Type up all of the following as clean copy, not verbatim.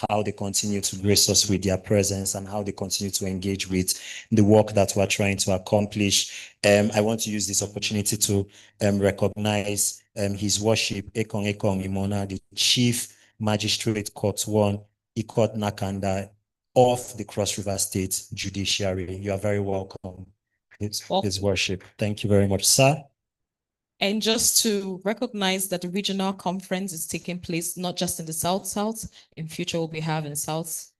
how they continue to grace us with their presence and how they continue to engage with the work that we're trying to accomplish. I want to use this opportunity to recognize His Worship Ekong Imona, the Chief Magistrate Court 1, Ikot Nakanda of the Cross River State Judiciary. You are very welcome. His Worship. Thank you very much, sir. And just to recognize that the regional conference is taking place not just in the South. In future, we'll be having South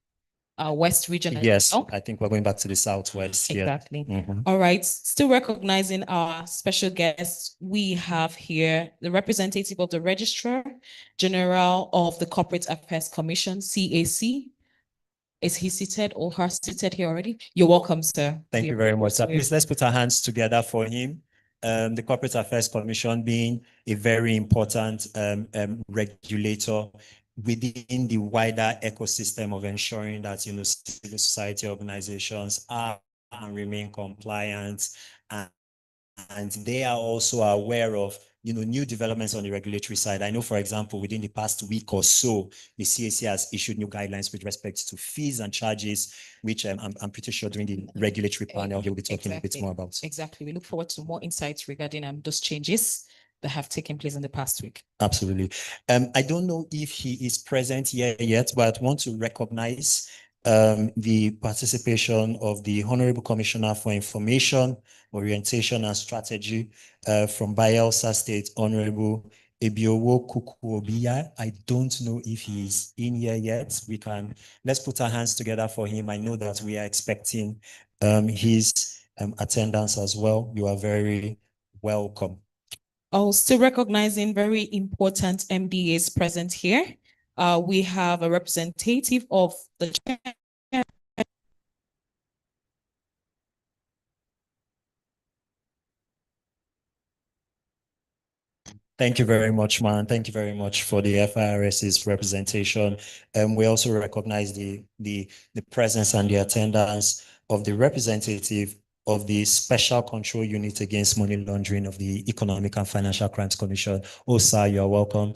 West region. Yes, I think we're going back to the Southwest. Exactly. Yeah. All right. Still recognizing our special guests, we have here the representative of the Registrar General of the Corporate Affairs Commission, CAC. Is he seated or her seated here already? You're welcome, sir. Thank you very much, sir. Please, let's put our hands together for him. The Corporate Affairs Commission being a very important regulator within the wider ecosystem of ensuring that, civil society organizations are and remain compliant, and they are also aware of new developments on the regulatory side. I know, for example, within the past week or so, the CAC has issued new guidelines with respect to fees and charges, which I'm pretty sure during the regulatory panel, he'll be talking a bit more about. Exactly. We look forward to more insights regarding those changes that have taken place in the past week. Absolutely. I don't know if he is present here yet, but I want to recognize the participation of the Honorable Commissioner for Information, Orientation and Strategy from Bayelsa State, Honorable Ebiowo Kukuobia. I don't know if he is in here yet. Let's put our hands together for him. I know that we are expecting his attendance as well. You are very welcome. Still recognizing very important MDAs present here. We have a representative of the chair. Thank you very much, man. Thank you very much for the FIRS's representation. We also recognize the presence and the attendance of the representative of the Special Control Unit Against Money Laundering of the Economic and Financial Crimes Commission. Oh, sir, you're welcome.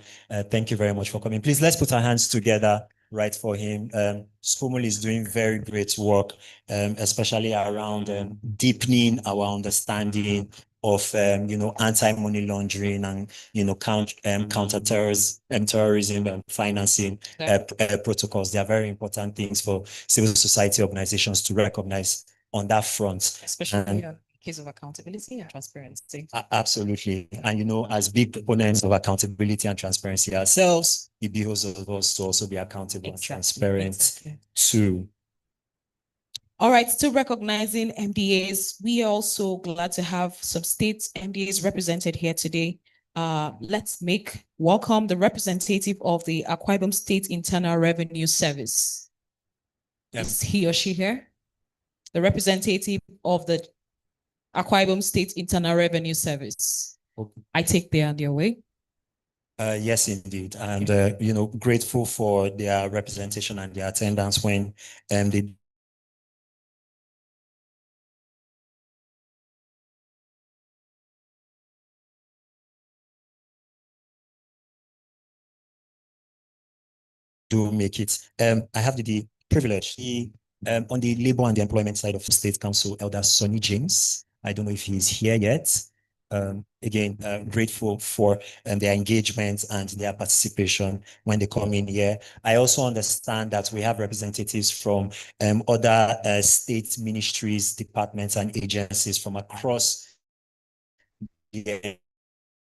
Thank you very much for coming. Please, let's put our hands together right for him. SCOMOL is doing very great work, especially around deepening our understanding of anti-money laundering and counter-terrorism and financing protocols. They are very important things for civil society organizations to recognize on that front. Especially in case of accountability and transparency. Absolutely. And as big proponents of accountability and transparency ourselves, it behoves of us to also be accountable and transparent too. All right, still recognizing MDAs. We are also glad to have some state MDAs represented here today. Let's welcome the representative of the Akwa Ibom State Internal Revenue Service. Yep. Is he or she here? The representative of the Akwa Ibom State Internal Revenue Service. Okay. I take they are on their way. Yes, indeed. And, grateful for their representation and their attendance when they do make it. I have the privilege on the labor and the employment side of the State Council, Elder Sonny James. I don't know if he's here yet. Again, grateful for their engagement and their participation when they come in here. I also understand that we have representatives from other state ministries, departments, and agencies from across the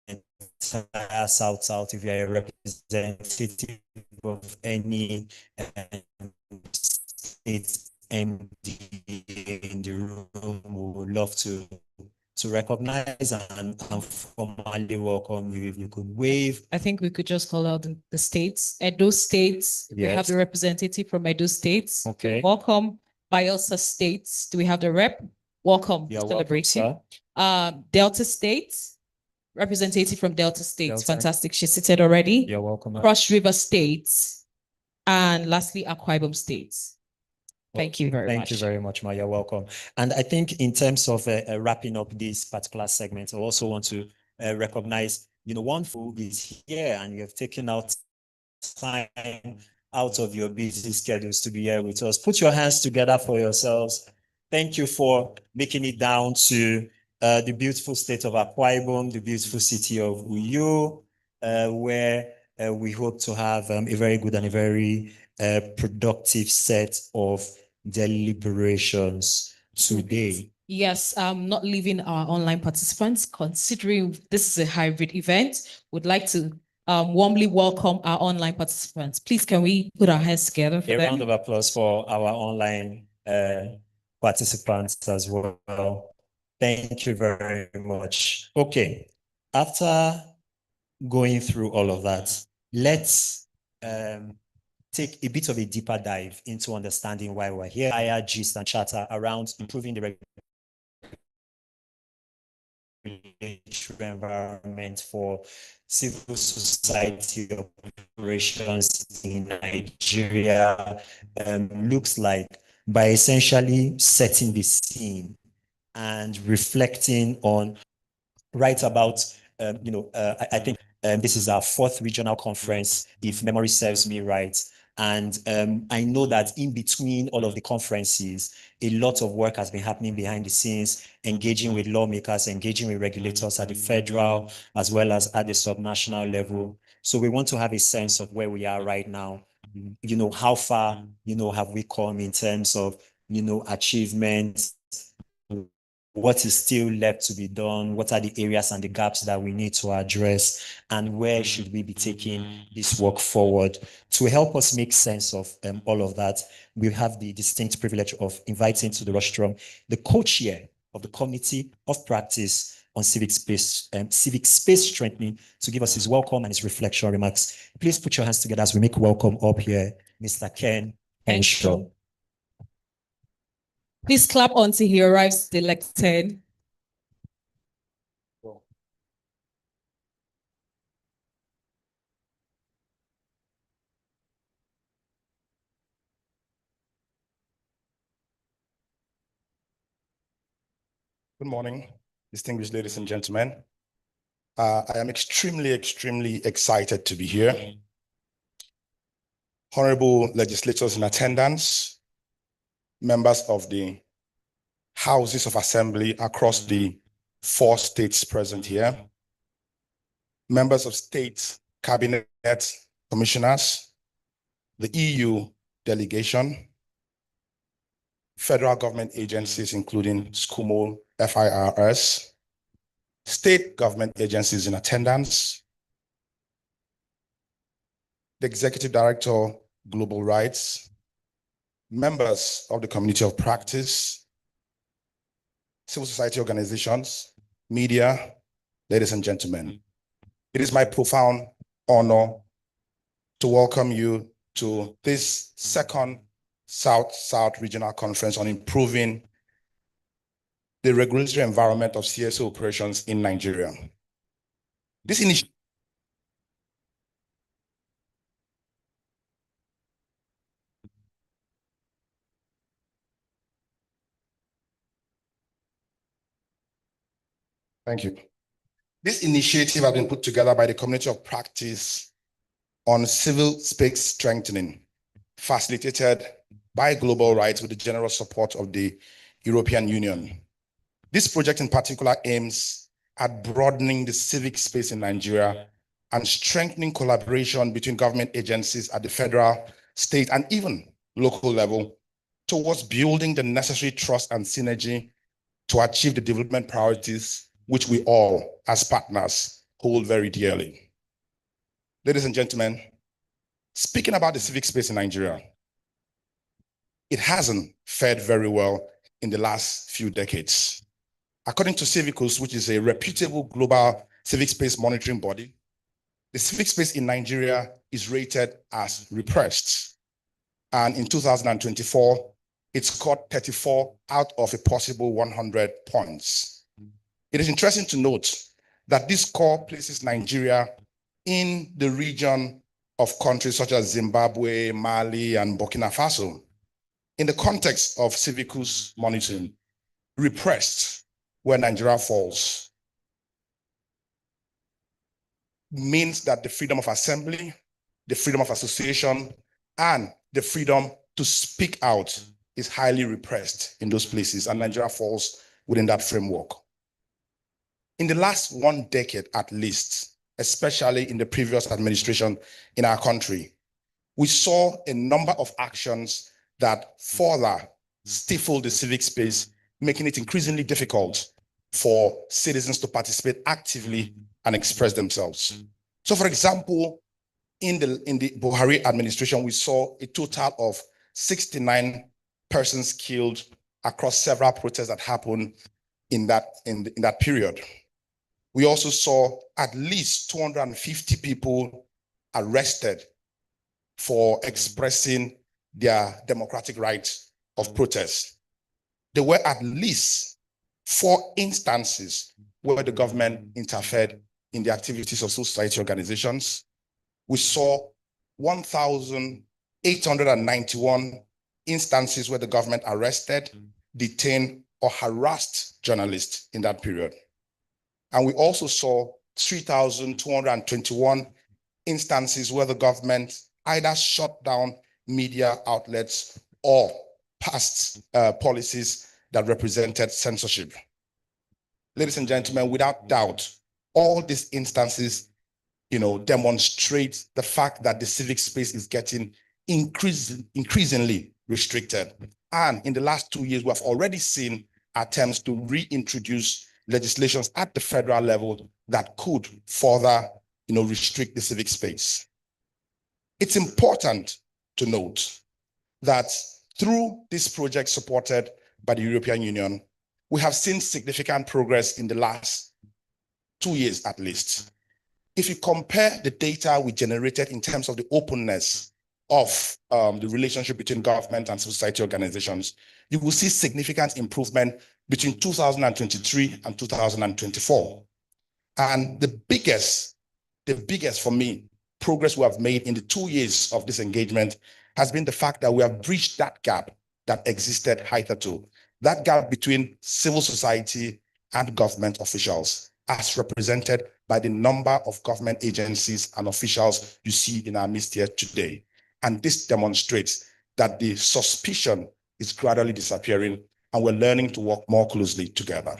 entire South. If you're a representative of any state MD in the room, we would love to recognize and formally welcome you. If you could wave. I think we could just call out the states. Edo States, yes. We have the representative from Edo States. Okay. Welcome. Bayelsa States, do we have the rep? Welcome. You're welcome, Delta States, representative from Delta States. Fantastic. She's seated already. You're welcome. Cross River States. And lastly, Akwa Ibom States. Thank you very much. Thank you very much, Ma. You're welcome. And I think in terms of wrapping up this particular segment, I also want to recognize, one who is here and you have taken out time out of your busy schedules to be here with us. Put your hands together for yourselves. Thank you for making it down to the beautiful state of Akwa Ibom, the beautiful city of Uyo, where we hope to have a very good and a very productive set of deliberations today. Yes, not leaving our online participants, considering this is a hybrid event, would like to warmly welcome our online participants. Please, can we put our hands together for A them? round of applause for our online participants as well. Thank you very much. Okay, after going through all of that, let's take a bit of a deeper dive into understanding why we're here. Higher gist and chatter around improving the regulatory environment for civil society operations in Nigeria looks like by essentially setting the scene and reflecting on right about, I think this is our 4th regional conference, if memory serves me right. And I know that in between all of the conferences, a lot of work has been happening behind the scenes, engaging with lawmakers, engaging with regulators at the federal, as well as at the subnational level. So we want to have a sense of where we are right now. How far, have we come in terms of, achievements, what is still left to be done, what are the areas and the gaps that we need to address, and where should we be taking this work forward. To help us make sense of all of that, we have the distinct privilege of inviting to the rostrum the co-chair of the Committee of Practice on Civic Space Strengthening to give us his welcome and his reflection remarks. Please put your hands together as we make welcome up here, Mr. Ken Henshaw. Please clap until he arrives elected. Good morning, distinguished ladies and gentlemen. I am extremely excited to be here. Honorable legislators in attendance, members of the houses of assembly across the 4 states present here, members of state cabinet commissioners, the EU delegation, federal government agencies, including SCUMO, FIRS, state government agencies in attendance, the Executive Director, Global Rights, members of the Community of Practice, civil society organizations, media, ladies and gentlemen. It is my profound honor to welcome you to this 2nd South-South Regional Conference on improving the regulatory environment of CSO operations in Nigeria. This initiative Thank you. This initiative has been put together by the Community of Practice on Civil Space Strengthening, facilitated by Global Rights with the generous support of the European Union. This project in particular aims at broadening the civic space in Nigeria and strengthening collaboration between government agencies at the federal, state, and even local level towards building the necessary trust and synergy to achieve the development priorities which we all, as partners, hold very dearly. Ladies and gentlemen, speaking about the civic space in Nigeria, it hasn't fared very well in the last few decades. According to Civicus, which is a reputable global civic space monitoring body, the civic space in Nigeria is rated as repressed. And in 2024, it scored 34 out of a possible 100 points. It is interesting to note that this score places Nigeria in the region of countries such as Zimbabwe, Mali, and Burkina Faso. In the context of Civicus monitoring, repressed where Nigeria falls means that the freedom of assembly, the freedom of association, and the freedom to speak out is highly repressed in those places, and Nigeria falls within that framework. In the last 1 decade at least, especially in the previous administration in our country, we saw a number of actions that further stifled the civic space, making it increasingly difficult for citizens to participate actively and express themselves. So, for example, in the Buhari administration, we saw a total of 69 persons killed across several protests that happened in that period. We also saw at least 250 people arrested for expressing their democratic rights of protest. There were at least 4 instances where the government interfered in the activities of civil society organizations. We saw 1,891 instances where the government arrested, detained, or harassed journalists in that period. And we also saw 3,221 instances where the government either shut down media outlets or passed policies that represented censorship. Ladies and gentlemen, without doubt, all these instances, demonstrate the fact that the civic space is getting increasingly restricted. And in the last 2 years, we have already seen attempts to reintroduce legislations at the federal level that could further, restrict the civic space. It's important to note that through this project supported by the European Union, we have seen significant progress in the last 2 years at least. If you compare the data we generated in terms of the openness of the relationship between government and civil society organizations, you will see significant improvement between 2023 and 2024. And the biggest for me progress we have made in the 2 years of this engagement has been the fact that we have breached that gap that existed hitherto, that gap between civil society and government officials, as represented by the number of government agencies and officials you see in our midst here today. And this demonstrates that the suspicion is gradually disappearing, and we're learning to work more closely together.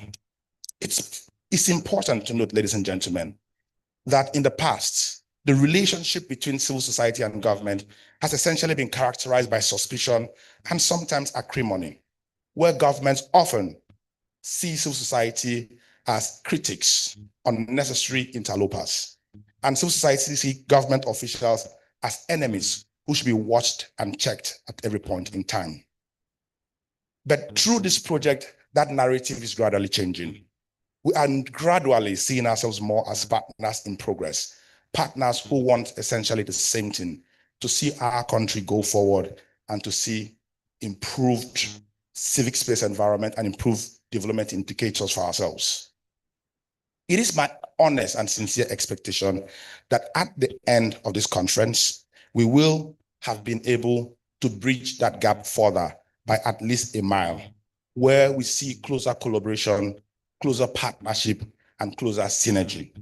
It's important to note, ladies and gentlemen, that in the past, the relationship between civil society and government has essentially been characterized by suspicion and sometimes acrimony, where governments often see civil society as critics, unnecessary interlopers, and civil society see government officials as enemies who should be watched and checked at every point in time. But through this project, that narrative is gradually changing. We are gradually seeing ourselves more as partners in progress, partners who want essentially the same thing, to see our country go forward and to see improved civic space environment and improved development indicators for ourselves. It is my honest and sincere expectation that at the end of this conference, we will have been able to bridge that gap further by at least a mile, where we see closer collaboration, closer partnership, and closer synergy.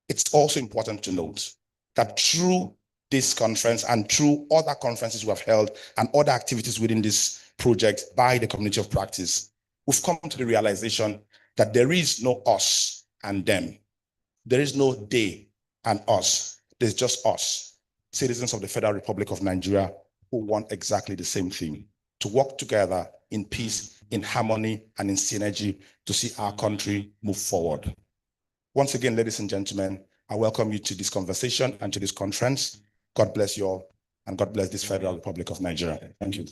It's also important to note that through this conference and through other conferences we have held and other activities within this project by the community of practice, we've come to the realization that there is no us and them. There is no they and us. There's just us, citizens of the Federal Republic of Nigeria, who want exactly the same thing: to work together in peace, in harmony, and in synergy to see our country move forward. Once again, ladies and gentlemen, I welcome you to this conversation and to this conference. God bless you all, and God bless this Federal Republic of Nigeria. Thank you.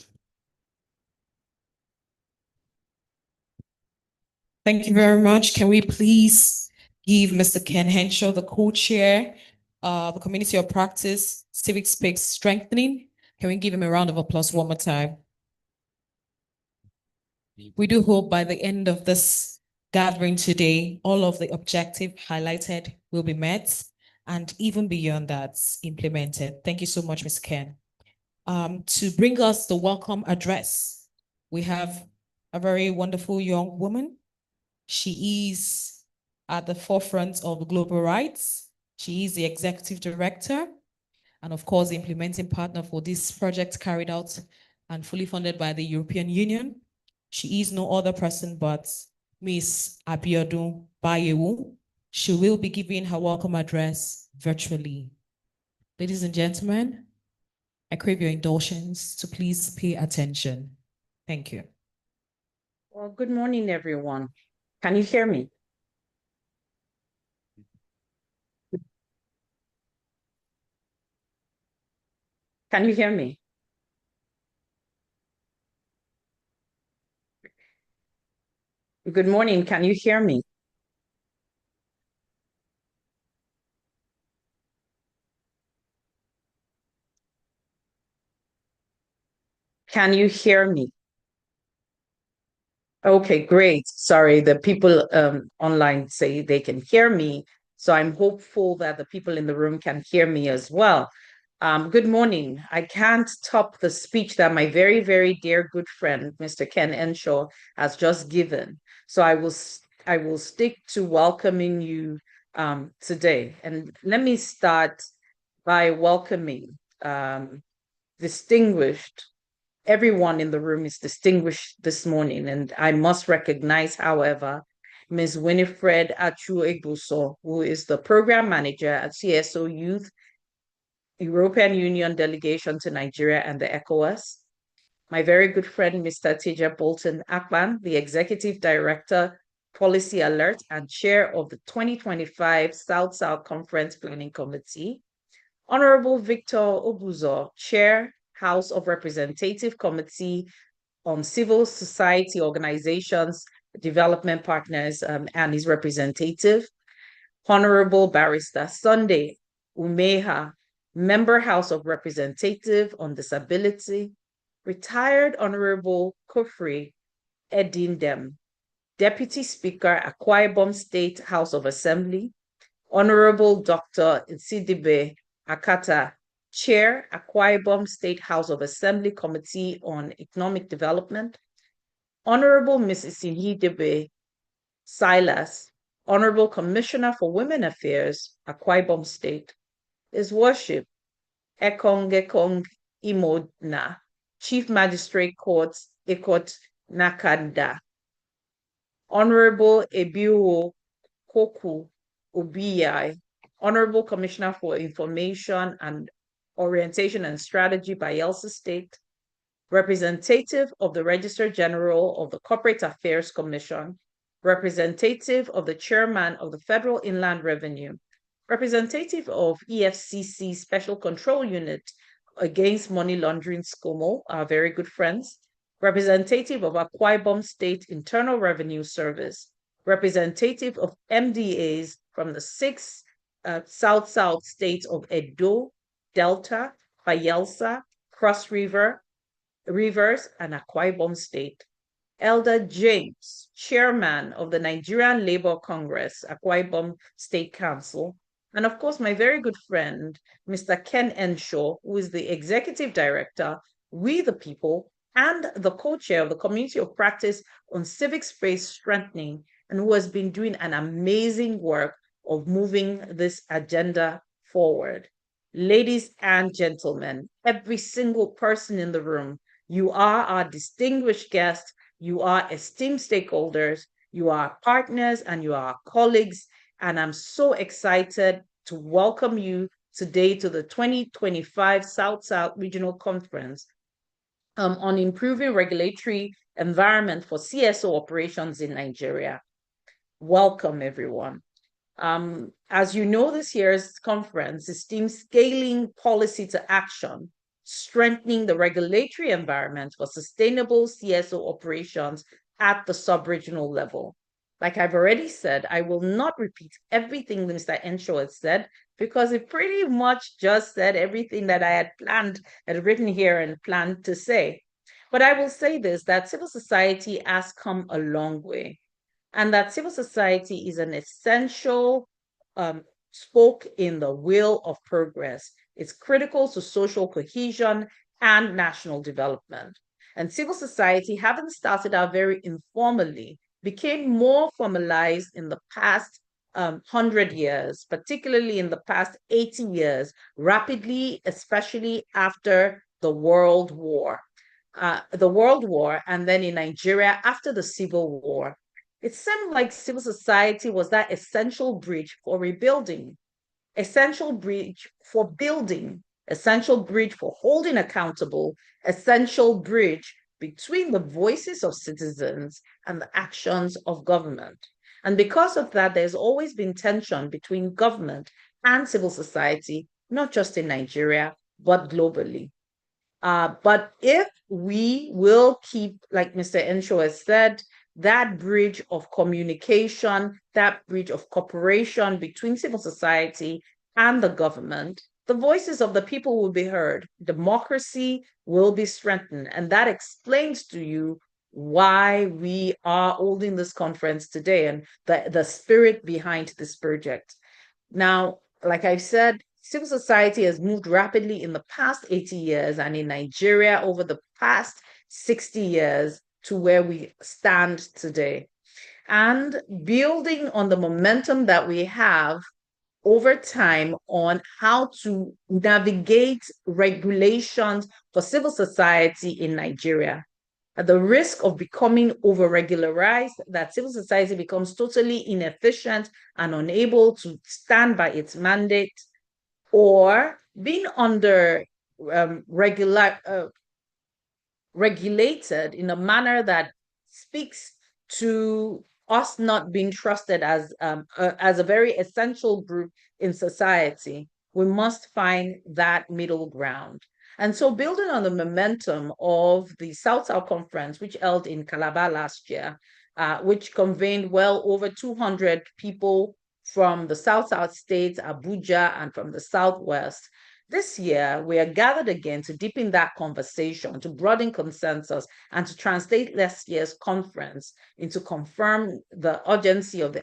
Thank you very much. Can we please give Mr. Ken Henshaw, the co-chair of the Community of Practice, Civic Space Strengthening? Can we give him a round of applause one more time? We do hope by the end of this gathering today, all of the objectives highlighted will be met, and even beyond that, implemented. Thank you so much, Ms. Ken. To bring us the welcome address, we have a very wonderful young woman. She is at the forefront of global rights. She is the executive director and of course, the implementing partner for this project carried out and fully funded by the European Union. She is no other person but Ms. Abiodun Bayewu. She will be giving her welcome address virtually. Ladies and gentlemen, I crave your indulgence to please pay attention. Thank you. Well, good morning, everyone. Can you hear me? Can you hear me? Good morning. Can you hear me? Can you hear me? Okay, great. Sorry, the people online say they can hear me. So I'm hopeful that the people in the room can hear me as well. Good morning. I can't top the speech that my very, very dear good friend, Mr. Ken Enshaw, has just given. So I will stick to welcoming you today. And let me start by welcoming distinguished. Everyone in the room is distinguished this morning, and I must recognize, however, Ms. Winifred Achu-Egbuso, who is the program manager at CSO Youth European Union delegation to Nigeria and the ECOWAS. My very good friend, Mr. Teja Bolton Akpan, the executive director, Policy Alert, and chair of the 2025 South-South Conference Planning Committee. Honorable Victor Obuzo, chair, House of Representative Committee on Civil Society Organizations, Development Partners, and his representative. Honorable Barrister Sunday Umeha, Member House of Representative on Disability. Retired Honorable Kofri Edindem, Deputy Speaker, Akwa Ibom State House of Assembly. Honorable Dr. Nsidibe Akata, Chair, Akwa Ibom State House of Assembly Committee on Economic Development. Honorable Mrs. Inhidebe Silas, Honorable Commissioner for Women Affairs, Akwa Ibom State. His Worship, Ekong Imodna, Chief Magistrate Court, Ekot Nakanda. Honorable Ebiwo Koku Obiyai, Honorable Commissioner for Information and Orientation and Strategy, Bayelsa State. Representative of the Registrar General of the Corporate Affairs Commission, representative of the Chairman of the Federal Inland Revenue, representative of EFCC Special Control Unit against Money Laundering SCOMO, our very good friends, representative of Akwa Ibom State Internal Revenue Service, representative of MDAs from the 6 South-South states of Edo, Delta, Bayelsa, Cross River, Rivers, and Akwa Ibom State. Elder James, Chairman of the Nigerian Labour Congress, Akwa Ibom State Council, and of course, my very good friend, Mr. Ken Enshaw, who is the Executive Director, We the People, and the co-chair of the Community of Practice on Civic Space Strengthening, and who has been doing an amazing work of moving this agenda forward. Ladies and gentlemen, every single person in the room, you are our distinguished guests, you are esteemed stakeholders, you are partners, and you are colleagues. And I'm so excited to welcome you today to the 2025 South-South Regional Conference on improving regulatory environment for CSO operations in Nigeria. Welcome, everyone. As you know, this year's conference is themed Scaling Policy to Action, Strengthening the Regulatory Environment for Sustainable CSO Operations at the sub-regional level. Like I've already said, I will not repeat everything Mr. Enshaw has said, because he pretty much just said everything that I had planned, had written here and planned to say. But I will say this, that civil society has come a long way, and that civil society is an essential spoke in the wheel of progress. It's critical to social cohesion and national development. And civil society, having started out very informally, became more formalized in the past 100 years, particularly in the past 80 years, rapidly, especially after the World War. And then in Nigeria after the Civil War. It seemed like civil society was that essential bridge for rebuilding, essential bridge for building, essential bridge for holding accountable, essential bridge between the voices of citizens and the actions of government. And because of that, there's always been tension between government and civil society, not just in Nigeria, but globally. But if we will keep, like Mr. Enshaw has said, that bridge of communication, that bridge of cooperation between civil society and the government, the voices of the people will be heard, democracy will be strengthened. And that explains to you why we are holding this conference today and the spirit behind this project. Now, like I said, civil society has moved rapidly in the past 80 years and in Nigeria over the past 60 years to where we stand today. And building on the momentum that we have over time on how to navigate regulations for civil society in Nigeria. At the risk of becoming over-regularized, that civil society becomes totally inefficient and unable to stand by its mandate, or being under regulated in a manner that speaks to us not being trusted as a very essential group in society. We must find that middle ground. And so building on the momentum of the South-South Conference, which held in Calabar last year, which convened well over 200 people from the South-South states, Abuja, and from the Southwest. This year, we are gathered again to deepen that conversation, to broaden consensus, and to translate last year's conference into confirm the urgency of the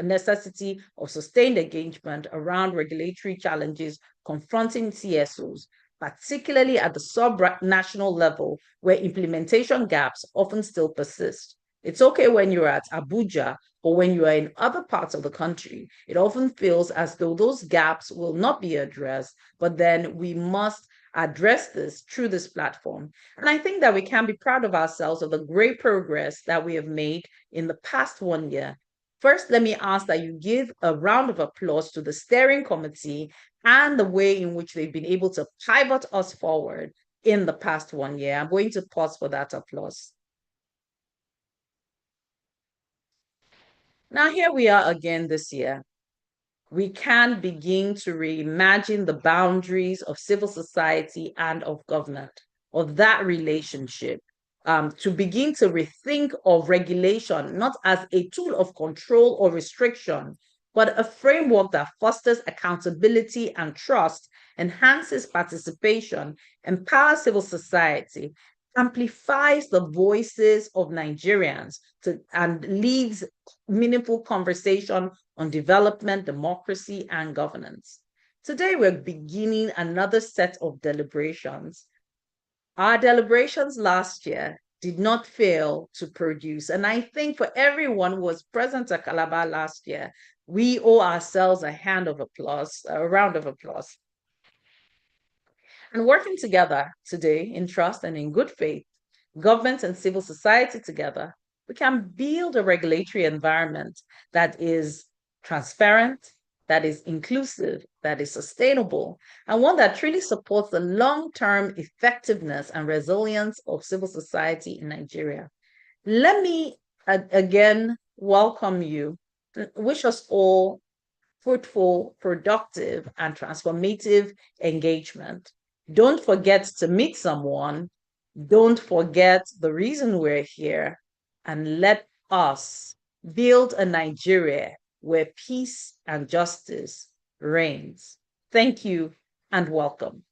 necessity of sustained engagement around regulatory challenges confronting CSOs, particularly at the sub-national level where implementation gaps often still persist. It's okay when you're at Abuja, but when you are in other parts of the country, it often feels as though those gaps will not be addressed, but then we must address this through this platform. And I think that we can be proud of ourselves of the great progress that we have made in the past 1 year. First, let me ask that you give a round of applause to the steering committee and the way in which they've been able to pivot us forward in the past 1 year. I'm going to pause for that applause. Now, here we are again this year. We can begin to reimagine the boundaries of civil society and of government, of that relationship, to begin to rethink of regulation, not as a tool of control or restriction, but a framework that fosters accountability and trust, enhances participation, empowers civil society, amplifies the voices of Nigerians and leads meaningful conversation on development, democracy, and governance. Today, we're beginning another set of deliberations. Our deliberations last year did not fail to produce, and I think for everyone who was present at Calabar last year, we owe ourselves a round of applause. And working together today in trust and in good faith, government and civil society together, we can build a regulatory environment that is transparent, that is inclusive, that is sustainable, and one that truly supports the long-term effectiveness and resilience of civil society in Nigeria. Let me again welcome you, wish us all fruitful, productive, and transformative engagement. Don't forget to meet someone. Don't forget the reason we're here. And let us build a Nigeria where peace and justice reigns. Thank you and welcome.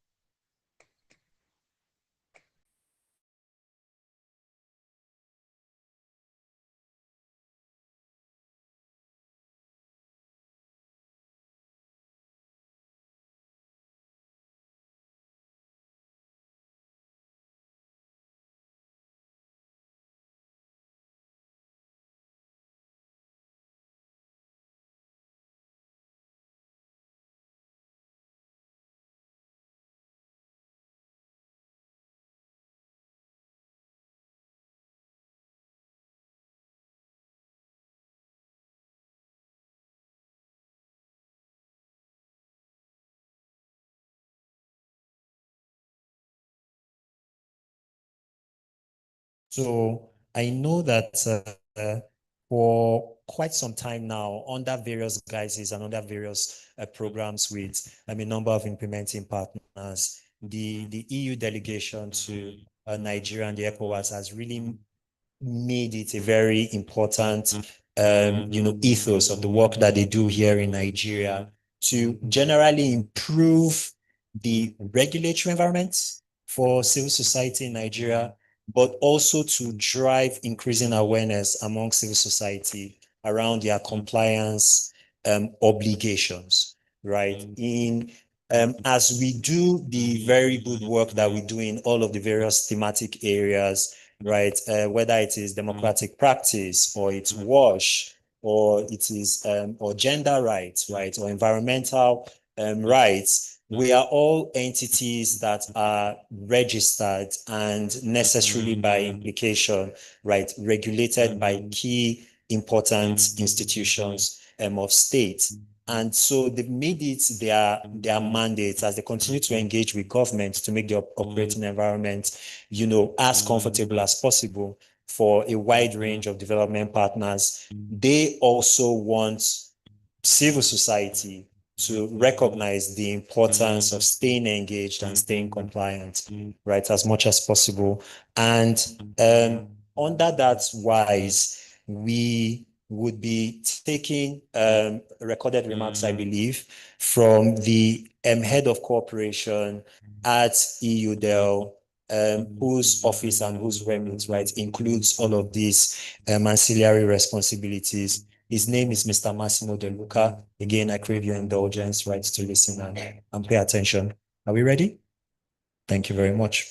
So I know that for quite some time now, under various guises and under various programs with a number of implementing partners, the EU delegation to Nigeria and the ECOWAS has really made it a very important ethos of the work that they do here in Nigeria to generally improve the regulatory environment for civil society in Nigeria, but also to drive increasing awareness among civil society around their compliance obligations, right? As we do the very good work that we do in all of the various thematic areas, right? Whether it is democratic practice or it's WASH or it is or gender rights, right? Or environmental rights, we are all entities that are registered and necessarily by implication, right? Regulated by key important institutions of state. And so they've made it their mandate as they continue to engage with government to make the operating environment, as comfortable as possible for a wide range of development partners. They also want civil society to recognize the importance of staying engaged and staying compliant, right, as much as possible. And under that wise, we would be taking recorded remarks, I believe, from the head of cooperation at EUDEL, whose office and whose remit, right, includes all of these ancillary responsibilities. His name is Mr. Massimo De Luca. Again, I crave your indulgence, right, to listen and pay attention. Are we ready? Thank you very much.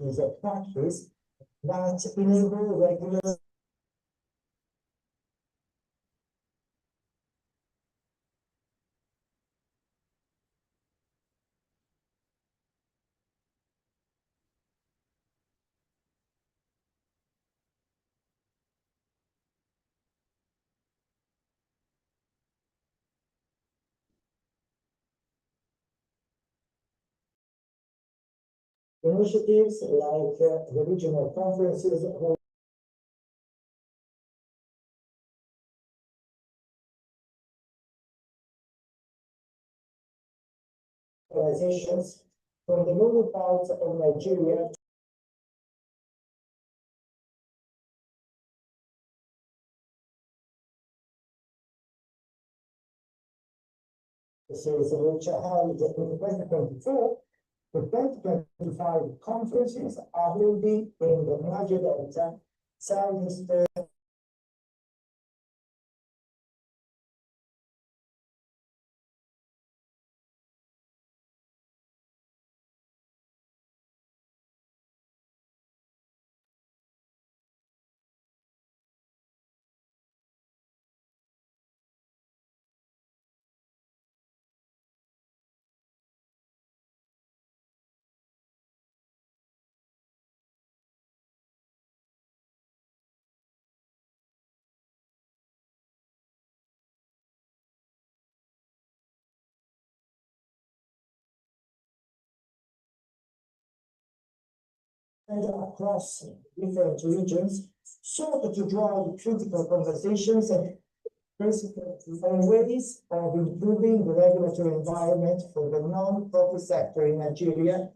Is a practice that enable regular initiatives like the regional conferences, organizations from the northern parts of Nigeria. The series of which are held in 2024. The 2025 conferences are holding in the Niger Delta, Southeastern and across different regions, sought to drive critical conversations and on ways of improving the regulatory environment for the non-profit sector in Nigeria.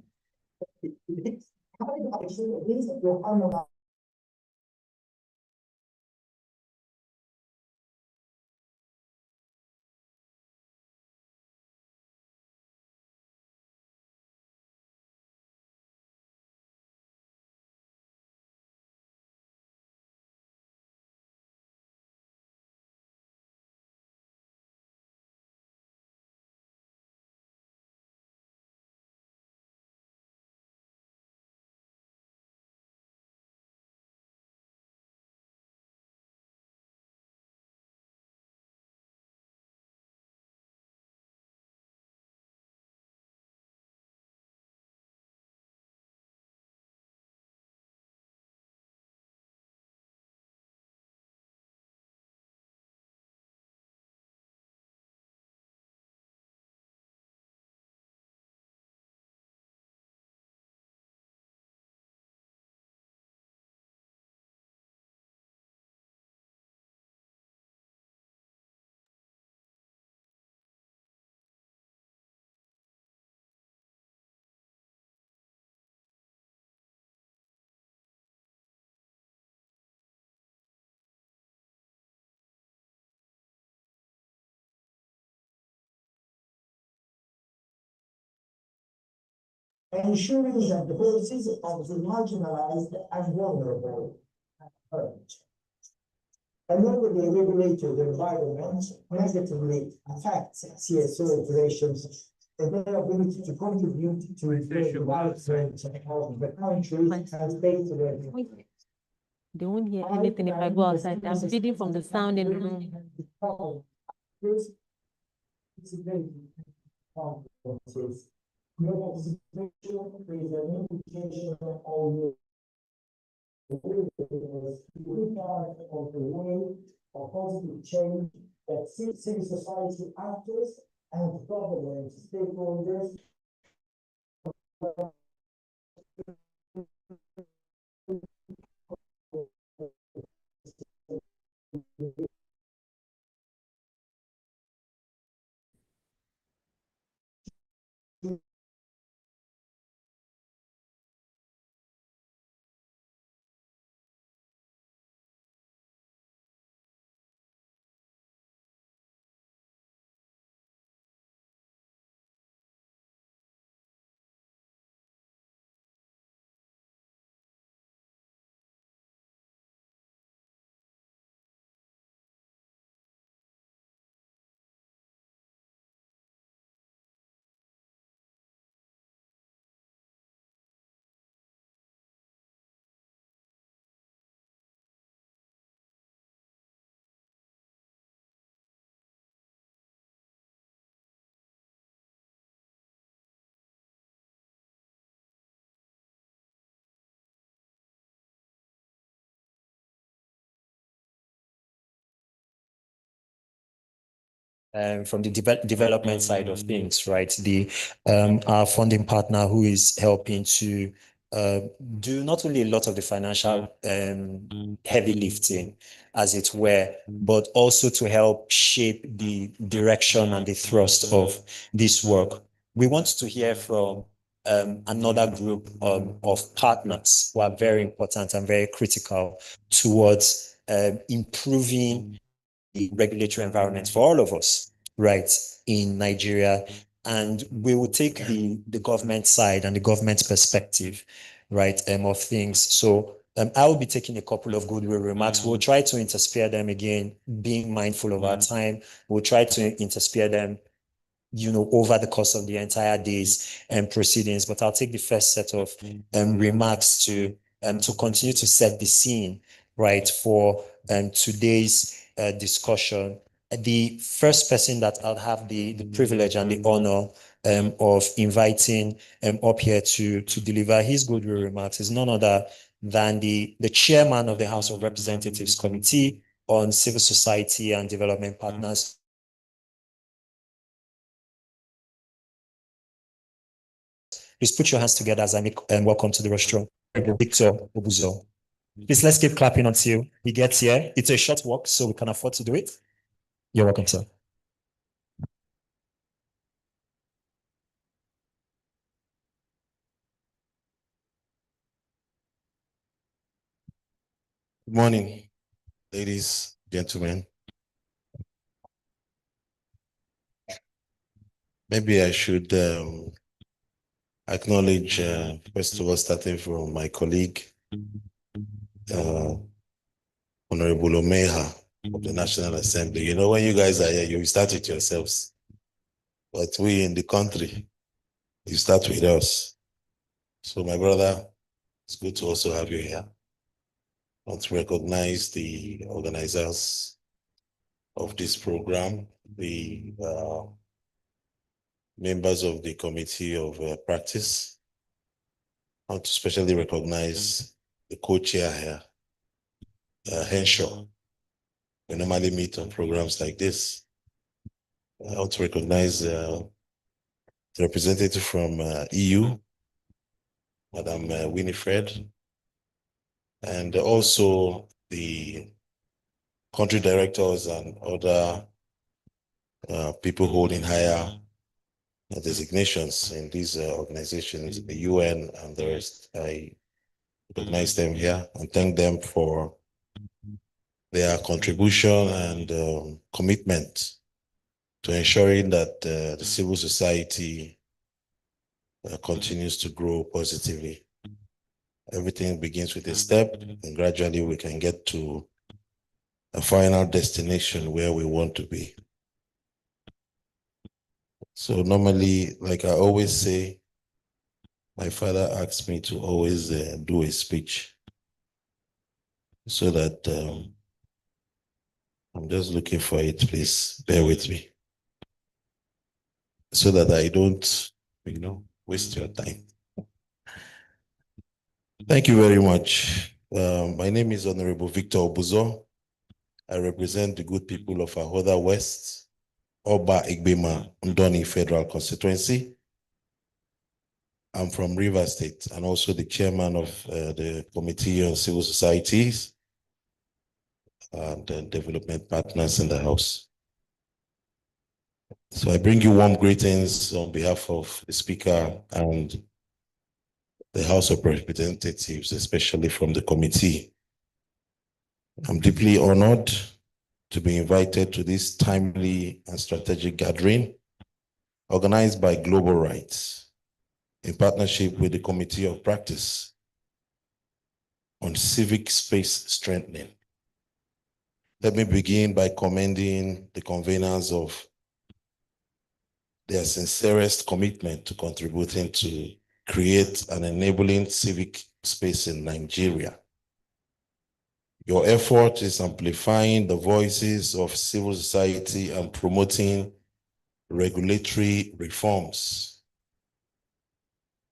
ensuring that the voices of the marginalized and vulnerable are heard. Another regulated environment negatively affects CSO operations and their ability to contribute to the development of the country and state revenue. They won't hear anything if I go outside. I'm feeding from the sound in the room. This is very consequences. Your participation is an indication of part of the way of positive change that civil society actors and government stakeholders from the development side of things, right? Our funding partner who is helping to do not only a lot of the financial heavy lifting, as it were, but also to help shape the direction and the thrust of this work. We want to hear from another group of partners who are very important and very critical towards improving the regulatory environment for all of us, right, in Nigeria. And we will take the government side and the government perspective, right, of things. So I will be taking a couple of goodwill remarks. We'll try to intersperse them again, being mindful of our time. We'll try to intersperse them, over the course of the entire days and proceedings. But I'll take the first set of remarks to continue to set the scene, right, for today's discussion. The first person that I'll have the privilege and the honor of inviting up here to deliver his goodwill remarks is none other than the chairman of the House of Representatives Committee on Civil Society and Development Partners. Please put your hands together as I make welcome to the rostrum, Victor Obuzo. Please, let's keep clapping until he gets here. It's a short walk, so we can afford to do it. You're welcome, sir. Good morning, ladies, gentlemen. Maybe I should acknowledge, first of all, starting from my colleague, Honorable Omeha of the National Assembly. You know, when you guys are here, you start with yourselves. But we in the country, you start with us. So my brother, it's good to also have you here. I want to recognize the organizers of this program, the members of the Committee of Practice. I want to especially recognize the co-chair here, Henshaw. We normally meet on programs like this. I want to recognize the representative from EU, Madam Winifred, and also the country directors and other people holding higher designations in these organizations, the UN and the rest. I recognize them here and thank them for their contribution and commitment to ensuring that the civil society continues to grow positively. Everything begins with a step, and gradually we can get to a final destination where we want to be. So normally, like I always say, my father asked me to always do a speech so that I'm just looking for it, please bear with me, so that I don't, waste your time. Thank you very much. My name is Honorable Victor Obuzo. I represent the good people of Ahoda West, Oba Igbema, Ndoni Federal Constituency. I'm from Rivers State and also the chairman of the Committee on Civil Societies and Development Partners in the House. So I bring you warm greetings on behalf of the Speaker and the House of Representatives, especially from the committee. I'm deeply honored to be invited to this timely and strategic gathering organized by Global Rights in partnership with the Committee of Practice on Civic Space Strengthening. Let me begin by commending the conveners of their sincerest commitment to contributing to create an enabling civic space in Nigeria. Your effort is amplifying the voices of civil society and promoting regulatory reforms.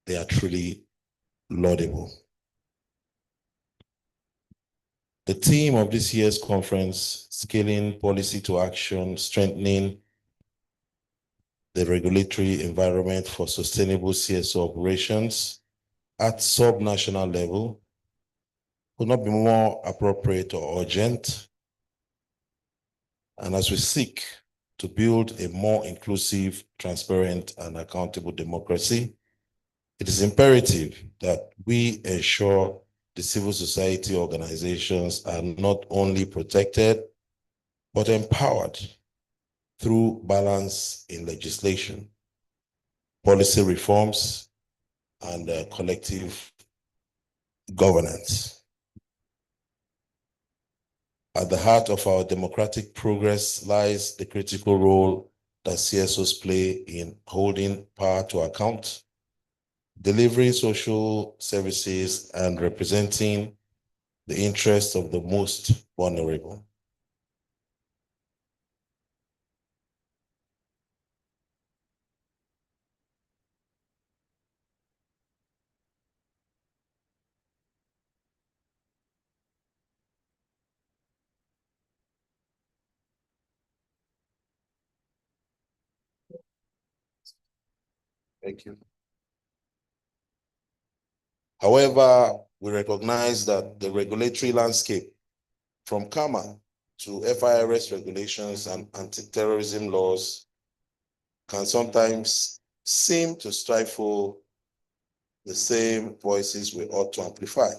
They are truly laudable. The theme of this year's conference, Scaling Policy to Action, Strengthening the Regulatory Environment for Sustainable CSO Operations at sub-national level, could not be more appropriate or urgent. And as we seek to build a more inclusive, transparent, and accountable democracy, it is imperative that we ensure the civil society organizations are not only protected, but empowered through balance in legislation, policy reforms, and collective governance. At the heart of our democratic progress lies the critical role that CSOs play in holding power to account, delivering social services, and representing the interests of the most vulnerable. Thank you. However, we recognize that the regulatory landscape, from CAMA to FIRS regulations and anti-terrorism laws, can sometimes seem to stifle the same voices we ought to amplify.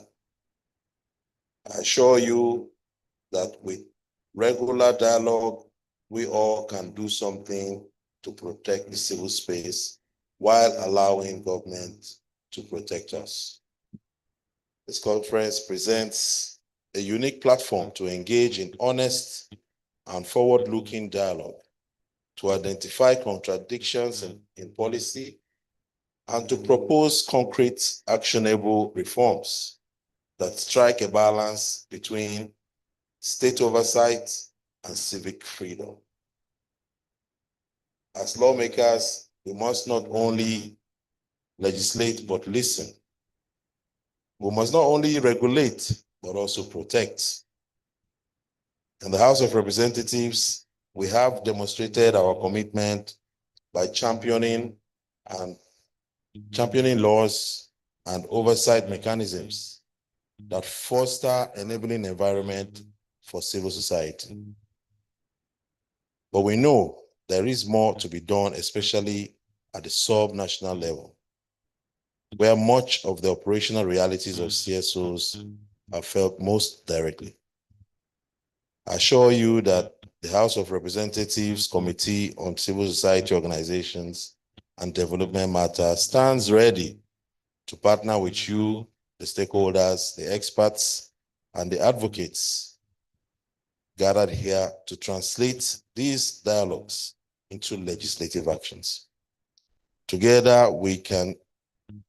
I assure you that with regular dialogue, we all can do something to protect the civil space while allowing government to protect us. This conference presents a unique platform to engage in honest and forward-looking dialogue, to identify contradictions in policy, and to propose concrete, actionable reforms that strike a balance between state oversight and civic freedom. As lawmakers, we must not only legislate, but listen. We must not only regulate, but also protect. In the House of Representatives, we have demonstrated our commitment by championing laws and oversight mechanisms that foster enabling environment for civil society. But we know there is more to be done, especially at the sub-national level, where much of the operational realities of CSOs are felt most directly. I assure you that the House of Representatives Committee on Civil Society Organizations and Development Matters stands ready to partner with you, the stakeholders, the experts, and the advocates gathered here to translate these dialogues into legislative actions. Together, we can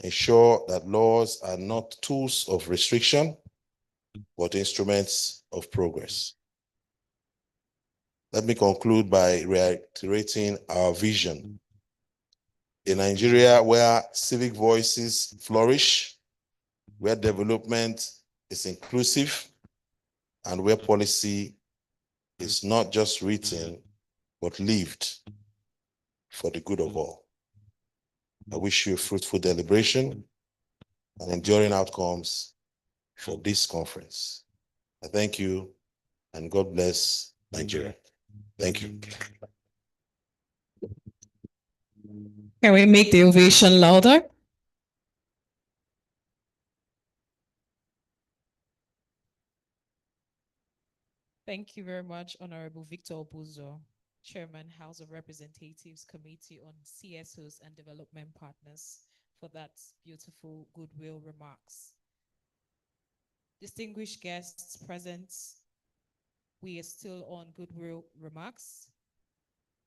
ensure that laws are not tools of restriction, but instruments of progress. Let me conclude by reiterating our vision. A Nigeria where civic voices flourish, where development is inclusive, and where policy is not just written, but lived for the good of all. I wish you a fruitful deliberation and enduring outcomes for this conference. I thank you, and God bless Nigeria. Thank you. Can we make the ovation louder? Thank you very much, Honorable Victor Obuzo, Chairman, House of Representatives Committee on CSOs and Development Partners, for that beautiful goodwill remarks. Distinguished guests present, we are still on goodwill remarks,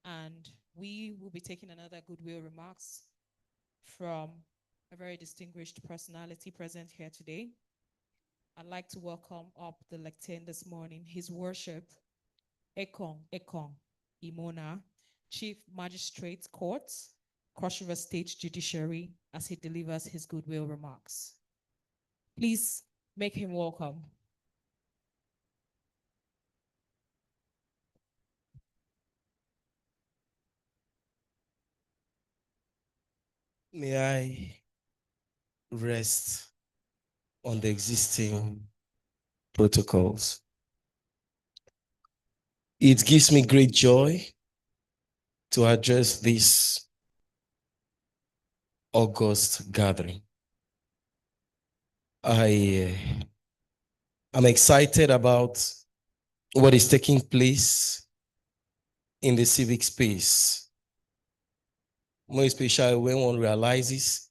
and we will be taking another goodwill remarks from a very distinguished personality present here today. I'd like to welcome up the lectern this morning, His Worship Ekong Imona, Chief Magistrate Court, Cross River State Judiciary, as he delivers his goodwill remarks. Please make him welcome. May I rest on the existing protocols? It gives me great joy to address this August gathering. I am excited about what is taking place in the civic space, more especially when one realizes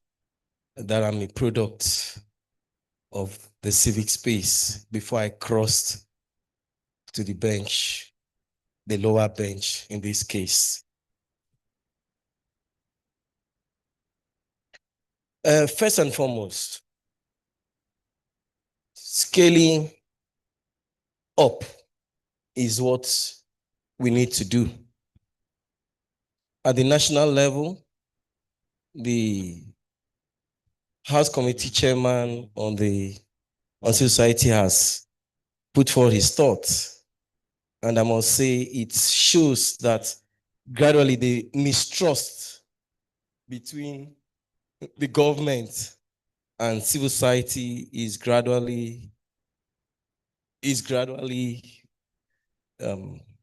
that I'm a product of the civic space before I crossed to the bench, the lower bench in this case. First and foremost, scaling up is what we need to do. At the national level, the House Committee Chairman on society has put forward his thoughts. And I must say it shows that gradually the mistrust between the government and civil society is gradually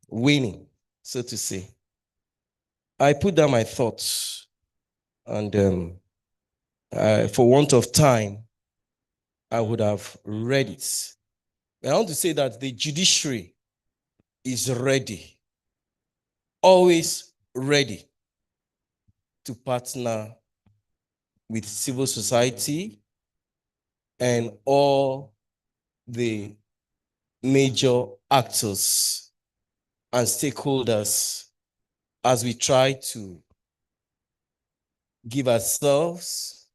waning, so to say. I put down my thoughts, and for want of time, I would have read it. I want to say that the judiciary is ready, always ready to partner with civil society and all the major actors and stakeholders as we try to give ourselves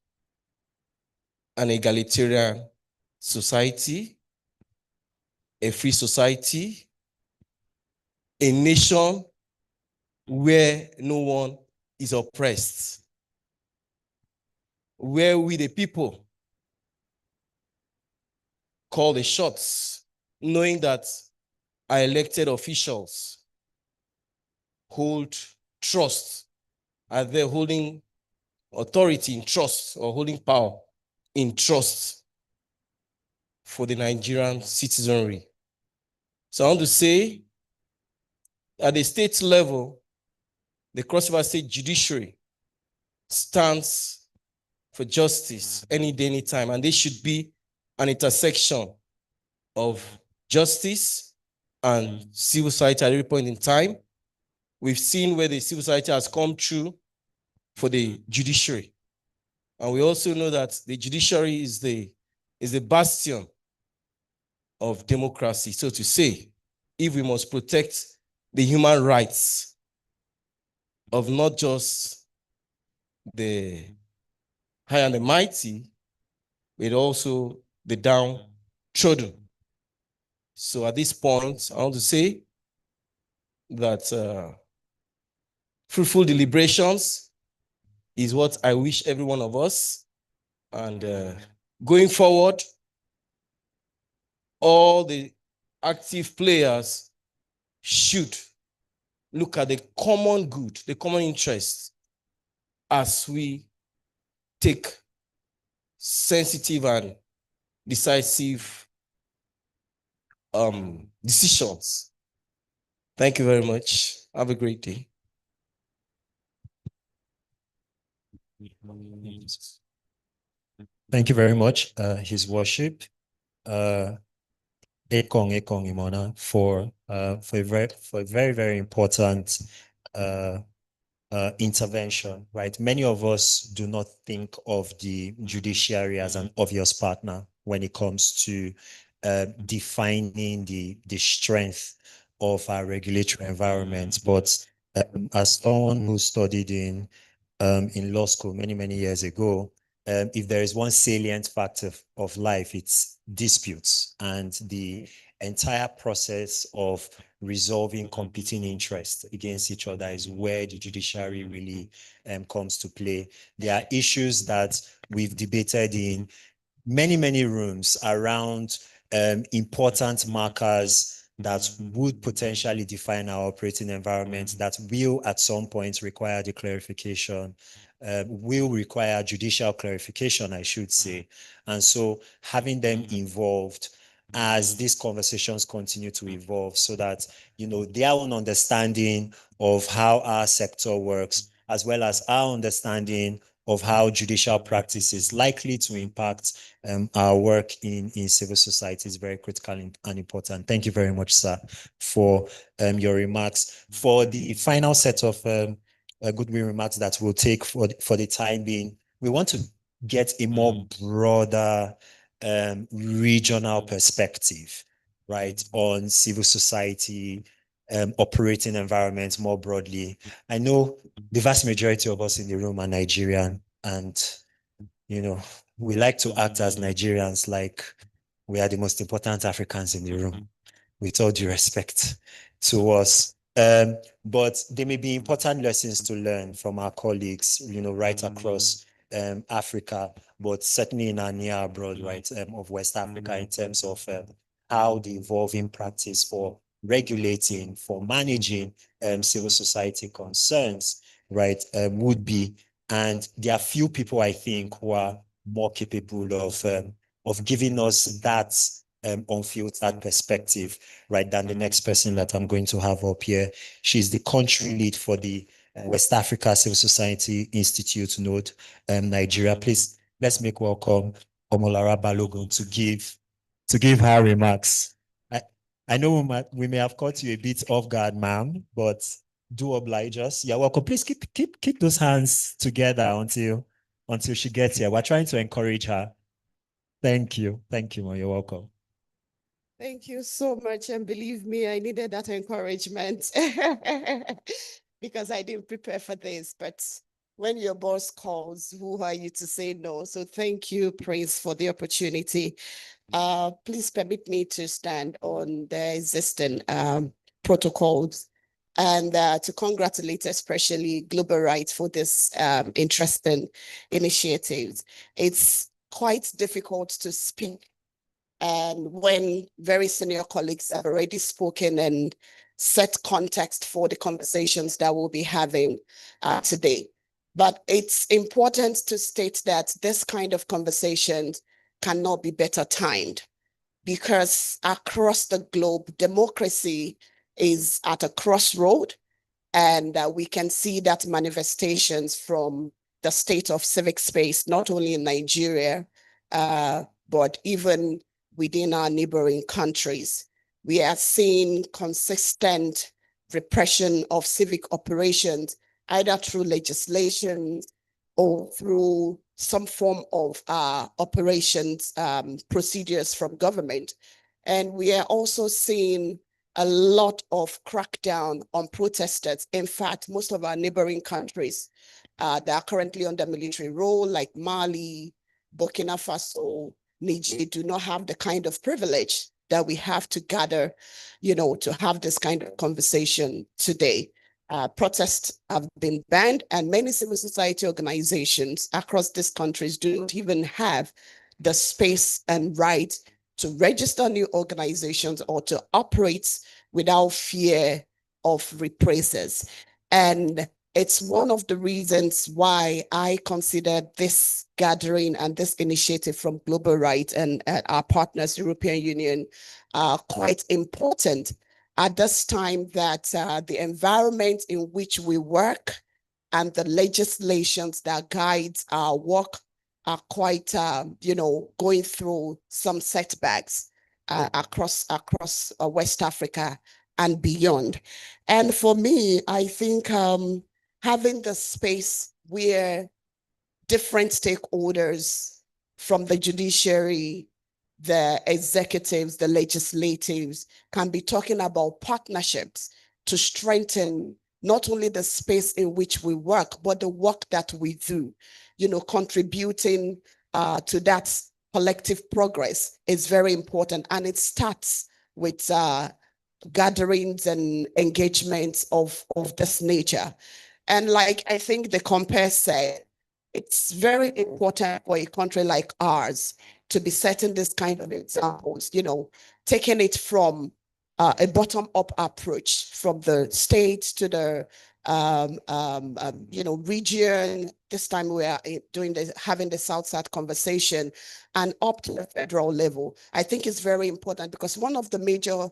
an egalitarian society, a free society, a nation where no one is oppressed, where we the people call the shots, knowing that our elected officials hold trust, are they holding authority in trust or holding power in trust for the Nigerian citizenry. So I want to say, at the state level, the Cross River State Judiciary stands for justice any day, anytime, and they should be an intersection of justice and civil society at every point in time. We've seen where the civil society has come through for the judiciary. And we also know that the judiciary is the bastion of democracy, so to say, if we must protect the human rights of not just the high and the mighty, but also the downtrodden. So at this point, I want to say that fruitful deliberations is what I wish every one of us. And going forward, all the active players should look at the common good, the common interest, as we take sensitive and decisive decisions. Thank you very much. Have a great day. Thank you very much, His Worship, Ekong Imona, for a very, very important intervention, right? Many of us do not think of the judiciary as an obvious partner when it comes to defining the strength of our regulatory environment. But as someone who studied in law school many years ago, if there is one salient fact of life, it's disputes, and the entire process of resolving competing interests against each other is where the judiciary really comes to play. There are issues that we've debated in many rooms around important markers that would potentially define our operating environment that will at some point require the clarification, will require judicial clarification, I should say. And so having them involved as these conversations continue to evolve, so that, you know, their own understanding of how our sector works, as well as our understanding of how judicial practice is likely to impact our work in civil society is very critical and important. Thank you very much, sir, for your remarks. For the final set of goodwill remarks that we'll take for the time being, we want to get a more broader regional perspective, right, on civil society, operating environments more broadly. I know the vast majority of us in the room are Nigerian, and, you know, we like to act as Nigerians like we are the most important Africans in the room, with all due respect to us. But there may be important lessons to learn from our colleagues, you know, right across Africa, but certainly in our near abroad, right, of West Africa, in terms of how the evolving practice for regulating, for managing civil society concerns, right, would be. And there are few people, I think, who are more capable of giving us that unfiltered perspective, right, than the next person that I'm going to have up here. She's the country lead for the West Africa Civil Society Institute Node, Nigeria. Please, let's make welcome Omolara Balogun to give her remarks. I know we may have caught you a bit off guard, ma'am, but do oblige us. You're welcome. Please keep those hands together until she gets here. We're trying to encourage her. Thank you. Thank you, ma. You're welcome. Thank you so much. And believe me, I needed that encouragement because I didn't prepare for this. But when your boss calls, who are you to say no? So thank you, Prince, for the opportunity. Please permit me to stand on the existing protocols and to congratulate especially Global Rights for this interesting initiative. It's quite difficult to speak, and when very senior colleagues have already spoken and set context for the conversations that we'll be having today. But it's important to state that this kind of conversation cannot be better timed, because across the globe, democracy is at a crossroad, and we can see that manifestations from the state of civic space, not only in Nigeria, but even within our neighboring countries. We are seeing consistent repression of civic operations either through legislation or through some form of operations procedures from government. And we are also seeing a lot of crackdown on protesters. In fact, most of our neighboring countries that are currently under military rule, like Mali, Burkina Faso, Niger, do not have the kind of privilege that we have to gather, to have this kind of conversation today. Protests have been banned, and many civil society organizations across these countries don't even have the space and right to register new organizations or to operate without fear of reprisals. And it's one of the reasons why I consider this gathering and this initiative from Global Right and our partners, European Union, quite important at this time that the environment in which we work and the legislations that guides our work are quite, going through some setbacks across West Africa and beyond. And for me, I think having the space where different stakeholders from the judiciary, the executives, the legislatives can be talking about partnerships to strengthen not only the space in which we work, but the work that we do, contributing to that collective progress is very important. And it starts with gatherings and engagements of this nature. And like I think the compare said, it's very important for a country like ours to be setting this kind of examples, taking it from a bottom-up approach from the state to the region. This time we are having the South-South conversation and up to the federal level. I think it's very important because one of the major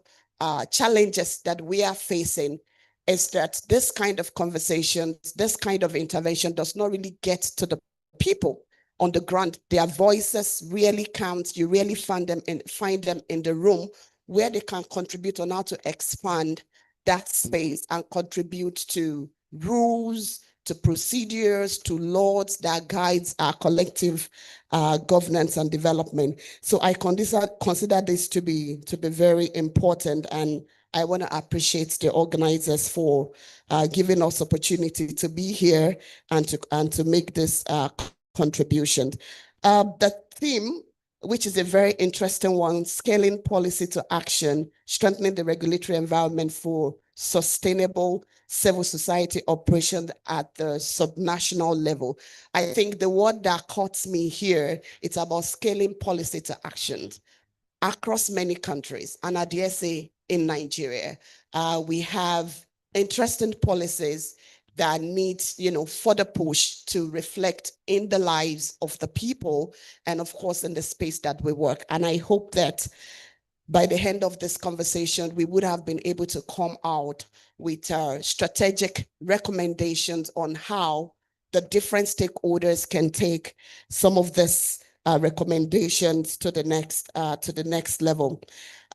challenges that we are facing is that this kind of conversation, this kind of intervention does not really get to the people on the ground. Their voices really count. You really find them in the room where they can contribute on how to expand that space and contribute to rules, to procedures, to laws that guides our collective governance and development. So I consider this to be very important, and I want to appreciate the organizers for giving us opportunity to be here and to make this contribution. The theme, which is a very interesting one, scaling policy to action, strengthening the regulatory environment for sustainable civil society operations at the subnational level. I think the word that caught me here, it's about scaling policy to action across many countries. And I dare say in Nigeria, we have interesting policies that need, further push to reflect in the lives of the people and of course in the space that we work. And I hope that by the end of this conversation, we would have been able to come out with strategic recommendations on how the different stakeholders can take some of this recommendations to the next level.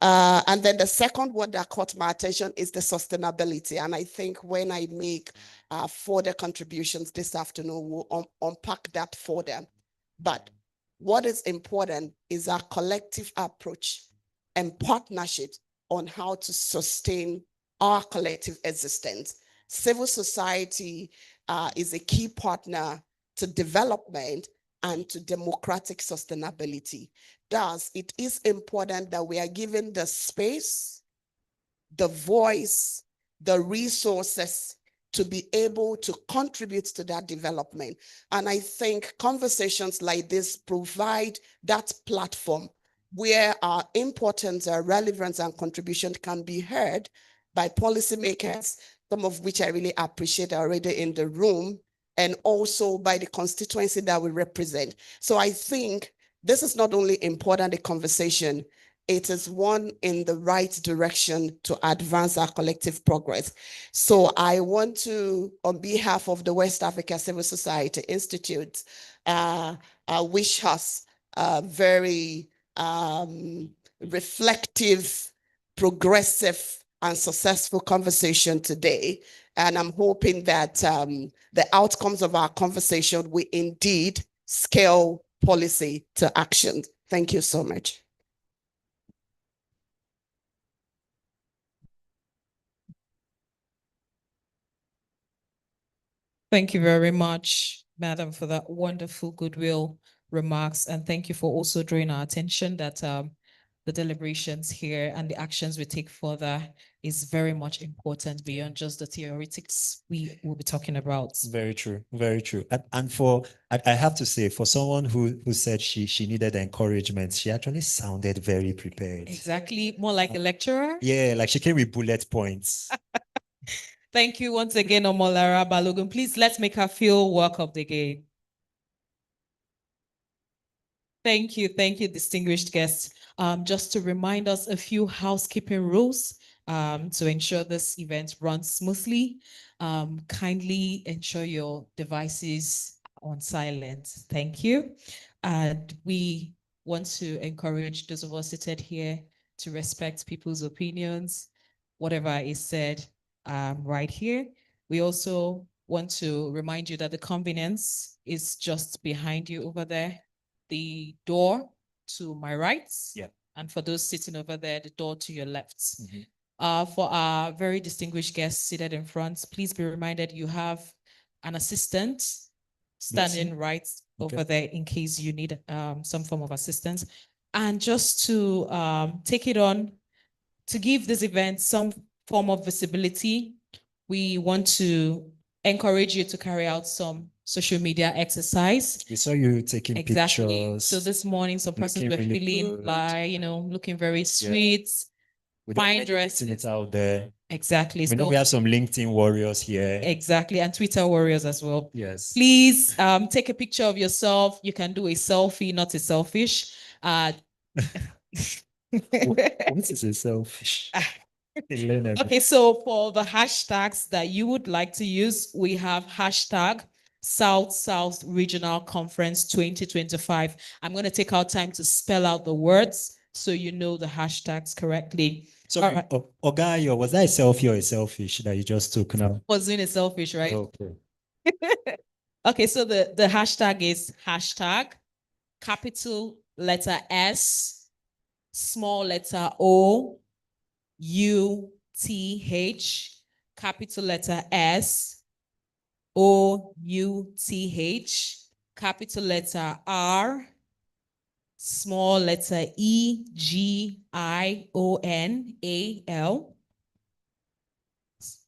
And then the second one that caught my attention is the sustainability. And I think when I make further contributions this afternoon, we'll unpack that further. But what is important is our collective approach and partnerships on how to sustain our collective existence. Civil society is a key partner to development and to democratic sustainability. Thus, it is important that we are given the space, the voice, the resources to be able to contribute to that development. And I think conversations like this provide that platform where our importance, our relevance, and contribution can be heard by policymakers, some of which I really appreciate already in the room, and also by the constituency that we represent. So I think this is not only important, a conversation, it is one in the right direction to advance our collective progress. So I want to, on behalf of the West Africa Civil Society Institute, wish us a very reflective, progressive, and successful conversation today. And I'm hoping that the outcomes of our conversation will indeed scale policy to action. Thank you so much. Thank you very much, Madam, for that wonderful goodwill remarks. And thank you for also drawing our attention that the deliberations here and the actions we take further is very much important beyond just the theoretics we will be talking about. Very true, very true. And I have to say, for someone who said she needed encouragement, she actually sounded very prepared. Exactly, more like a lecturer. Yeah, like she came with bullet points. Thank you once again, Omolara Balogun. Please let's make her feel welcomed again. Thank you, distinguished guests. Just to remind us a few housekeeping rules to ensure this event runs smoothly. Kindly ensure your devices on silent. Thank you. And we want to encourage those of us seated here to respect people's opinions, whatever is said right here. We also want to remind you that the convenience is just behind you over there. The door to my right. Yeah. And for those sitting over there, the door to your left. Mm-hmm. For our very distinguished guests seated in front, please be reminded you have an assistant standing right over there in case you need some form of assistance. And just to take it on, to give this event some form of visibility, we want to encourage you to carry out some social media exercise. We saw you taking pictures. So this morning, some persons were really feeling good. like, looking very sweet, fine dresses. It's out there. Exactly. We know we have some LinkedIn warriors here. Exactly, and Twitter warriors as well. Yes. Please take a picture of yourself. You can do a selfie, not a selfish. What is a selfish? Okay, so for the hashtags that you would like to use, we have hashtag South Regional Conference 2025. I'm going to take our time to spell out the words so you know the hashtags correctly. So, Ogayo, was that a selfie or a selfish that you just took now? Was doing a selfish, right? Okay. Okay, so the hashtag is hashtag capital letter S, small letter O, U-T-H, capital letter S, O-U-T-H, capital letter R, small letter E-G-I-O-N-A-L,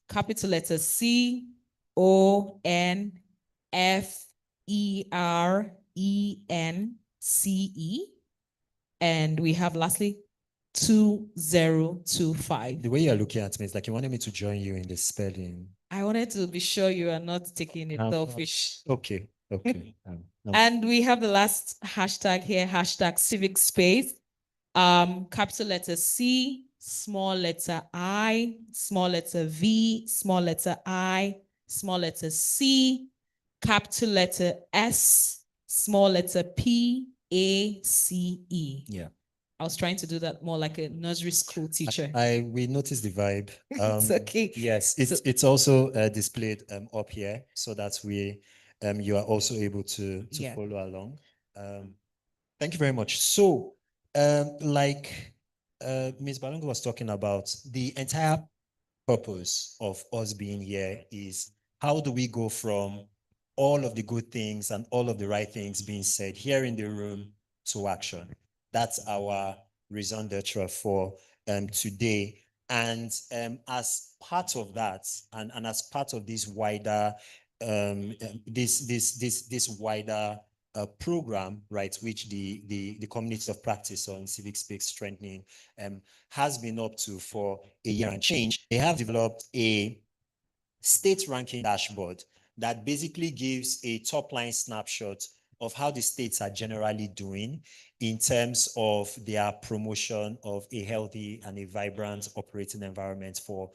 capital letter C-O-N-F-E-R-E-N-C-E, and we have lastly 2025. The way you're looking at me is like you wanted me to join you in the spelling. I wanted to be sure you are not taking it selfish. Okay. And we have the last hashtag here, hashtag civic space. Capital letter C, small letter I, small letter V, small letter I, small letter C, capital letter S, small letter P, A, C, E. Yeah. I was trying to do that more like a nursery school teacher. We noticed the vibe. It's okay. Yes, it's also displayed up here so that you are also able to follow along. Thank you very much. So, like Ms. Balungu was talking about, the entire purpose of us being here is how do we go from all of the good things and all of the right things being said here in the room to action. That's our raison d'etre for today. And as part of that, and as part of this wider this wider program, right, which the community of practice on civic space strengthening has been up to for a year and change, they have developed a state ranking dashboard that basically gives a top line snapshot of how the states are generally doing in terms of their promotion of a healthy and a vibrant operating environment for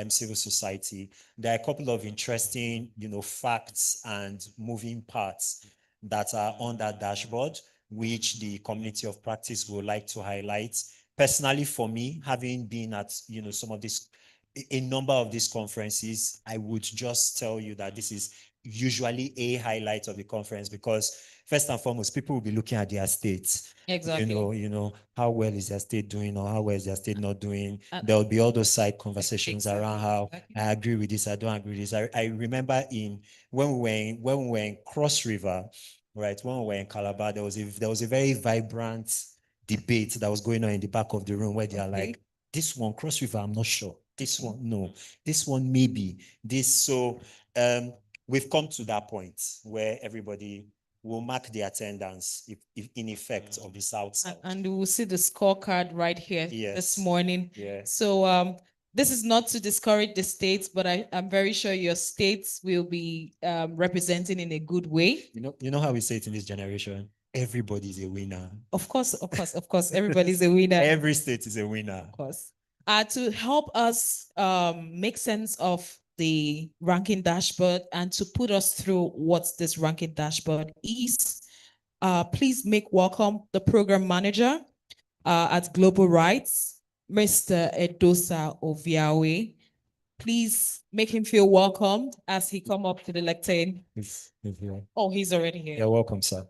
civil society. There are a couple of interesting, facts and moving parts that are on that dashboard, which the community of practice would like to highlight. Personally, for me, having been at, some of these a number of these conferences, I would just tell you that this is usually a highlight of the conference, because first and foremost, people will be looking at their states. Exactly. You know, how well is their state doing, or how well is their state not doing? There will be all those side conversations around how I agree with this, I don't agree with this. I remember when we were in Cross River, right? When we were in Calabar, there was a very vibrant debate that was going on in the back of the room, where they are like, this one, Cross River, I'm not sure. This one, no. This one, maybe. So we've come to that point where everybody will mark the attendance, if in effect, of the South. And we'll see the scorecard right here this morning. Yeah. So this is not to discourage the states, but I'm very sure your states will be representing in a good way. You know how we say it in this generation? Everybody's a winner. Of course, everybody's a winner. Every state is a winner. Of course. To help us make sense of the ranking dashboard and to put us through what this ranking dashboard is, please make welcome the program manager at Global Rights, Mr. Edosa Oviawe. Please make him feel welcomed as he come up to the lectern. He's here. Oh, he's already here. You're welcome, sir.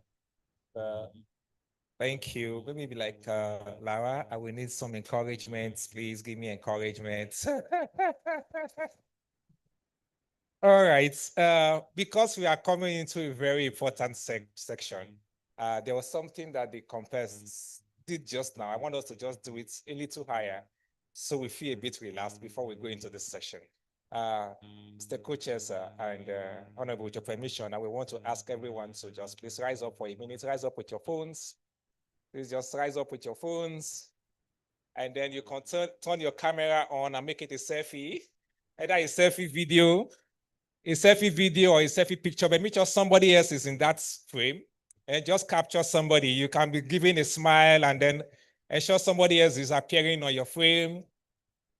Thank you. Maybe like Lara, I will need some encouragement. Please give me encouragement. All right. Because we are coming into a very important section, there was something that the compass did just now. I want us to just do it a little higher so we feel a bit relaxed before we go into this session. Mr. Co-chairs and Honorable, with your permission, I will want to ask everyone to just please rise up for a minute. Rise up with your phones. Please just rise up with your phones. And then you can turn your camera on and make it a selfie. Either a selfie video or a selfie picture, but make sure somebody else is in that frame. And just capture somebody. You can be giving a smile and then ensure somebody else is appearing on your frame.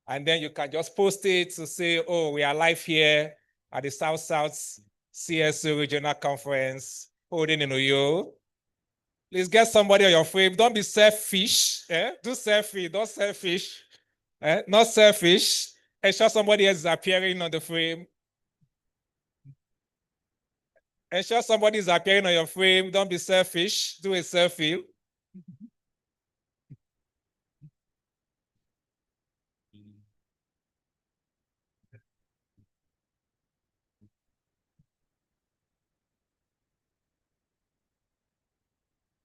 And then you can just post it to say, oh, we are live here at the South-South CSO Regional Conference holding in Uyo. Please get somebody on your frame. Don't be selfish. Do selfie, don't selfish. Not selfish. Ensure somebody else is appearing on the frame. Ensure somebody is appearing on your frame. Don't be selfish. Do a selfie.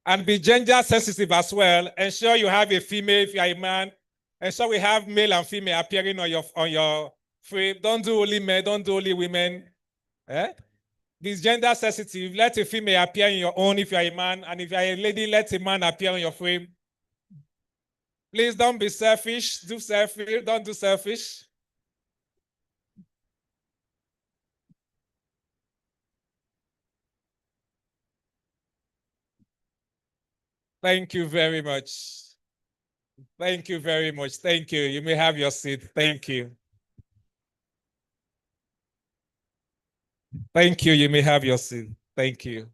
And be gender sensitive as well. Ensure you have a female if you are a man. Ensure we have male and female appearing on your frame. Don't do only men, don't do only women. Be gender sensitive. Let a female appear in your own if you are a man. And if you are a lady, let a man appear on your frame. Please don't be selfish. Do selfish. Don't do selfish. Thank you very much. Thank you very much. Thank you. You may have your seat. Thank you. Thank you. You may have your seat. Thank you.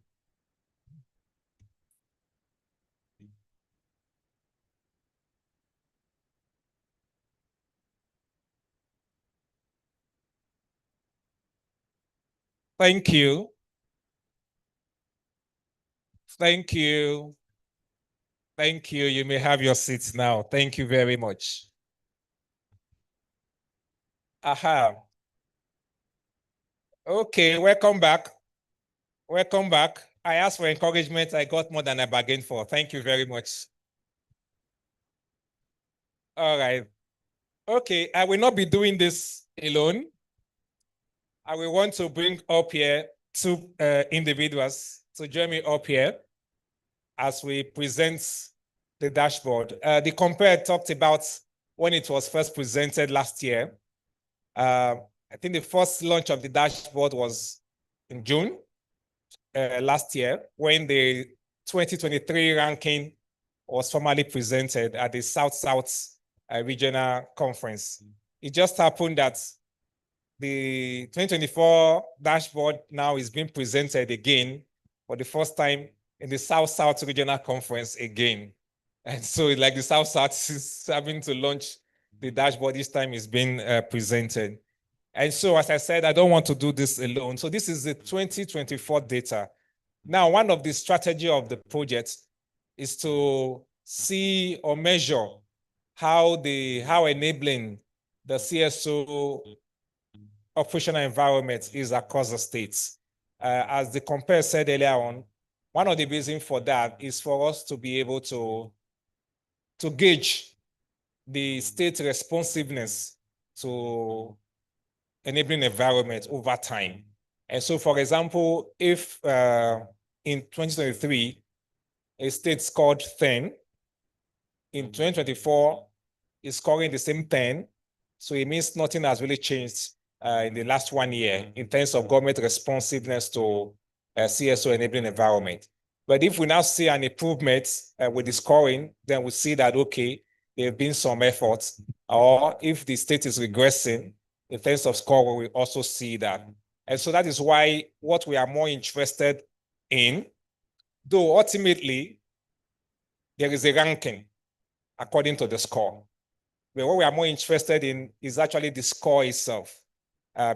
Thank you. Thank you. Thank you. You may have your seats now. Thank you very much. Aha. Okay, welcome back. Welcome back. I asked for encouragement. I got more than I bargained for. Thank you very much. All right. Okay, I will not be doing this alone. I will want to bring up here two individuals to join me up here as we present the dashboard. The compare talked about when it was first presented last year. I think the first launch of the dashboard was in June last year, when the 2023 ranking was formally presented at the South-South Regional Conference. It just happened that the 2024 dashboard now is being presented again for the first time in the South-South Regional Conference again. And so like the South-South is having to launch the dashboard this time is being presented. And so, as I said, I don't want to do this alone. So this is the 2024 data. Now, one of the strategy of the project is to see or measure how enabling the CSO operational environment is across the states. As the compare said earlier on, one of the reasons for that is for us to be able to gauge the state responsiveness to enabling environment over time. And so, for example, if in 2023, a state scored 10, in 2024, it's scoring the same 10. So it means nothing has really changed in the last 1 year in terms of government responsiveness to CSO enabling environment. But if we now see an improvement with the scoring, then we see that, okay, there have been some efforts, or if the state is regressing in terms of score, we also see that. And so that is why what we are more interested in, though ultimately there is a ranking according to the score. But what we are more interested in is actually the score itself,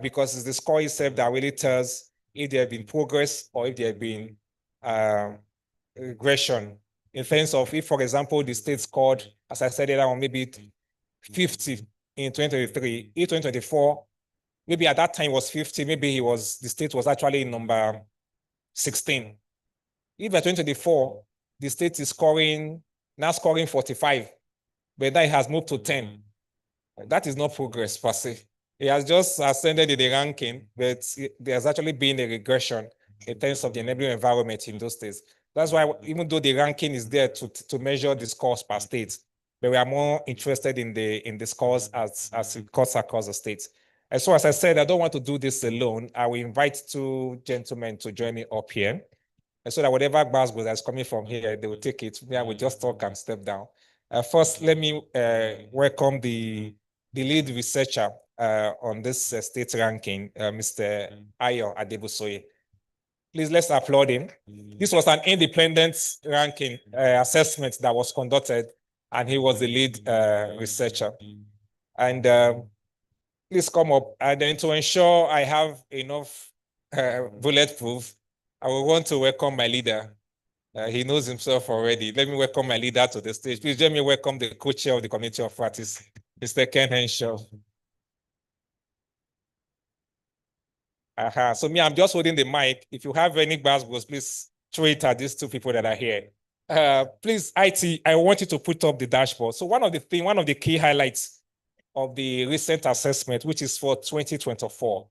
because it's the score itself that really tells if there have been progress or if there have been regression in terms of if, for example, the state scored, as I said earlier, maybe 50 in 2023, in 2024, maybe at that time was 50, maybe the state was actually number 16. If at 2024, the state is now scoring 45, but then it has moved to 10. That is not progress per se. It has just ascended in the ranking, but there's actually been a regression in terms of the enabling environment in those states. That's why even though the ranking is there to measure the scores per state, but we are more interested in the scores as it cuts across the states. And so, as I said, I don't want to do this alone. I will invite two gentlemen to join me up here. And so that whatever Glasgow that's coming from here, they will take it. Yeah, we just talk and step down. First, let me welcome the lead researcher on this state ranking, Mr. Ayo Adebusoye. Please, let's applaud him. This was an independent ranking assessment that was conducted, and he was the lead researcher. And please come up. And then to ensure I have enough bulletproof, I will want to welcome my leader. He knows himself already. Let me welcome my leader to the stage. Please let me welcome the co-chair of the Committee of Practice, Mr. Ken Henshaw. So me, I'm just holding the mic. If you have any basketballs, please throw it at these two people that are here. Please, IT, I want you to put up the dashboard. So one of the key highlights of the recent assessment, which is for 2024.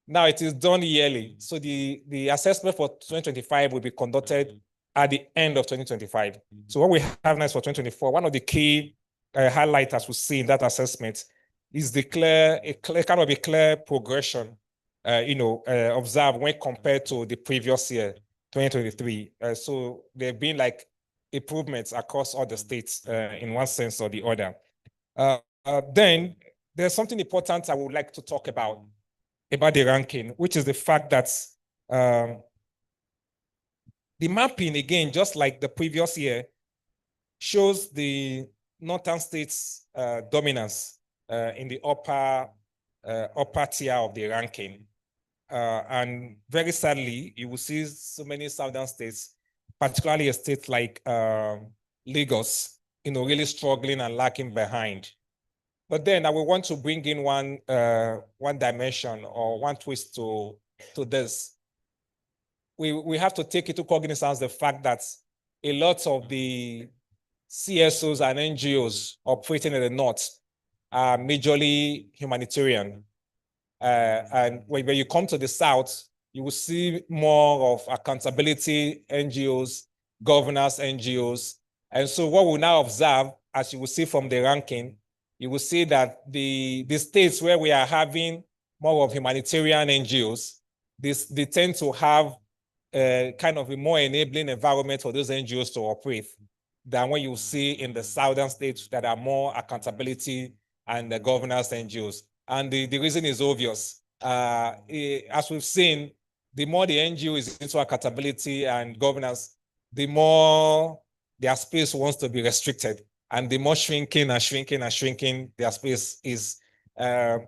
Now it is done yearly. So the assessment for 2025 will be conducted at the end of 2025. So what we have now is for 2024. One of the key highlights, as we see in that assessment, is the clear progression, observed when compared to the previous year, 2023. So there have been like improvements across all the states in one sense or the other. Then there's something important I would like to talk about the ranking, which is the fact that the mapping, again, just like the previous year, shows the northern states' dominance in the upper tier of the ranking. And very sadly, you will see so many southern states, particularly a state like Lagos, really struggling and lacking behind. But then I will want to bring in one dimension or one twist to this. We have to take into cognizance the fact that a lot of the CSOs and NGOs operating in the north are majorly humanitarian. And when you come to the south, you will see more of accountability NGOs, governance NGOs. And so what we now observe, as you will see from the ranking, you will see that the states where we are having more of humanitarian NGOs, they tend to have kind of a more enabling environment for those NGOs to operate than what you see in the southern states that are more accountability and the governance NGOs. And the reason is obvious. As we've seen, the more the NGO is into accountability and governance, the more their space wants to be restricted. And the more shrinking and shrinking and shrinking their space is, my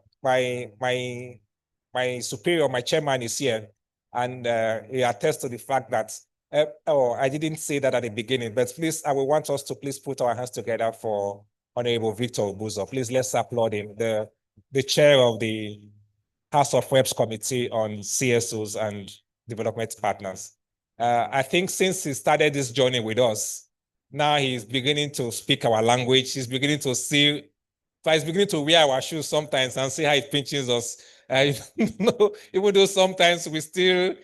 superior, my chairman is here, and he attests to the fact that, I didn't say that at the beginning, but please, I will want us to please put our hands together for Honorable Victor Obuzo. Please, let's applaud him, the chair of the House of Reps Committee on CSOs and Development Partners. I think since he started this journey with us, now he's beginning to speak our language. He's beginning to see, he's beginning to wear our shoes sometimes and see how it pinches us. Even though sometimes we still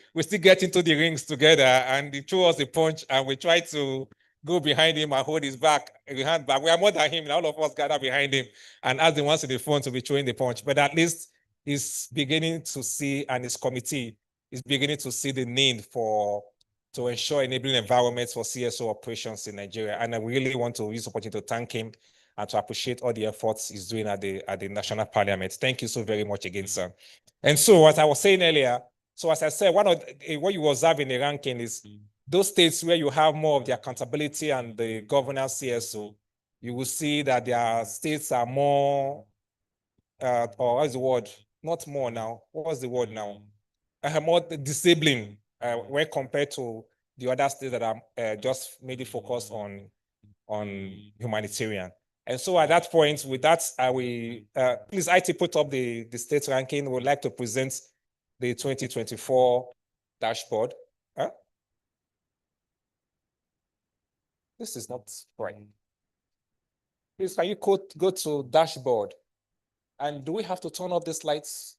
get into the rings together and he throw us a punch and we try to go behind him and hold his hand back. We are more than him, and all of us gather behind him and ask the ones in the front to be throwing the punch. But at least he's beginning to see, and his committee is beginning to see the need to ensure enabling environments for CSO operations in Nigeria. And I really want to use the opportunity to thank him and to appreciate all the efforts he's doing at the National Parliament. Thank you so very much again, sir. And so, as I was saying earlier, so as I said, what you observe in the ranking is those states where you have more of the accountability and the governance CSO, you will see that their states are more, or what's the word? Not more now. What's the word now? More disabling when compared to the other states that are just mainly focused on humanitarian. And so at that point, with that, I will please IT put up the state ranking. We would like to present the 2024 dashboard. Huh? This is not right. Please, can you go to dashboard? And do we have to turn off these lights?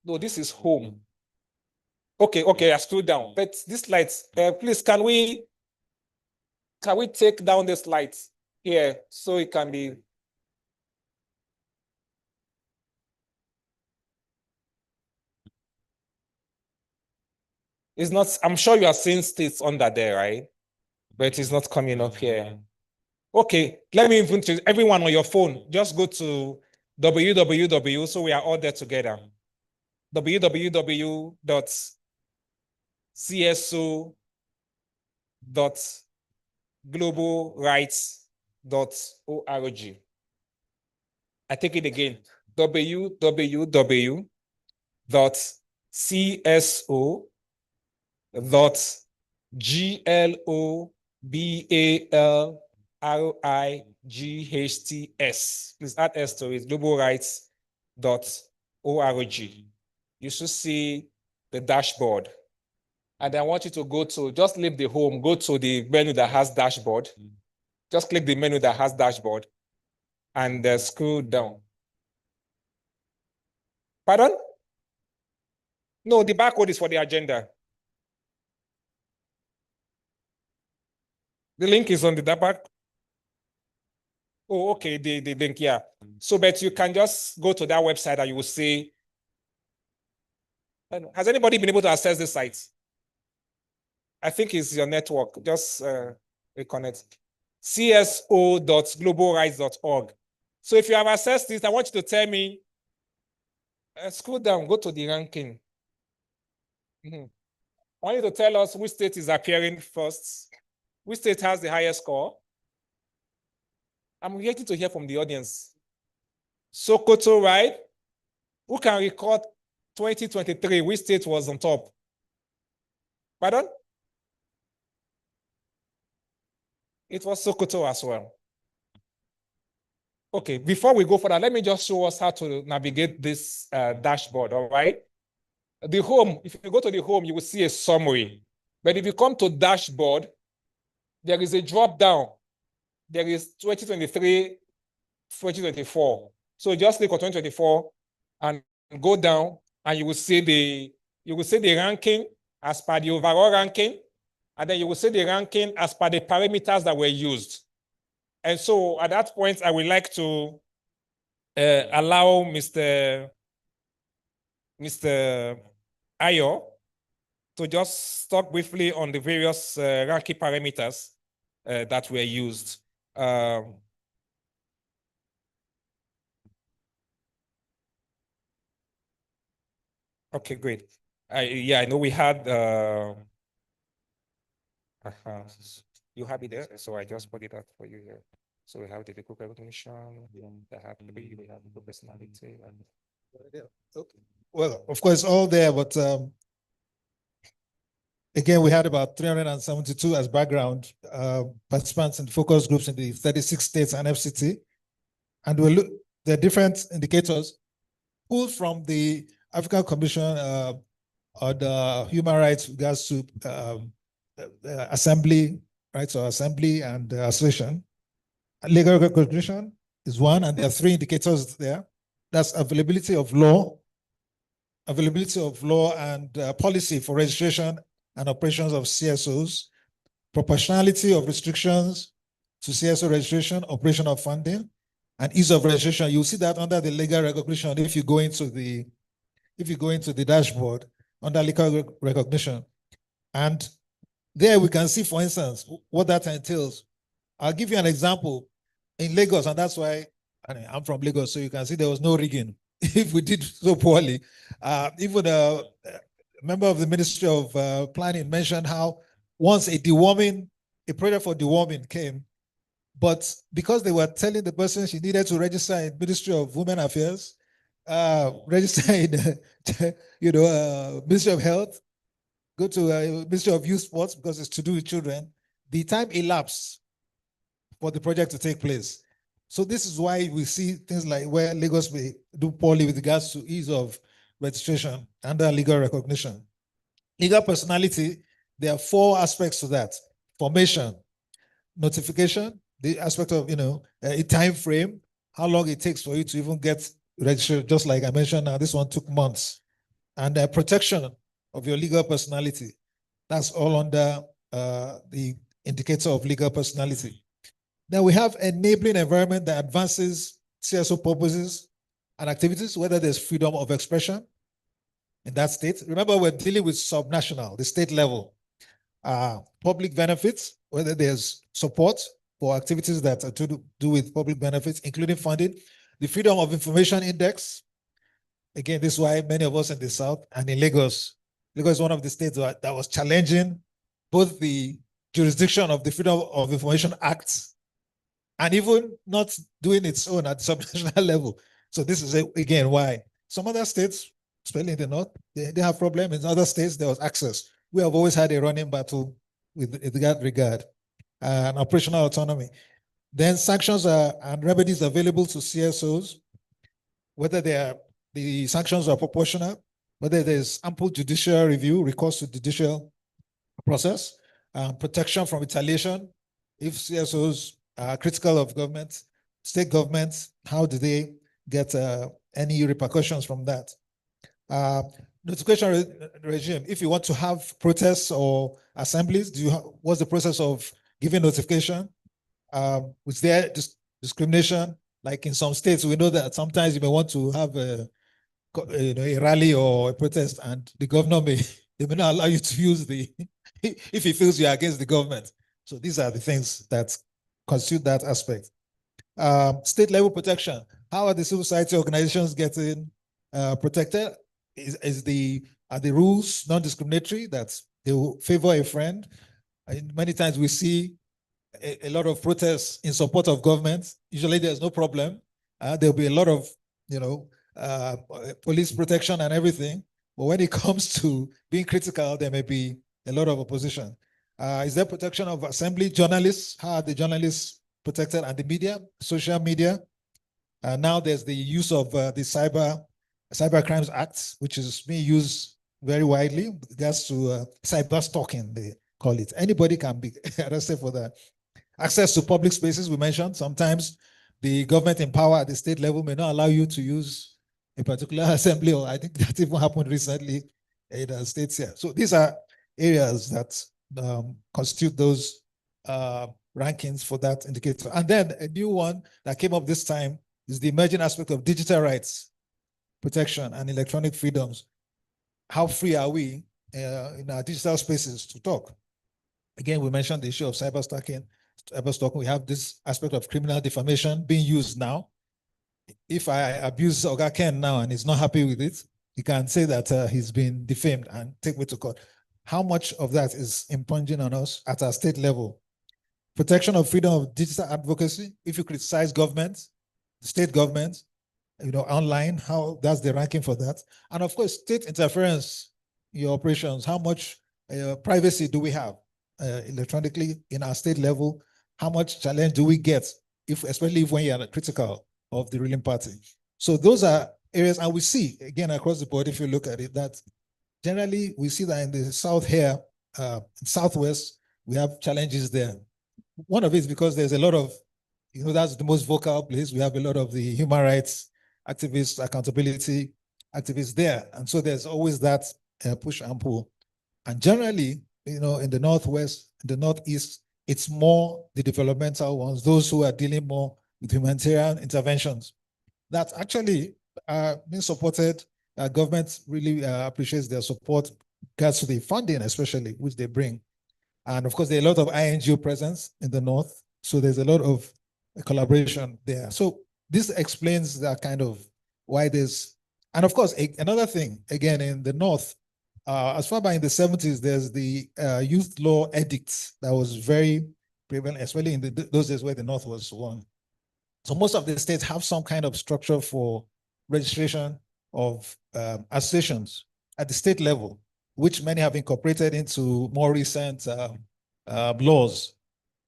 No, this is home. Okay, I screwed down. But these lights, please, can we take down this light here so it can be? It's not, I'm sure you are seeing states under there, right? But it's not coming up here. Okay, let me introduce everyone on your phone. Just go to www, so we are all there together. www.cso.globalrights.org. I take it again. www.cso.globalrights. Please add S to it, globalrights.org. You should see the dashboard. And I want you to just leave the home, go to the menu that has dashboard. Just click the menu that has dashboard and scroll down. Pardon? No, the barcode is for the agenda. The link is on the back. Oh, okay, the link, yeah. So, but you can just go to that website and you will see. Has anybody been able to access this site? I think it's your network. Just reconnect. cso.globalrights.org. So if you have accessed this, I want you to tell me, scroll down, go to the ranking. I want you to tell us which state is appearing first. Which state has the highest score? I'm waiting to hear from the audience. Sokoto, right? Who can record 2023? Which state was on top? Pardon? It was Sokoto as well. Okay, before we go further, let me just show us how to navigate this dashboard, all right? The home, if you go to the home, you will see a summary. But if you come to dashboard, there is a drop down. There is 2023, 2024. So just click on 2024 and go down, and you will see the ranking as per the overall ranking, and then you will see the ranking as per the parameters that were used. And so at that point, I would like to allow Mr. Ayo to just talk briefly on the various ranking parameters that were used. Okay, great. I know we had You have it there, so I just put it up for you here. So we have the legal recognition, the have three, we have the personality, and Okay. Well, of course, all there, but again, we had about 372 as background participants in focus groups in the 36 states and FCT. And we look, there are different indicators pulled from the African Commission on the human rights regards to assembly, rights of assembly and association. Legal recognition is one, and there are three indicators there. That's availability of law and policy for registration and operations of CSOs, proportionality of restrictions to CSO registration, operation of funding, and ease of registration. You'll see that under the legal recognition if you go into the dashboard under legal recognition. And there we can see, for instance, what that entails. I'll give you an example. In Lagos, and that's why I'm from Lagos, so you can see there was no rigging if we did so poorly. Even a member of the Ministry of Planning mentioned how once a project for deworming came, but because they were telling the person she needed to register in Ministry of Women Affairs, register in Ministry of Health, go to Ministry of Youth Sports because it's to do with children, the time elapsed for the project to take place. So this is why we see things like where Lagos may do poorly with regards to ease of registration under legal recognition. Legal personality, there are four aspects to that: formation, notification, the aspect of a time frame, how long it takes for you to even get registered. Just like I mentioned, now this one took months, and protection of your legal personality. That's all under the indicator of legal personality. Now we have enabling environment that advances CSO purposes and activities, whether there's freedom of expression in that state. Remember, we're dealing with subnational, the state level. Public benefits, whether there's support for activities that are to do with public benefits, including funding. The Freedom of Information Index. Again, this is why many of us in the South and in Lagos is one of the states that was challenging both the jurisdiction of the Freedom of Information Act and even not doing its own at the subnational level. So this is, again, why some other states, especially in the North, they have problems. In other states, there was access. We have always had a running battle with that regard. And operational autonomy. Then sanctions and remedies available to CSOs, whether the sanctions are proportional, whether there's ample judicial review, recourse to judicial process, protection from retaliation. If CSOs are critical of government, state governments, how do they get any repercussions from that? Notification regime. If you want to have protests or assemblies, what's the process of giving notification? Was there discrimination? Like in some states, we know that sometimes you may want to have a rally or a protest, and the governor may not allow you to use if he feels you're against the government. So these are the things that constitute that aspect. State level protection. How are the civil society organizations getting protected? Are the rules non-discriminatory, that they will favor a friend? Many times we see a lot of protests in support of government. Usually there's no problem. There'll be a lot of, police protection and everything. But when it comes to being critical, there may be a lot of opposition. Is there protection of assembly journalists? How are the journalists protected? And the media, social media? Now there's the use of the Cyber Crimes Act, which is being used very widely with regards to cyber stalking, they call it. Anybody can be arrested for that. Access to public spaces, we mentioned. Sometimes the government in power at the state level may not allow you to use a particular assembly, or I think that even happened recently in the states here. So these are areas that constitute those rankings for that indicator. And then a new one that came up this time is the emerging aspect of digital rights protection and electronic freedoms. How free are we in our digital spaces to talk? Again, we mentioned the issue of cyberstalking. We have this aspect of criminal defamation being used now. If I abuse Oga Ken now and he's not happy with it, he can say that he's been defamed and take me to court. how much of that is impinging on us at our state level? Protection of freedom of digital advocacy. If you criticize government, the state government, online, how that's the ranking for that. And of course, state interference in your operations. How much privacy do we have electronically in our state level? How much challenge do we get, especially when you're critical of the ruling party? So those are areas, and we see again across the board, if you look at it, that generally we see that in the south here, southwest, we have challenges there. One of it is because there's a lot of, that's the most vocal place. We have a lot of the human rights activists, accountability activists there. And so there's always that push and pull. And generally, in the Northwest, in the Northeast, it's more the developmental ones, those who are dealing more with humanitarian interventions. That actually being supported. Government really appreciates their support, regards to the funding, especially, which they bring. And of course, there are a lot of INGO presence in the North. So there's a lot of collaboration there. So this explains that kind of why there's, and of course, another thing, again, in the North, as far back in the 70s, there's the youth law edict that was very prevalent, especially in those days where the North was one. So most of the states have some kind of structure for registration of associations at the state level, which many have incorporated into more recent laws.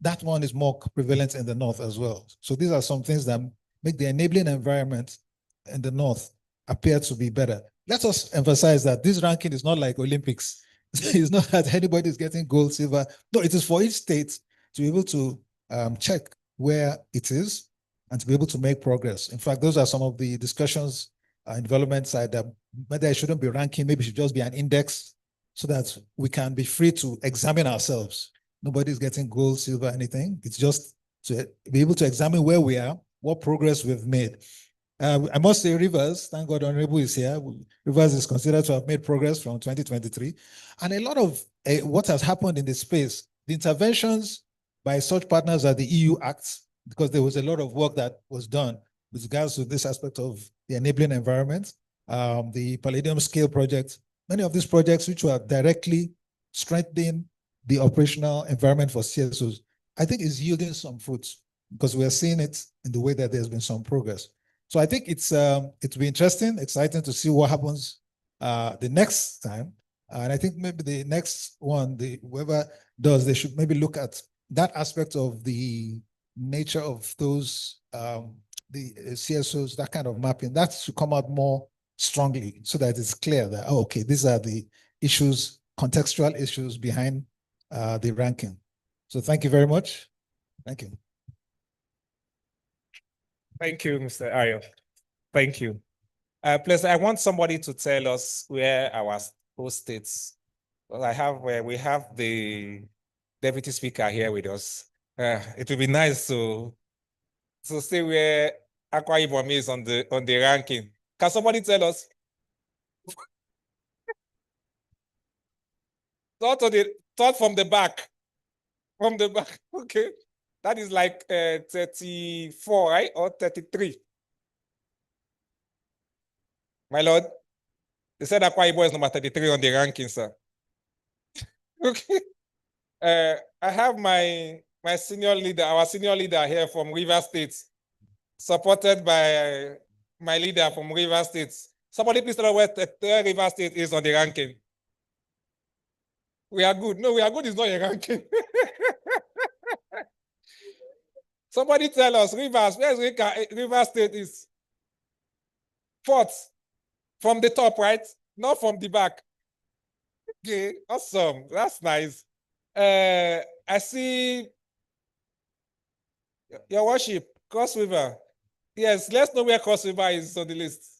That one is more prevalent in the North as well. So these are some things that make the enabling environment in the North appear to be better. Let us emphasize that this ranking is not like Olympics. It's not that anybody is getting gold, silver. No, it is for each state to be able to check where it is and to be able to make progress. In fact, those are some of the discussions in development side that maybe it shouldn't be ranking, maybe it should just be an index so that we can be free to examine ourselves. Nobody's getting gold, silver, anything. It's just to be able to examine where we are, what progress we've made. I must say Rivers, thank God Honorable is here. Rivers is considered to have made progress from 2023. And a lot of what has happened in the space, the interventions by such partners as the EU Act, because there was a lot of work that was done with regards to this aspect of the enabling environment, the Palladium Scale project, many of these projects which were directly strengthening the operational environment for CSOs, I think is yielding some fruits because we are seeing it in the way that there's been some progress. So I think it'll be interesting, exciting to see what happens the next time. And I think maybe the next one, whoever does, they should maybe look at that aspect of the nature of those, the CSOs, that kind of mapping, that should come out more strongly so that it's clear that, oh, okay, these are the issues, contextual issues behind the ranking. So thank you very much. Thank you. Thank you, Mr. Ayo. Thank you. Please, I want somebody to tell us where our host states. Well, we have the deputy speaker here with us. It would be nice to see where Akwa Ibom is on the ranking. Can somebody tell us? Start from the back. From the back, okay. That is like 34, right? Or 33. My lord, they said Akwa Ibom is number 33 on the ranking, sir. Okay. I have my senior leader, our senior leader here from River State, supported by my leader from River State. Somebody please tell us where River State is on the ranking. We are good. No, we are good is not a ranking. Somebody tell us, Rivers, where's River State is? Fourth, from the top, right? Not from the back. Okay, awesome. That's nice. I see your worship, Cross River. Yes, let's know where Cross River is on the list.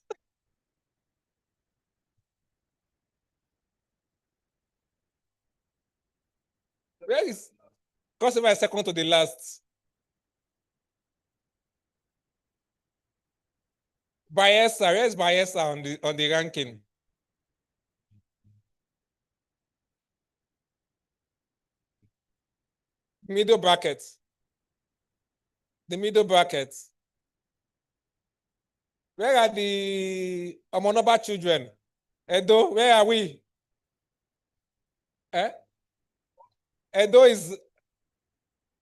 Where is Cross River is second to the last? Bayelsa, where is Bayelsa on the ranking? Middle bracket. The middle bracket. Where are the Omonoba children? Edo, where are we? Eh? Edo is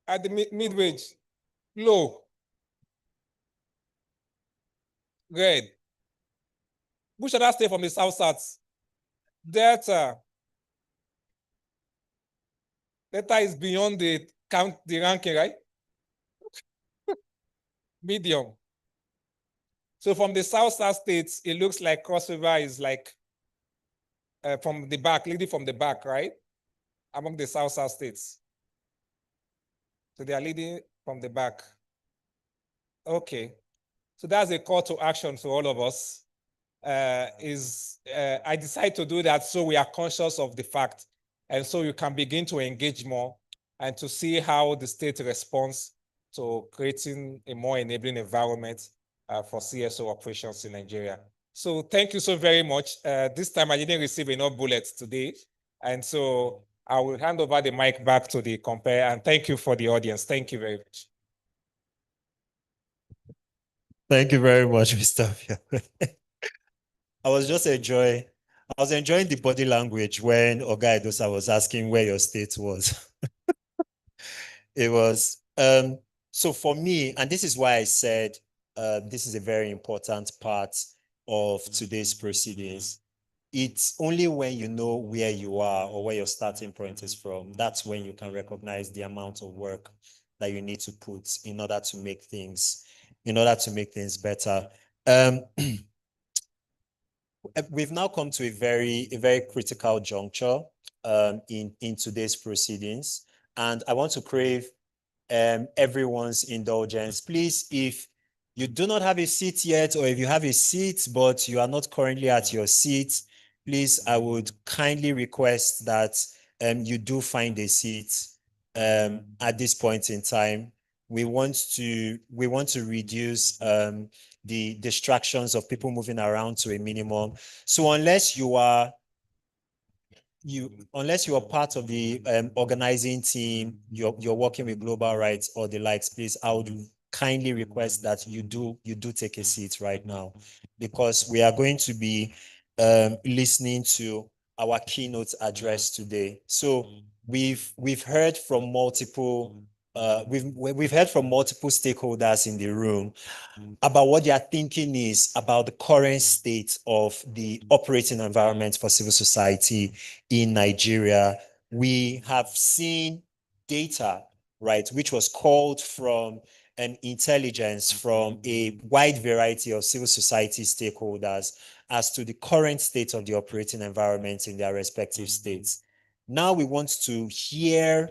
at the mid-wage. Low. Red. Which other state from the south? Delta. Delta is beyond the ranking, right? Medium. So from the south states, it looks like Cross River is like from the back, leading from the back, right? Among the south states. So they are leading from the back. Okay. So that's a call to action to all of us. I decide to do that so we are conscious of the fact, and so you can begin to engage more and to see how the state responds to creating a more enabling environment for CSO operations in Nigeria. So thank you so very much. This time I didn't receive enough bullets today, and so I will hand over the mic back to the compare, and thank you for the audience. Thank you very much. Thank you very much, Mr. I was enjoying the body language when Oga Edosa was asking where your state was. It was, so for me, and this is why I said this is a very important part of today's proceedings. It's only when you know where you are or where your starting point is from, that's when you can recognize the amount of work that you need to put in order to make things better. We've now come to a very critical juncture in today's proceedings, and I want to crave everyone's indulgence. Please, if you do not have a seat yet, or if you have a seat but you are not currently at your seat, please, I would kindly request that you do find a seat at this point in time. We want to reduce the distractions of people moving around to a minimum. So unless you are part of the organizing team, you're working with global rights or the likes, please, I would kindly request that you do take a seat right now, because we are going to be listening to our keynote address today. So we've heard from multiple we've heard from multiple stakeholders in the room about what their thinking is about the current state of the operating environment for civil society in Nigeria. We have seen data, right, which was called from an intelligence from a wide variety of civil society stakeholders as to the current state of the operating environment in their respective states. Now we want to hear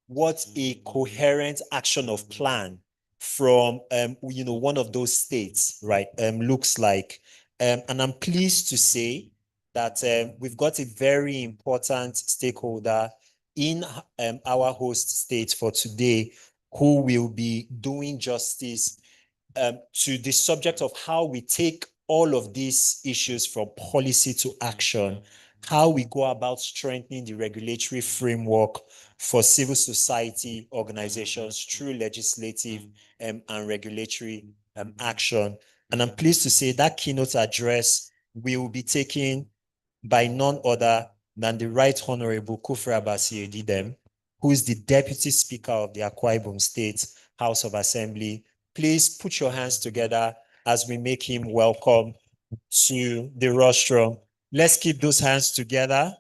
what a coherent action of plan from one of those states, right, looks like. And I'm pleased to say that we've got a very important stakeholder in our host state for today who will be doing justice to the subject of how we take all of these issues from policy to action, how we go about strengthening the regulatory framework for civil society organizations through legislative and regulatory action. And I'm pleased to say that keynote address will be taken by none other than the Right Honorable Kufra Abasi Edidem, who is the Deputy Speaker of the Akwa Ibom State House of Assembly. Please put your hands together as we make him welcome to the rostrum. Let's keep those hands together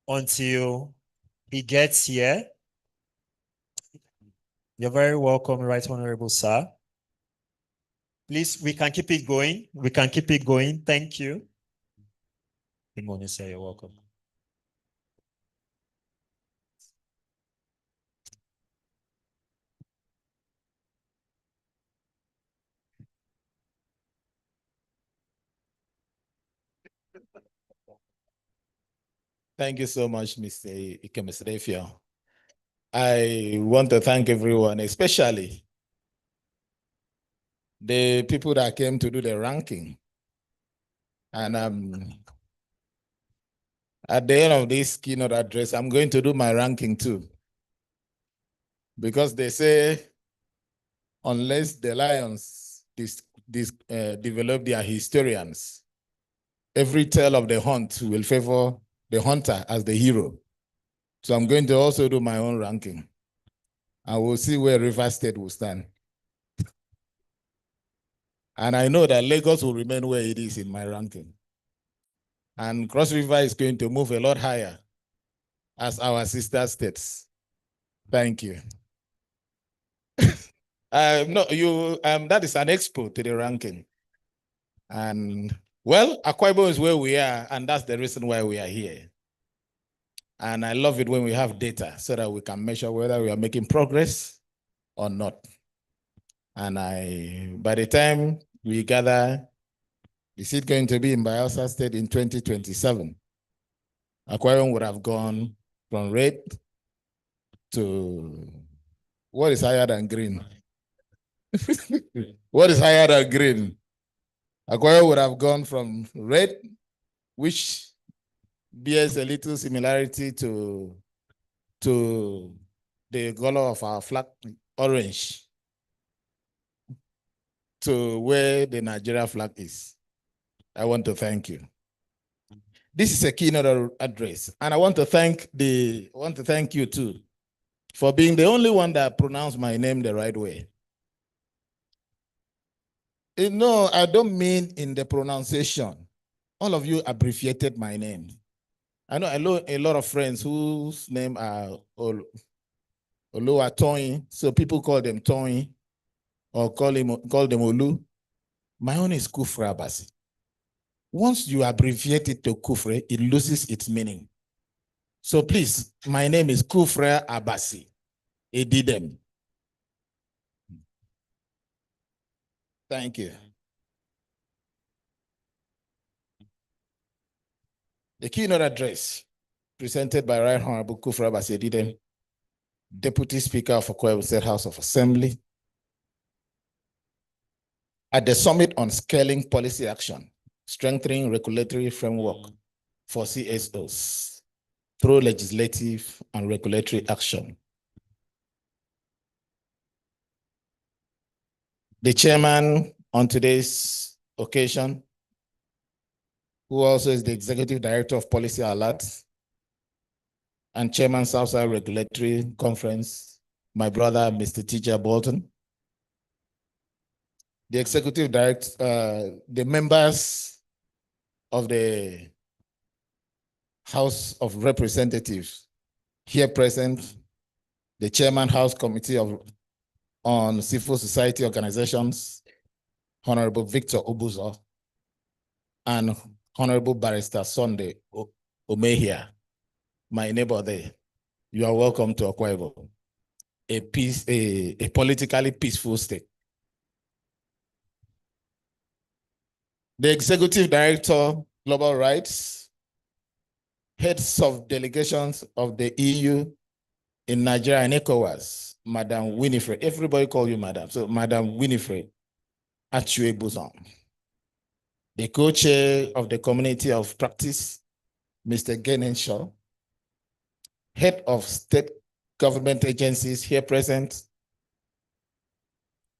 until he gets here. You're very welcome, Right Honorable Sir. Please, we can keep it going. We can keep it going. Thank you. Good morning, sir. You're welcome. Thank you so much, Mr. Ikemesrefia. I want to thank everyone, especially the people that came to do the ranking. And at the end of this keynote address, I'm going to do my ranking too. Because they say, unless the lions develop their historians, every tale of the hunt will favor the hunter as the hero. So I'm going to also do my own ranking. I will see where River State will stand. And I know that Lagos will remain where it is in my ranking. And Cross River is going to move a lot higher as our sister states. Thank you. No, that is an expo to the ranking. And well, Akwa Ibom is where we are, and that's the reason why we are here. And I love it when we have data so that we can measure whether we are making progress or not. And by the time we gather, is it going to be in Bayelsa State in 2027? Akwa Ibom would have gone from red to what is higher than green? What is higher than green? Akwa Ibom would have gone from red, which bears a little similarity to the color of our flag, orange, to where the Nigeria flag is. I want to thank you. This is a keynote address, and I want to thank you too for being the only one that pronounced my name the right way. No, I don't mean in the pronunciation. All of you abbreviated my name. I know a lot of friends whose name are Oluwatoyin, so people call them Toyin or call them Olu. My own is Kufre Abasi. Once you abbreviate it to Kufre, it loses its meaning. So please, my name is Kufre Abasi. Edidem. Thank you. The keynote address presented by Right Honorable Kufre Abasi Edidem, Deputy Speaker of Akwa Ibom State House of Assembly, at the Summit on Scaling Policy Action, Strengthening Regulatory Framework for CSOs through legislative and regulatory action. The chairman on today's occasion, who also is the Executive Director of Policy Alert and Chairman Southside Regulatory Conference, my brother, Mr. T.J. Bolton. The Executive Director, the members of the House of Representatives here present, the Chairman House Committee on Civil Society Organizations, Honorable Victor Obuzo, and Honorable Barrister Sunday Omehia, my neighbor there. You are welcome to Akwa Ibom, a politically peaceful state. The Executive Director, Global Rights, heads of delegations of the EU in Nigeria and ECOWAS, Madam Winifred, everybody call you Madam, so Madam Winifred Achue Buzon. The co-chair of the Community of Practice, Mr. Genenshaw, head of state government agencies here present,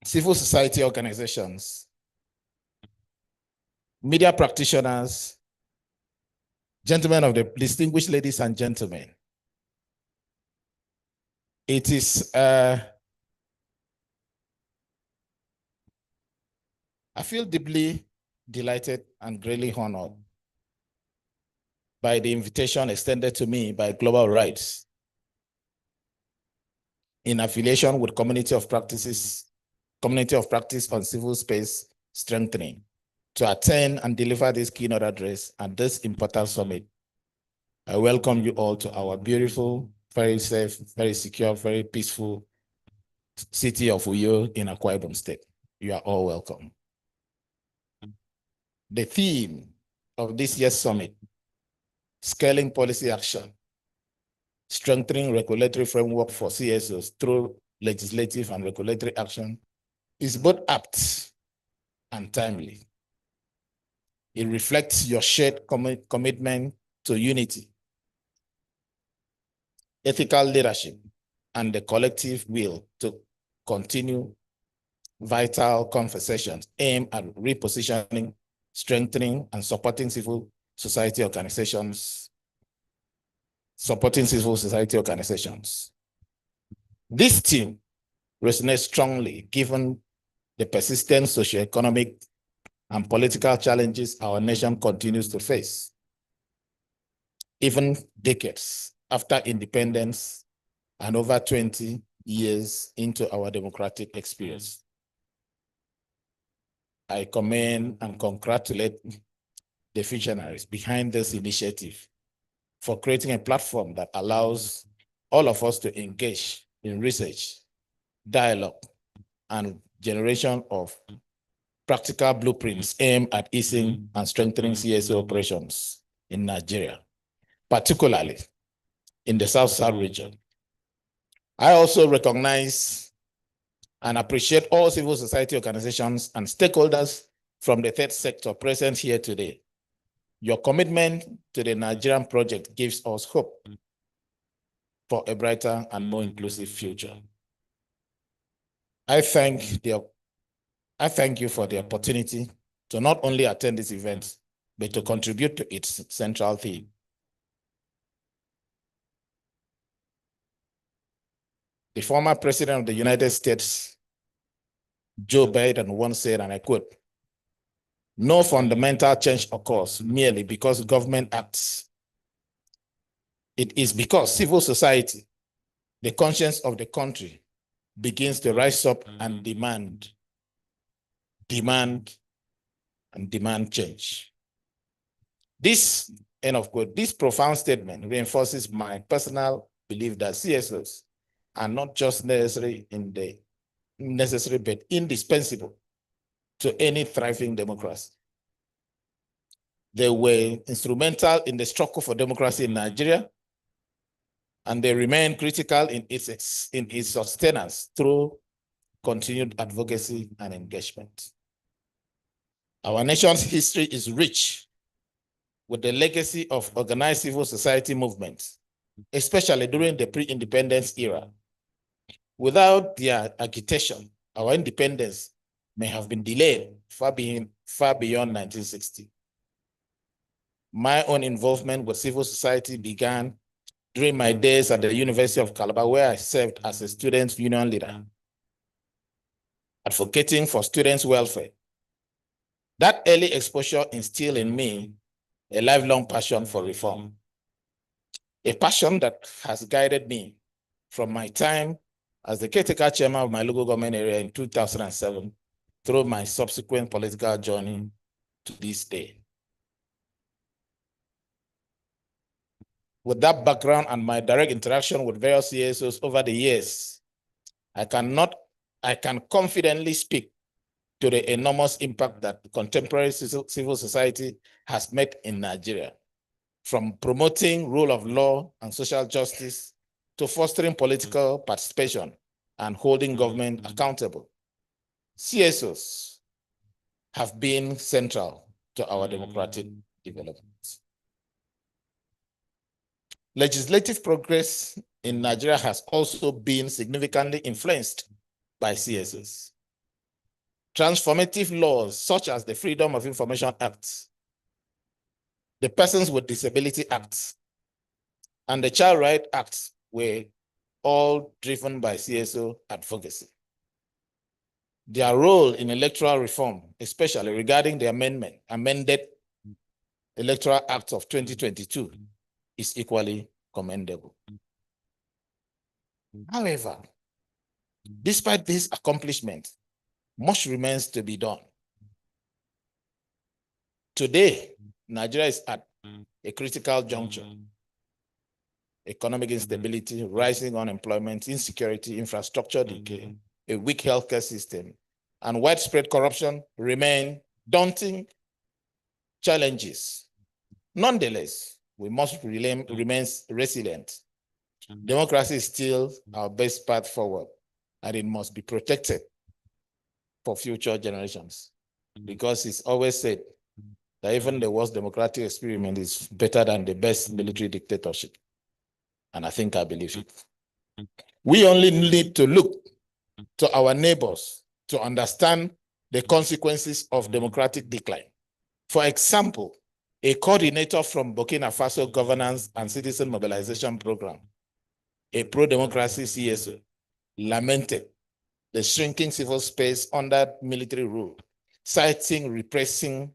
civil society organizations, media practitioners, gentlemen of the distinguished ladies and gentlemen. It is, I feel deeply delighted and greatly honored by the invitation extended to me by Global Rights in affiliation with Community of Practice on Civil Space Strengthening to attend and deliver this keynote address at this important summit. I welcome you all to our beautiful, very safe, very secure, very peaceful city of Uyo in Akwa Ibom State. You are all welcome. The theme of this year's summit, Scaling Policy Action, Strengthening Regulatory Framework for CSOs through legislative and regulatory action, is both apt and timely. It reflects your shared commitment to unity, ethical leadership, and the collective will to continue vital conversations aimed at repositioning, strengthening, and supporting civil society organizations supporting civil society organizations. This theme resonates strongly given the persistent socioeconomic and political challenges our nation continues to face, even decades after independence and over 20 years into our democratic experience. I commend and congratulate the visionaries behind this initiative for creating a platform that allows all of us to engage in research, dialogue, and generation of practical blueprints aimed at easing and strengthening CSO operations in Nigeria, particularly in the South-South region. I also recognize and appreciate all civil society organizations and stakeholders from the third sector present here today. Your commitment to the Nigerian project gives us hope for a brighter and more inclusive future. I thank you for the opportunity to not only attend this event, but to contribute to its central theme. The former president of the United States, Joe Biden, once said, and I quote, "No fundamental change occurs merely because government acts. It is because civil society, the conscience of the country, begins to rise up and demand change." This, end of quote, this profound statement reinforces my personal belief that CSOs are not just necessary but indispensable to any thriving democracy. They were instrumental in the struggle for democracy in Nigeria, and they remain critical in its sustenance through continued advocacy and engagement. Our nation's history is rich with the legacy of organized civil society movements, especially during the pre-independence era. Without their agitation, our independence may have been delayed far beyond 1960. My own involvement with civil society began during my days at the University of Calabar, where I served as a student union leader, advocating for students' welfare. That early exposure instilled in me a lifelong passion for reform, a passion that has guided me from my time as the caretaker chairman of my local government area in 2007 through my subsequent political journey to this day. With that background and my direct interaction with various CSOs over the years, I can confidently speak to the enormous impact that contemporary civil society has made in Nigeria, from promoting rule of law and social justice to fostering political participation and holding government accountable. CSOs have been central to our democratic development. Legislative progress in Nigeria has also been significantly influenced by CSOs. Transformative laws such as the Freedom of Information Act, the Persons with Disability Act, and the Child Rights Act were all driven by CSO advocacy. Their role in electoral reform, especially regarding the amended Electoral Act of 2022, is equally commendable. However, despite this accomplishment, much remains to be done. Today, Nigeria is at a critical juncture. Economic instability, rising unemployment, insecurity, infrastructure decay, a weak healthcare system, and widespread corruption remain daunting challenges. Nonetheless, we must remain resilient. Democracy is still our best path forward, and it must be protected for future generations, because it's always said that even the worst democratic experiment is better than the best military dictatorship. And I think I believe it. We only need to look to our neighbors to understand the consequences of democratic decline. For example, a coordinator from Burkina Faso Governance and Citizen Mobilization Program, a pro-democracy CSO, lamented the shrinking civil space under military rule, citing repression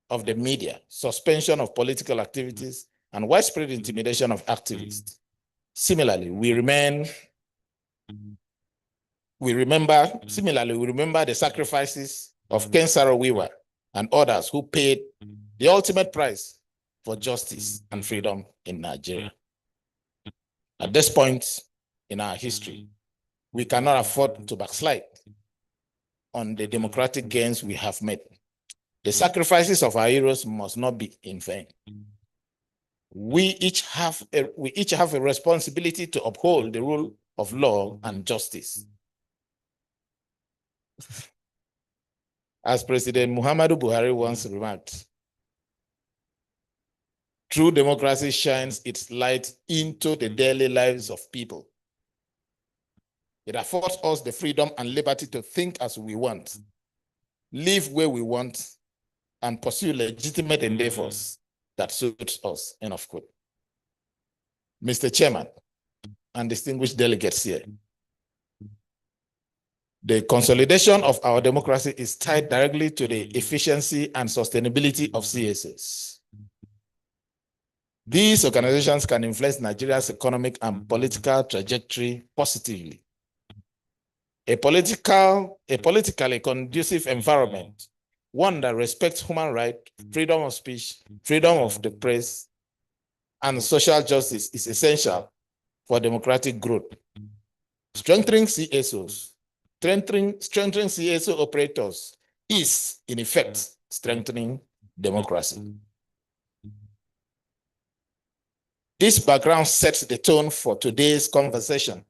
of the media, suspension of political activities, and widespread intimidation of activists. Similarly, we remember the sacrifices of Ken Saro-Wiwa and others who paid the ultimate price for justice and freedom in Nigeria. At this point in our history, we cannot afford to backslide on the democratic gains we have made. The sacrifices of our heroes must not be in vain. We each have a responsibility to uphold the rule of law and justice. As President Muhammadu Buhari once remarked, true democracy shines its light into the daily lives of people. It affords us the freedom and liberty to think as we want, live where we want, and pursue legitimate endeavors that suits us, end of quote. Mr. Chairman and distinguished delegates here, the consolidation of our democracy is tied directly to the efficiency and sustainability of CSOs. These organizations can influence Nigeria's economic and political trajectory positively. A politically conducive environment, one that respects human rights, freedom of speech, freedom of the press, and social justice is essential for democratic growth. Strengthening CSOs, strengthening CSO operators is, in effect, strengthening democracy. This background sets the tone for today's conversation,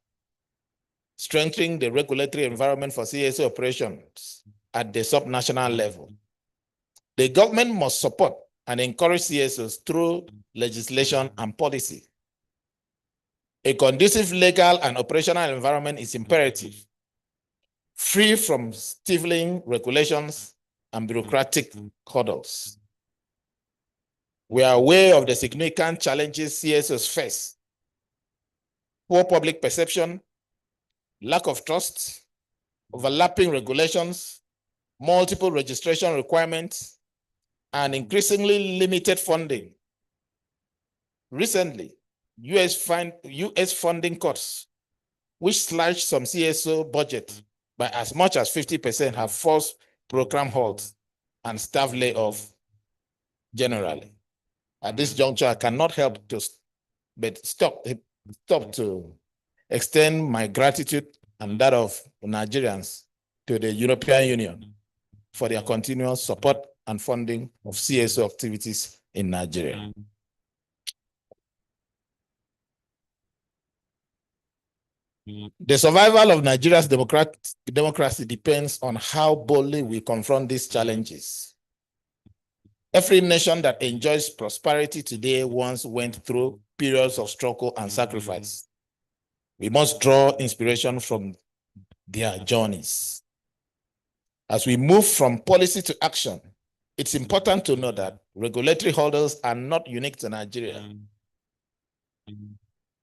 strengthening the regulatory environment for CSO operations at the subnational level. The government must support and encourage CSOs through legislation and policy. A conducive legal and operational environment is imperative, free from stifling regulations and bureaucratic hurdles. We are aware of the significant challenges CSOs face: poor public perception, lack of trust, overlapping regulations, multiple registration requirements, and increasingly limited funding. Recently, US funding cuts, which slashed some CSO budget by as much as 50%, have forced program halts and staff layoff generally. At this juncture, I cannot help but stop to extend my gratitude and that of Nigerians to the European Union for their continuous support and funding of CSO activities in Nigeria. The survival of Nigeria's democracy depends on how boldly we confront these challenges. Every nation that enjoys prosperity today once went through periods of struggle and sacrifice. We must draw inspiration from their journeys. As we move from policy to action, it's important to know that regulatory hurdles are not unique to Nigeria.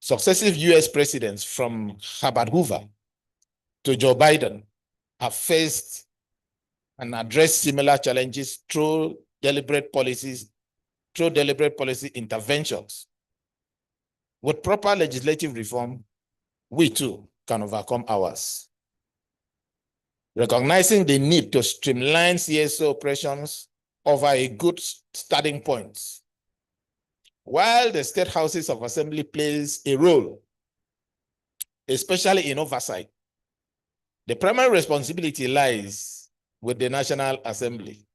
Successive US presidents, from Herbert Hoover to Joe Biden, have faced and addressed similar challenges through deliberate policy interventions. With proper legislative reform, we too can overcome ours. Recognizing the need to streamline CSO operations offer a good starting point. While the state houses of assembly plays a role, especially in oversight, the primary responsibility lies with the National Assembly.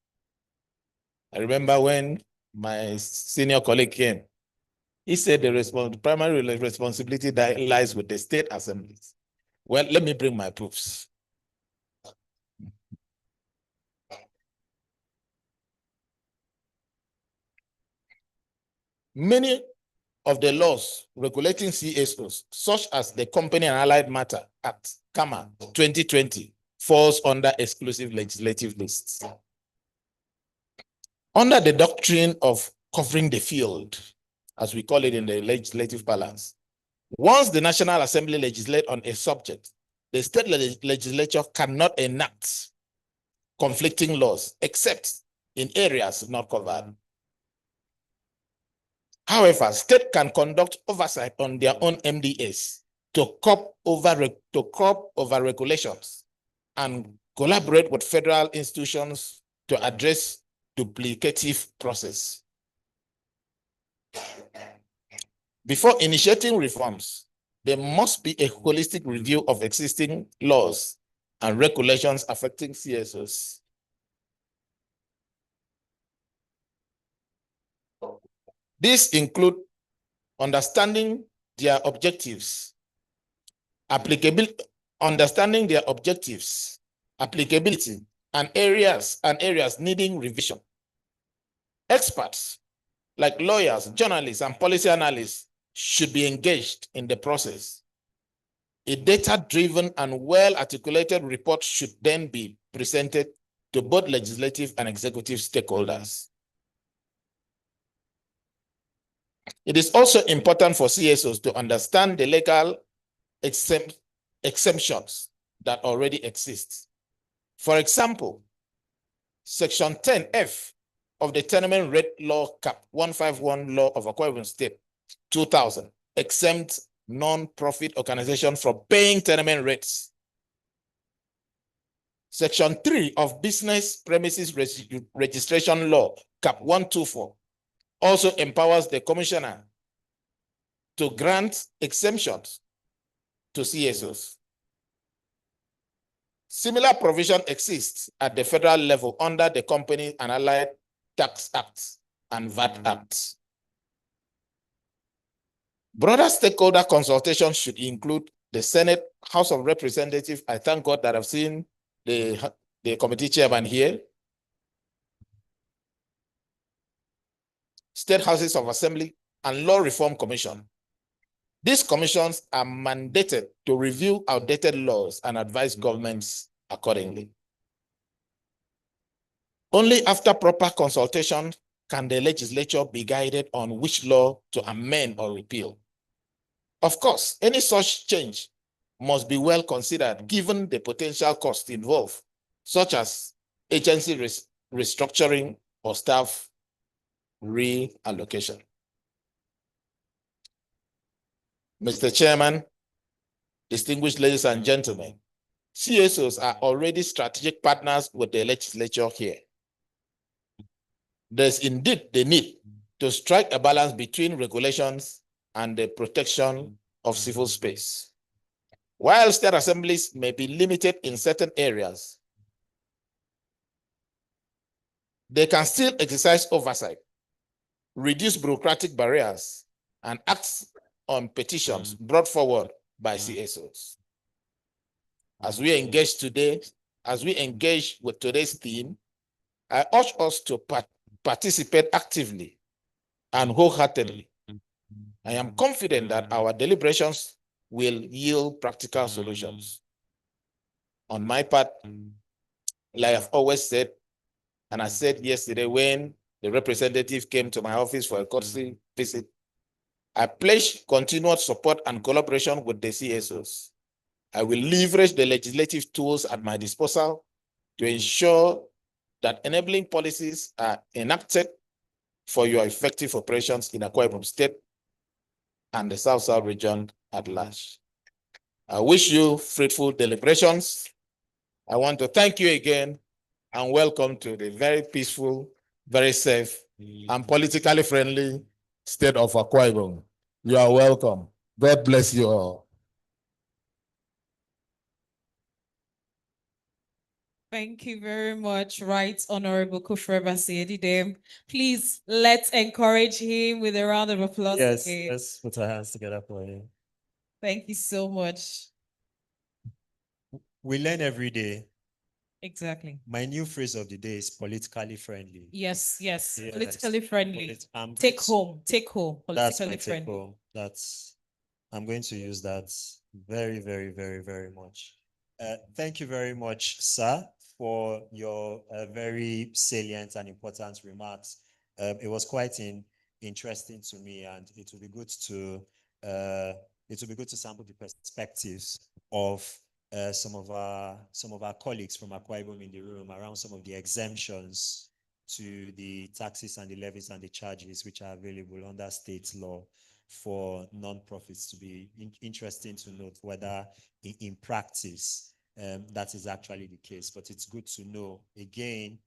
I remember when my senior colleague came, he said the primary responsibility lies with the state assemblies. Well, let me bring my proofs. Many of the laws regulating CSOs, such as the Company and Allied Matter Act, CAMA 2020, falls under exclusive legislative lists. Under the doctrine of covering the field, as we call it in the legislative balance, once the National Assembly legislates on a subject, the state legislature cannot enact conflicting laws except in areas not covered. However, state can conduct oversight on their own MDAs to curb over regulations and collaborate with federal institutions to address duplicative process. Before initiating reforms, there must be a holistic review of existing laws and regulations affecting CSOs. These include understanding their objectives, applicability, and areas needing revision. Experts like lawyers, journalists, and policy analysts should be engaged in the process. A data-driven and well-articulated report should then be presented to both legislative and executive stakeholders. It is also important for CSOs to understand the legal exemptions that already exist. For example, Section 10F of the Tenement Rate Law Cap 151 Law of Akwa Ibom State 2000 exempts non-profit organizations from paying tenement rates. Section 3 of Business Premises Registration Law Cap 124 also empowers the commissioner to grant exemptions to CSOs. Similar provision exists at the federal level under the Company and Allied Tax Act and VAT Act. Broader stakeholder consultation should include the Senate, House of Representatives. I thank God that I've seen the committee chairman here. State Houses of Assembly and Law Reform Commission. These commissions are mandated to review outdated laws and advise governments accordingly. Only after proper consultation can the legislature be guided on which law to amend or repeal. Of course, any such change must be well considered given the potential cost involved, such as agency restructuring or staff reallocation. Mr. Chairman, distinguished ladies and gentlemen, CSOs are already strategic partners with the legislature here. There's indeed the need to strike a balance between regulations and the protection of civil space. While state assemblies may be limited in certain areas, they can still exercise oversight, reduce bureaucratic barriers, and act on petitions brought forward by CSOs. As we engage with today's theme, I urge us to participate actively and wholeheartedly. I am confident that our deliberations will yield practical solutions. On my part, like I've always said, and I said yesterday when the representative came to my office for a courtesy visit, I pledge continued support and collaboration with the CSOs. I will leverage the legislative tools at my disposal to ensure that enabling policies are enacted for your effective operations in Akwa Ibom State and the South-South region at large. I wish you fruitful deliberations. I want to thank you again and welcome to the very peaceful, very safe, and politically friendly state of Akwa Ibom. You are welcome. God bless you all. Thank you very much, Right Honorable Kufreba Siedidem. Please, let's encourage him with a round of applause. Yes, again. let's put our hands together for him. Thank you so much. We learn every day. Exactly. My new phrase of the day is politically friendly. Yes, yes, Yes. politically friendly. Take home, That's my politically take friendly. home. I'm going to use that very, very, very, very much. Thank you very much, sir. for your very salient and important remarks. It was quite interesting to me, and it will be good to sample the perspectives of some of our colleagues from Akwa Ibom in the room around some of the exemptions to the taxes and the levies and the charges which are available under state law for non-profits. To be interesting to note whether in practice that is actually the case. But it's good to know, again,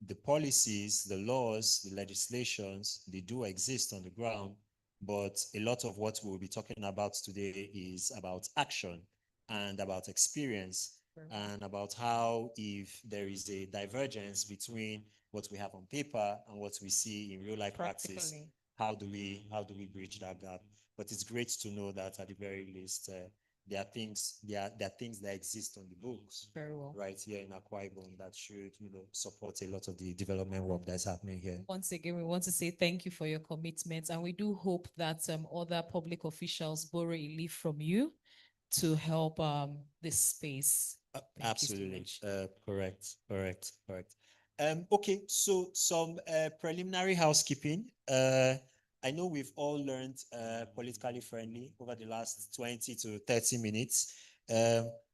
the policies, the laws, the legislations, they do exist on the ground, but a lot of what we'll be talking about today is about action and about experience and about how, if there is a divergence between what we have on paper and what we see in real life practice, how do we bridge that gap? But it's great to know that at the very least, there are things that exist on the books Very well. right here in Akwa Ibom that should, support a lot of the development work that's happening here. Once again, we want to say thank you for your commitment, and we do hope that other public officials borrow a leaf from you to help this space. Absolutely. Correct. Okay, so some preliminary housekeeping. I know we've all learned politically friendly over the last 20 to 30 minutes.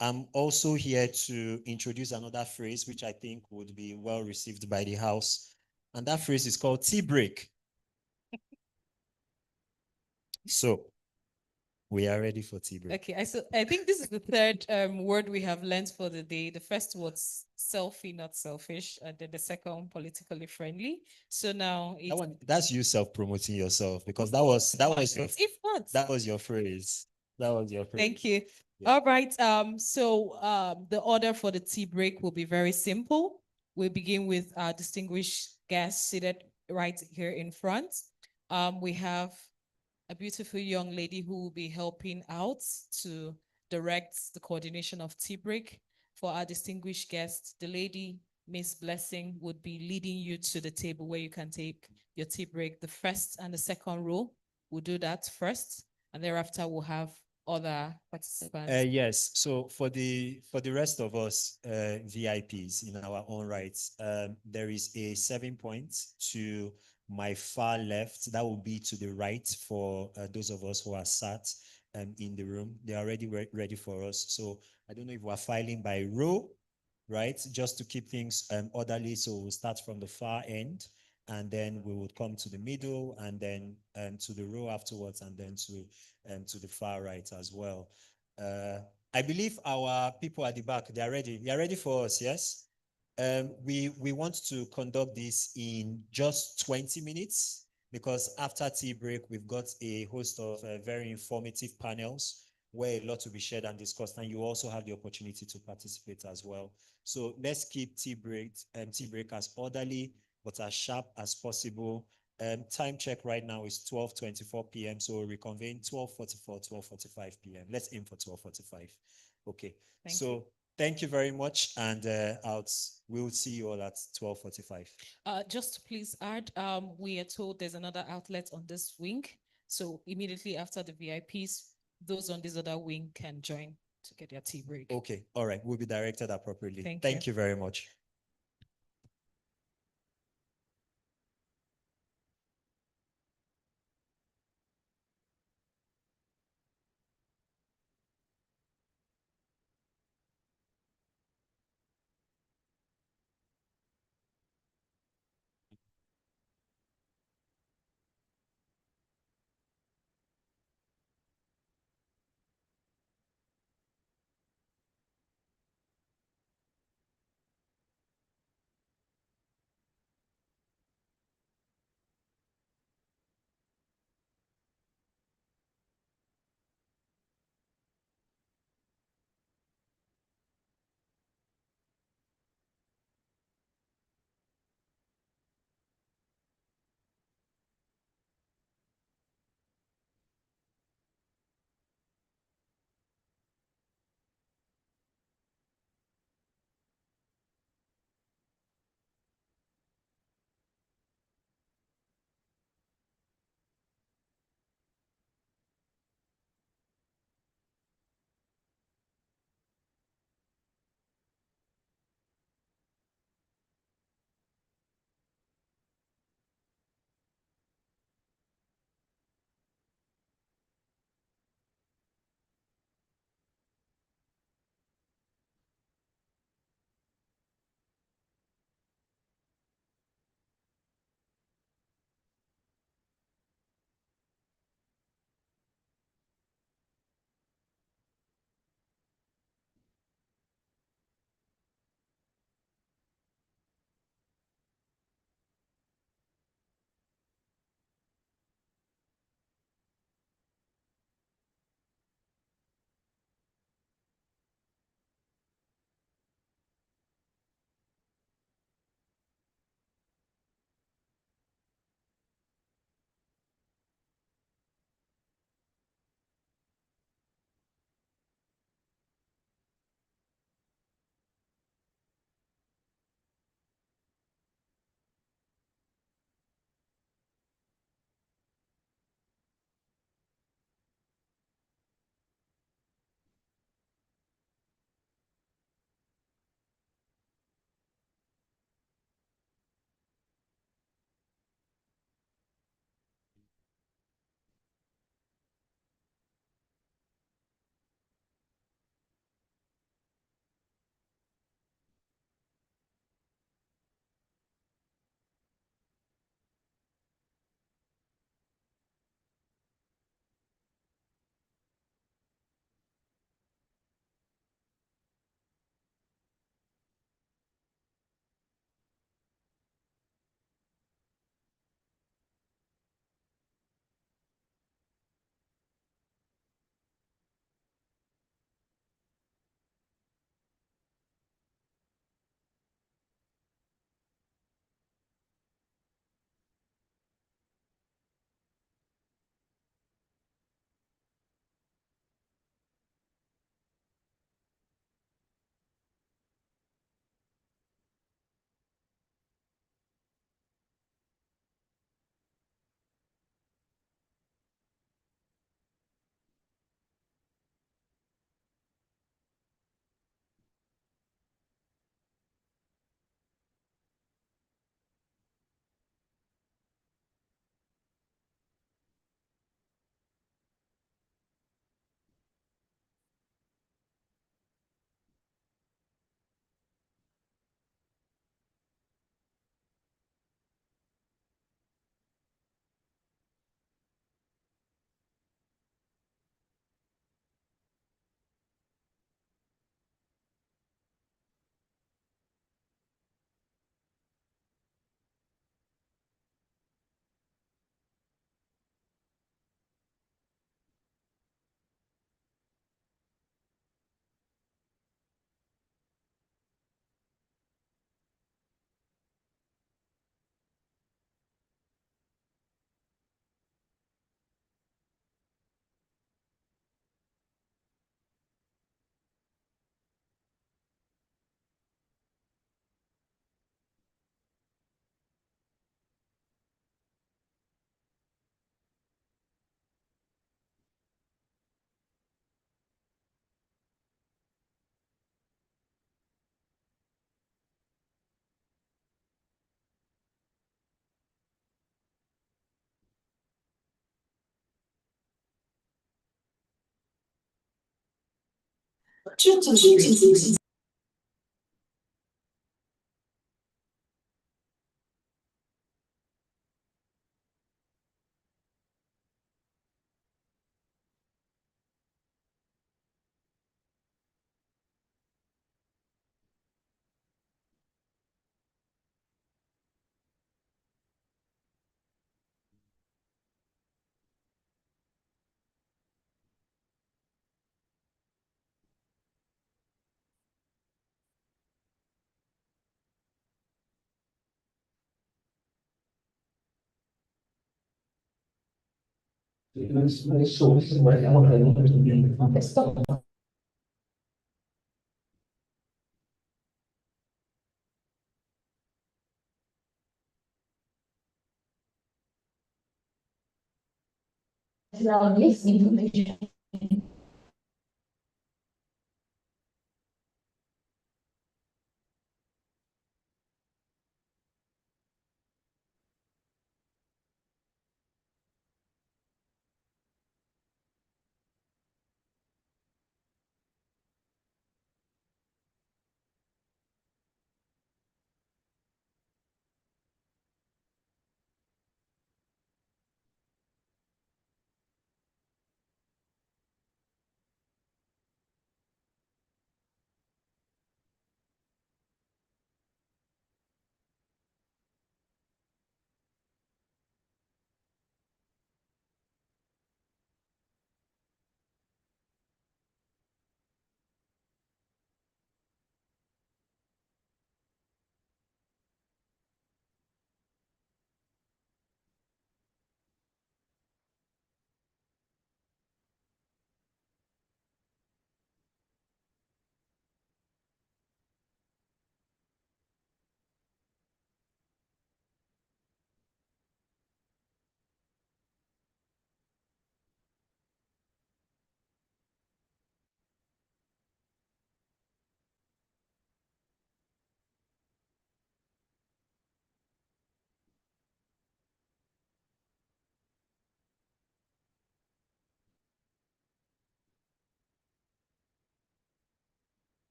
I'm also here to introduce another phrase which I think would be well received by the House. And that phrase is called tea break. So we are ready for tea break. Okay, I think this is the third word we have learned for the day. The first was selfie, not selfish, and then the second, politically friendly. So now that's you self-promoting yourself, because that was your phrase. That was your phrase. Thank you. Yeah. All right. So the order for the tea break will be very simple. We begin with our distinguished guest seated right here in front. We have a beautiful young lady who will be helping out to direct the coordination of tea break. For our distinguished guest, the lady, Miss Blessing, would be leading you to the table where you can take your tea break. The first and the second row will do that first, and thereafter we'll have other participants. Yes. So for the rest of us VIPs in our own rights, there is a 7 points to my far left. That will be to the right for those of us who are sat in the room. They are already ready for us. So I don't know if we're filing by row, right? Just to keep things orderly. So we'll start from the far end, and then we would come to the middle, and then to the row afterwards, and then to the far right as well. I believe our people at the back, they are ready. They are ready for us, yes? We want to conduct this in just 20 minutes, because after tea break, we've got a host of very informative panels where a lot will be shared and discussed, and you also have the opportunity to participate as well. So let's keep tea break as orderly but as sharp as possible. Time check right now is 12:24 p.m. So we'll reconvene 12:44, 12:45 p.m. Let's aim for 12:45. Okay. Thank you very much, and we'll see you all at 12:45. Just to please add, we are told there's another outlet on this wing. So immediately after the VIPs, those on this other wing can join to get their tea break. Okay. All right. We'll be directed appropriately. Thank Thank you very much.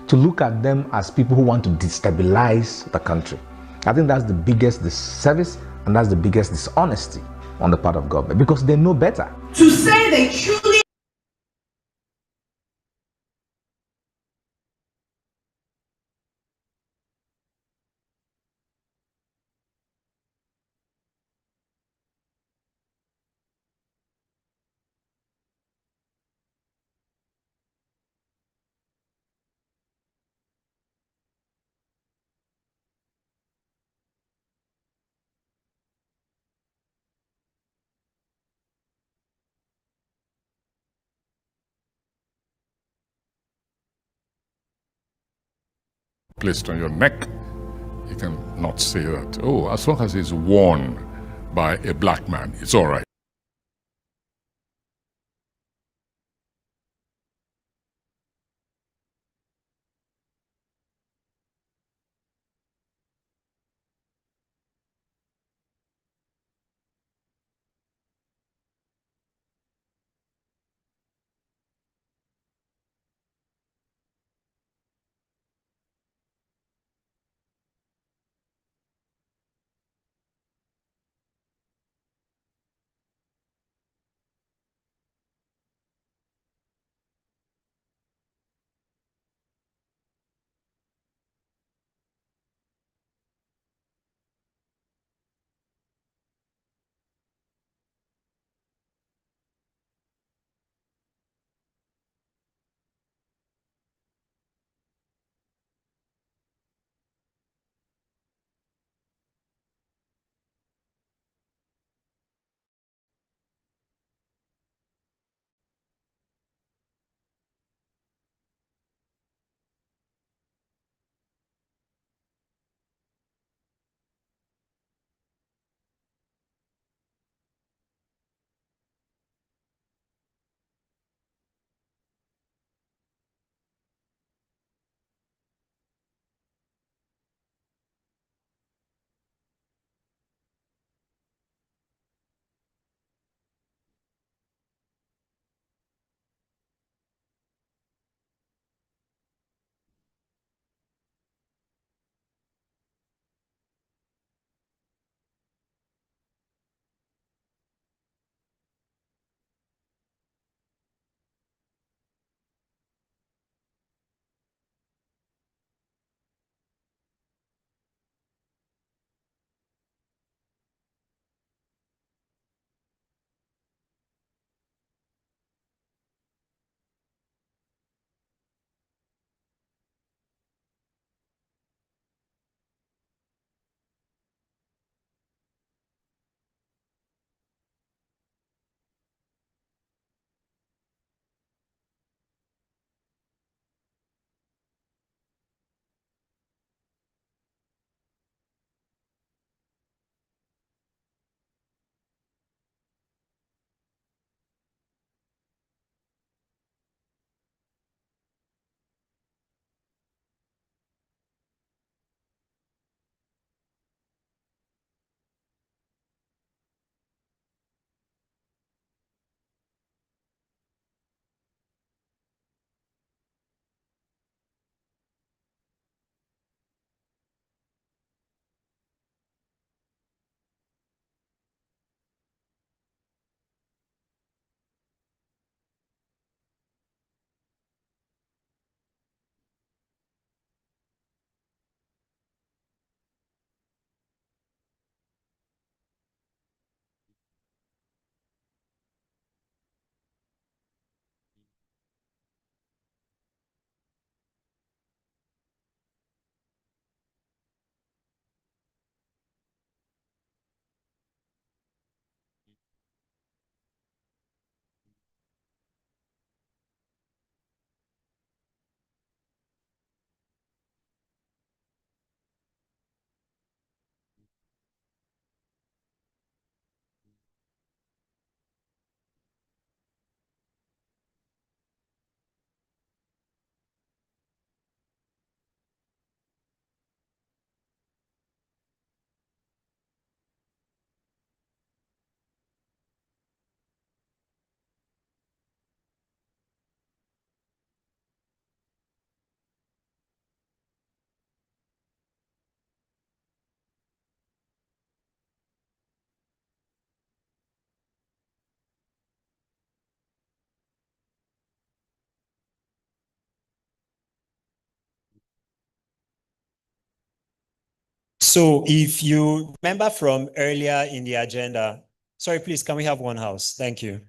to look at them as people who want to destabilize the country. I think that's the biggest disservice and that's the biggest dishonesty on the part of government because they know better. To say they truly placed on your neck, you can not say that, oh, as long as it's worn by a black man, it's all right. So if you remember from earlier in the agenda, sorry, please, can we have one house? Thank you.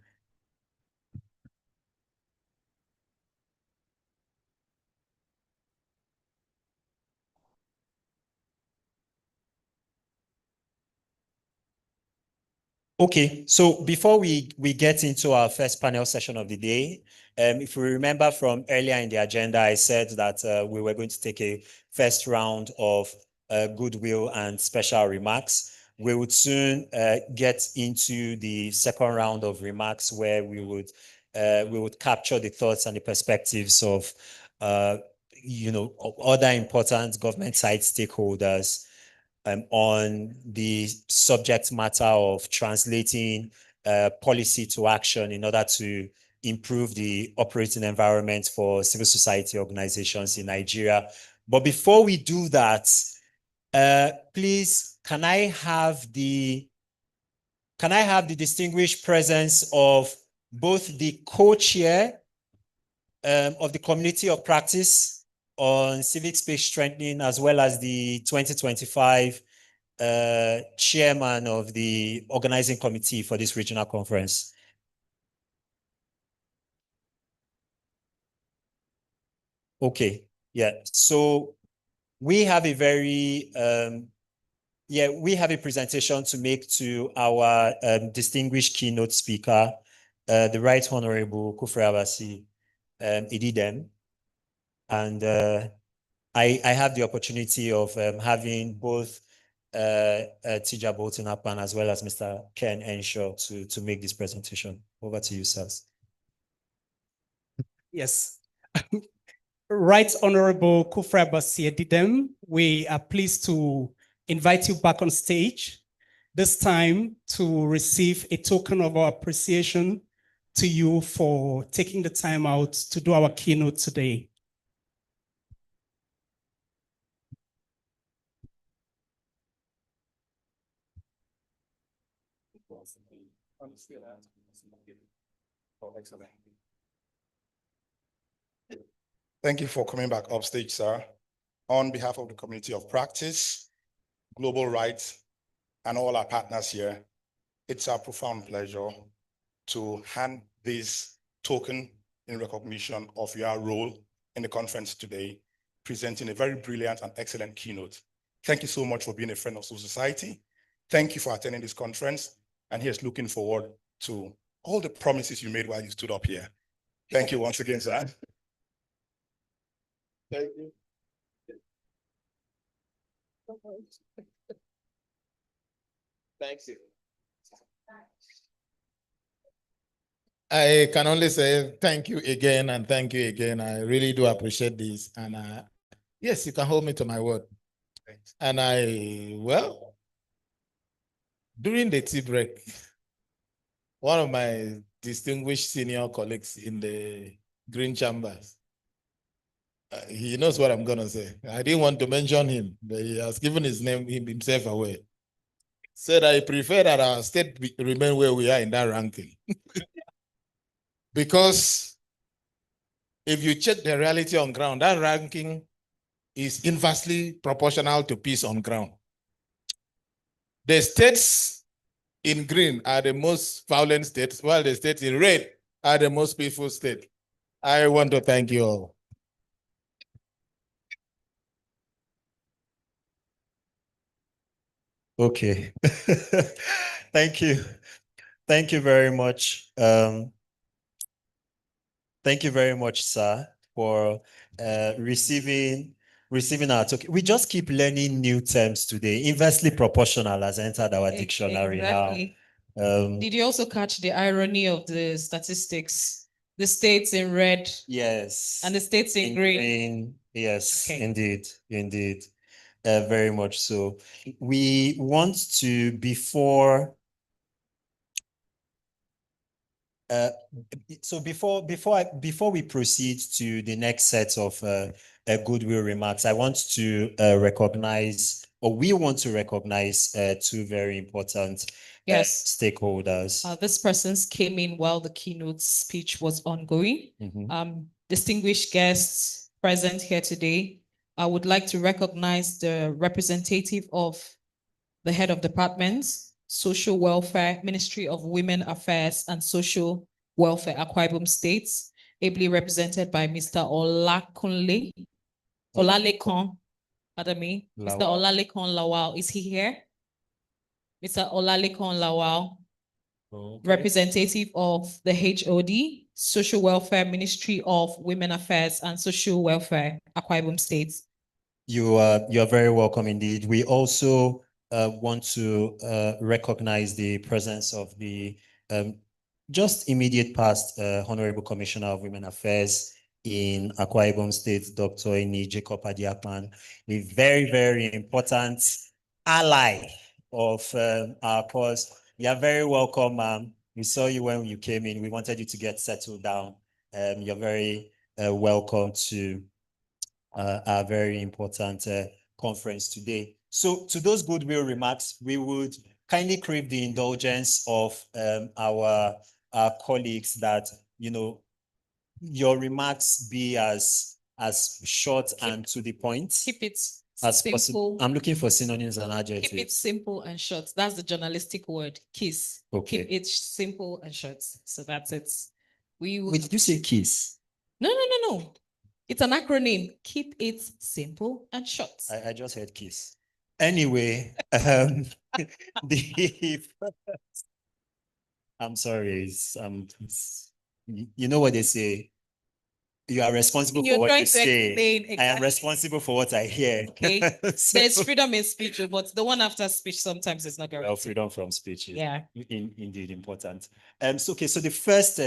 Okay, so before we get into our first panel session of the day, if we remember from earlier in the agenda, I said that we were going to take a first round of goodwill and special remarks. We would soon get into the second round of remarks where we would capture the thoughts and the perspectives of other important government side stakeholders on the subject matter of translating policy to action in order to improve the operating environment for civil society organizations in Nigeria. But before we do that, please, can I have the distinguished presence of both the co-chair of the Community of Practice on Civic Space Strengthening, as well as the 2025 chairman of the organizing committee for this regional conference? Okay, yeah. So we have a very, we have a presentation to make to our distinguished keynote speaker, the Right Honorable Kufre Abasi Ididem. And I have the opportunity of having both Tija Bolton Apan as well as Mr. Ken Enshaw to make this presentation. Over to you, sirs. Yes. Right Honorable Kufre Abasi Ididem, we are pleased to invite you back on stage, this time to receive a token of our appreciation to you for taking the time out to do our keynote today. Thank you for coming back upstage, sir. On behalf of the Community of Practice, Global Rights, and all our partners here, it's our profound pleasure to hand this token in recognition of your role in the conference today, presenting a very brilliant and excellent keynote. Thank you so much for being a friend of civil society. Thank you for attending this conference, and here's looking forward to all the promises you made while you stood up here. Thank you once again, sir. Thank you. Thank you. I can only say thank you again and thank you again. I really do appreciate this. And yes, you can hold me to my word. Thanks. And during the tea break, one of my distinguished senior colleagues in the Green Chambers, he knows what I'm going to say. I didn't want to mention him, but he has given his name himself away. Said I prefer that our state remain where we are in that ranking. Because if you check the reality on ground, that ranking is inversely proportional to peace on ground. The states in green are the most violent states, while the states in red are the most peaceful states. I want to thank you all. Okay. Thank you. Thank you very much. Thank you very much, sir, for receiving our token. We just keep learning new terms today. Inversely proportional has entered our dictionary exactly. now. Did you also catch the irony of the statistics? The states in red. Yes. And the states in green. Yes, okay. Indeed. Very much so. We want to, before we proceed to the next set of goodwill remarks, I want to recognize, or we want to recognize two very important stakeholders. This persons came in while the keynote speech was ongoing. Mm-hmm. Distinguished guests present here today. I would like to recognize the representative of the head of departments, Social Welfare, Ministry of Women Affairs and Social Welfare, Akwa Ibom States, ably represented by Mr. Olalekan, pardon me, Mr. Olalekan Lawal. Is he here? Mr. Olalekan Lawal, representative of the HOD, Social Welfare, Ministry of Women Affairs and Social Welfare, Akwa Ibom States. You're very welcome indeed. We also want to recognize the presence of the just immediate past Honorable Commissioner of Women Affairs in Akwa Ibom State, Dr. Eni Jacob Adiakman, a very, very important ally of our cause. You're very welcome. We saw you when you came in. We wanted you to get settled down. You're very welcome to our very important conference today. So to those goodwill remarks, we would kindly crave the indulgence of our colleagues that, you know, your remarks be as short and to the point. Keep it As simple. possible. I'm looking for synonyms and adjectives. Keep it simple and short. That's the journalistic word, KISS. Okay. Keep it simple and short. So that's it. Wait, did you say KISS? No. It's an acronym. Keep it simple and short. I just heard KISS. Anyway, I'm sorry. You know what they say. You are responsible for what you say. I am responsible for what I hear. Okay. There's freedom in speech, but the one after speech sometimes is not guaranteed. Well, freedom from speech is indeed important. So the first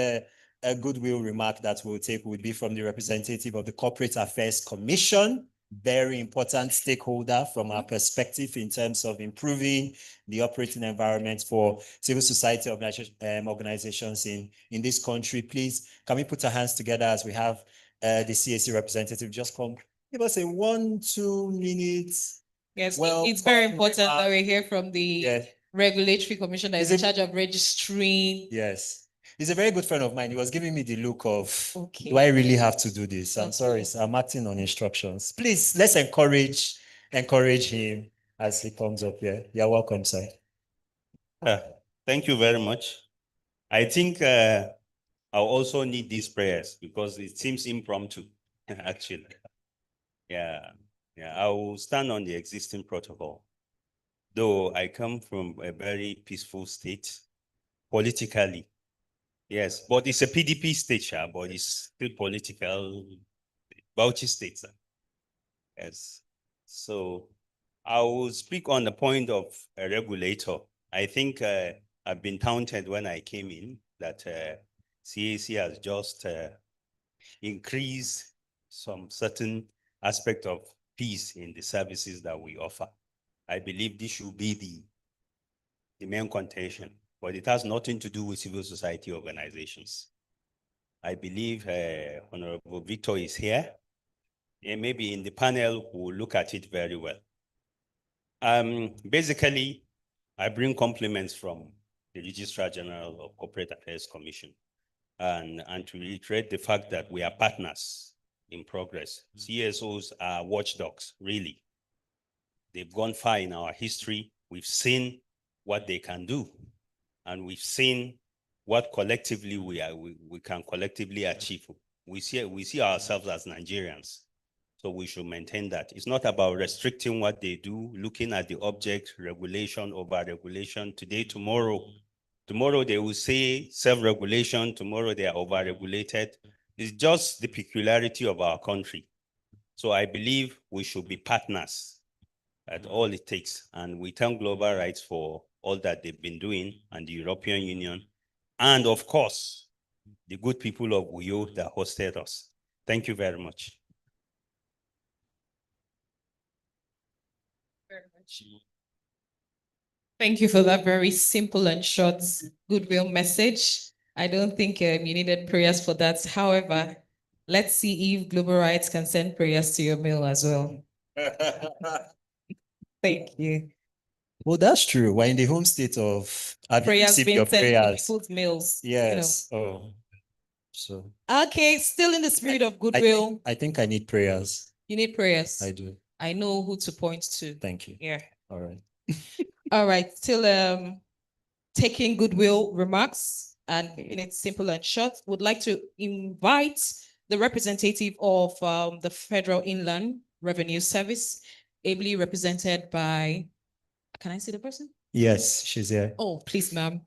goodwill remark that we'll take would be from the representative of the Corporate Affairs Commission, very important stakeholder from our perspective in terms of improving the operating environment for civil society organizations in this country. Please, can we put our hands together as we have the CAC representative just come give us a 1-2 minutes. Yes, well, it's very important that we hear from the regulatory commission that is in charge of registering. Yes. He's a very good friend of mine. He was giving me the look of, do I really have to do this? I'm sorry, I'm acting on instructions. Please, let's encourage him as he comes up here. You're welcome, sir. Thank you very much. I think I'll also need these prayers because it seems impromptu, actually. Yeah, I will stand on the existing protocol. Though I come from a very peaceful state, politically. Yes, but it's a PDP state, but it's still political, Bauchi state. Yes, so I will speak on the point of a regulator. I think I've been taunted when I came in that CAC has just increased some certain aspect of peace in the services that we offer. I believe this should be the main contention, but it has nothing to do with civil society organizations. I believe Honorable Victor is here, and maybe in the panel we'll look at it very well. Basically, I bring compliments from the Registrar General of Corporate Affairs Commission and to reiterate the fact that we are partners in progress. CSOs are watchdogs, really. They've gone far in our history. We've seen what they can do, and we've seen what collectively we can collectively achieve. We see ourselves as Nigerians, so we should maintain that. It's not about restricting what they do, looking at the object, regulation, over-regulation, today, tomorrow. Tomorrow they will say self-regulation, tomorrow they are over-regulated. It's just the peculiarity of our country. So I believe we should be partners at all it takes. And we thank Global Rights for all that they've been doing, and the European Union, and of course, the good people of Uyo that hosted us. Thank you very much. Thank you for that very simple and short goodwill message. I don't think you needed prayers for that. However, let's see if Global Rights can send prayers to your mail as well. Thank you. Well, that's true. We're in the home state of Prayers being your sent prayers. to people's mails. Yes. You know. Oh, so. Okay, still in the spirit of goodwill. I think I need prayers. You need prayers. I do. I know who to point to. Thank you. Yeah. All right. All right. Still taking goodwill remarks and in it simple and short, would like to invite the representative of the Federal Inland Revenue Service, ably represented by, can I see the person? Yes, she's here. Oh, please, ma'am.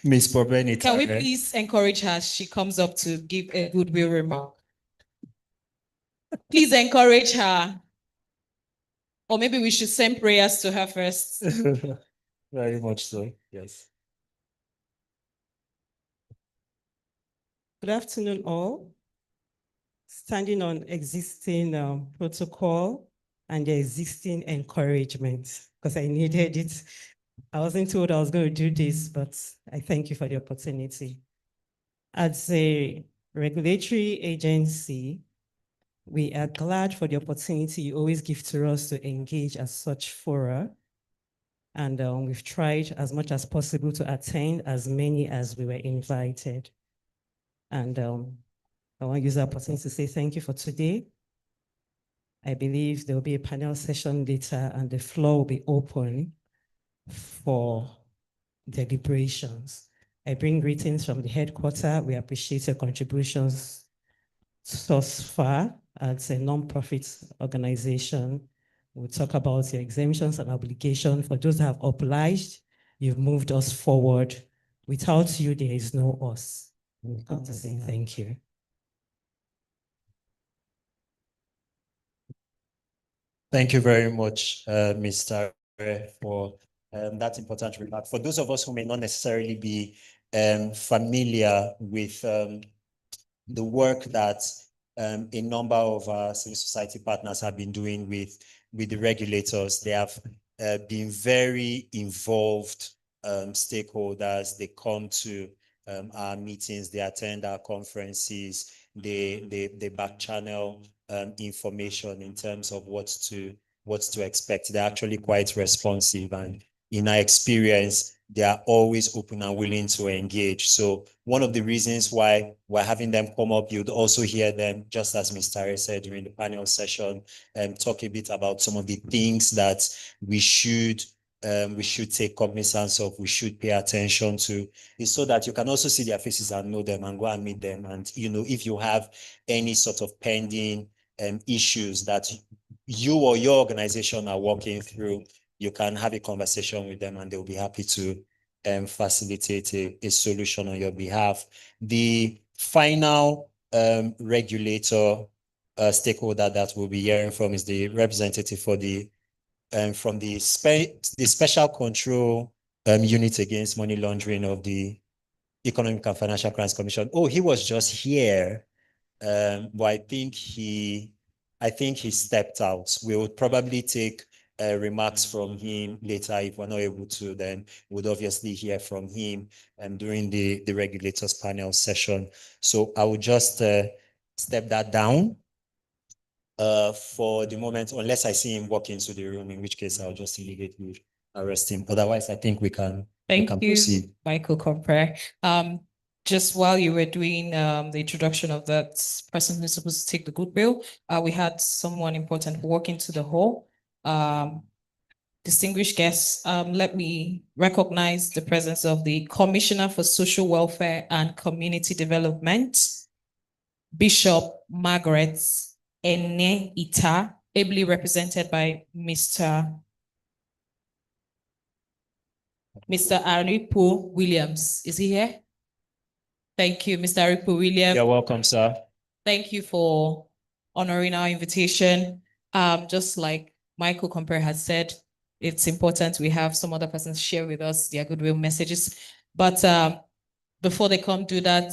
Miss Pobeni. Can we please encourage her as she comes up to give a goodwill remark? Please encourage her. Or maybe we should send prayers to her first. Very much so, yes. Good afternoon, all. Standing on existing protocol and the existing encouragement, because I needed it. I wasn't told I was going to do this, but I thank you for the opportunity. As a regulatory agency, we are glad for the opportunity you always give to us to engage as such fora. And we've tried as much as possible to attend as many as we were invited. And I want to use the opportunity to say thank you for today. I believe there will be a panel session later and the floor will be open for deliberations. I bring greetings from the headquarters. We appreciate your contributions thus far as a non-profit organization. We'll talk about your exemptions and obligations. For those that have obliged, you've moved us forward. Without you, there is no us. We've got to say thank you. Thank you very much, Mr. for that important remark. For those of us who may not necessarily be familiar with the work that a number of our civil society partners have been doing with the regulators, they have been very involved stakeholders. They come to our meetings, they attend our conferences, they back channel information in terms of what to expect. They're actually quite responsive, and in our experience, they are always open and willing to engage. So one of the reasons why we're having them come up, you'd also hear them, just as Ms. Tare said during the panel session, talk a bit about some of the things that we should take cognizance of, we should pay attention to, is so that you can also see their faces and know them and go and meet them. And, if you have any sort of pending issues that you or your organization are working through, you can have a conversation with them and they'll be happy to facilitate a solution on your behalf. The final regulator stakeholder that we'll be hearing from is the representative for from the Special Control Unit Against Money Laundering of the Economic and Financial Crimes Commission. Oh, he was just here, but I think he stepped out. We would probably take remarks from him later. If we're not able to, then we'd obviously hear from him during the regulators panel session. So I would just step that down for the moment, unless I see him walk into the room, in which case I'll just immediately arrest him. Otherwise, I think we can proceed. Michael Compre. Just while you were doing the introduction of that person who's supposed to take the goodwill, we had someone important walk into the hall. Distinguished guests, let me recognize the presence of the Commissioner for Social Welfare and Community Development, Bishop Margaret Ene Ita, ably represented by Mr. Aripo Williams. Is he here? Thank you, Mr. Aripo Williams. You're welcome, sir. Thank you for honoring our invitation. Just like Michael Compere has said, it's important we have some other persons share with us their goodwill messages. But before they come do that,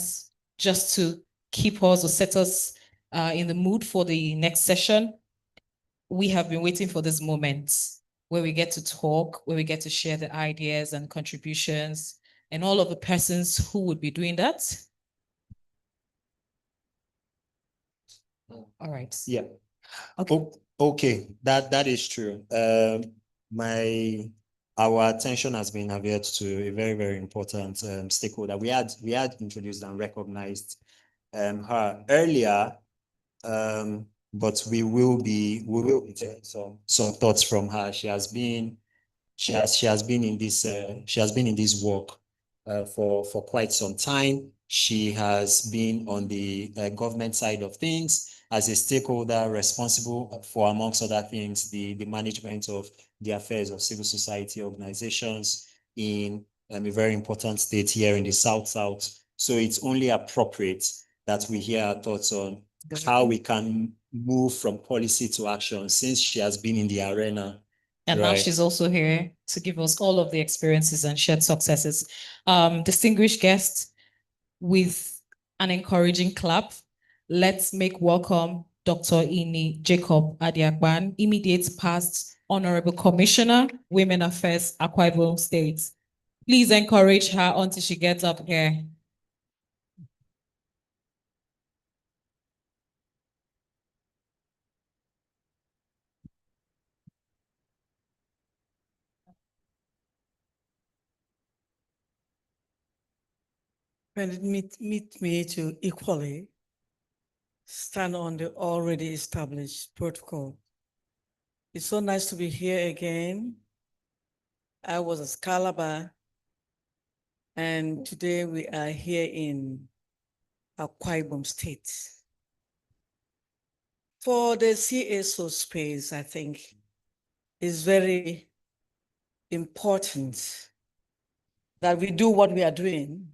just to keep us or set us in the mood for the next session, we have been waiting for this moment where we get to talk, where we get to share the ideas and contributions, and all of the persons who would be doing that. All right. Yeah. Okay. Okay. That is true. Our attention has been averted to a very, very important stakeholder. We had introduced and recognized her earlier. but we will be taking some thoughts from her. She has been in this work for quite some time. She has been on the government side of things as a stakeholder responsible for, amongst other things, the management of the affairs of civil society organizations in a very important state here in the South. So it's only appropriate that we hear her thoughts on how we can move from policy to action, since she has been in the arena. And now Right. she's also here to give us all of the experiences and shared successes. Distinguished guests, with an encouraging clap, let's make welcome Dr. Ini Jacob Adiakban, immediate past Honorable Commissioner, Women Affairs, Akwa Ibom State. Please encourage her until she gets up here. Permit me to equally stand on the already established protocol. It's so nice to be here again. I was at Calabar, and today we are here in Akwa Ibom State. For the CSO space, I think it's very important that we do what we are doing.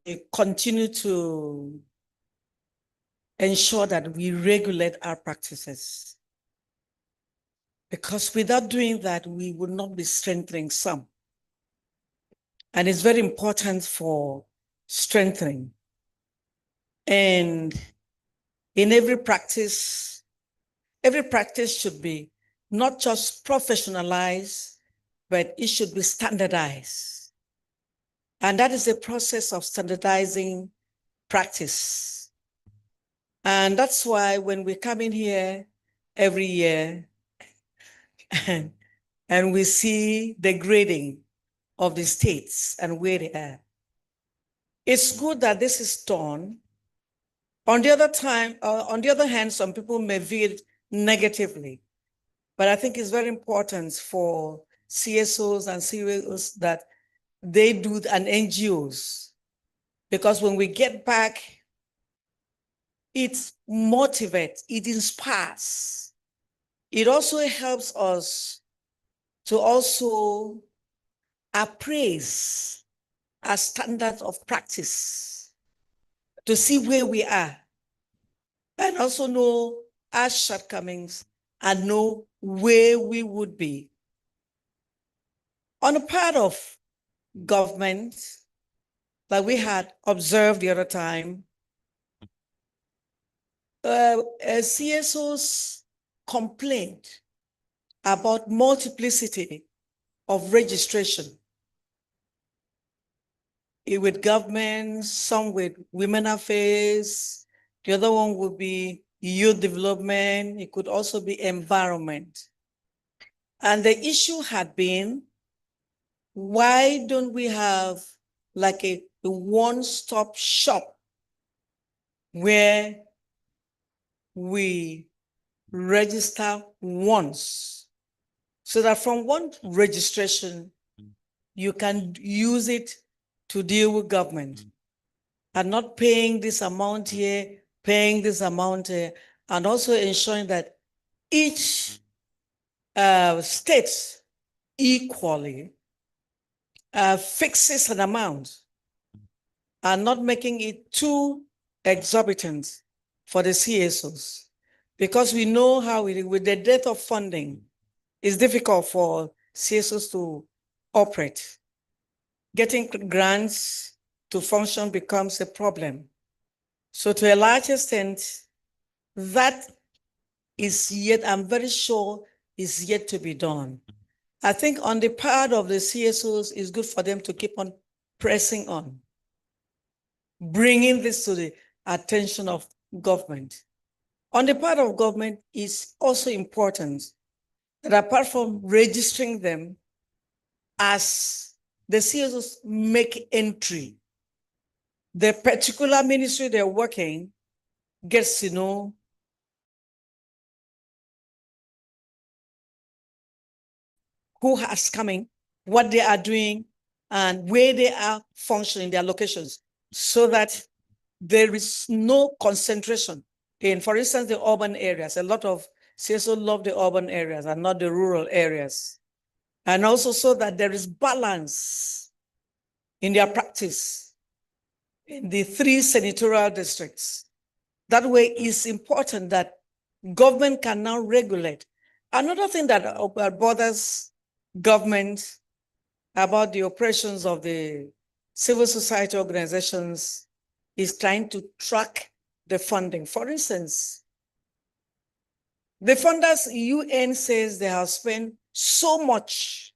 We continue to ensure that we regulate our practices. Because without doing that, we would not be strengthening some. And it's very important for strengthening. And in every practice should be not just professionalized, but it should be standardized. And that is the process of standardizing practice. And that's why when we come in here every year and we see the grading of the states and where they are, it's good that this is done. On the other hand, some people may view it negatively, but I think it's very important for CSOs and CSOs that they do, and NGOs, because when we get back, it motivates, it inspires. It also helps us to also appraise our standards of practice, to see where we are, and also know our shortcomings and know where we would be. On the part of government, like we had observed the other time, CSOs complained about multiplicity of registration with government, some with women affairs, the other one would be youth development, it could also be environment. And the issue had been, why don't we have like a one-stop shop where we register once, so that from one registration, you can use it to deal with government and not paying this amount here, paying this amount here, and also ensuring that each state equally fixes an amount and not making it too exorbitant for the CSOs. Because we know how with the dearth of funding, it's difficult for CSOs to operate. Getting grants to function becomes a problem. So to a large extent, that is yet, I'm very sure, is yet to be done. I think on the part of the CSOs, it's good for them to keep on pressing on, bringing this to the attention of government. On the part of government, it's also important that apart from registering them, as the CSOs make entry, the particular ministry they're working gets to know who has coming, what they are doing, and where they are functioning, their locations, so that there is no concentration in, for instance, the urban areas. A lot of CSO love the urban areas and not the rural areas. And also so that there is balance in their practice in the 3 senatorial districts. That way it's important that government can now regulate. Another thing that bothers government about the operations of the civil society organizations is trying to track the funding. For instance, the funders, UN says they have spent so much,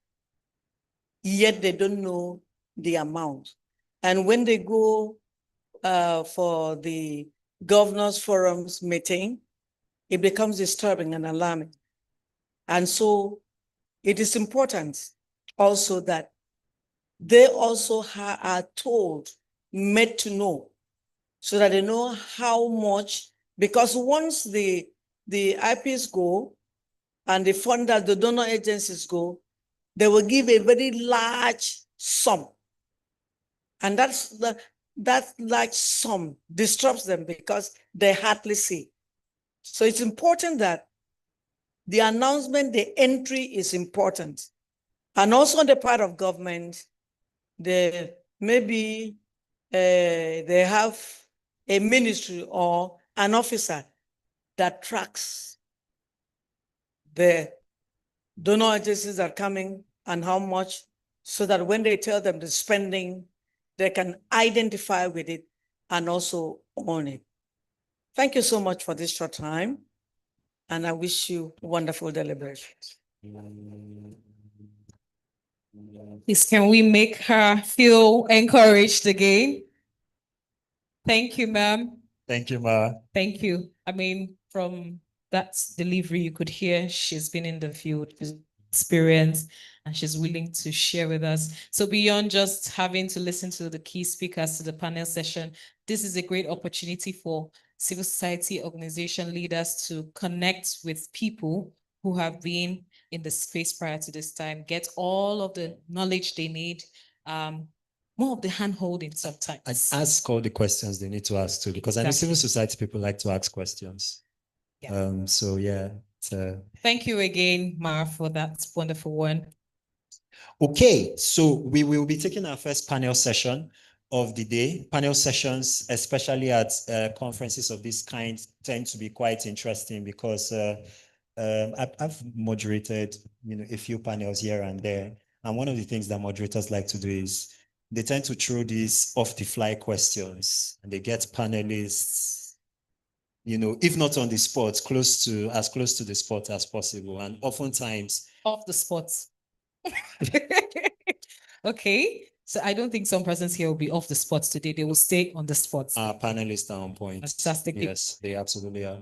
yet they don't know the amount. And when they go for the governors forums meeting, it becomes disturbing and alarming. And so it is important also that they also are told, made to know, so that they know how much, because once the IPs go and the funders, the donor agencies go, they will give a very large sum. And that large sum disturbs them because they hardly see. So it's important that the announcement, the entry is important. And also on the part of government, maybe they have a ministry or an officer that tracks the donor agencies that are coming and how much, so that when they tell them the spending, they can identify with it and also own it. Thank you so much for this short time, and I wish you wonderful deliberations. Please, can we make her feel encouraged again? Thank you, ma'am. Thank you, Ma. Thank you. I mean, from that delivery, you could hear she's been in the field, she's experienced, and she's willing to share with us. So beyond just having to listen to the key speakers to the panel session, this is a great opportunity for civil society organization leaders to connect with people who have been in the space prior to this time, get all of the knowledge they need, more of the hand-holding sometimes. And ask all the questions they need to ask too, because I know civil society people like to ask questions. Yeah. So yeah. Thank you again, Mara, for that wonderful one. Okay, so we will be taking our first panel session of the day. Panel sessions, especially at conferences of this kind, tend to be quite interesting because I've moderated, a few panels here and there, and one of the things that moderators like to do is they tend to throw these off-the-fly questions, and they get panelists, if not on the spot, as close to the spot as possible, and oftentimes off the spot. Okay, so I don't think some persons here will be off the spot today. They will stay on the spot. Our panelists are on point. Fantastic. Yes, they absolutely are.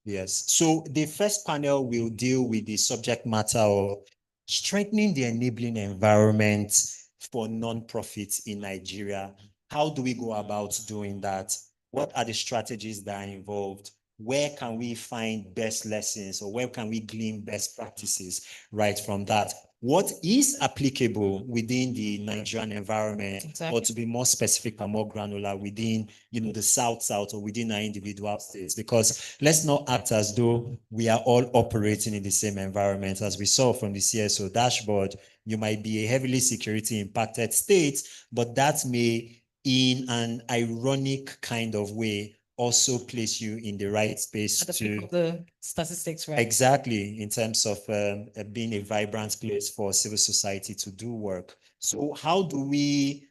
Yes. So the first panel will deal with the subject matter of strengthening the enabling environment for nonprofits in Nigeria. How do we go about doing that? What are the strategies that are involved? Where can we find best lessons, or where can we glean best practices right from that? What is applicable within the Nigerian environment, or to be more specific and more granular within, the South or within our individual states? Because let's not act as though we are all operating in the same environment. As we saw from the CSO dashboard, you might be a heavily security impacted state, but that may, in an ironic kind of way, also place you in the right space at the peak of the statistics, right? Exactly, in terms of being a vibrant place for civil society to do work. So how do we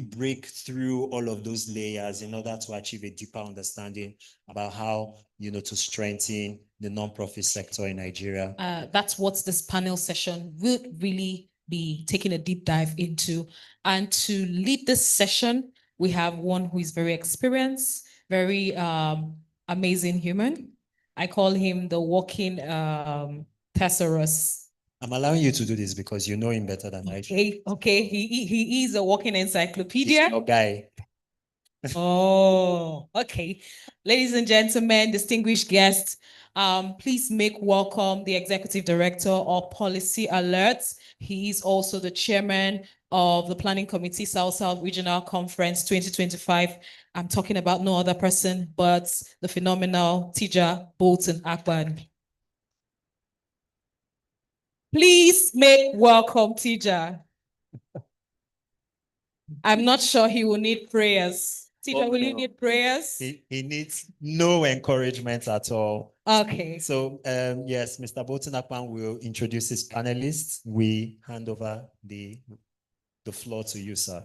break through all of those layers in order to achieve a deeper understanding about how, to strengthen the nonprofit sector in Nigeria? That's what this panel session will really be taking a deep dive into. And to lead this session, we have one who is very experienced, very amazing human. I call him the walking thesaurus. I'm allowing you to do this because you know him better than I do. Okay, he is a walking encyclopedia. He's your guy. Oh, okay. Ladies and gentlemen, distinguished guests, please make welcome the Executive Director of Policy Alerts. He is also the chairman of the Planning Committee South-South Regional Conference 2025. I'm talking about no other person but the phenomenal Tija Bolton Akpan. Please make welcome Tija. I'm not sure he will need prayers. Tija, will you need prayers? He needs no encouragement at all. Okay. So, yes, Mr. Bolton Akpan will introduce his panelists. We hand over the floor to you, sir.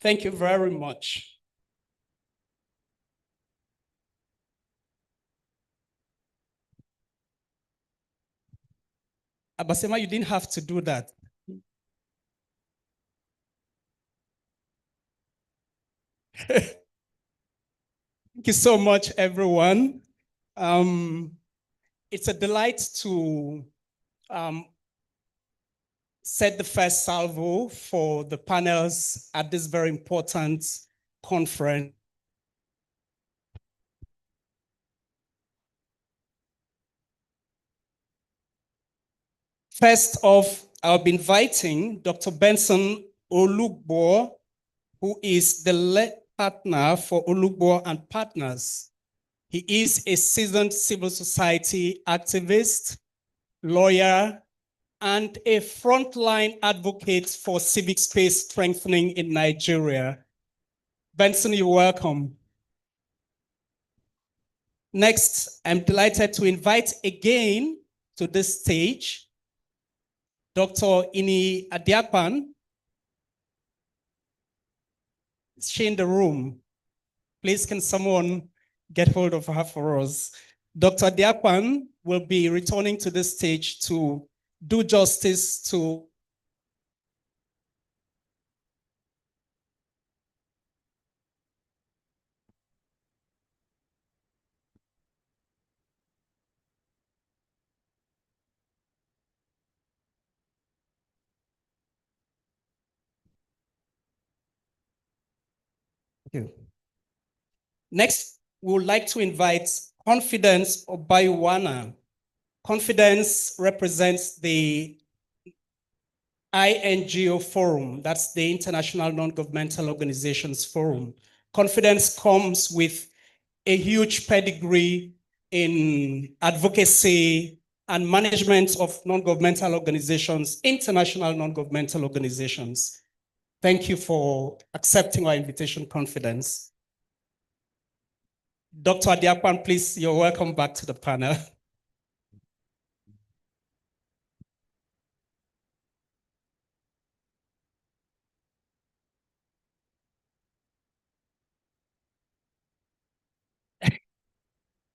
Thank you very much. Abasema, you didn't have to do that. Thank you so much, everyone. It's a delight to set the first salvo for the panels at this very important conference. First off, I'll be inviting Dr. Benson Olugbo, who is the lead partner for Olugbo and Partners. He is a seasoned civil society activist, lawyer, and a frontline advocate for civic space strengthening in Nigeria. Benson, you're welcome. Next, I'm delighted to invite again to this stage Dr. Ini Adiapan. Is she in the room? Please, can someone get hold of her for us? Dr. Adiapan will be returning to this stage to do justice to Thank you. Next, we would like to invite Confidence Obayuwana. Confidence represents the INGO Forum, that's the International Non-Governmental Organizations Forum. Confidence comes with a huge pedigree in advocacy and management of non-governmental organizations, international non-governmental organizations. Thank you for accepting our invitation, Confidence. Dr. Adiapan, please, you're welcome back to the panel.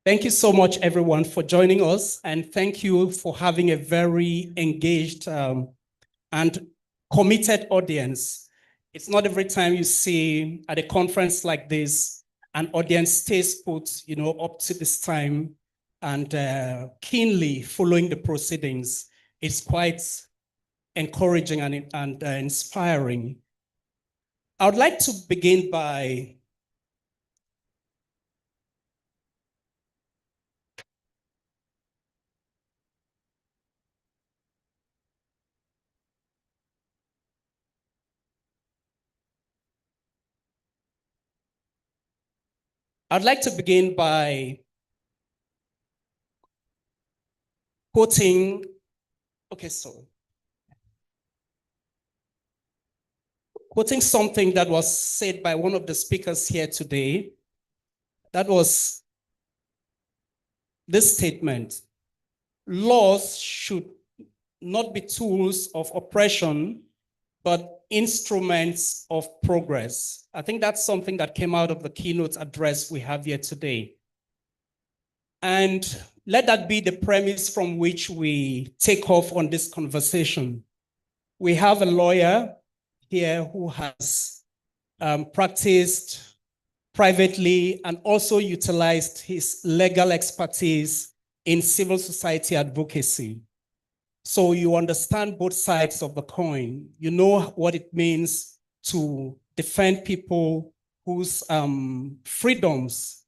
Thank you so much, everyone, for joining us. And thank you for having a very engaged and committed audience. It's not every time you see at a conference like this, an audience stays put, up to this time and keenly following the proceedings. It's quite encouraging and inspiring. I would like to begin by quoting, quoting something that was said by one of the speakers here today. That was this statement: laws should not be tools of oppression, but instruments of progress. I think that's something that came out of the keynote address we have here today. And let that be the premise from which we take off on this conversation. We have a lawyer here who has practiced privately and also utilized his legal expertise in civil society advocacy. So you understand both sides of the coin. You know what it means to defend people whose freedoms,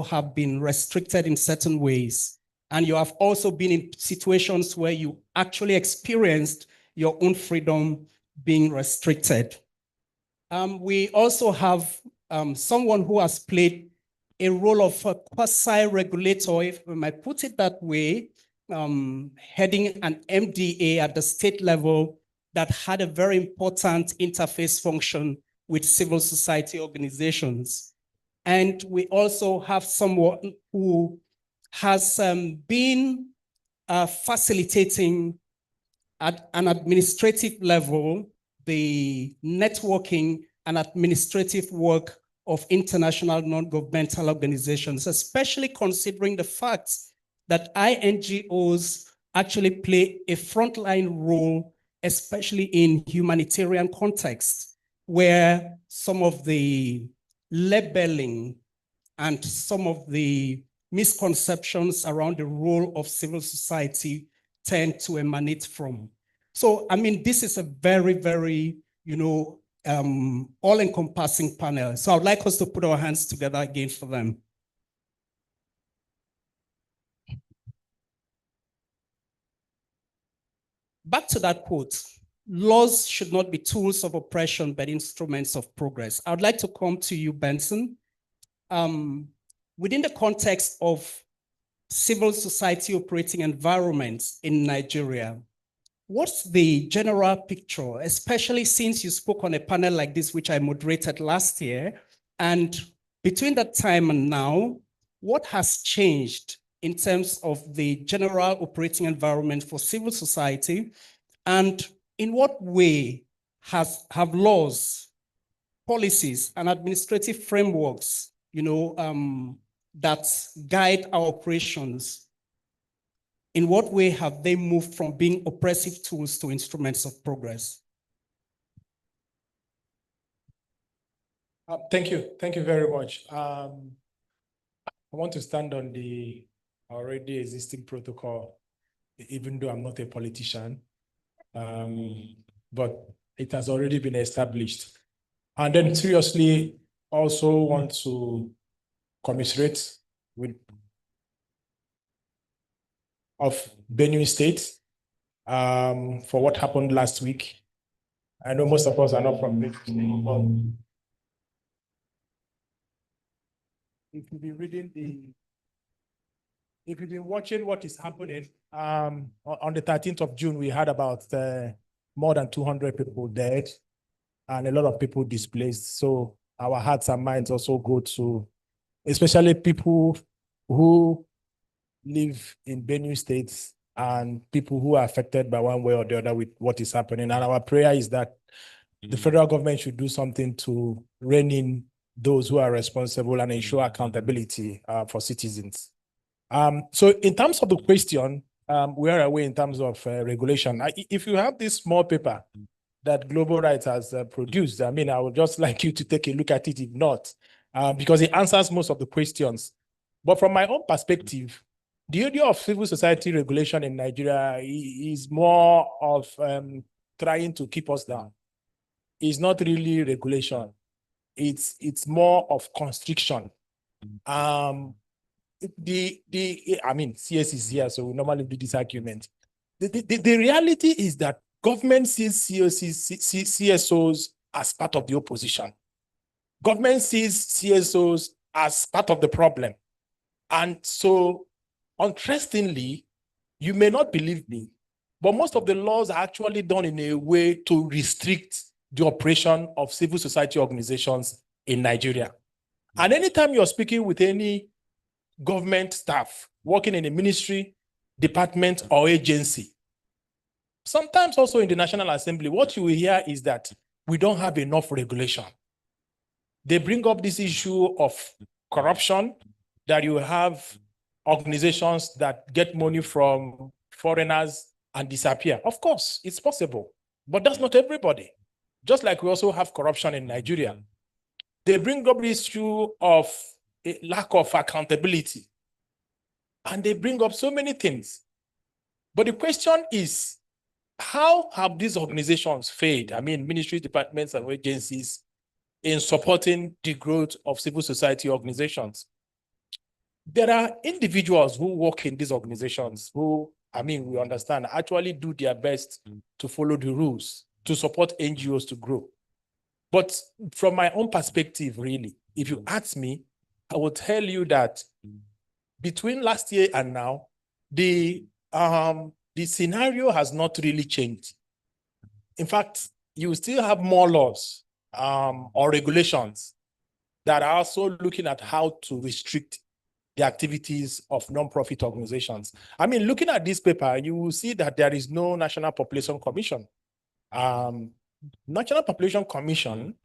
have been restricted in certain ways. And you have also been in situations where you actually experienced your own freedom being restricted. We also have someone who has played a role of a quasi-regulator, if I might put it that way, heading an MDA at the state level that had a very important interface function with civil society organizations. And we also have someone who has been facilitating at an administrative level the networking and administrative work of international non-governmental organizations, especially considering the fact that INGOs actually play a frontline role, especially in humanitarian context, where some of the labeling and some of the misconceptions around the role of civil society tend to emanate from. So, I mean, this is a very, very, all-encompassing panel. So I'd like us to put our hands together again for them. Back to that quote, laws should not be tools of oppression, but instruments of progress. I would like to come to you, Benson. Within the context of civil society operating environments in Nigeria, what's the general picture, especially since you spoke on a panel like this, which I moderated last year, and between that time and now, what has changed in terms of the general operating environment for civil society, and in what way have laws, policies, and administrative frameworks, that guide our operations, in what way have they moved from being oppressive tools to instruments of progress? Thank you. Thank you very much. I want to stand on the already existing protocol, even though I'm not a politician, but it has already been established. And then seriously, also want to commiserate with of Benue State for what happened last week. I know most of us are not from Benue State, but if you've been reading if you've been watching what is happening, on the 13th of June, we had about more than 200 people dead and a lot of people displaced. So our hearts and minds also go to, especially people who live in Benue State and people who are affected by one way or the other with what is happening. And our prayer is that the federal government should do something to rein in those who are responsible and ensure accountability for citizens. So in terms of the question, we are away in terms of regulation. If you have this small paper that Global Rights has produced, I mean, I would just like you to take a look at it, if not, because it answers most of the questions. But from my own perspective, the idea of civil society regulation in Nigeria is more of trying to keep us down. It's not really regulation. It's more of constriction. I mean, CS is here, so we normally do this argument. The reality is that government sees CSOs as part of the opposition. Government sees CSOs as part of the problem. And so, interestingly, you may not believe me, but most of the laws are actually done in a way to restrict the operation of civil society organizations in Nigeria. And anytime you're speaking with any government staff working in a ministry, department, or agency, sometimes also in the National Assembly, what you will hear is that we don't have enough regulation. They bring up this issue of corruption, that you have organizations that get money from foreigners and disappear. Of course, it's possible, but that's not everybody. just like we also have corruption in Nigeria. They bring up the issue of a lack of accountability. And they bring up so many things. But the question is, how have these organizations failed? I mean, ministries, departments, and agencies in supporting the growth of civil society organizations. There are individuals who work in these organizations who, I mean, we understand, actually do their best to follow the rules, to support NGOs to grow. But from my own perspective, really, if you ask me, I will tell you that between last year and now, the scenario has not really changed. In fact, you still have more laws or regulations that are also looking at how to restrict the activities of non-profit organizations. I mean, looking at this paper, you will see that there is no National Population Commission. National Population Commission,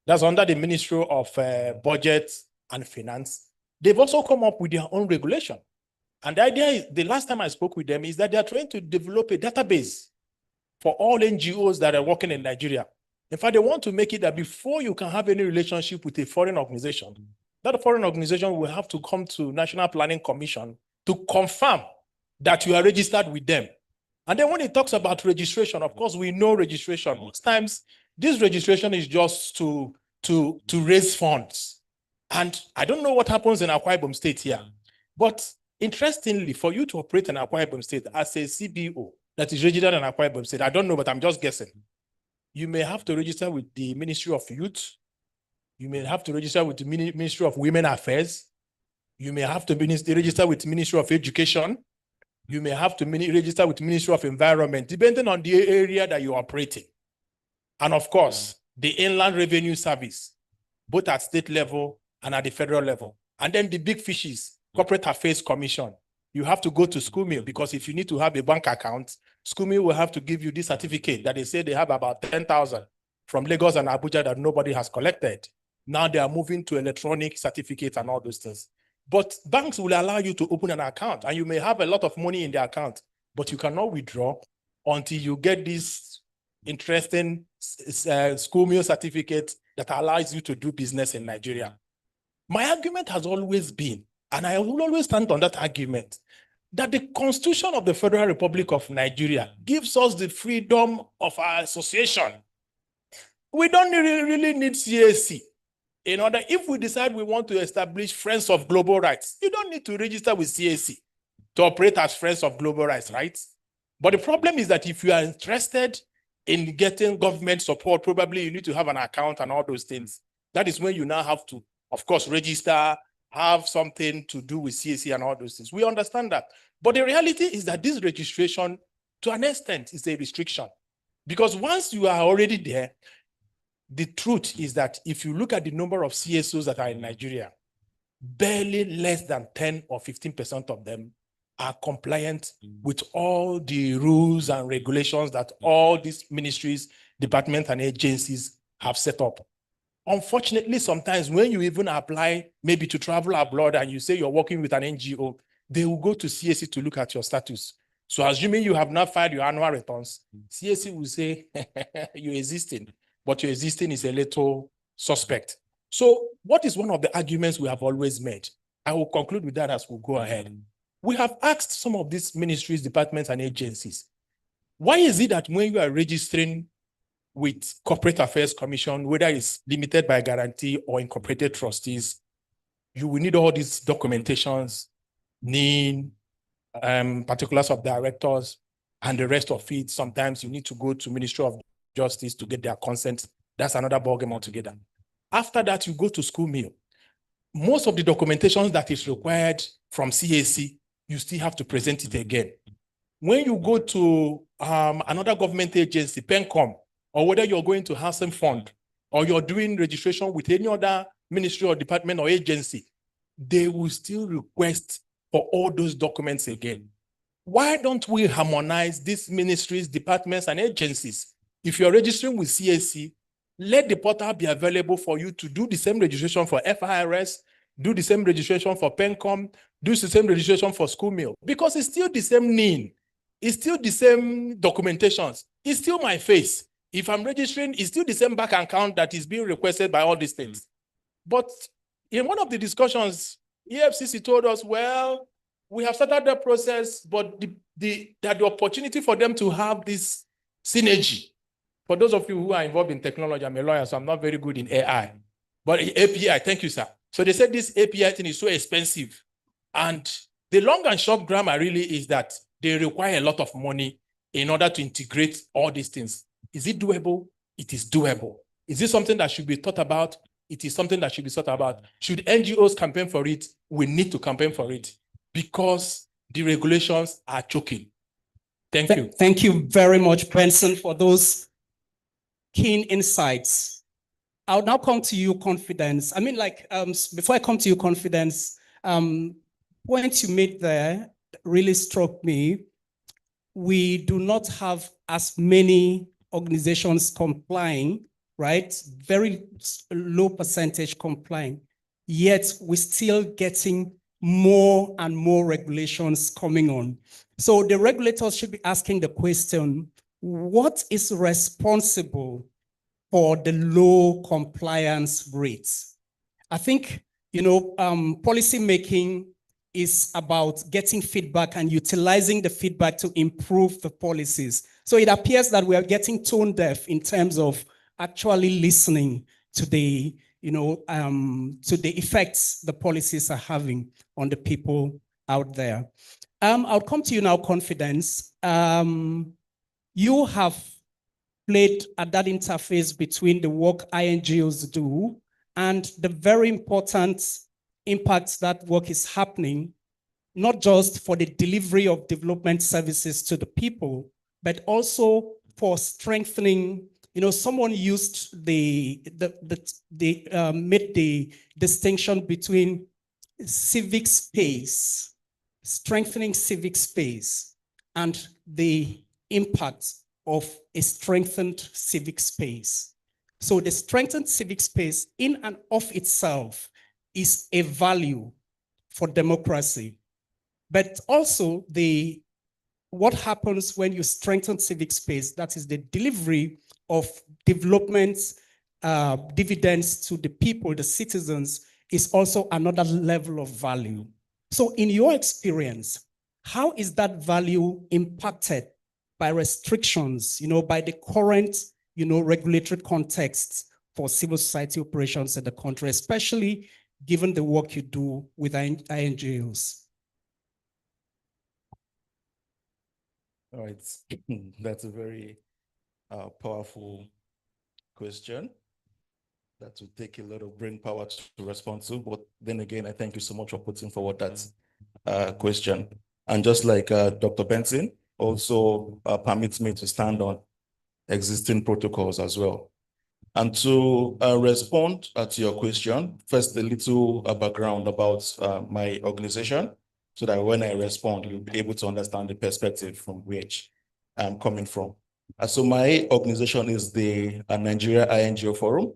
that's under the Ministry of Budget and Finance. They've also come up with their own regulation. And the idea is, the last time I spoke with them, is that they are trying to develop a database for all NGOs that are working in Nigeria. In fact, they want to make it that before you can have any relationship with a foreign organization, that foreign organization will have to come to National Planning Commission to confirm that you are registered with them. And then when it talks about registration, of course, we know registration. Most times, this registration is just to raise funds. And I don't know what happens in Akwa Ibom State here. But interestingly, for you to operate in Akwa Ibom State as a CBO that is registered in Akwa Ibom State, I don't know, but I'm just guessing. You may have to register with the Ministry of Youth. You may have to register with the Ministry of Women Affairs. You may have to register with the Ministry of Education. You may have to register with the Ministry of Environment, depending on the area that you are operating. And of course, the Inland Revenue Service, both at state level and at the federal level. And then the big fishes, Corporate Affairs Commission. You have to go to school meal, because if you need to have a bank account, school meal will have to give you this certificate that they say they have about 10,000 from Lagos and Abuja that nobody has collected. Now they are moving to electronic certificates and all those things. But banks will allow you to open an account, and you may have a lot of money in the account, but you cannot withdraw until you get this interesting school meal certificate that allows you to do business in Nigeria. My argument has always been, and I will always stand on that argument, that the Constitution of the Federal Republic of Nigeria gives us the freedom of our association. We don't really need CAC. In order, if we decide we want to establish Friends of Global Rights, you don't need to register with CAC to operate as Friends of Global Rights, right? But the problem is that if you are interested in getting government support, probably you need to have an account and all those things. That is when you now have to, of course, register, have something to do with CAC and all those things. We understand that. But the reality is that this registration, to an extent, is a restriction. Because once you are already there, the truth is that if you look at the number of CSOs that are in Nigeria, barely less than 10 or 15% of them are compliant with all the rules and regulations that all these ministries, departments, and agencies have set up. Unfortunately, sometimes when you even apply maybe to travel abroad and you say you're working with an NGO, they will go to CAC to look at your status. So assuming you have not filed your annual returns, CAC will say you're existing, but your existing is a little suspect. So what is one of the arguments we have always made? I will conclude with that as we go ahead. We have asked some of these ministries, departments, and agencies, why is it that when you are registering with Corporate Affairs Commission, whether it's limited by guarantee or incorporated trustees, you will need all these documentations, NIN, particulars of directors, and the rest of it. Sometimes you need to go to Ministry of Justice to get their consent. That's another ballgame altogether. After that, you go to school meal. Most of the documentation that is required from CAC, you still have to present it again. When you go to another government agency, PENCOM, or whether you're going to Housing Fund, or you're doing registration with any other ministry or department or agency, they will still request for all those documents again. Why don't we harmonize these ministries, departments, and agencies? If you're registering with CAC, let the portal be available for you to do the same registration for FIRS, do the same registration for PENCOM, do the same registration for school meal, because it's still the same NIN, it's still the same documentations, it's still my face. If I'm registering, it's still the same bank account that is being requested by all these things. But in one of the discussions, EFCC told us, well, we have started the process, but the opportunity for them to have this synergy. For those of you who are involved in technology, I'm a lawyer, so I'm not very good in AI. But API, thank you, sir. So they said this API thing is so expensive. And the long and short grammar really is that they require a lot of money in order to integrate all these things. Is it doable? It is doable. Is this something that should be thought about? It is something that should be thought about. Should NGOs campaign for it? We need to campaign for it because the regulations are choking. Thank you. Thank you very much, Benson, for those keen insights. I'll now come to you, Confidence. I mean, before I come to you, Confidence, point you made there really struck me. We do not have as many organizations complying, right? Very low percentage complying, yet we're still getting more and more regulations coming on. So the regulators should be asking the question, what is responsible for the low compliance rates? I think, policy making is about getting feedback and utilizing the feedback to improve the policies. So it appears that we are getting tone deaf in terms of actually listening to the, to the effects the policies are having on the people out there. I'll come to you now, Confidence. You have played at that interface between the work INGOs do and the very important impact that work is happening, not just for the delivery of development services to the people, but also for strengthening. Someone used made the distinction between civic space, strengthening civic space, and the impact of a strengthened civic space. So the strengthened civic space in and of itself is a value for democracy. But also what happens when you strengthen civic space, that is the delivery of development dividends to the people, the citizens, is also another level of value. So in your experience, how is that value impacted by restrictions, by the current, regulatory context for civil society operations in the country, especially given the work you do with INGOs? All right, that's a very powerful question that will take a lot of brain power to respond to. But then again, I thank you so much for putting forward that question. And just like Dr. Benson also permits me to stand on existing protocols as well. And to respond to your question, first a little background about my organization, so that when I respond, you'll be able to understand the perspective from which I'm coming from. So my organization is the Nigeria INGO Forum,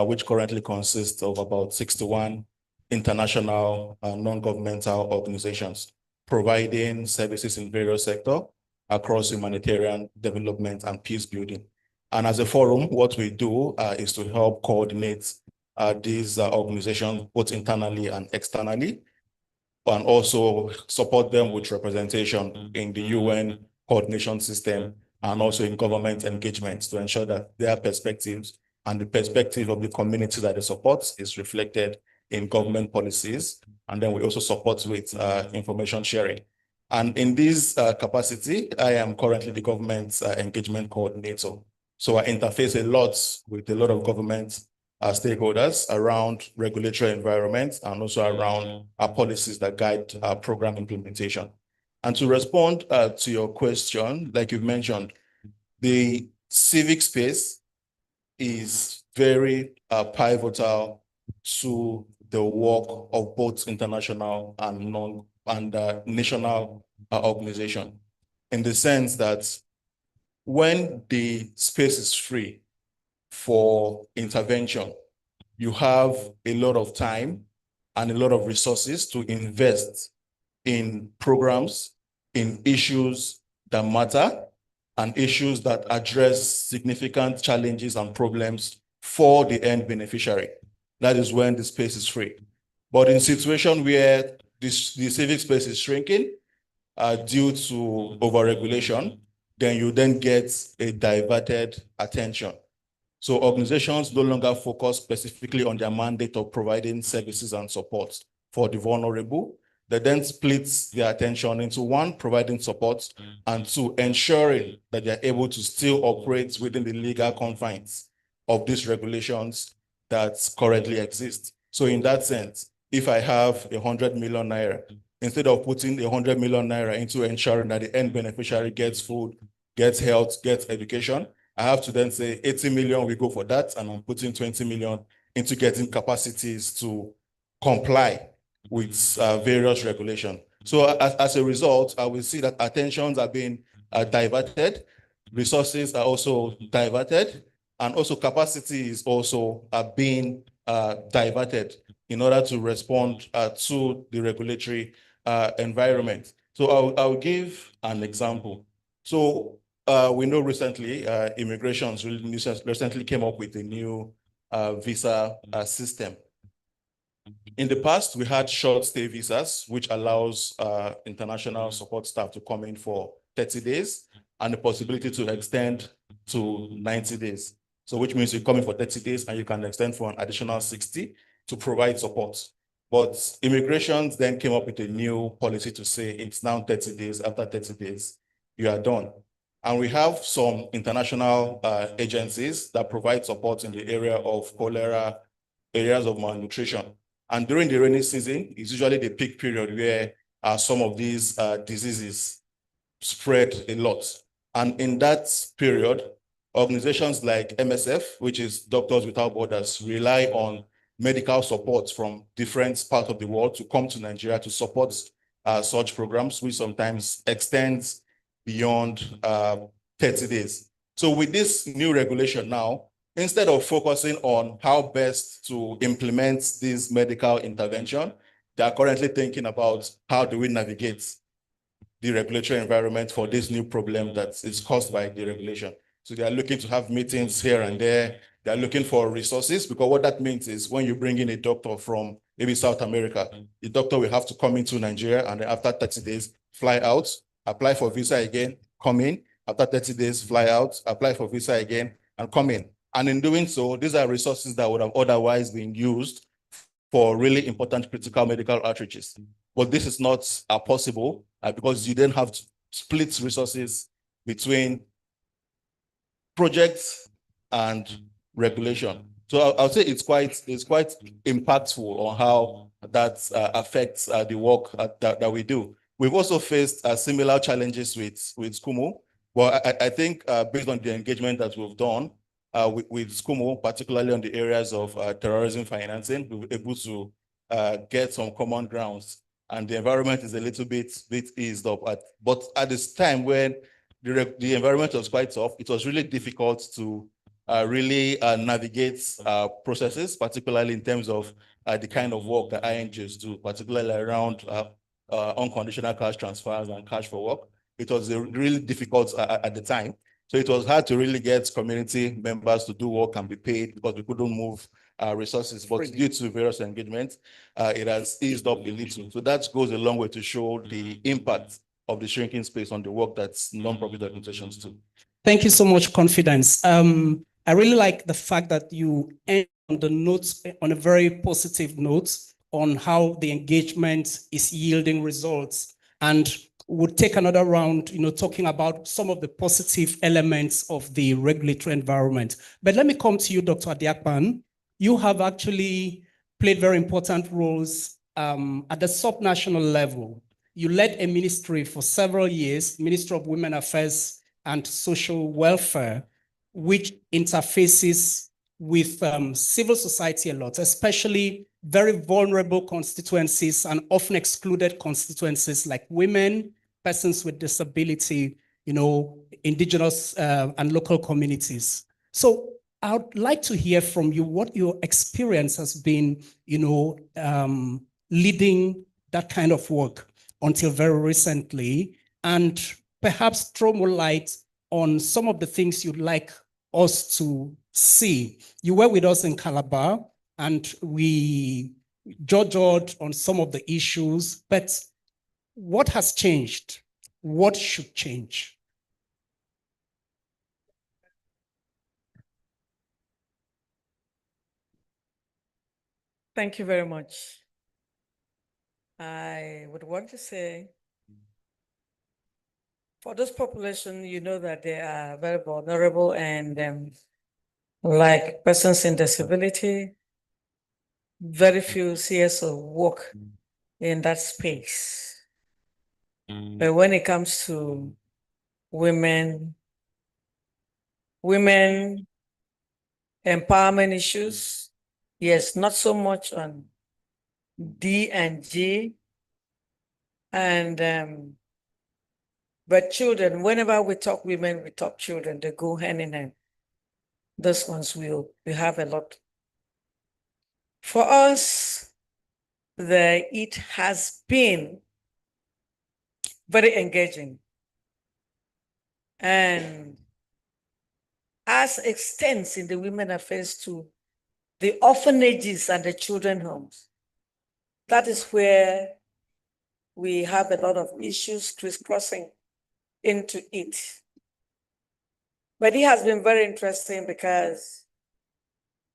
which currently consists of about 61 international non-governmental organizations providing services in various sectors across humanitarian development and peace building. And as a forum, what we do is to help coordinate these organizations both internally and externally, and also support them with representation in the UN coordination system and also in government engagements to ensure that their perspectives and the perspective of the community that they support is reflected in government policies. And then we also support with information sharing. And in this capacity, I am currently the government engagement coordinator. So I interface a lot with a lot of government stakeholders around regulatory environments and also around our policies that guide our program implementation. And to respond to your question, like you've mentioned, the civic space is very pivotal to the work of both international and national organization, in the sense that when the space is free for intervention, you have a lot of time and a lot of resources to invest in programs, in issues that matter, and issues that address significant challenges and problems for the end beneficiary. That is when the space is free. But in situation where the civic space is shrinking due to overregulation, then you then get a diverted attention. So organizations no longer focus specifically on their mandate of providing services and support for the vulnerable. They then split their attention into one, providing support, and two, ensuring that they're able to still operate within the legal confines of these regulations that currently exist. So in that sense, if I have 100 million naira, instead of putting 100 million naira into ensuring that the end beneficiary gets food, gets health, gets education, I have to then say 80 million, we go for that, and I'm putting 20 million into getting capacities to comply with various regulations. So as a result, I will see that attentions are being diverted, resources are also diverted, and also capacity is also being diverted in order to respond to the regulatory environment. So I'll give an example. So we know recently, immigration recently came up with a new visa system. In the past, we had short stay visas, which allows international support staff to come in for 30 days and the possibility to extend to 90 days. So which means you come in for 30 days and you can extend for an additional 60 to provide support. But immigration then came up with a new policy to say it's now 30 days, after 30 days, you are done. And we have some international agencies that provide support in the area of cholera, areas of malnutrition. And during the rainy season, it's usually the peak period where some of these diseases spread a lot. And in that period, organizations like MSF, which is Doctors Without Borders, rely on medical support from different parts of the world to come to Nigeria to support such programs, which sometimes extends beyond 30 days. So with this new regulation now, instead of focusing on how best to implement this medical intervention, they are currently thinking about how do we navigate the regulatory environment for this new problem that is caused by the regulation. So they are looking to have meetings here and there. They are looking for resources, because what that means is when you bring in a doctor from maybe South America, the doctor will have to come into Nigeria and then after 30 days, fly out, apply for visa again, come in. After 30 days, fly out, apply for visa again, and come in. And in doing so, these are resources that would have otherwise been used for really important critical medical outreaches. But this is not possible because you then have to split resources between projects and regulation. So I'll say it's quite impactful on how that affects the work that we do. We've also faced similar challenges with SCUMO. Well, I think based on the engagement that we've done with SCUMO, particularly on the areas of terrorism financing, we were able to get some common grounds, and the environment is a little bit eased up. But at this time when the environment was quite tough, it was really difficult to really navigate processes, particularly in terms of the kind of work that INGs do, particularly around unconditional cash transfers and cash for work. It was really difficult at the time. So it was hard to really get community members to do work and be paid because we couldn't move resources. But due to various engagements, it has eased up a little. So that goes a long way to show the impact of the shrinking space on the work that non-profit organizations do. Thank you so much, Confidence. I really like the fact that you end on the notes on a very positive note on how the engagement is yielding results. And we'll take another round, talking about some of the positive elements of the regulatory environment. But let me come to you, Dr. Adiakpan. You have actually played very important roles at the subnational level. You led a ministry for several years, Ministry of Women Affairs and Social Welfare, which interfaces with civil society a lot, especially very vulnerable constituencies and often excluded constituencies like women, persons with disability, indigenous and local communities. So I'd like to hear from you what your experience has been, leading that kind of work until very recently, and perhaps throw more light on some of the things you'd like us to see. You were with us in Calabar and we judged on some of the issues, but what has changed? What should change? Thank you very much. I would want to say, for this population, you know that they are very vulnerable and like persons in disability, very few CSO work in that space. But when it comes to women empowerment issues, yes, not so much on D and G, and but children, whenever we talk women, we talk children, they go hand in hand. Those ones we have a lot. For us, it has been very engaging. And as extends in the women affairs to the orphanages and the children homes, that is where we have a lot of issues crisscrossing into it. But it has been very interesting because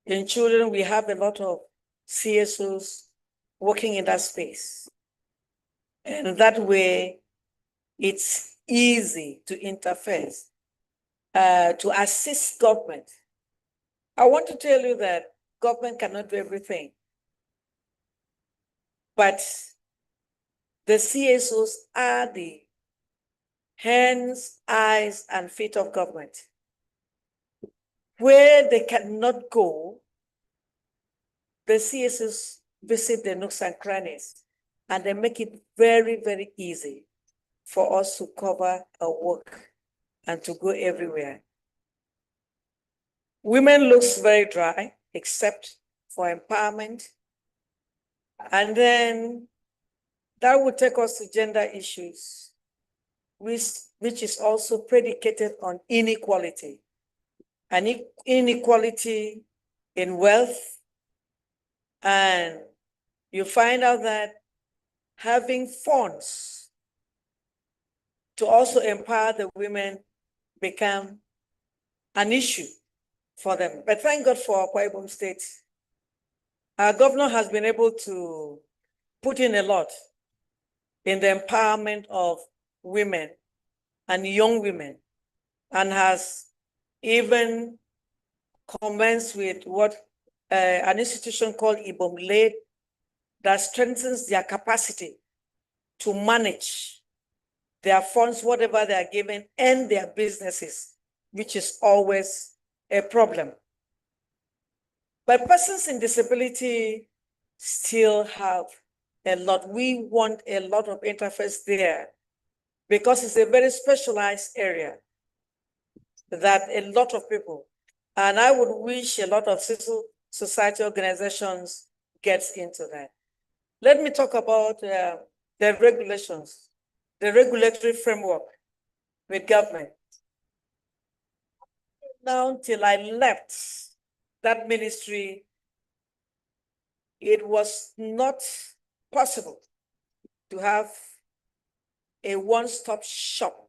in children, we have a lot of CSOs working in that space. And that way, it's easy to interface, to assist government. I want to tell you that government cannot do everything. But the CSOs are the hands, eyes, and feet of government. Where they cannot go, the CSOs visit the nooks and crannies, and they make it very, very easy for us to cover our work and to go everywhere. Women looks very dry, except for empowerment. And then that would take us to gender issues, which is also predicated on inequality. And inequality in wealth. And you find out that having funds to also empower the women become an issue for them. But thank God for Akwa Ibom State. Our governor has been able to put in a lot in the empowerment of women and young women, and has even commenced with what an institution called Ibom Led that strengthens their capacity to manage their funds, whatever they are given, and their businesses, which is always a problem. But persons in disability still have a lot. We want a lot of interface there because it's a very specialized area that a lot of people, and I would wish a lot of civil society organizations gets into that. Let me talk about the regulations, the regulatory framework with government. Now, till I left that ministry, it was not possible to have a one-stop shop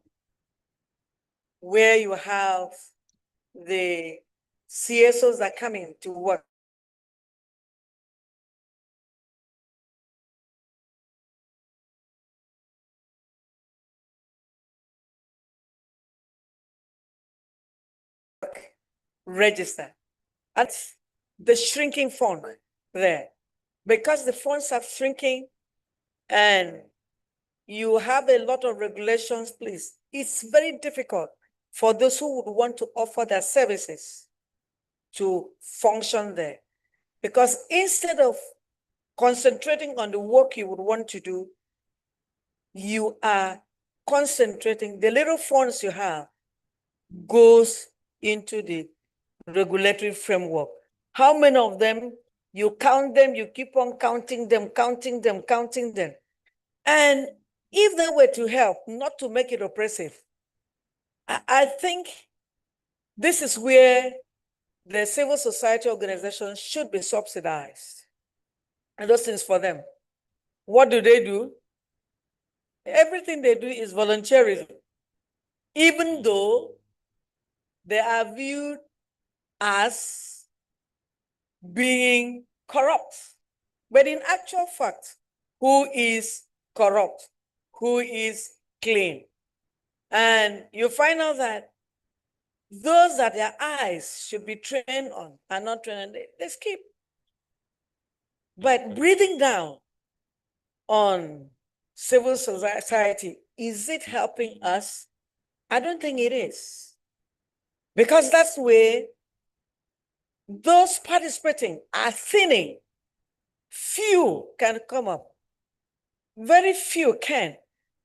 where you have the CSOs that come in to work. Register. And the shrinking fund there, because the funds are shrinking and you have a lot of regulations, please. It's very difficult for those who would want to offer their services to function there. Because instead of concentrating on the work you would want to do, you are concentrating, the little funds you have goes into the regulatory framework. How many of them, you count them, you keep on counting them. And if they were to help, not to make it oppressive, I think this is where the civil society organizations should be subsidized. And those things for them. What do? Everything they do is voluntarily, even though they are viewed as being corrupt. But in actual fact, who is corrupt? Who is clean? And you find out that those that their eyes should be trained on are not trained, they skip. But breathing down on civil society, is it helping us? I don't think it is. Because that's where those participating are thinning. Few can come up. Very few can.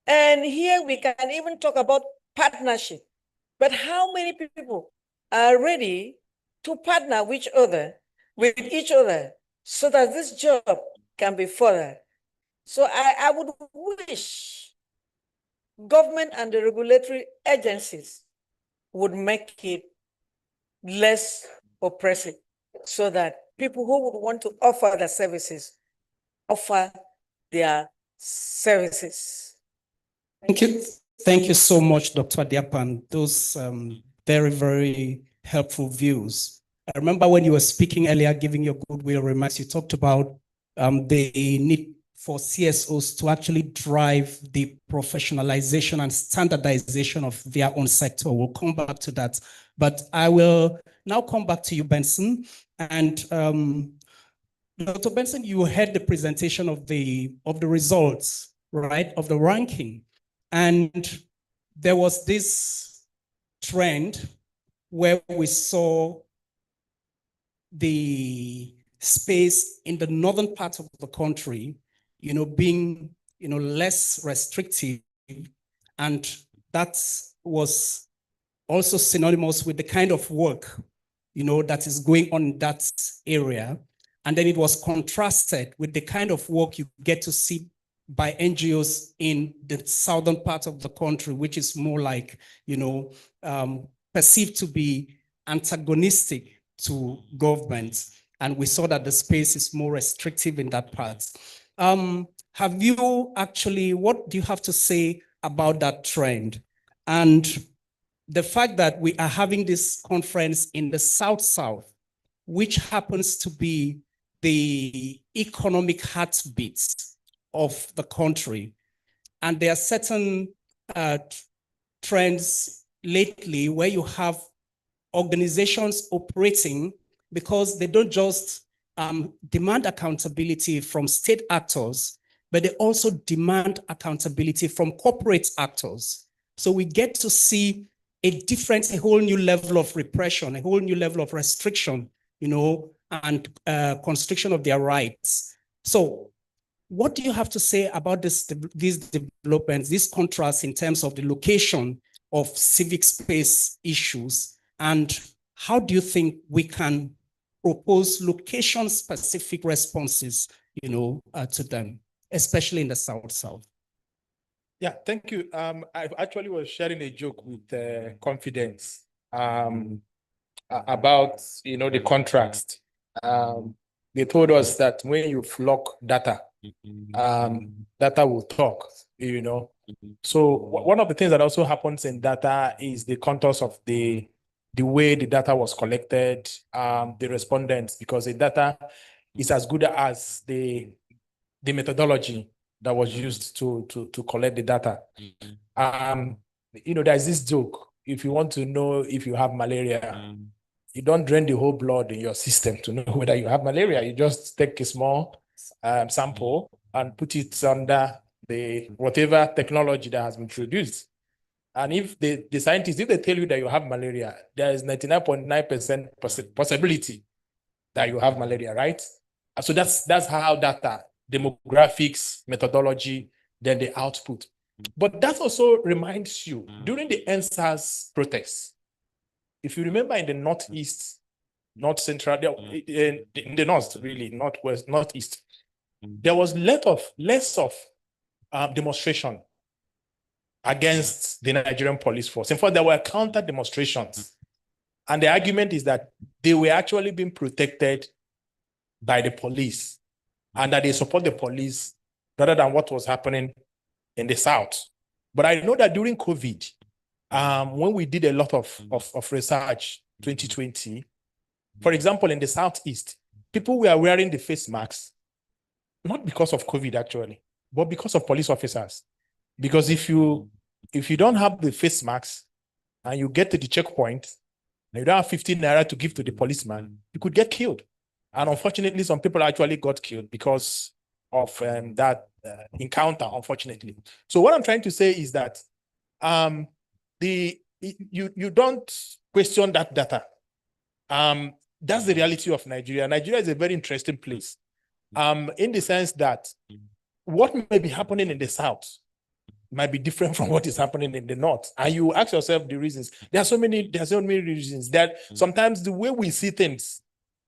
And here we can even talk about partnership. But how many people are ready to partner with each other so that this job can be furthered? So I would wish government and the regulatory agencies would make it less oppressive so that people who would want to offer the services offer their services. Thank you. Thank you so much, Dr. Diapan. Those very, very helpful views. I remember when you were speaking earlier, giving your goodwill remarks, you talked about the need for CSOs to actually drive the professionalization and standardization of their own sector. We'll come back to that. But I will now come back to you, Benson. And Dr. Benson, you heard the presentation of the results, right, of the ranking. And there was this trend where we saw the space in the northern part of the country, being, less restrictive. And that was also synonymous with the kind of work, that is going on in that area. And then it was contrasted with the kind of work you get to see by NGOs in the southern part of the country, which is more like, perceived to be antagonistic to government. And we saw that the space is more restrictive in that part. Have you actually, what do you have to say about that trend? And the fact that we are having this conference in the South-South, which happens to be the economic heartbeats of the country. And there are certain trends lately where you have organizations operating because they don't just demand accountability from state actors, but they also demand accountability from corporate actors. So we get to see a whole new level of repression, a whole new level of restriction, and constriction of their rights. So what do you have to say about these developments, these contrasts in terms of the location of civic space issues? And how do you think we can propose location-specific responses, to them, especially in the South-South? Yeah, thank you. I actually was sharing a joke with Confidence about, the contrast. They told us that when you flock data, data will talk, So one of the things that also happens in data is the contours of the way the data was collected, the respondents, because the data is as good as the methodology that was used to collect the data. There's this joke. If you want to know if you have malaria, you don't drain the whole blood in your system to know whether you have malaria. You just take a small sample and put it under the whatever technology that has been introduced. And if the scientists, if they tell you that you have malaria, there is 99.9% possibility that you have malaria, right? So that's how data, demographics, methodology, then the output. But that also reminds you, during the NSAS protests, if you remember in the Northeast, North Central, in the North, really, Northwest, Northeast, there was less of demonstration against the Nigerian police force. In fact, there were counter demonstrations. And the argument is that they were actually being protected by the police and that they support the police rather than what was happening in the South. But I know that during COVID, when we did a lot of research, 2020, for example, in the Southeast, people were wearing the face masks, not because of COVID actually, but because of police officers. Because if you don't have the face masks and you get to the checkpoint, and you don't have 15 naira to give to the policeman, you could get killed. And unfortunately, some people actually got killed because of that encounter, unfortunately. So what I'm trying to say is that you don't question that data. That's the reality of Nigeria. Nigeria is a very interesting place, in the sense that what may be happening in the South might be different from what is happening in the North. And you ask yourself the reasons. There are so many reasons that sometimes the way we see things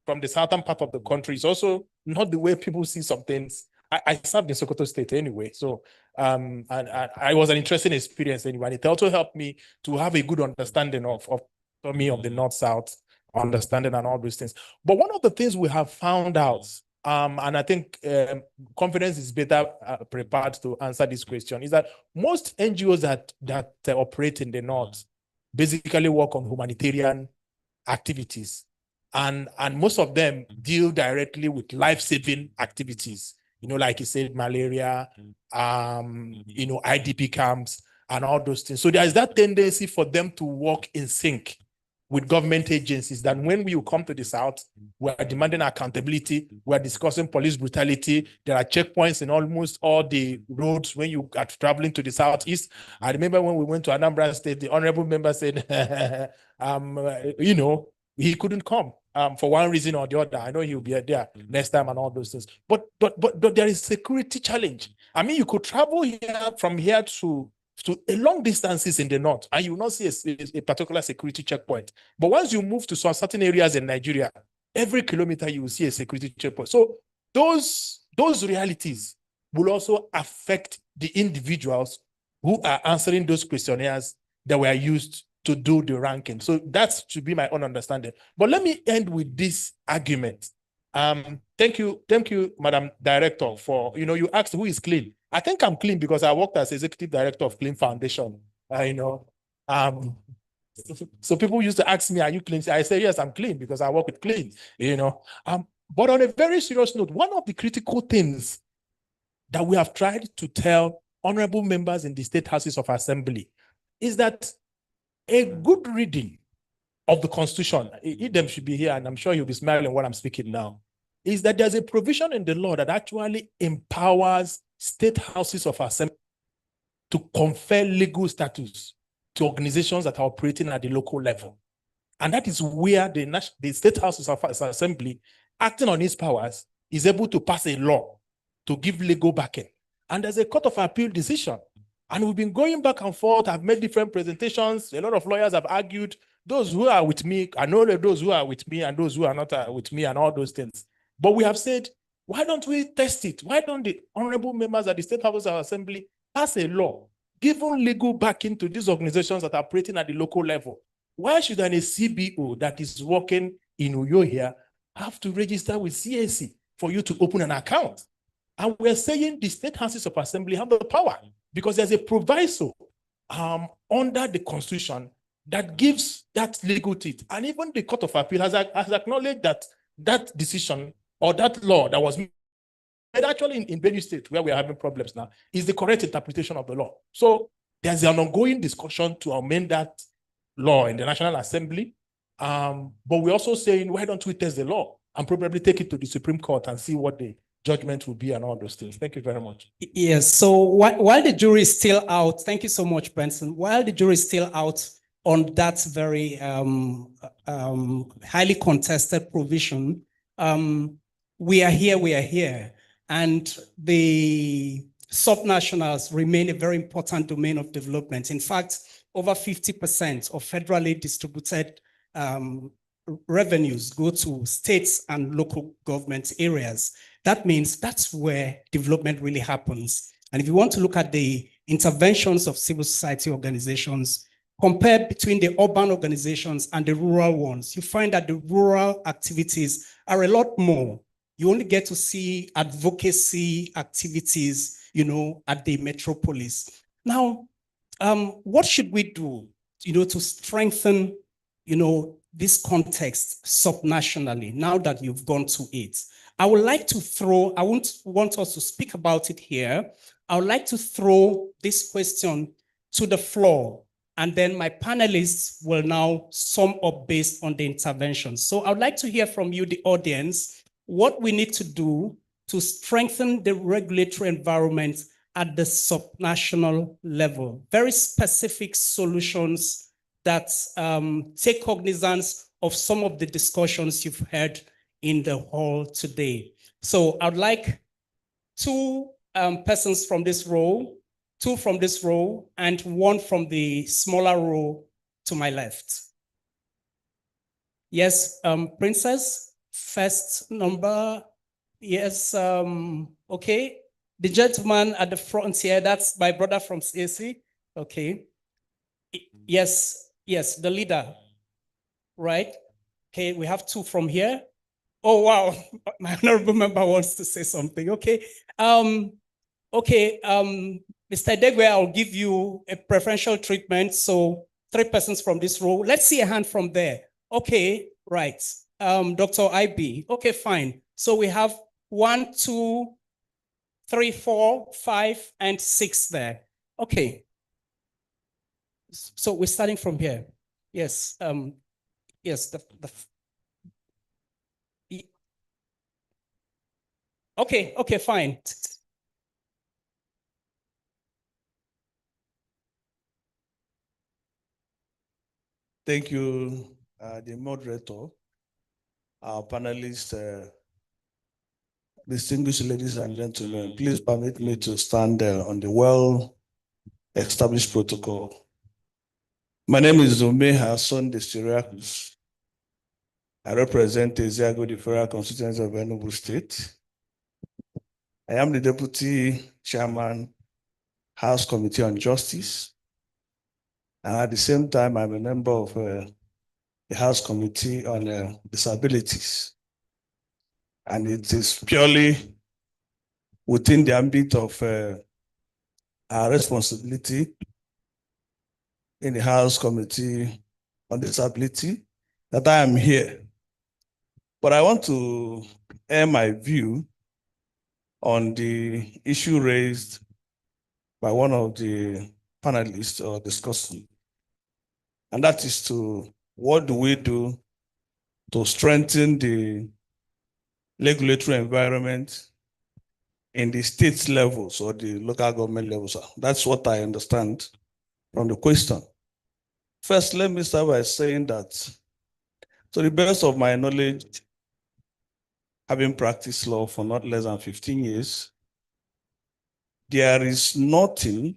from the southern part of the country is also not the way people see some things. I served in Sokoto State anyway, so and I was an interesting experience anyway. It also helped me to have a good understanding of the North-South understanding and all those things. But one of the things we have found out, and I think confidence is better prepared to answer this question, is that most NGOs that operate in the North basically work on humanitarian activities. And most of them deal directly with life-saving activities, like you said, malaria, IDP camps and all those things. So there is that tendency for them to work in sync with government agencies, that when we come to the South, we are demanding accountability, we are discussing police brutality. There are checkpoints in almost all the roads when you are traveling to the Southeast. I remember when we went to Anambra State, the honorable member said, he couldn't come for one reason or the other. I know he'll be there next time and all those things. But there is security challenge. I mean, you could travel from here to a long distances in the North, and you will not see a particular security checkpoint. But once you move to some certain areas in Nigeria, every kilometer you will see a security checkpoint. So those realities will also affect the individuals who are answering those questionnaires that were used to do the ranking. So that should be my own understanding. But let me end with this argument. Thank you, Madam Director, for, you asked who is clean. I think I'm clean because I worked as executive director of Clean Foundation. So people used to ask me, are you clean? I say, yes, I'm clean because I work with Clean, But on a very serious note, one of the critical things that we have tried to tell honorable members in the state houses of assembly is that a good reading of the Constitution, Idem should be here, and I'm sure he'll be smiling when I'm speaking now, is that there's a provision in the law that actually empowers state houses of assembly to confer legal status to organizations that are operating at the local level. And that is where the state houses of assembly, acting on its powers, is able to pass a law to give legal backing. And there's a court of appeal decision. And we've been going back and forth. I've made different presentations. A lot of lawyers have argued. Those who are with me, I know that those who are with me and those who are not with me and all those things. But we have said, why don't we test it? Why don't the honorable members at the State House of Assembly pass a law giving legal backing to these organizations that are operating at the local level? Why should a CBO that is working in Uyo here have to register with CAC for you to open an account? And we're saying the State Houses of Assembly have the power because there's a proviso under the Constitution that gives that legal teeth. And even the Court of Appeal has acknowledged that that decision or that law that was made actually in Benue State, where we are having problems now, is the correct interpretation of the law. So there's an ongoing discussion to amend that law in the National Assembly. But we're also saying, why don't we test the law and probably take it to the Supreme Court and see what the judgment will be and all those things. Thank you very much. Yes, so while the jury is still out, thank you so much, Benson. While the jury is still out on that very highly contested provision, we are here. And the subnationals remain a very important domain of development. In fact, over 50% of federally distributed revenues go to states and local government areas. That means that's where development really happens. And if you want to look at the interventions of civil society organizations, compare between the urban organizations and the rural ones, you find that the rural activities are a lot more. You only get to see advocacy activities, at the metropolis. Now, what should we do, to strengthen, this context subnationally now that you've gone to it? I would like to throw, I want us to speak about it here. I would like to throw this question to the floor, and then my panelists will now sum up based on the interventions. So I would like to hear from you, the audience, what we need to do to strengthen the regulatory environment at the subnational level. Very specific solutions that take cognizance of some of the discussions you've heard in the hall today. So I'd like two persons from this row, two from this row, and one from the smaller row to my left. Yes, Princess, first number. Yes, okay. The gentleman at the front here, that's my brother from CSC. Okay. Yes, the leader, right? Okay, we have two from here. Oh, wow, my honorable member wants to say something. Okay, Mr. Degwe, I'll give you a preferential treatment. So 3 persons from this row. Let's see a hand from there. Okay, right. Dr. IB. Okay, fine. So we have 1, 2, 3, 4, 5, and 6 there. Okay. So we're starting from here. Yes. Yes. Okay, fine. Thank you, the moderator, our panelists, distinguished ladies and gentlemen. Please permit me to stand on the well-established protocol. My name is Zome Hassan de Syriacus. I represent Eziago, the Federal Constituency of Enugu State. I am the Deputy Chairman, House Committee on Justice. And at the same time, I'm a member of the House Committee on Disabilities. And it is purely within the ambit of our responsibility in the House Committee on Disability that I am here. But I want to air my view on the issue raised by one of the panelists or discussing. And that is what do we do to strengthen the regulatory environment in the state levels or the local government levels? That's what I understand from the question. First, let me start by saying that, to the best of my knowledge, having practiced law for not less than 15 years, there is nothing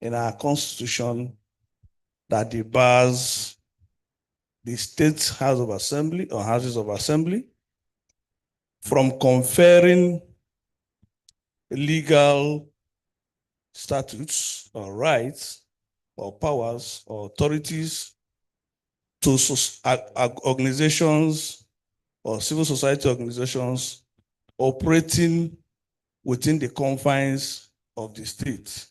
in our constitution that debars the State House of Assembly or Houses of Assembly from conferring legal statutes or rights or powers or authorities to organizations or civil society organizations operating within the confines of the state.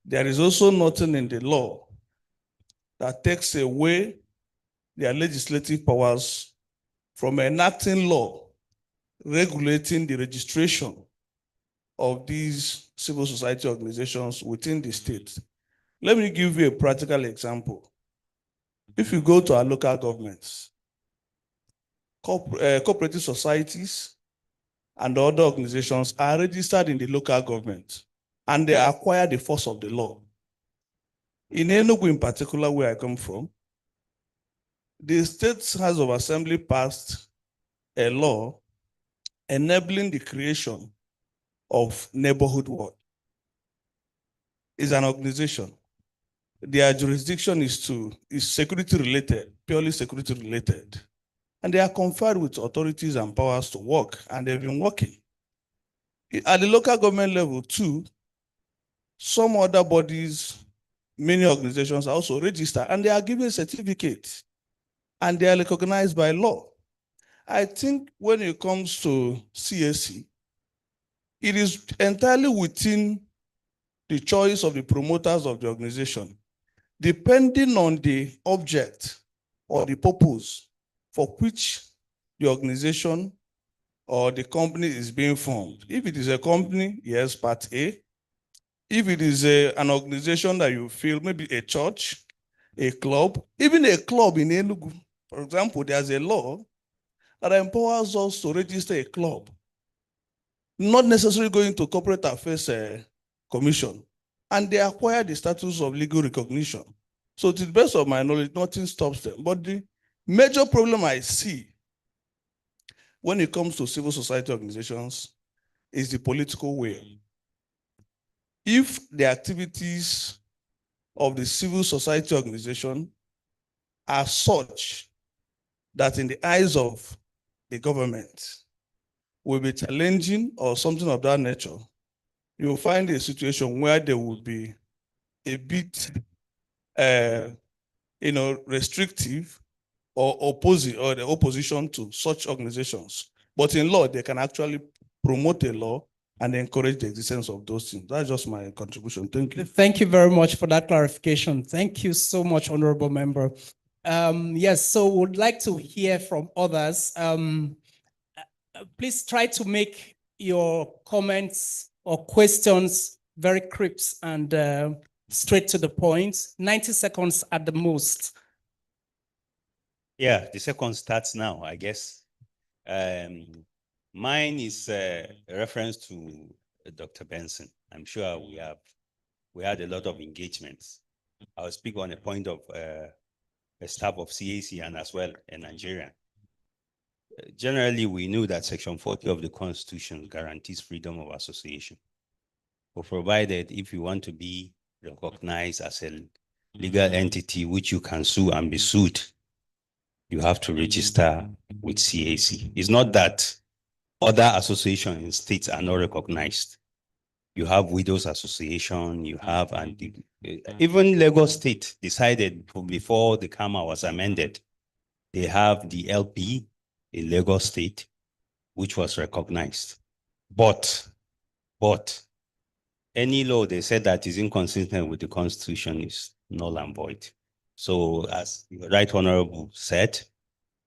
There is also nothing in the law that takes away their legislative powers from enacting law regulating the registration of these civil society organizations within the state. Let me give you a practical example. If you go to our local governments, cooperative societies and other organizations are registered in the local government and they acquire the force of the law. In Enugu in particular, where I come from, the State House of Assembly passed a law enabling the creation of neighborhood watch. It's an organization. Their jurisdiction is security related, purely security related. And they are conferred with authorities and powers to work, and they've been working. At the local government level too, some other bodies, many organizations are also registered and they are given certificates and they are recognized by law. I think when it comes to CSC, it is entirely within the choice of the promoters of the organization, depending on the object or the purpose for which the organization or the company is being formed. If it is a company, yes, part A. If it is an organization that you feel, maybe a church, a club, even a club in Enugu, for example, there's a law that empowers us to register a club, not necessarily going to Corporate Affairs Commission, and they acquire the status of legal recognition. So to the best of my knowledge, nothing stops them. But the major problem I see when it comes to civil society organizations is the political will. If the activities of the civil society organization are such that in the eyes of the government will be challenging or something of that nature, you will find a situation where there will be a bit restrictive or the opposition to such organizations. But in law, they can actually promote a law and encourage the existence of those things. That's just my contribution. Thank you. Thank you very much for that clarification. Thank you so much, Honorable Member. Yes, so would like to hear from others. Please try to make your comments or questions very crisp and straight to the point. 90 seconds at the most. Yeah, the second starts now, I guess. Mine is a reference to Dr. Benson. I'm sure we had a lot of engagements. I'll speak on a point of a staff of CAC and as well a Nigerian. Generally, we knew that Section 40 of the Constitution guarantees freedom of association, but provided if you want to be recognized as a legal entity which you can sue and be sued, you have to register with CAC. It's not that other associations in states are not recognized. You have Widows Association, you have, and even Lagos State decided before the KAMA was amended, they have the LP in Lagos State, which was recognized. But any law they said that is inconsistent with the Constitution is null and void. So as the Right Honorable said,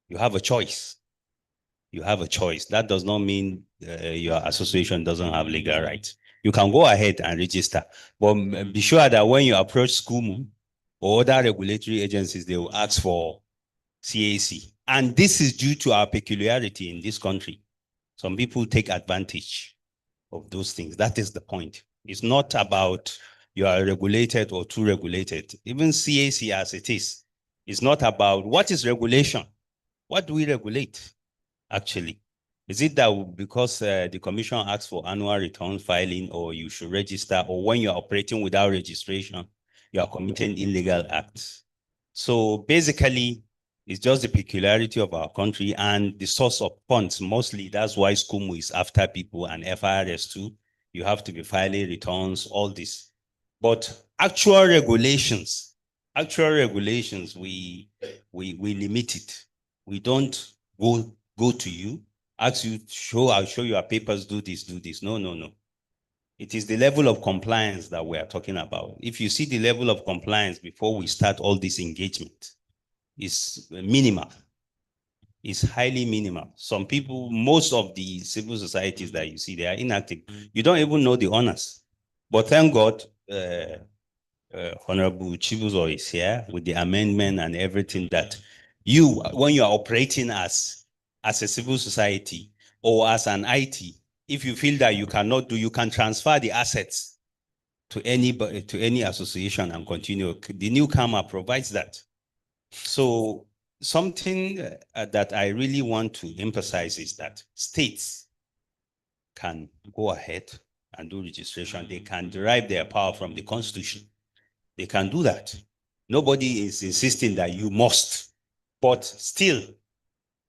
you have a choice. You have a choice. That does not mean your association doesn't have legal rights. You can go ahead and register, but be sure that when you approach SCUMU or other regulatory agencies, they will ask for CAC. And this is due to our peculiarity in this country. Some people take advantage of those things. That is the point. It's not about you are regulated or too regulated. Even CAC as it is, it's not about what is regulation. What do we regulate, actually? Is it that because the commission asks for annual return filing or you should register, or when you're operating without registration, you are committing illegal acts? So basically, it's just the peculiarity of our country and the source of funds. Mostly, that's why SCUMU is after people and FIRS too. You have to be filing returns, all this. But actual regulations, we limit it. We don't go to you, ask you, I'll show you our papers, do this. No. It is the level of compliance that we are talking about. If you see the level of compliance before we start all this engagement, is minimal. It's highly minimal. Some people, most of the civil societies that you see, they are inactive. You don't even know the owners. But thank God, Honorable Chibuzo is here with the amendment and everything that you, when you are operating as a civil society or as an IT, if you feel that you cannot do, you can transfer the assets to any association and continue. The new KAMA provides that. So something that I really want to emphasize is that states can go ahead and do registration. They can derive their power from the Constitution. They can do that. Nobody is insisting that you must, but still,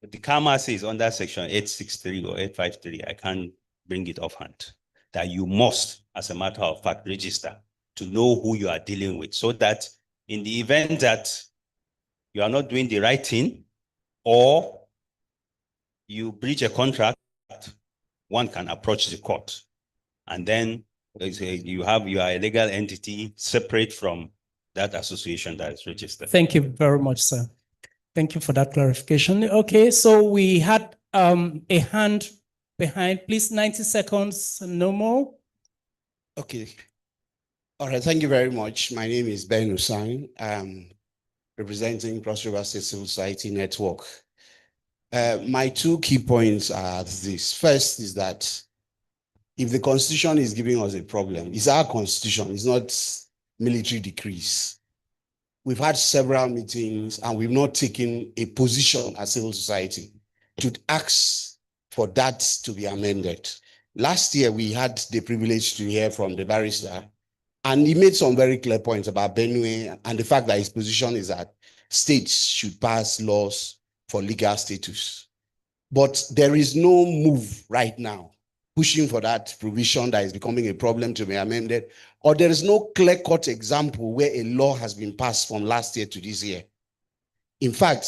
the KAMA says under section 863 or 853, I can't bring it offhand. that you must, as a matter of fact, register to know who you are dealing with, so that in the event that you are not doing the right thing or you breach a contract, one can approach the court. And then you are a legal entity separate from that association that is registered. Thank you very much, sir. Thank you for that clarification. Okay, so we had a hand behind. Please, 90 seconds, no more. Okay. All right, thank you very much. My name is Ben Hussain. I'm representing Cross River State Civil Society Network. My two key points are this. First is that if the Constitution is giving us a problem, it's our Constitution, it's not military decrees. We've had several meetings and we've not taken a position as civil society to ask for that to be amended. Last year, we had the privilege to hear from the barrister, and he made some very clear points about Benue and the fact that his position is that states should pass laws for legal status. But there is no move right now pushing for that provision that is becoming a problem to be amended, or there is no clear-cut example where a law has been passed from last year to this year. In fact,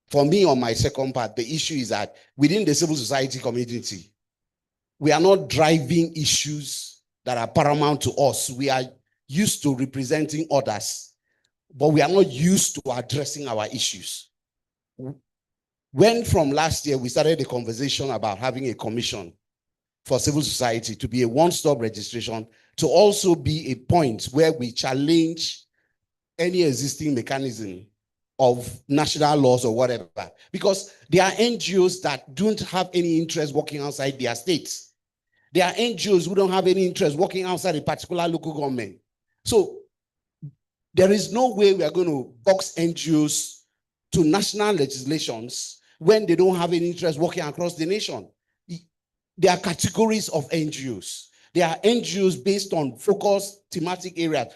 for me, on my second part, the issue is that within the civil society community, we are not driving issues that are paramount to us. We are used to representing others, but we are not used to addressing our issues. When from last year, we started a conversation about having a commission for civil society to be a one-stop registration, to also be a point where we challenge any existing mechanism of national laws or whatever, because there are NGOs that don't have any interest working outside their states. There are NGOs who don't have any interest working outside a particular local government. So there is no way we are going to box NGOs to national legislations when they don't have any interest working across the nation. There are categories of NGOs. There are NGOs based on focus thematic areas.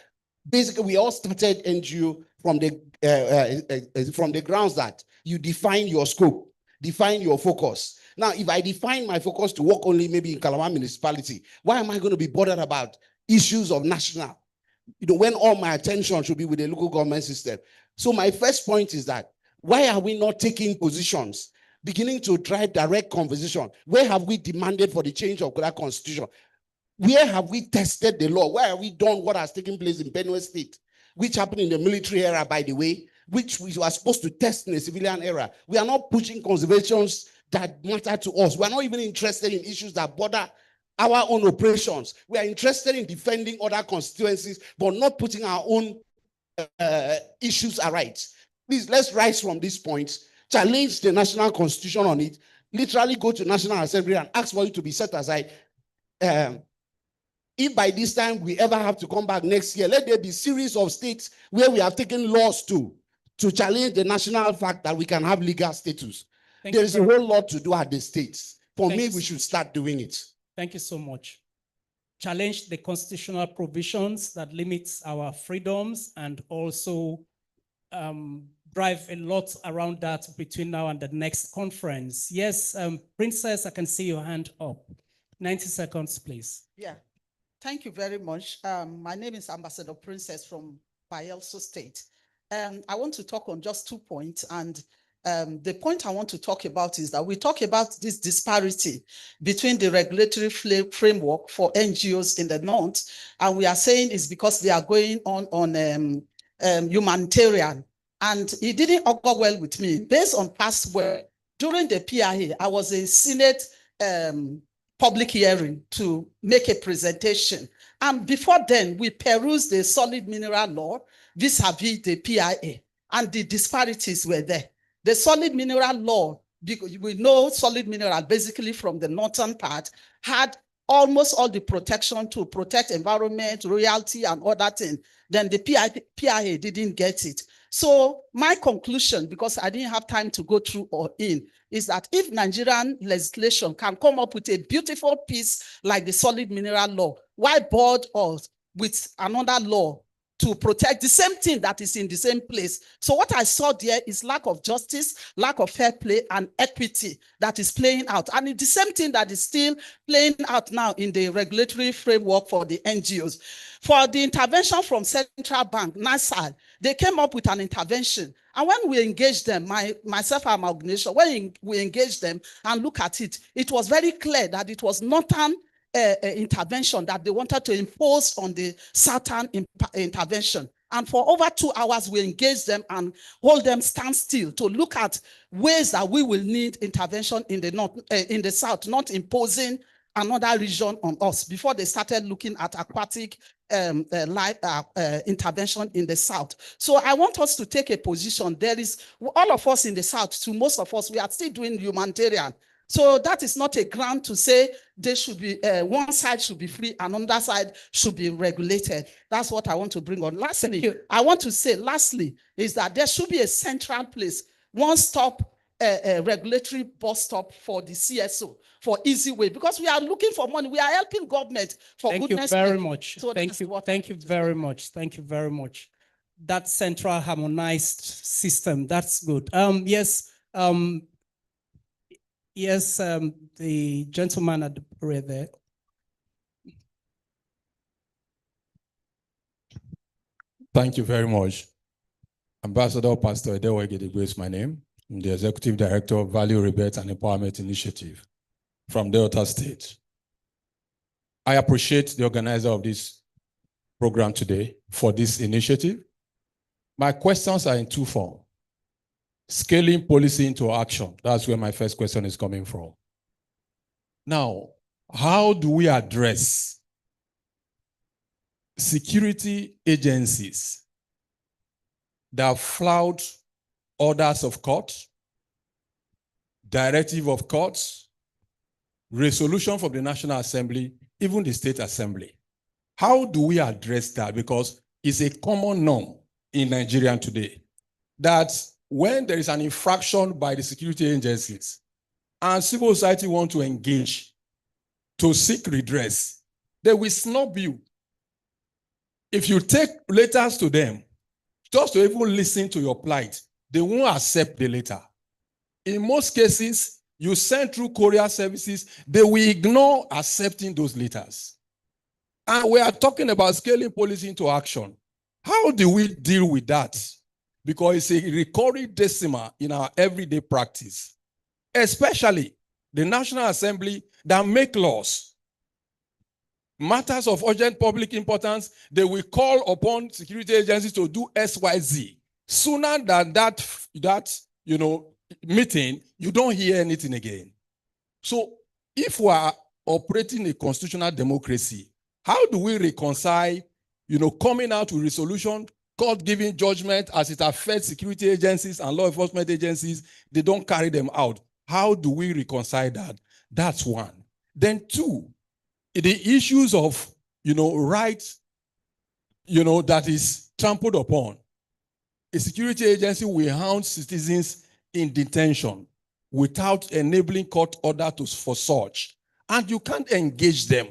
Basically, we all started NGO from the grounds that you define your scope, define your focus. Now, if I define my focus to work only maybe in Calabar municipality, why am I going to be bothered about issues of national? When all my attention should be with the local government system. So my first point is that why are we not taking positions, beginning to drive direct conversation? Where have we demanded for the change of that constitution? Where have we tested the law? Where have we done what has taken place in Benue State, which happened in the military era, by the way, which we were supposed to test in the civilian era? We are not pushing conservations that matter to us. We are not even interested in issues that border our own operations. We are interested in defending other constituencies, but not putting our own issues aright. Please, let's rise from this point, challenge the national constitution on it, literally go to National Assembly and ask for it to be set aside. If by this time we ever have to come back next year, let there be a series of states where we have taken laws to challenge the national fact that we can have legal status. There is a whole lot to do at the states. For me, we should start doing it. Thank you so much. Challenge the constitutional provisions that limits our freedoms, and also drive a lot around that between now and the next conference. Yes, Princess, I can see your hand up. 90 seconds, please. Yeah, thank you very much. My name is Ambassador Princess from Bayelsa State. I want to talk on just 2 points. And the point I want to talk about is that we talk about this disparity between the regulatory framework for NGOs in the North, and we are saying it's because they are going on humanitarian. And it didn't occur well with me. Based on past work, during the PIA, I was a Senate public hearing to make a presentation. And before then, we perused the solid mineral law vis-a-vis the PIA, and the disparities were there. The solid mineral law, because we know solid mineral basically from the northern part, had almost all the protection to protect environment, royalty, and other things. Then the PIA didn't get it. So my conclusion, because I didn't have time to go through or in, is that if Nigerian legislation can come up with a beautiful piece like the solid mineral law, why board us with another law to protect the same thing that is in the same place. So what I saw there is lack of justice, lack of fair play and equity that is playing out. And it's the same thing that is still playing out now in the regulatory framework for the NGOs. For the intervention from Central Bank, NASAL, they came up with an intervention. And when we engaged them, myself and my organization, when we engaged them and look at it, it was very clear that it was not an intervention that they wanted to impose on the Southern intervention. And for over 2 hours, we engaged them and hold them stand still to look at ways that we will need intervention in the north, in the South, not imposing another region on us before they started looking at aquatic intervention in the South. So I want us to take a position. There is, all of us in the South, to most of us, we are still doing humanitarian. So that is not a ground to say they should be, one side should be free and another side should be regulated. That's what I want to bring on. Lastly, I want to say, lastly, is that there should be a central place, one-stop regulatory bus stop for the CSO, for easy way, because we are looking for money. We are helping government for goodness sake. Thank you very much. So Thank you. Thank you very much. Thank you very much. That central harmonized system, that's good. Yes, the gentleman at the rear there. Thank you very much. Ambassador Pastor Edewegedegwe is my name. I'm the Executive Director of Value Rebate and Empowerment Initiative from Delta State. I appreciate the organizer of this program today for this initiative. My questions are in two forms. Scaling policy into action. That's where my first question is coming from. Now, how do we address security agencies that flout orders of court, directive of courts, resolution from the National Assembly, even the State Assembly? How do we address that? Because it's a common norm in Nigeria today that when there is an infraction by the security agencies and civil society want to engage to seek redress, they will snub you. If you take letters to them, just to even listen to your plight, they won't accept the letter. In most cases, you send through courier services, they will ignore accepting those letters. And we are talking about scaling policy into action. How do we deal with that? Because it's a recurring decimal in our everyday practice, especially the National Assembly that make laws. Matters of urgent public importance, they will call upon security agencies to do XYZ. Sooner than that meeting, you don't hear anything again. So if we are operating a constitutional democracy, how do we reconcile, coming out with resolution, court giving judgment as it affects security agencies and law enforcement agencies, they don't carry them out? How do we reconcile that? That's one. Then two, the issues of, rights, that is trampled upon. A security agency will hound citizens in detention without enabling court order for such, and you can't engage them.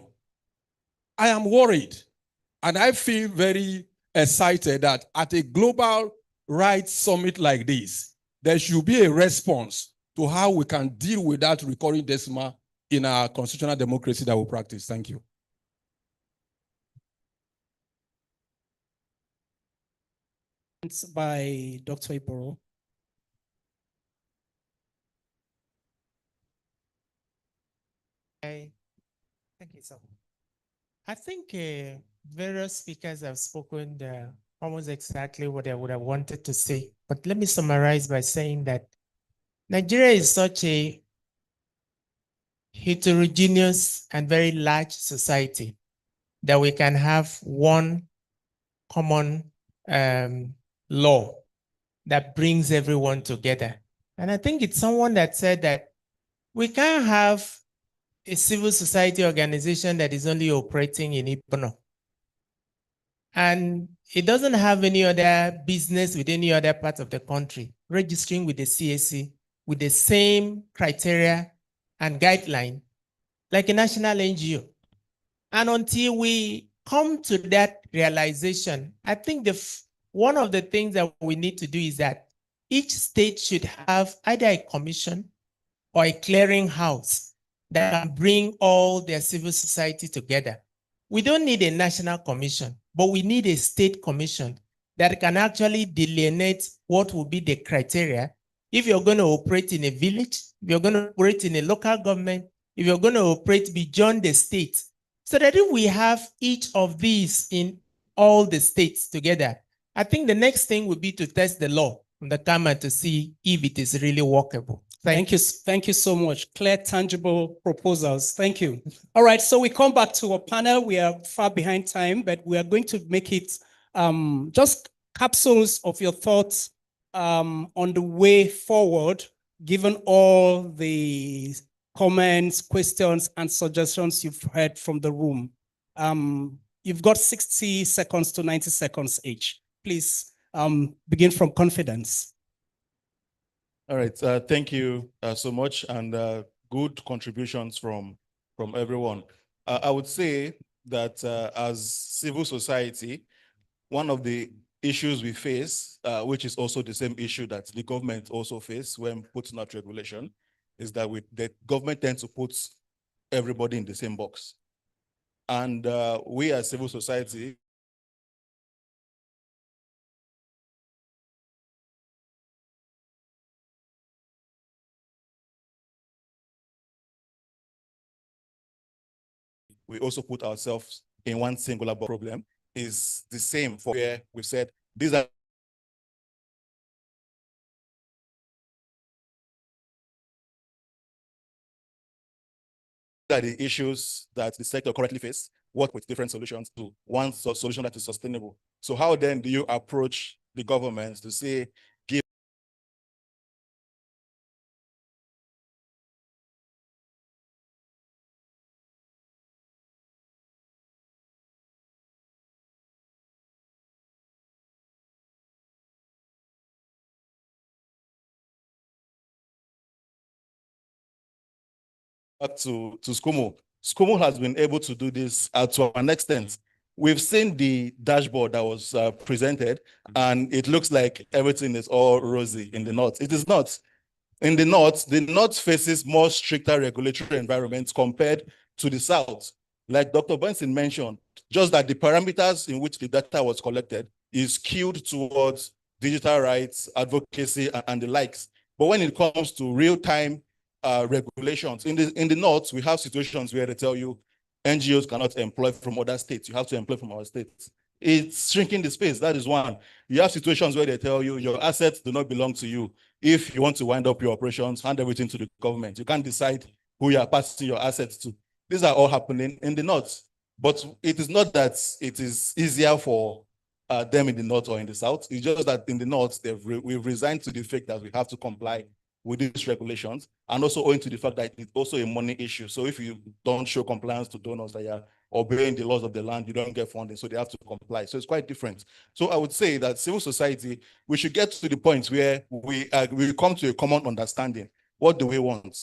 I am worried, and I feel very excited that at a global rights summit like this, there should be a response to how we can deal with that recurring decimal in our constitutional democracy that we practice. Thank you. By Dr. Iboro. Thank you so much. I think various speakers have spoken almost exactly what I would have wanted to say. But let me summarize by saying that Nigeria is such a heterogeneous and very large society that we can have one common law that brings everyone together. And I think it's someone that said that we can't have a civil society organization that is only operating in Ipono. And it doesn't have any other business with any other part of the country, registering with the CAC with the same criteria and guideline like a national NGO. And until we come to that realization, I think one of the things that we need to do is that each state should have either a commission or a clearing house that can bring all their civil society together. We don't need a national commission, but we need a state commission that can actually delineate what will be the criteria. If you're going to operate in a village, if you're going to operate in a local government, if you're going to operate beyond the state, so that if we have each of these in all the states together, I think the next thing would be to test the law on the camera to see if it is really workable. Thank you. Thank you so much. Clear, tangible proposals. Thank you. All right, so we come back to our panel. We are far behind time, but we are going to make it just capsules of your thoughts on the way forward, given all the comments, questions, and suggestions you've heard from the room. You've got 60 seconds to 90 seconds each. Please begin from confidence. All right, thank you so much, and good contributions from everyone. I would say that as civil society, one of the issues we face, which is also the same issue that the government also face when putting out regulation, is that the government tends to put everybody in the same box. And we as civil society, we also put ourselves in one singular problem. Is the same for where we said these are the issues that the sector currently face, work with different solutions to one solution that is sustainable. So how then do you approach the government to say, give back to SCOMO. SCOMO has been able to do this to an extent. We've seen the dashboard that was presented, and it looks like everything is all rosy in the north. It is not. In the north faces more stricter regulatory environments compared to the south. Like Dr. Benson mentioned, just that the parameters in which the data was collected is skewed towards digital rights, advocacy, and the likes. But when it comes to real-time regulations, in the north, we have situations where they tell you NGOs cannot employ from other states. You have to employ from our states. It's shrinking the space. That is one. You have situations where they tell you your assets do not belong to you. If you want to wind up your operations, hand everything to the government. You can't decide who you are passing your assets to. These are all happening in the north. But it is not that it is easier for them in the north or in the south. It's just that in the north, we've resigned to the fact that we have to comply with these regulations, and also owing to the fact that it's also a money issue. So if you don't show compliance to donors that you're obeying the laws of the land, you don't get funding, so they have to comply. So it's quite different. So I would say that civil society, we should get to the point where we come to a common understanding. What do we want?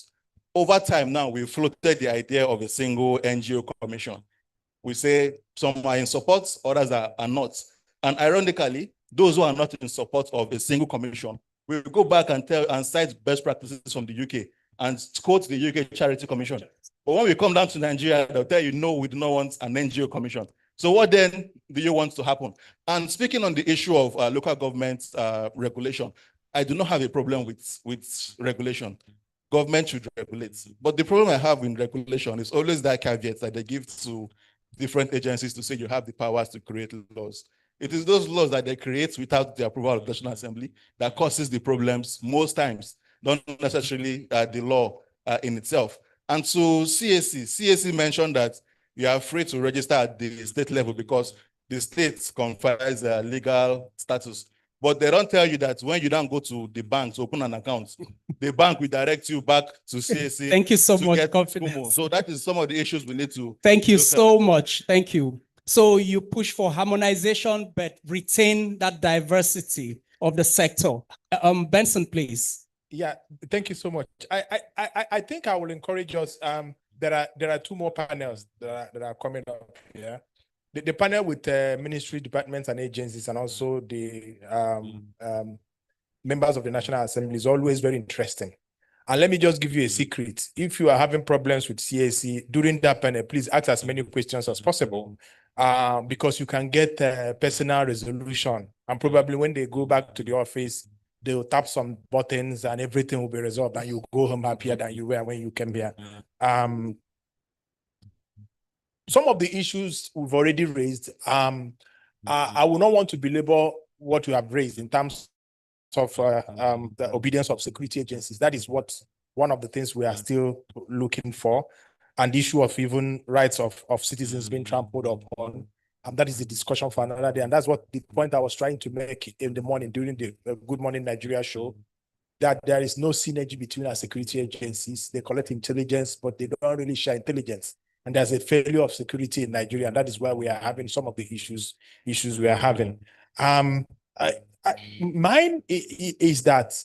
Over time now, we've floated the idea of a single NGO commission. We say some are in support, others are not. And ironically, those who are not in support of a single commission, we go back and cite best practices from the UK and quote the UK Charity Commission. But when we come down to Nigeria, they'll tell you, no, we do not want an NGO commission. So what then do you want to happen? And speaking on the issue of local government regulation, I do not have a problem with regulation. Government should regulate. But the problem I have in regulation is always that caveat that they give to different agencies to say you have the powers to create laws. It is those laws that they create without the approval of the National Assembly that causes the problems most times, not necessarily the law in itself. And so CSC mentioned that you are free to register at the state level because the state confers legal status. But they don't tell you that when you don't go to the bank to open an account, the bank will direct you back to CSC. Thank you so much, confidence. So that is some of the issues we need to. Thank you so much. Thank you. So you push for harmonization, but retain that diversity of the sector. Benson, please. Yeah, thank you so much. I think I will encourage us. There are two more panels that are coming up here. the panel with ministry, departments, and agencies, and also the members of the National Assembly is always very interesting. And let me just give you a secret. If you are having problems with CAC during that panel, please ask as many questions as possible, because you can get personal resolution. And probably when they go back to the office, they'll tap some buttons and everything will be resolved, and you go home happier than you were when you came here. Some of the issues we've already raised, I will not want to belabor what you have raised in terms of the obedience of security agencies. That is one of the things we are still looking for, and the issue of even rights of citizens being trampled upon. And that is the discussion for another day. And that's what the point I was trying to make in the morning during the Good Morning Nigeria show, that there is no synergy between our security agencies. They collect intelligence, but they don't really share intelligence. And there's a failure of security in Nigeria, and that is why we are having some of the issues we are having. Mine is that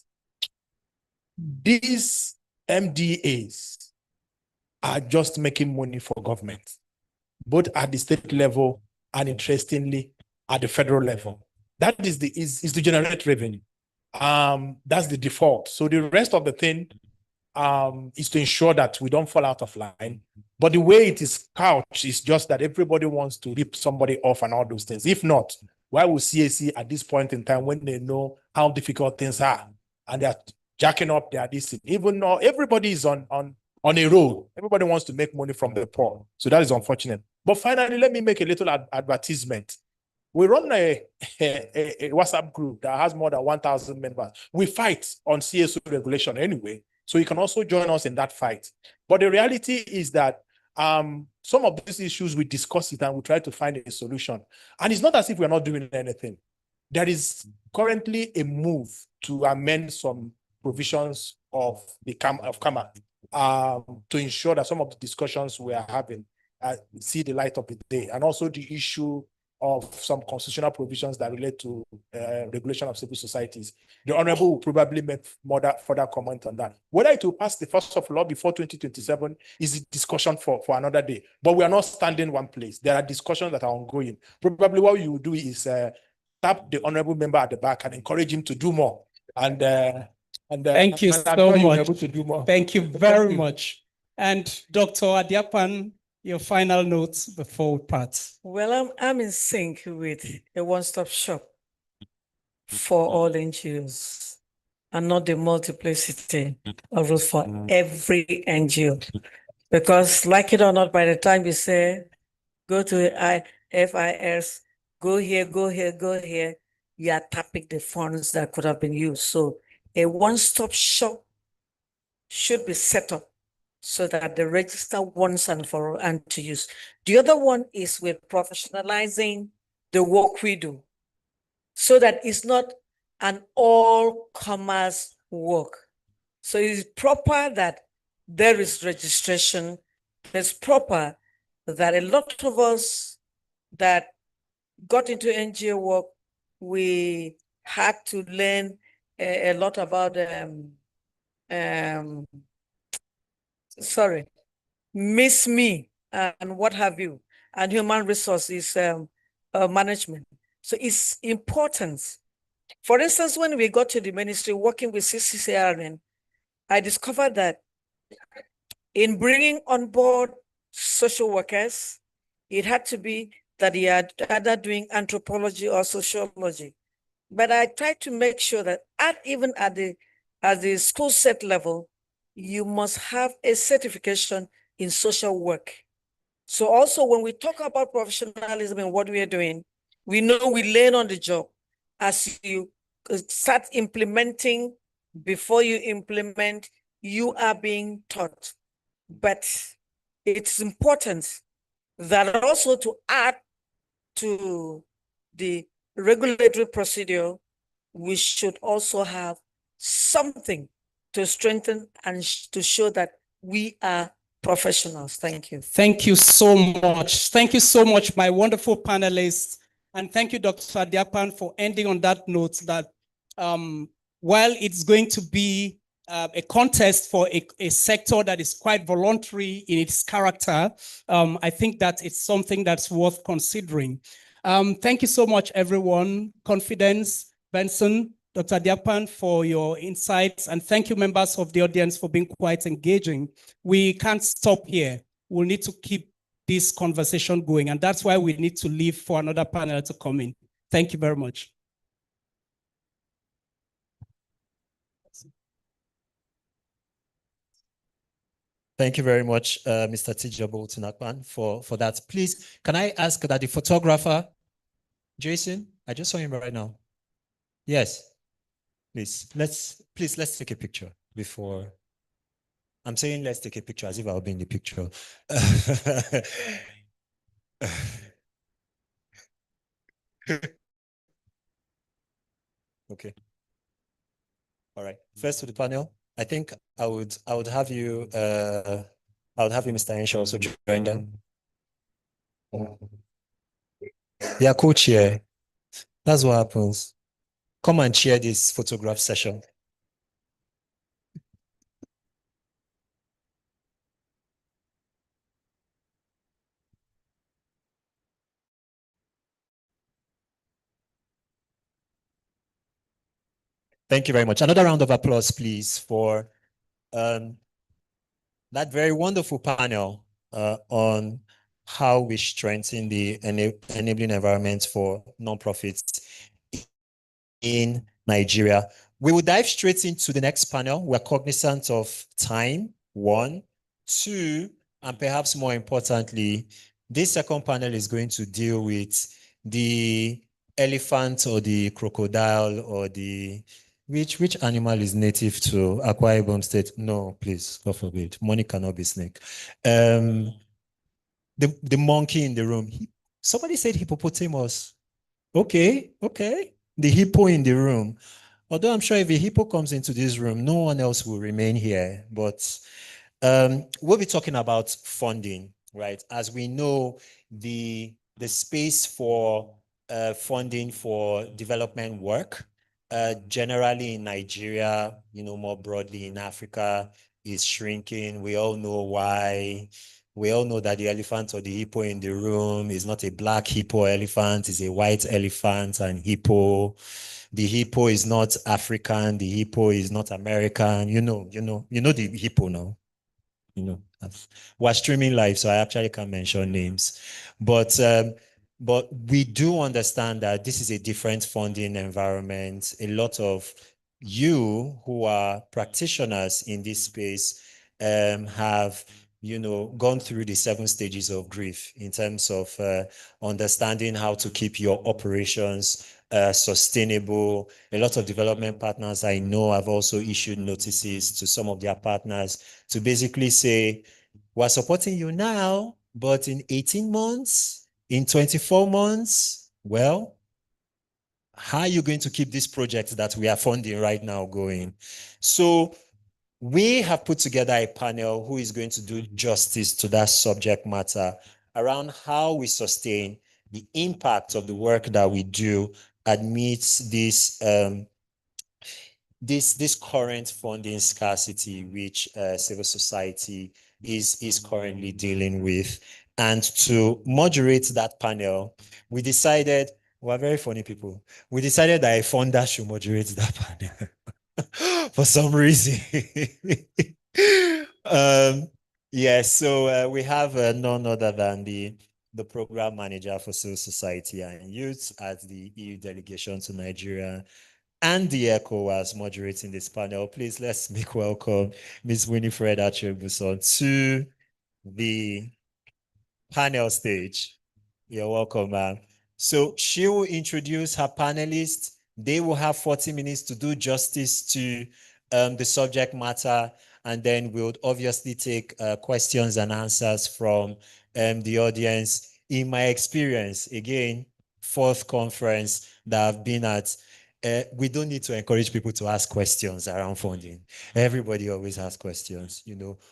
these MDAs are just making money for government, both at the state level and, interestingly, at the federal level. That is to generate revenue. That's the default. So the rest of the thing is to ensure that we don't fall out of line. But the way it is couched is just that everybody wants to rip somebody off and all those things. If not, why would CAC at this point in time, when they know how difficult things are and they're jacking up their distance, even though everybody is on a roll, everybody wants to make money from the poor. So that is unfortunate. But finally, let me make a little advertisement. We run a WhatsApp group that has more than 1,000 members. We fight on CSO regulation anyway, so you can also join us in that fight. But the reality is that some of these issues, we discuss it and we try to find a solution. And it's not as if we're not doing anything. There is currently a move to amend some provisions of the CAMA to ensure that some of the discussions we are having see the light of the day, and also the issue of some constitutional provisions that relate to regulation of civil societies. The Honorable will probably make further comment on that. Whether it will pass the first of law before 2027 is a discussion for another day. But we are not standing one place. There are discussions that are ongoing. Probably what you will do is tap the Honorable member at the back and encourage him to do more. And thank you so much. Able to do more. Thank you very much. And Dr. Adiapan, your final notes before we part. Well, I'm in sync with a one-stop shop for all NGOs and not the multiplicity of rules for every NGO. Because like it or not, by the time you say, go to FIS, go here, go here, go here, you are tapping the funds that could have been used. So a one-stop shop should be set up so that the register once and for all and to use. The other one is with professionalizing the work we do, so that it's not an all-commerce work. So it's proper that there is registration. It's proper that a lot of us that got into NGO work, we had to learn a lot about Miss Me and what have you, and human resources management. So it's important. For instance, when we got to the ministry working with CCCRN, I discovered that in bringing on board social workers, it had to be that you are either doing anthropology or sociology. But I tried to make sure that even at the school set level, you must have a certification in social work. So also when we talk about professionalism and what we are doing, we know we learn on the job. As you start implementing, before you implement, you are being taught. But it's important that also to add to the regulatory procedure, we should also have something to strengthen and to show that we are professionals. Thank you. Thank you so much. Thank you so much, my wonderful panelists. And thank you, Dr. Adiapan, for ending on that note that while it's going to be a contest for a sector that is quite voluntary in its character, I think that it's something that's worth considering. Thank you so much, everyone. Confidence, Benson, Dr. Diapan, for your insights, and thank you, members of the audience, for being quite engaging. We can't stop here. We'll need to keep this conversation going, and that's why we need to leave for another panel to come in. Thank you very much. Thank you very much, Mr. Tijabo Tunakpan, for that. Please, can I ask that the photographer, Jason, I just saw him right now. Yes, please, let's take a picture before. I'm saying let's take a picture as if I'll be in the picture. Okay. All right. First to the panel. I think I would have you Mr. Henshaw, also join them. Yeah, co-chair. That's what happens. Come and chair this photograph session. Thank you very much. Another round of applause, please, for that very wonderful panel on how we strengthen the enabling environment for nonprofits in Nigeria. We will dive straight into the next panel. We're cognizant of time, one. Two, and perhaps more importantly, this second panel is going to deal with the elephant or the crocodile or the which animal is native to Akwa Ibom State? No, please, God forbid. Money cannot be snake. The monkey in the room. Somebody said hippopotamus. Okay. The hippo in the room. Although I'm sure if a hippo comes into this room, no one else will remain here. But we'll be talking about funding, right? As we know, the space for funding for development work, generally in Nigeria, more broadly in Africa, is shrinking. We all know why. We all know that the elephant or the hippo in the room is not a black hippo elephant, it's a white elephant and hippo. The hippo is not African, the hippo is not American. You know the hippo now. We're streaming live, so I actually can't mention names. But we do understand that this is a different funding environment. A lot of you who are practitioners in this space have gone through the 7 stages of grief in terms of understanding how to keep your operations sustainable. A lot of development partners I know have also issued notices to some of their partners to basically say, we're supporting you now, but in 18 months, in 24 months, well, how are you going to keep this project that we are funding right now going? So we have put together a panel who is going to do justice to that subject matter around how we sustain the impact of the work that we do amidst this this current funding scarcity which civil society is currently dealing with. And to moderate that panel, we decided, we're very funny people, we decided that a funder should moderate that panel for some reason. So we have none other than the program manager for civil society and youth at the EU delegation to Nigeria, and the ECOWAS moderating this panel. Please let's make welcome Ms. Winifred Achebuson to the panel stage. You're welcome, ma'am. So she will introduce her panelists. They will have 40 minutes to do justice to the subject matter, and then we'll obviously take questions and answers from the audience. In my experience, again, 4th conference that I've been at, we don't need to encourage people to ask questions around funding. Everybody always has questions.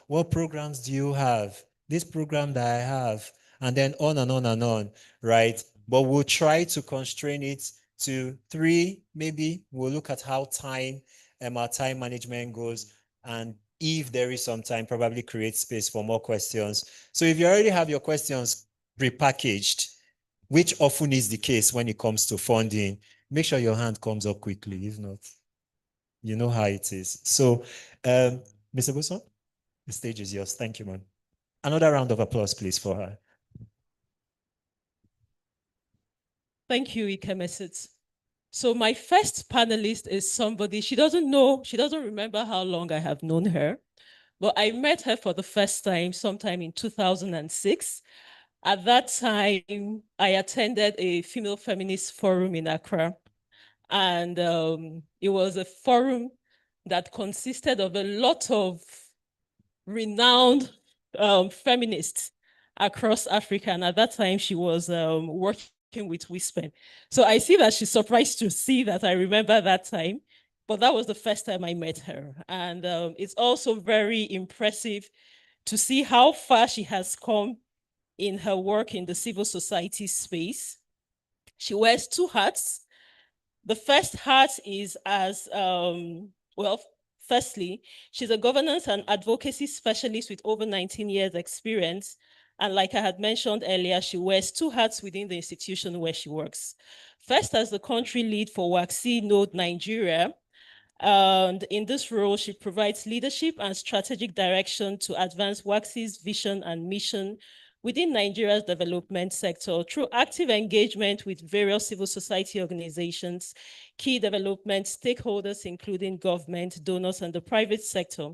What programs do you have? This program that I have, and then on and on and on, right? But we'll try to constrain it to 3, maybe. We'll look at how our time management goes. And if there is some time, probably create space for more questions. So if you already have your questions prepackaged, which often is the case when it comes to funding, make sure your hand comes up quickly. If not, you know how it is. So, Mr. Buson, the stage is yours. Thank you, man. Another round of applause, please, for her. Thank you, Ikemesit. So my first panelist is somebody, she doesn't remember how long I have known her, but I met her for the first time sometime in 2006. At that time, I attended a female feminist forum in Accra. And it was a forum that consisted of a lot of renowned feminists across Africa. And at that time, she was working with WISPEN. So I see that she's surprised to see that I remember that time. But that was the first time I met her. And it's also very impressive to see how far she has come in her work in the civil society space. She wears two hats. The first hat is as, firstly, she's a governance and advocacy specialist with over 19 years experience. And like I had mentioned earlier, she wears two hats within the institution where she works. First, as the country lead for WACC Node Nigeria. And in this role, she provides leadership and strategic direction to advance WACC's vision and mission within Nigeria's development sector through active engagement with various civil society organizations, key development stakeholders, including government, donors, and the private sector.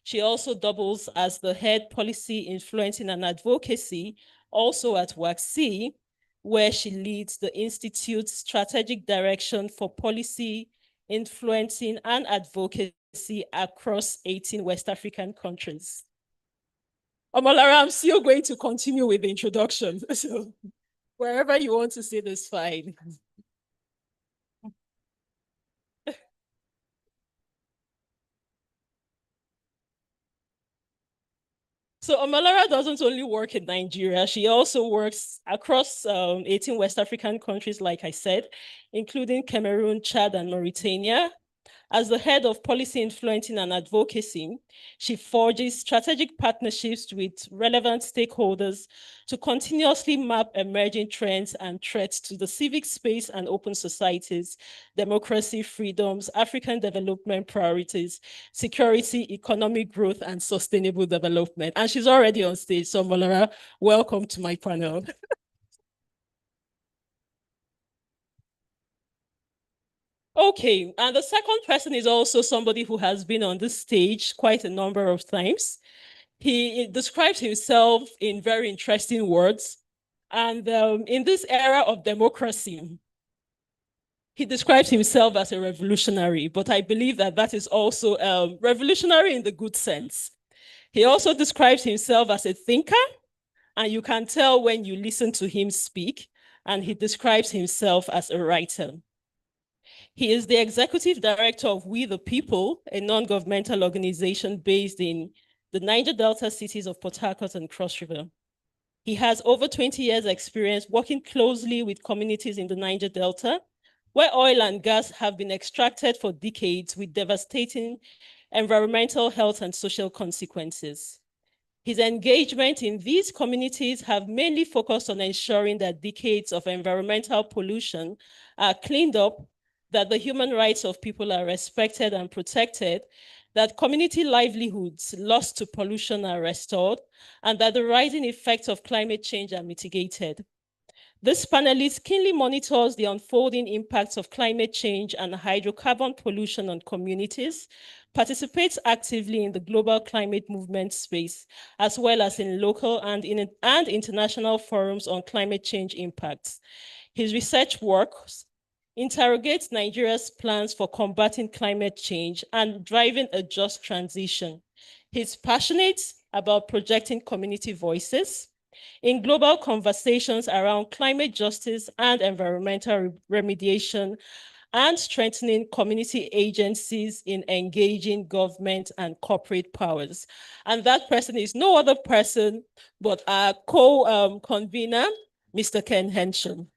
She also doubles as the head policy influencing and advocacy, also at WACC, where she leads the Institute's strategic direction for policy influencing and advocacy across 18 West African countries. Omolara, I'm still going to continue with the introduction. So wherever you want to say this, fine. So Omolara doesn't only work in Nigeria, she also works across 18 West African countries, like I said, including Cameroon, Chad, and Mauritania. As the head of policy influencing and advocacy, she forges strategic partnerships with relevant stakeholders to continuously map emerging trends and threats to the civic space and open societies, democracy, freedoms, African development priorities, security, economic growth, and sustainable development. And she's already on stage, so Omolara, welcome to my panel. Okay, and the second person is also somebody who has been on this stage quite a number of times. He describes himself in very interesting words. And in this era of democracy, he describes himself as a revolutionary, but I believe that that is also revolutionary in the good sense. He also describes himself as a thinker, and you can tell when you listen to him speak, and he describes himself as a writer. He is the executive director of We the People, a non-governmental organization based in the Niger Delta cities of Port Harcourt and Cross River. He has over 20 years experience working closely with communities in the Niger Delta, where oil and gas have been extracted for decades with devastating environmental, health, and social consequences. His engagement in these communities have mainly focused on ensuring that decades of environmental pollution are cleaned up, that the human rights of people are respected and protected, that community livelihoods lost to pollution are restored, and that the rising effects of climate change are mitigated. This panelist keenly monitors the unfolding impacts of climate change and hydrocarbon pollution on communities, participates actively in the global climate movement space, as well as in local and international forums on climate change impacts. His research works interrogates Nigeria's plans for combating climate change and driving a just transition. He's passionate about projecting community voices in global conversations around climate justice and environmental remediation, and strengthening community agencies in engaging government and corporate powers. And that person is no other person but our co-convener, Mr. Ken Hensham.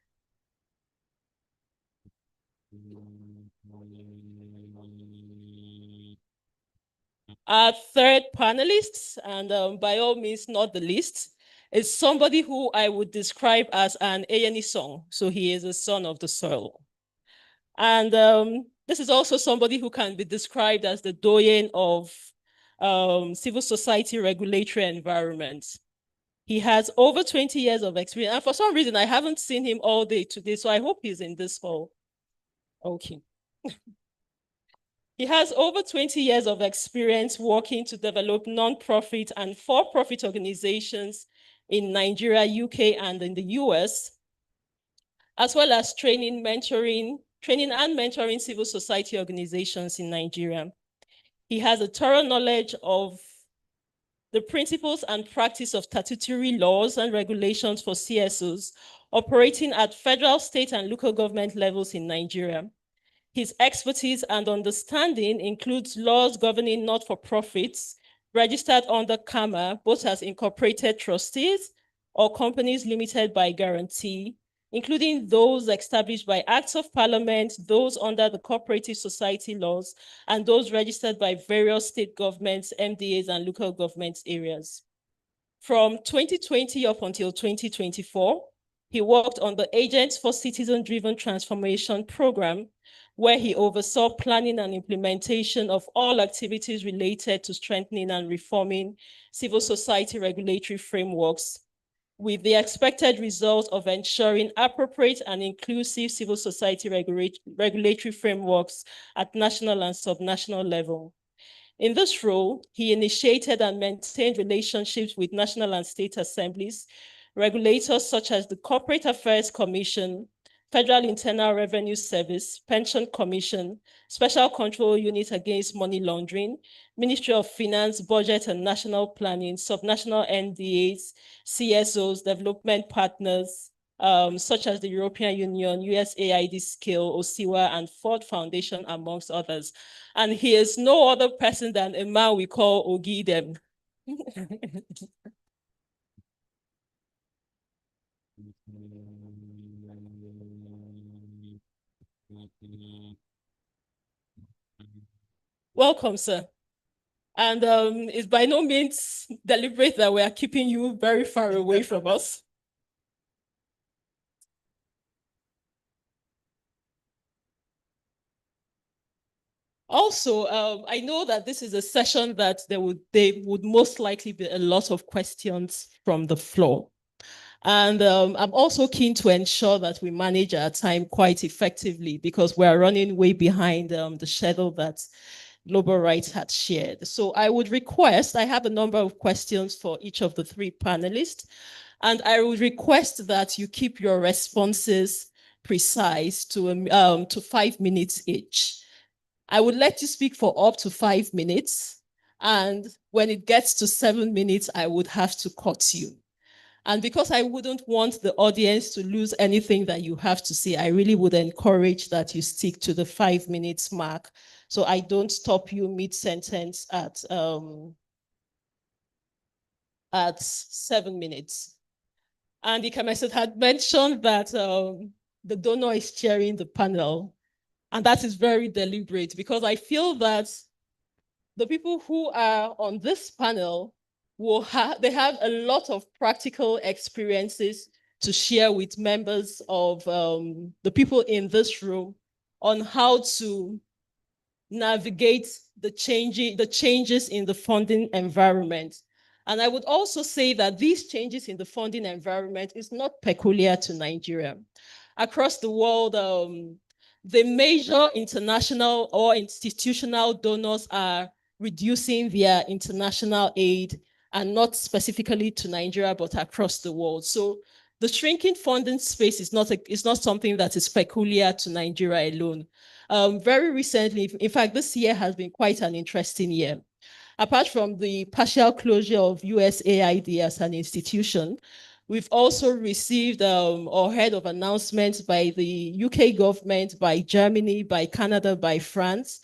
Our third panelist, and by all means not the least, is somebody who I would describe as an ANE song. So he is a son of the soil. And this is also somebody who can be described as the doyen of civil society regulatory environment. He has over 20 years of experience. And for some reason, I haven't seen him all day today, so I hope he's in this hall. Okay. He has over 20 years of experience working to develop non-profit and for-profit organizations in Nigeria, UK, and in the US, as well as training and mentoring civil society organizations in Nigeria. He has a thorough knowledge of the principles and practice of statutory laws and regulations for CSOs operating at federal, state, and local government levels in Nigeria. His expertise and understanding includes laws governing not-for-profits registered under CAMA, both as incorporated trustees or companies limited by guarantee, including those established by acts of parliament, those under the cooperative society laws, and those registered by various state governments, MDAs, and local government areas. From 2020 up until 2024, he worked on the Agents for Citizen-Driven Transformation program, where he oversaw planning and implementation of all activities related to strengthening and reforming civil society regulatory frameworks, with the expected result of ensuring appropriate and inclusive civil society regulatory frameworks at national and subnational level. In this role, he initiated and maintained relationships with national and state assemblies, regulators such as the Corporate Affairs Commission, Federal Internal Revenue Service, Pension Commission, Special Control Unit Against Money Laundering, Ministry of Finance, Budget and National Planning, subnational NDAs, CSOs, development partners, such as the European Union, USAID Scale, OSIWA, and Ford Foundation, amongst others. And he is no other person than a man we call Ogidem. Welcome, sir. And it's by no means deliberate that we are keeping you very far away from us. Also, I know that this is a session that there would most likely be a lot of questions from the floor. And I'm also keen to ensure that we manage our time quite effectively because we're running way behind the schedule that Global Rights had shared. So I would request, I have a number of questions for each of the three panelists, and I would request that you keep your responses precise to 5 minutes each. I would let you speak for up to 5 minutes. And when it gets to 7 minutes, I would have to cut you. And because I wouldn't want the audience to lose anything that you have to say, I really would encourage that you stick to the 5 minutes mark. So I don't stop you mid-sentence at 7 minutes. And Ikemeset had mentioned that the donor is chairing the panel. And that is very deliberate because I feel that the people who are on this panel they have a lot of practical experiences to share with members of the people in this room on how to navigate the changes in the funding environment. And I would also say that these changes in the funding environment is not peculiar to Nigeria. Across the world, the major international or institutional donors are reducing their international aid, and not specifically to Nigeria, but across the world. So the shrinking funding space is not something that is peculiar to Nigeria alone. Very recently, in fact, this year has been quite an interesting year. Apart from the partial closure of USAID as an institution, we've also received or heard of announcements by the UK government, by Germany, by Canada, by France,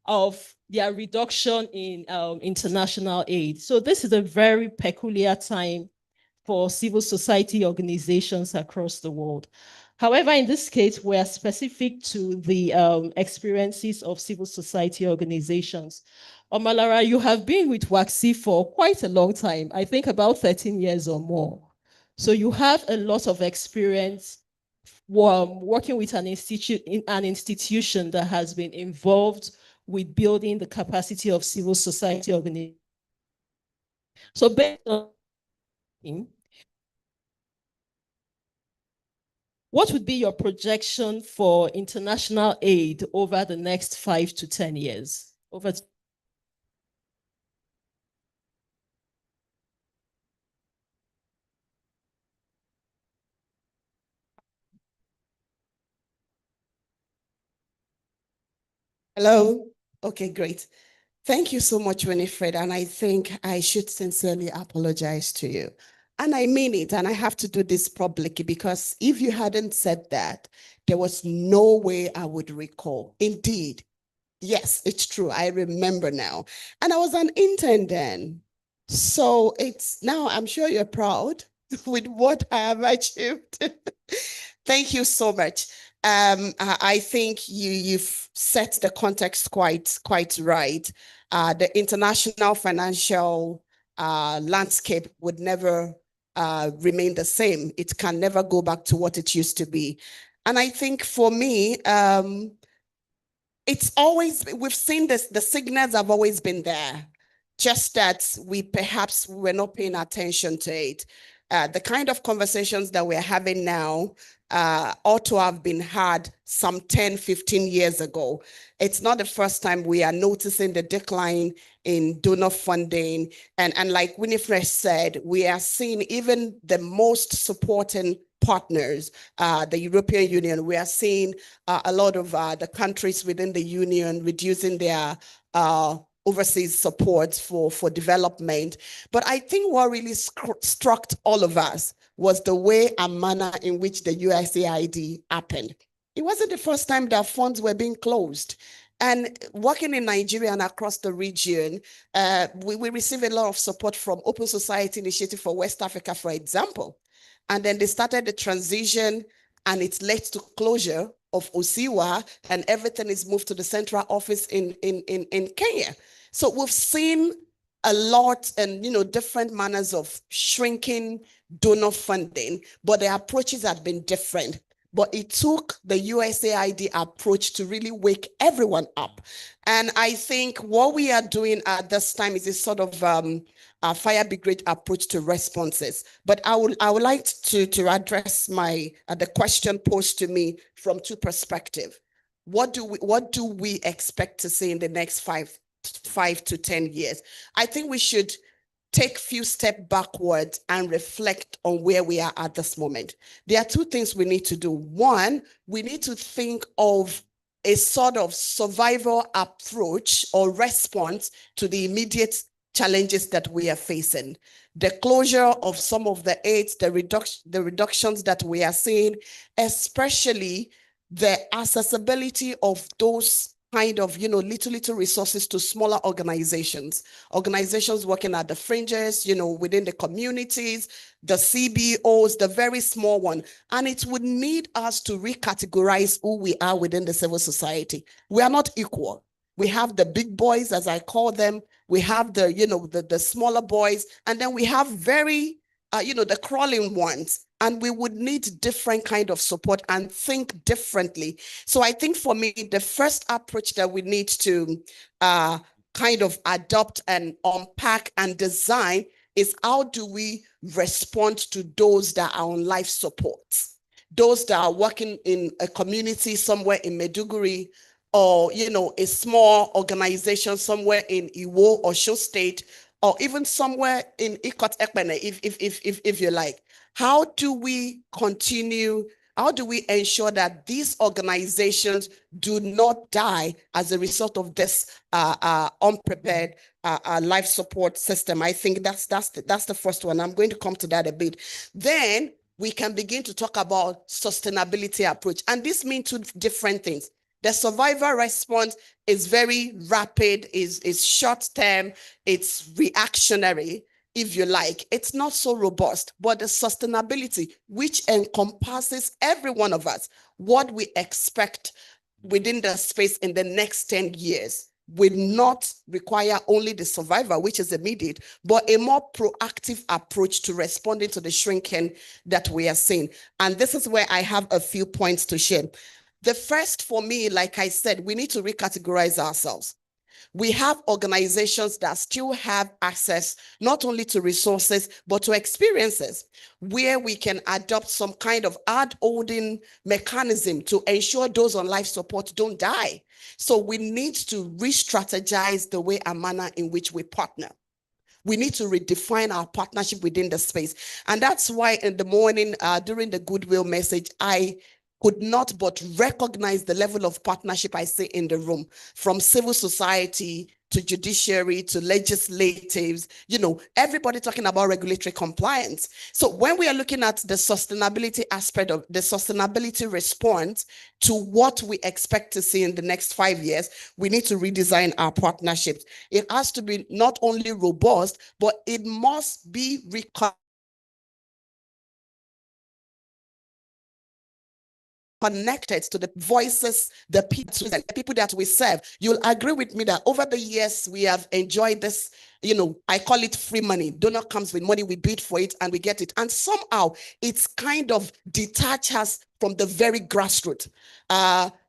of their reduction in international aid. So this is a very peculiar time for civil society organizations across the world. However, in this case, we are specific to the experiences of civil society organizations. Omalara, you have been with WAXI for quite a long time, I think about 13 years or more. So you have a lot of experience working with an institution that has been involved with building the capacity of civil society organizations. So based on what would be your projection for international aid over the next 5 to 10 years? Hello. Okay, great. Thank you so much, Winifred. And I think I should sincerely apologize to you. And I mean it. And I have to do this publicly because if you hadn't said that, there was no way I would recall. Indeed. Yes, it's true. I remember now. And I was an intern then. So it's now I'm sure you're proud with what I have achieved. Thank you so much. I think you've set the context quite right. The international financial landscape would never remain the same. It can never go back to what it used to be. And I think for me, it's always, we've seen this, the signals have always been there, just that we perhaps were not paying attention to it. The kind of conversations that we're having now ought to have been had some 10, 15 years ago. It's not the first time we are noticing the decline in donor funding. And like Winifred said, we are seeing even the most supporting partners, the European Union, we are seeing a lot of the countries within the Union reducing their overseas support for development. But I think what really struck all of us was the way and manner in which the USAID happened. It wasn't the first time that funds were being closed. And working in Nigeria and across the region, we receive a lot of support from Open Society Initiative for West Africa, for example. And then they started the transition and it led to closure of Osiwa and everything is moved to the central office in Kenya. So we've seen a lot and, different manners of shrinking donor funding, but the approaches have been different. But it took the USAID approach to really wake everyone up. And I think what we are doing at this time is a sort of a fire brigade approach to responses. But I would like to address the question posed to me from two perspectives. What do we expect to see in the next 5 to 10 years? I think we should take a few steps backward and reflect on where we are at this moment. There are two things we need to do. One, we need to think of a sort of survival approach or response to the immediate challenges that we are facing. The closure of some of the aids, the reductions that we are seeing, especially the accessibility of those kind of, little resources to smaller organizations working at the fringes, within the communities, the CBOs, the very small one. And it would need us to recategorize who we are within the civil society. We are not equal. We have the big boys, as I call them. We have the smaller boys, and then we have very, the crawling ones. And we would need different kind of support and think differently. So I think for me, the first approach that we need to kind of adopt and unpack and design is how do we respond to those that are on life support, those that are working in a community somewhere in Maiduguri, or a small organization somewhere in Iwo or Sho State, or even somewhere in Ikot Ekpene, if you like. How do we continue? How do we ensure that these organizations do not die as a result of this unprepared life support system? I think that's the first one. I'm going to come to that a bit. Then we can begin to talk about sustainability approach. And this means two different things. The survival response is very rapid, is short-term, it's reactionary, if you like. It's not so robust, but the sustainability, which encompasses every one of us, what we expect within the space in the next 10 years. will not require only the survival, which is immediate, but a more proactive approach to responding to the shrinking that we are seeing. And this is where I have a few points to share. The first for me, like I said, we need to recategorize ourselves. We have organizations that still have access not only to resources, but to experiences where we can adopt some kind of ad-holding mechanism to ensure those on life support don't die. So we need to re-strategize the way and manner in which we partner. We need to redefine our partnership within the space. And that's why in the morning, during the goodwill message, I could not but recognize the level of partnership I see in the room, from civil society to judiciary to legislatives, everybody talking about regulatory compliance. So when we are looking at the sustainability aspect of the sustainability response to what we expect to see in the next 5 years, we need to redesign our partnerships. It has to be not only robust, but it must be connected to the voices, the people that we serve. You'll agree with me that over the years, we have enjoyed this, I call it free money. Donor comes with money, we bid for it and we get it. And somehow it's kind of detached us from the very grassroots.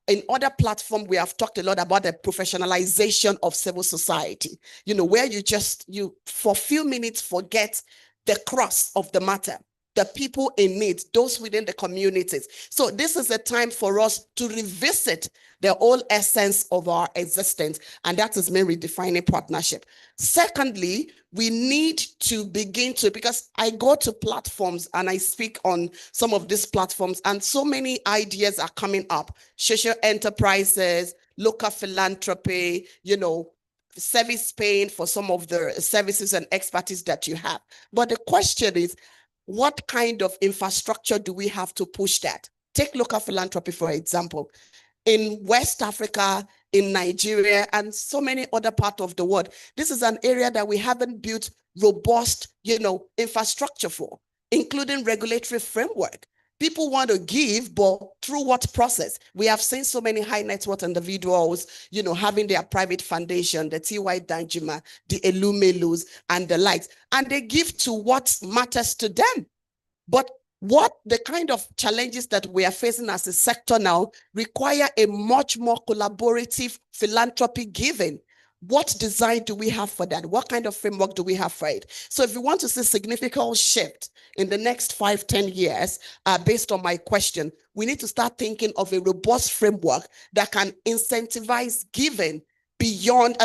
In other platforms, we have talked a lot about the professionalization of civil society, where you for a few minutes forget the crux of the matter. The people in need, those within the communities. So this is a time for us to revisit the whole essence of our existence, and that is me redefining partnership. Secondly, we need to begin to, because I go to platforms and I speak on some of these platforms, and so many ideas are coming up. Social enterprises, local philanthropy, service paying for some of the services and expertise that you have. But the question is, what kind of infrastructure do we have to push that? Take local philanthropy, for example. In West Africa, in Nigeria, and so many other parts of the world, this is an area that we haven't built robust, infrastructure for, including regulatory framework. People want to give, but through what process? We have seen so many high net worth individuals, having their private foundation, the T.Y. Danjuma, the Elumelus, and the likes, and they give to what matters to them. But what the kind of challenges that we are facing as a sector now require a much more collaborative philanthropy giving. What design do we have for that? What kind of framework do we have for it? So if we want to see significant shift in the next 5-10 years, based on my question, we need to start thinking of a robust framework that can incentivize giving beyond.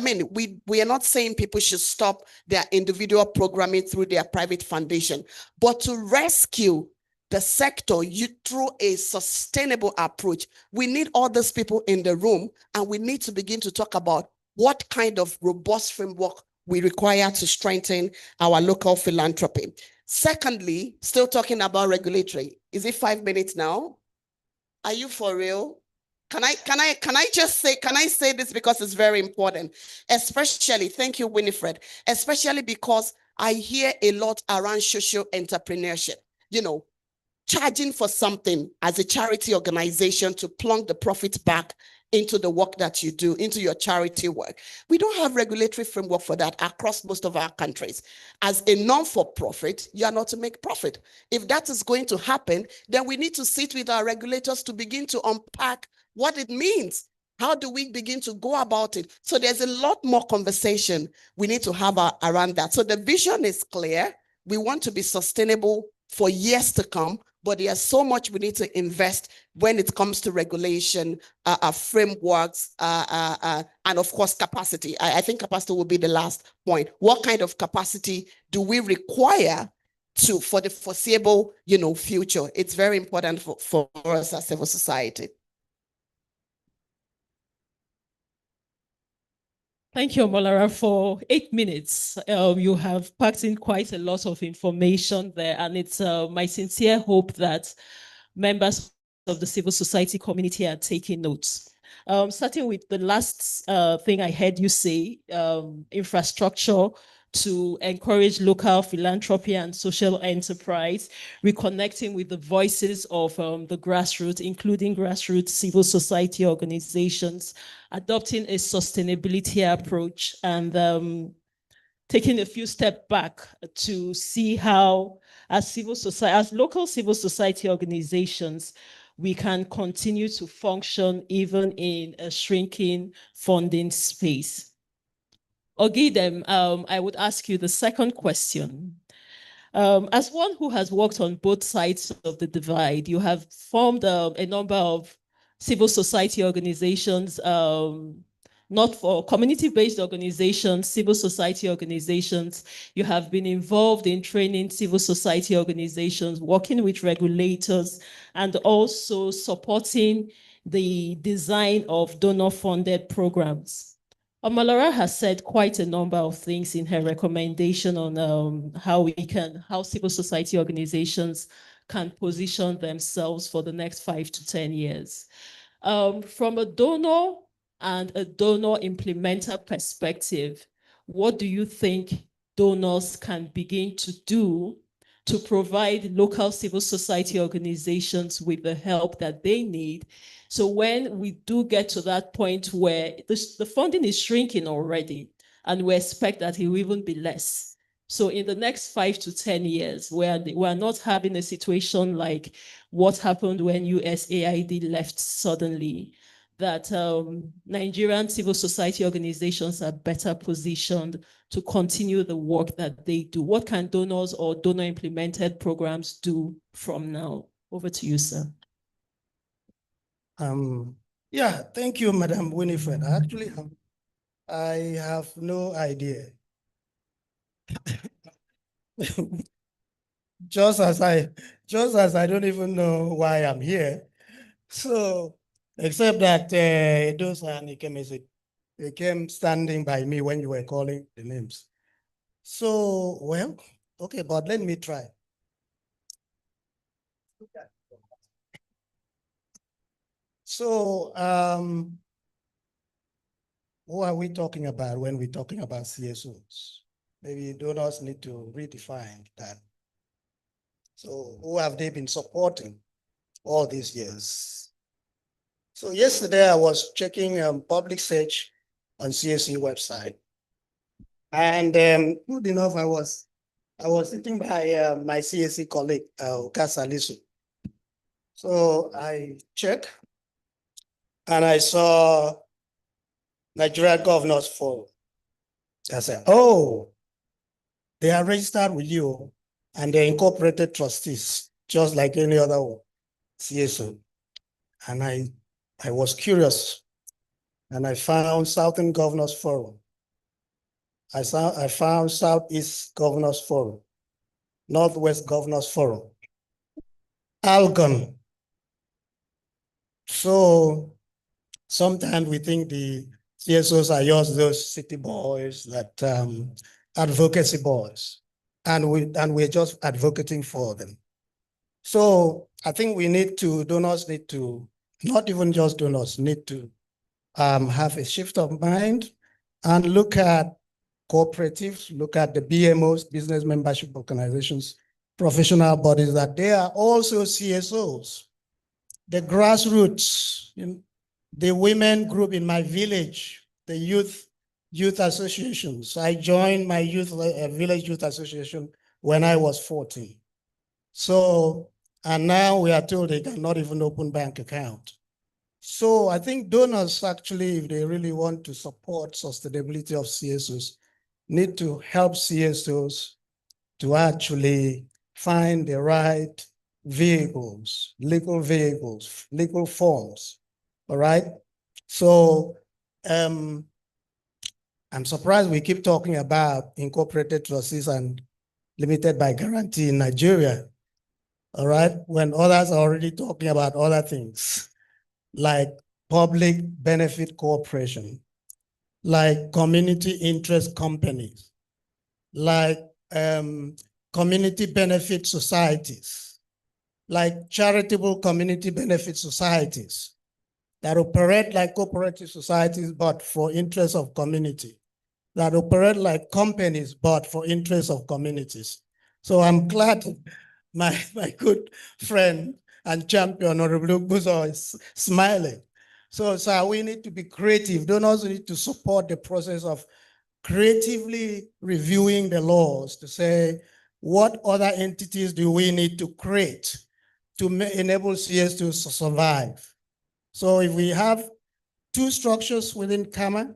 We are not saying people should stop their individual programming through their private foundation, but to rescue the sector through a sustainable approach. We need all these people in the room, and we need to begin to talk about what kind of robust framework we require to strengthen our local philanthropy. Secondly, still talking about regulatory. Is it 5 minutes now? Are you for real? Can I say this because it's very important, especially, thank you, Winifred, especially because I hear a lot around social entrepreneurship, charging for something as a charity organization to plunk the profit back into the work that you do, into your charity work. We don't have regulatory framework for that across most of our countries. As a non-for-profit, you are not to make profit. If that is going to happen, then we need to sit with our regulators to begin to unpack what it means. How do we begin to go about it? So there's a lot more conversation we need to have around that. So the vision is clear. We want to be sustainable for years to come, but there's so much we need to invest when it comes to regulation, frameworks, and of course, capacity. I think capacity will be the last point. What kind of capacity do we require for the foreseeable, future? It's very important for us as civil society. Thank you, Omolara, for 8 minutes. You have packed in quite a lot of information there, and it's my sincere hope that members of the civil society community are taking notes. Starting with the last thing I heard you say, infrastructure to encourage local philanthropy and social enterprise, reconnecting with the voices of the grassroots, including grassroots civil society organizations, adopting a sustainability approach, and taking a few steps back to see how, as local civil society organizations, we can continue to function even in a shrinking funding space. Ogidem, I would ask you the second question. As one who has worked on both sides of the divide, you have formed a number of civil society organizations, not for community-based organizations, civil society organizations. You have been involved in training civil society organizations, working with regulators, and also supporting the design of donor-funded programs. Omalara has said quite a number of things in her recommendation on how civil society organizations can position themselves for the next 5 to 10 years. From a donor and a donor implementer perspective, what do you think donors can begin to do to provide local civil society organizations with the help that they need? So when we do get to that point where the funding is shrinking already, and we expect that it will even be less. So in the next 5 to 10 years, we're not having a situation like what happened when USAID left suddenly, that Nigerian civil society organizations are better positioned to continue the work that they do. What can donors or donor implemented programs do from now? Over to you, sir. Yeah, thank you, Madam Winifred. Actually, I have no idea. just as I don't even know why I'm here. So, except that Edosa and Ikemese, they came standing by me when you were calling the names. So, well, okay, but let me try. So, what are we talking about when we're talking about CSOs? Maybe donors need to redefine that. So who have they been supporting all these years? So yesterday I was checking public search on CSE website. And good enough, I was sitting by my CSE colleague, Kasalisu. So I checked and I saw Nigeria Governors Forum. I said, oh, they are registered with you and they're incorporated trustees, just like any other CSO. And I was curious and I found Southern Governors Forum. I found Southeast Governors Forum, Northwest Governors Forum, Algon. So sometimes we think the CSOs are just those city boys, that advocacy boys, and we're just advocating for them. So I think donors need to, not even just donors, need to have a shift of mind and look at cooperatives, look at the BMOs, business membership organizations, professional bodies, that they are also CSOs. The grassroots, the women group in my village, the youth associations. I joined my village youth association when I was 14. So, and now we are told they cannot even open bank account. So I think donors actually, if they really want to support sustainability of CSOs, need to help CSOs to actually find the right vehicles, legal forms, all right? So I'm surprised we keep talking about incorporated trustees and limited by guarantee in Nigeria, all right? When others are already talking about other things, like public benefit corporation, like community interest companies, like community benefit societies, like charitable community benefit societies that operate like cooperative societies, but for interest of community. that operate like companies, but for interests of communities. So I'm glad my good friend and champion, Honorable Buzo, is smiling. So we need to be creative. Donors need to support the process of creatively reviewing the laws to say, what other entities do we need to create to enable CS to survive? So if we have two structures within CAMA,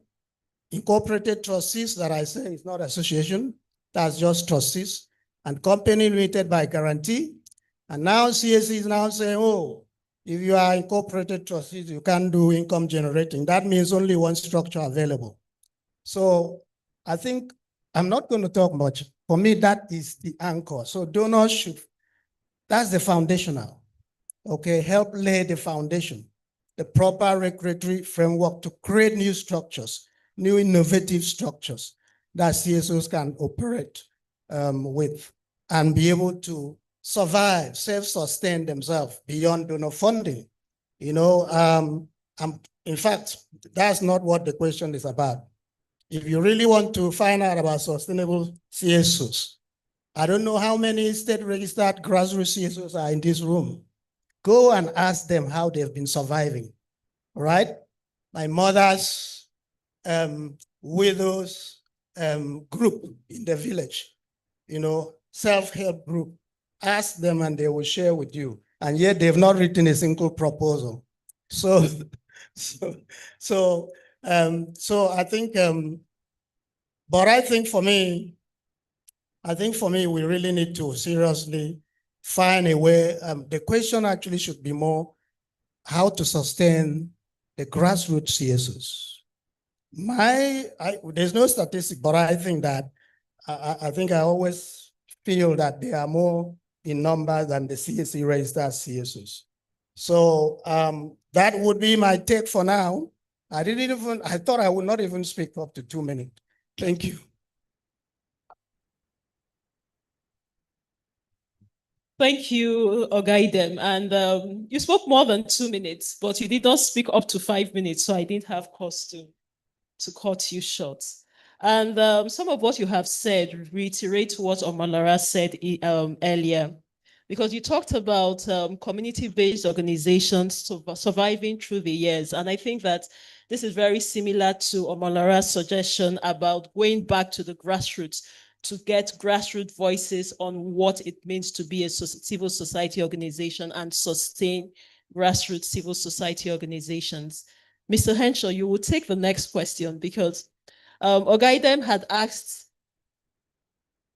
incorporated trustees that I say is not association, that's just trustees, and company limited by guarantee. And now CSC is now saying, oh, if you are incorporated trustees, you can't do income generating. That means only one structure available. So I think I'm not going to talk much. For me, that is the anchor. So donors should, that's the foundational, okay, help lay the foundation, the proper regulatory framework to create new structures, new innovative structures that CSOs can operate with and be able to survive, self-sustain themselves beyond donor funding. You know, in fact, that's not what the question is about. If you really want to find out about sustainable CSOs, I don't know how many state-registered grassroots CSOs are in this room. Go and ask them how they've been surviving, all right? My mother's widows group in the village, you know, self-help group. Ask them and they will share with you. And yet they've not written a single proposal. So, so I think, but I think for me, we really need to seriously find a way. The question actually should be more how to sustain the grassroots CSOs. There's no statistic, but I think that I think I always feel that they are more in number than the CSE registered CSOs. So that would be my take for now. I thought I would not even speak up to 2 minutes. Thank you. Thank you, Ogaidem. And you spoke more than 2 minutes, but you did not speak up to 5 minutes, so I didn't have cause to cut you short. And some of what you have said reiterate what Omalara said earlier, because you talked about community-based organizations surviving through the years. And I think that this is very similar to Omalara's suggestion about going back to the grassroots to get grassroots voices on what it means to be a civil society organization and sustain grassroots civil society organizations. Mr. Henshaw, you will take the next question because Ogaidem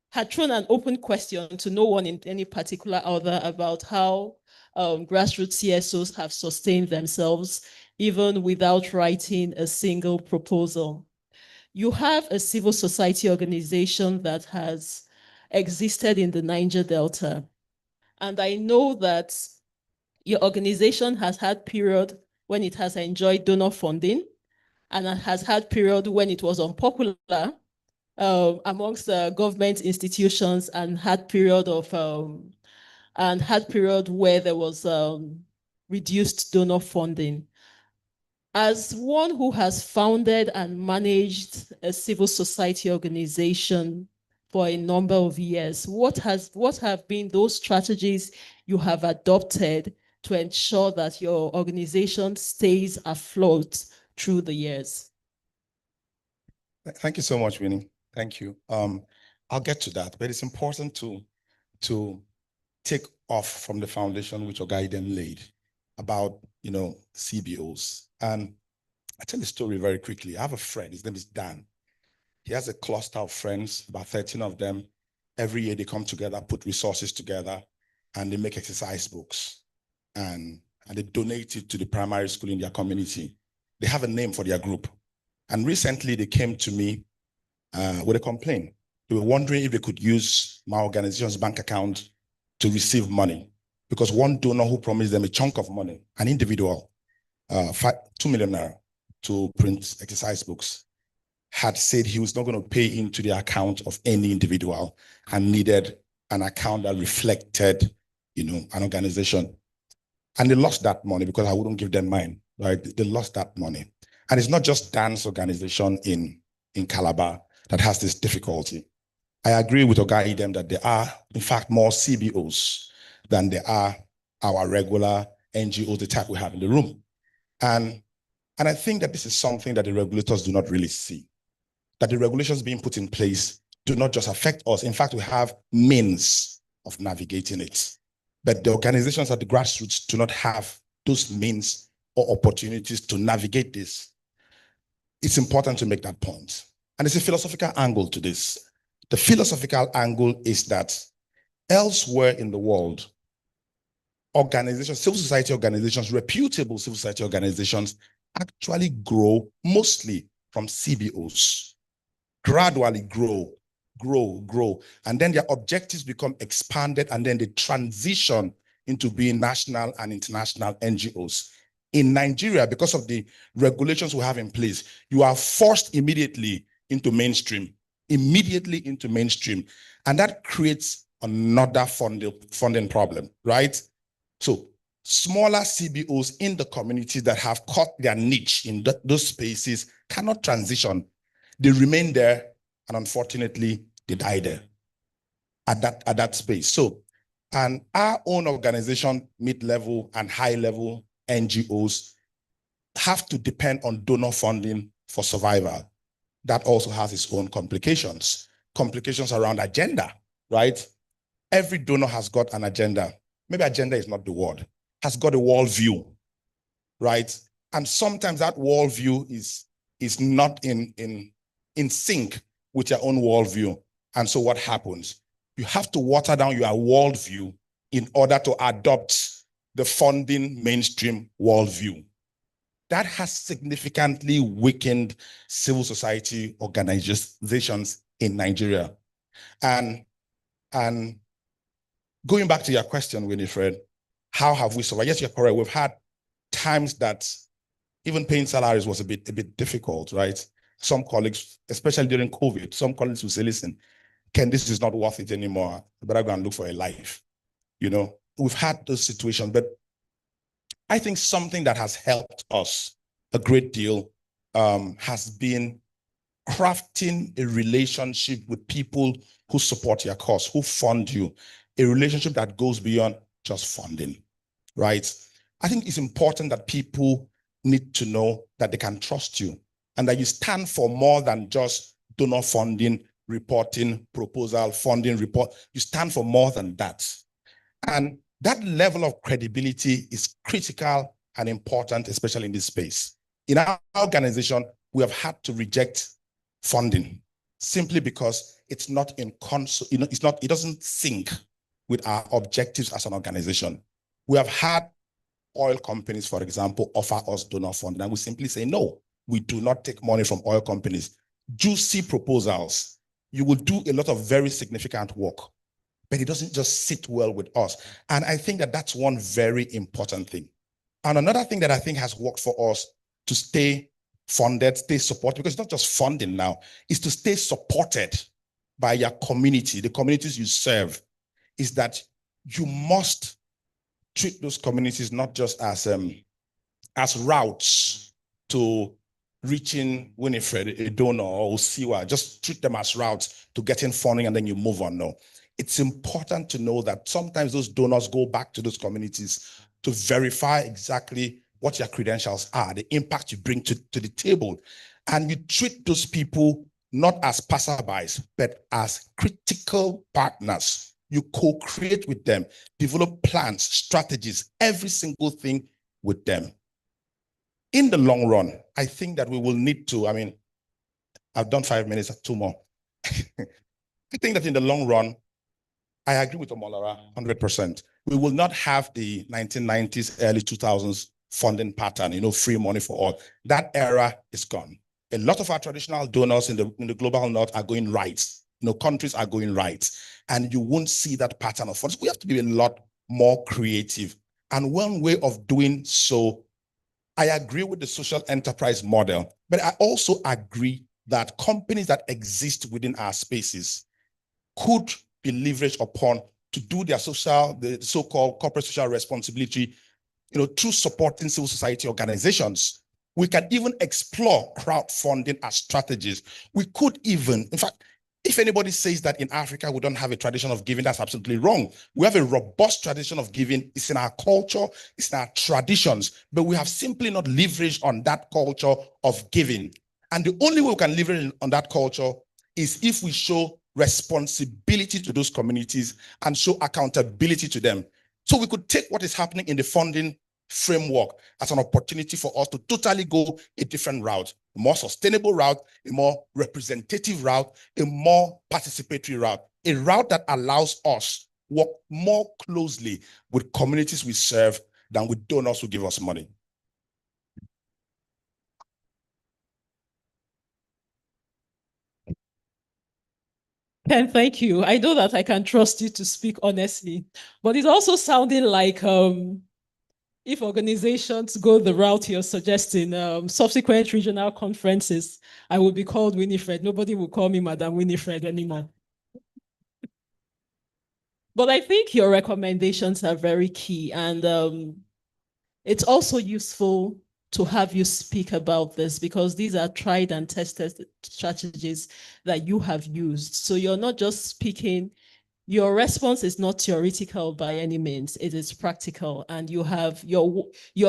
had thrown an open question to no one in any particular order about how grassroots CSOs have sustained themselves even without writing a single proposal. You have a civil society organization that has existed in the Niger Delta. And I know that your organization has had period when it has enjoyed donor funding, and it has had period when it was unpopular amongst government institutions, and had period where there was reduced donor funding. As one who has founded and managed a civil society organization for a number of years, what have been those strategies you have adopted to ensure that your organization stays afloat through the years? Thank you so much, Winnie. Thank you. I'll get to that, but it's important to take off from the foundation which Ogaidem laid about, you know, CBOs. And I tell the story very quickly. I have a friend, his name is Dan. He has a cluster of friends, about 13 of them. Every year they come together, put resources together, and they make exercise books. And they donate it to the primary school in their community. They have a name for their group. And recently they came to me with a complaint. They were wondering if they could use my organization's bank account to receive money, because one donor who promised them a chunk of money, an individual, 2 million naira to print exercise books, had said he was not going to pay into the account of any individual and needed an account that reflected, you know, an organization. And they lost that money because I wouldn't give them mine, right? They lost that money. And it's not just Dan's organization in Calabar. that has this difficulty. I agree with Oga Idem that there are, in fact, more CBOs than there are our regular NGOs, the type we have in the room. And I think that this is something that the regulators do not really see, that the regulations being put in place do not just affect us. In fact, we have means of navigating it. But the organizations at the grassroots do not have those means or opportunities to navigate this. It's important to make that point. And there's a philosophical angle to this. The philosophical angle is that elsewhere in the world, organizations, civil society organizations, reputable civil society organizations actually grow mostly from CBOs, gradually grow. And then their objectives become expanded and then they transition into being national and international NGOs. In Nigeria, because of the regulations we have in place, you are forced immediately into mainstream. And that creates another funding problem, right? So smaller CBOs in the community that have caught their niche in those spaces cannot transition. They remain there, and unfortunately, they die there at that space. So, and our own organization, mid-level and high-level NGOs have to depend on donor funding for survival. That also has its own complications around agenda, right? Every donor has got an agenda. Maybe agenda is not the word, has got a worldview, right? And sometimes that worldview is not in sync with your own worldview. And so what happens? You have to water down your worldview in order to adopt the funding mainstream worldview. That has significantly weakened civil society organizations in Nigeria. And going back to your question, Winifred, how have we survived? Yes, you're correct. We've had times that even paying salaries was a bit difficult, right? Some colleagues, especially during COVID, some colleagues will say, listen, Ken, this is not worth it anymore. I better go and look for a life. You know, we've had those situations, but I think something that has helped us a great deal has been crafting a relationship with people who support your cause, who fund you, a relationship that goes beyond just funding, right? I think it's important that people need to know that they can trust you and that you stand for more than just donor funding, reporting, proposal, funding, report. You stand for more than that. And that level of credibility is critical and important, especially in this space. In our organization, we have had to reject funding simply because it's not in it doesn't sync with our objectives as an organization. We have had oil companies, for example, offer us donor funding, and we simply say, no, we do not take money from oil companies. Juicy proposals. You will do a lot of very significant work, but it doesn't just sit well with us. And I think that that's one very important thing. And another thing that I think has worked for us to stay funded, stay supported, because it's not just funding now, is to stay supported by your community, the communities you serve, is that you must treat those communities not just as routes to reaching Winifred, a donor, or Siwa. Just treat them as routes to getting funding and then you move on. No, it's important to know that sometimes those donors go back to those communities to verify exactly what your credentials are, the impact you bring to the table. And you treat those people not as passerbys, but as critical partners. You co-create with them, develop plans, strategies, every single thing with them. In the long run, I think that we will need to, I mean, I've done 5 minutes, 2 more. I think that in the long run, I agree with Omolara 100%. We will not have the 1990s, early 2000s funding pattern, free money for all. That era is gone. A lot of our traditional donors in the global north are going right. Countries are going right. And you won't see that pattern of funds. We have to be a lot more creative. And one way of doing so, I agree with the social enterprise model, but I also agree that companies that exist within our spaces could be leveraged upon to do their the so-called corporate social responsibility, through supporting civil society organizations We can even explore crowdfunding as strategies. We could even, in fact, if anybody says that in Africa we don't have a tradition of giving, that's absolutely wrong. We have a robust tradition of giving. It's in our culture, it's in our traditions, but we have simply not leveraged on that culture of giving. And the only way we can leverage on that culture is if we show responsibility to those communities and show accountability to them. So we could take what is happening in the funding framework as an opportunity for us to totally go a different route, a more sustainable route, a more representative route, a more participatory route, a route that allows us work more closely with communities we serve than with donors who give us money. Ken, thank you. I know that I can trust you to speak honestly, but it's also sounding like if organizations go the route you're suggesting, subsequent regional conferences, I will be called Winifred. Nobody will call me Madam Winifred anymore. But I think your recommendations are very key, and it's also useful to have you speak about this because these are tried and tested strategies that you have used. So you're not just speaking, your response is not theoretical by any means, it is practical, and you're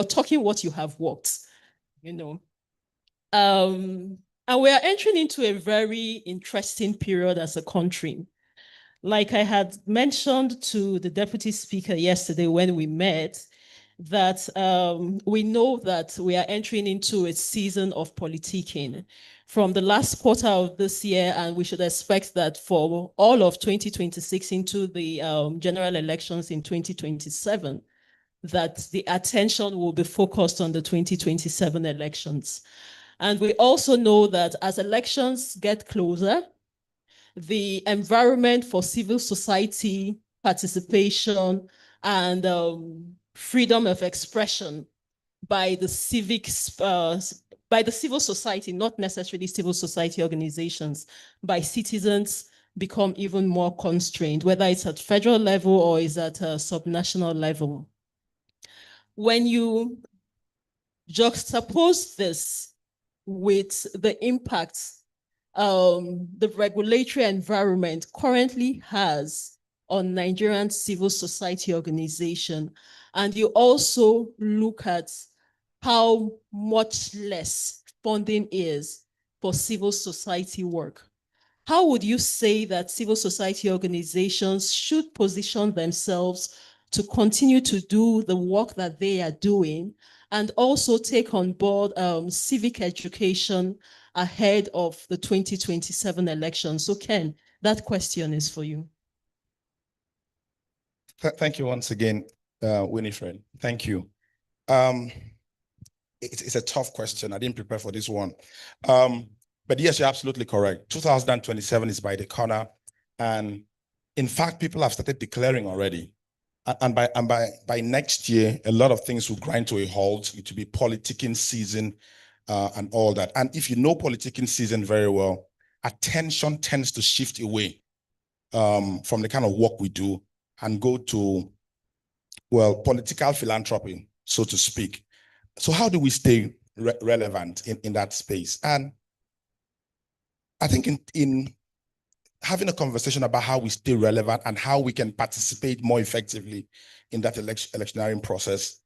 talking what you have worked, you know. And we are entering into a very interesting period as a country. Like I had mentioned to the deputy speaker yesterday when we met, that we know that we are entering into a season of politicking from the last quarter of this year, and we should expect that for all of 2026 into the general elections in 2027, that the attention will be focused on the 2027 elections. And we also know that as elections get closer, the environment for civil society participation and freedom of expression by the by the civil society, not necessarily civil society organizations, by citizens become even more constrained, whether it's at federal level or is at a subnational level. When you juxtapose this with the impacts the regulatory environment currently has on Nigerian civil society organization, and you also look at how much less funding is for civil society work, how would you say that civil society organizations should position themselves to continue to do the work that they are doing and also take on board civic education ahead of the 2027 election? So Ken, that question is for you. Thank you once again, Winifred. Thank you. It's a tough question. I didn't prepare for this one. But yes, you're absolutely correct. 2027 is by the corner. And in fact, people have started declaring already. And by next year, a lot of things will grind to a halt. It will be politicking season and all that. And if you know politicking season very well, attention tends to shift away from the kind of work we do and go to, well, political philanthropy, so to speak. So how do we stay relevant in that space? And I think in having a conversation about how we stay relevant and how we can participate more effectively in that electioneering process,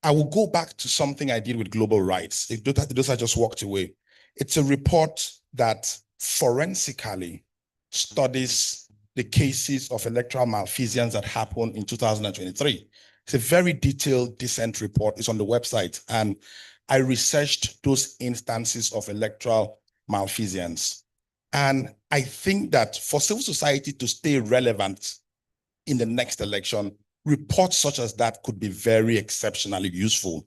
I will go back to something I did with global rights. Those I just walked away. It's a report that forensically studies the cases of electoral malfeasance that happened in 2023. It's a very detailed, decent report. It's on the website. And I researched those instances of electoral malfeasance. And I think that for civil society to stay relevant in the next election, reports such as that could be very exceptionally useful.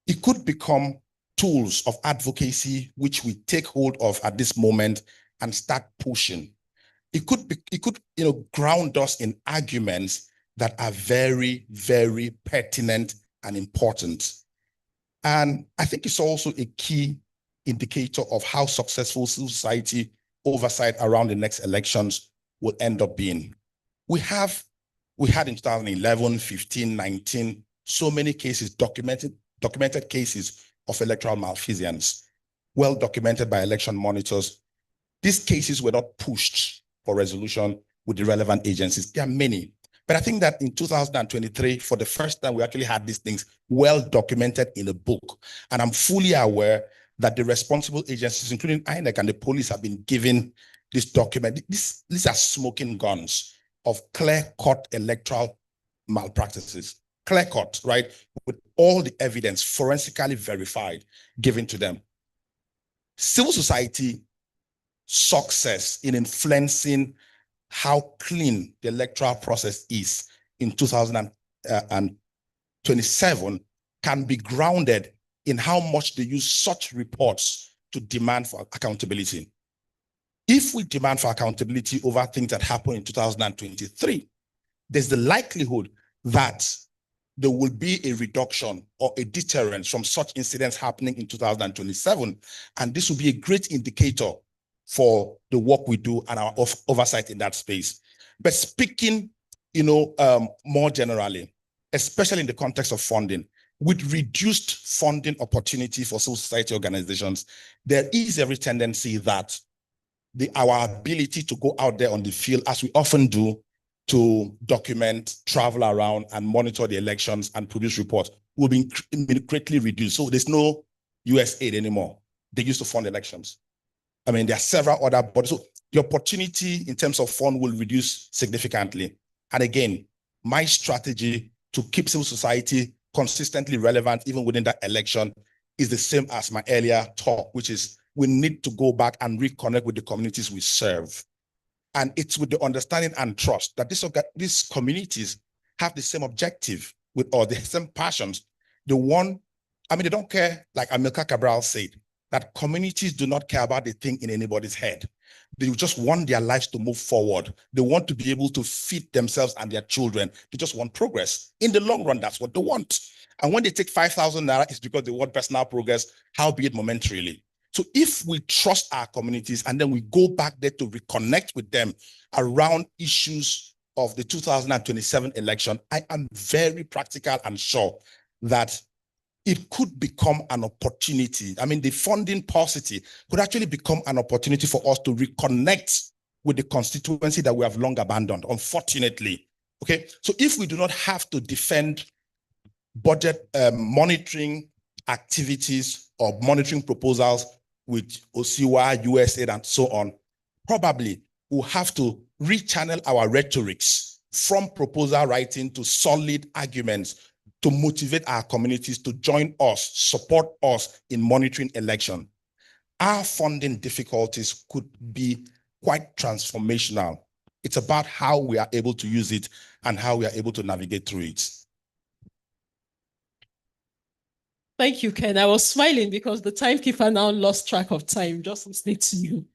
It could become tools of advocacy, which we take hold of at this moment and start pushing. It could ground us in arguments that are very, very pertinent and important. And I think it's also a key indicator of how successful civil society oversight around the next elections will end up being. We had in 2011, 15, 19, so many cases documented documented cases of electoral malfeasance, well documented by election monitors. These cases were not pushed for resolution with the relevant agencies. There are many. But I think that in 2023, for the first time, we actually had these things well documented in a book. And I'm fully aware that the responsible agencies, including INEC and the police, have been given this document. These are smoking guns of clear-cut electoral malpractices. Clear-cut, right? With all the evidence forensically verified given to them. Civil society success in influencing how clean the electoral process is in 2027 can be grounded in how much they use such reports to demand for accountability. If we demand for accountability over things that happened in 2023, there's the likelihood that there will be a reduction or a deterrence from such incidents happening in 2027. And this will be a great indicator for the work we do and our oversight in that space. But speaking, more generally, especially in the context of funding, with reduced funding opportunity for civil society organizations, there is every tendency that our ability to go out there on the field, as we often do, to document, travel around, and monitor the elections and produce reports will be greatly reduced. So there's no US aid anymore. They used to fund elections. I mean, there are several other bodies. So the opportunity in terms of fund will reduce significantly. And again, my strategy to keep civil society consistently relevant, even within that election, is the same as my earlier talk, which is we need to go back and reconnect with the communities we serve. And it's with the understanding and trust that these communities have the same objective or the same passions. They don't care, like Amilcar Cabral said, that communities do not care about the thing in anybody's head. They just want their lives to move forward. They want to be able to feed themselves and their children. They just want progress. In the long run, that's what they want. And when they take 5,000 naira, it's because they want personal progress, howbeit momentarily. So if we trust our communities and then we go back there to reconnect with them around issues of the 2027 election, I am very practical and sure that it could become an opportunity. I mean, the funding paucity could actually become an opportunity for us to reconnect with the constituency that we have long abandoned, unfortunately. Okay, so if we do not have to defend budget monitoring activities or monitoring proposals with OSIWA, USAID, and so on, probably we'll have to rechannel our rhetorics from proposal writing to solid arguments to motivate our communities to join us, support us in monitoring election. Our funding difficulties could be quite transformational. It's about how we are able to use it and how we are able to navigate through it. Thank you, Ken. I was smiling because the timekeeper now lost track of time just listening to you.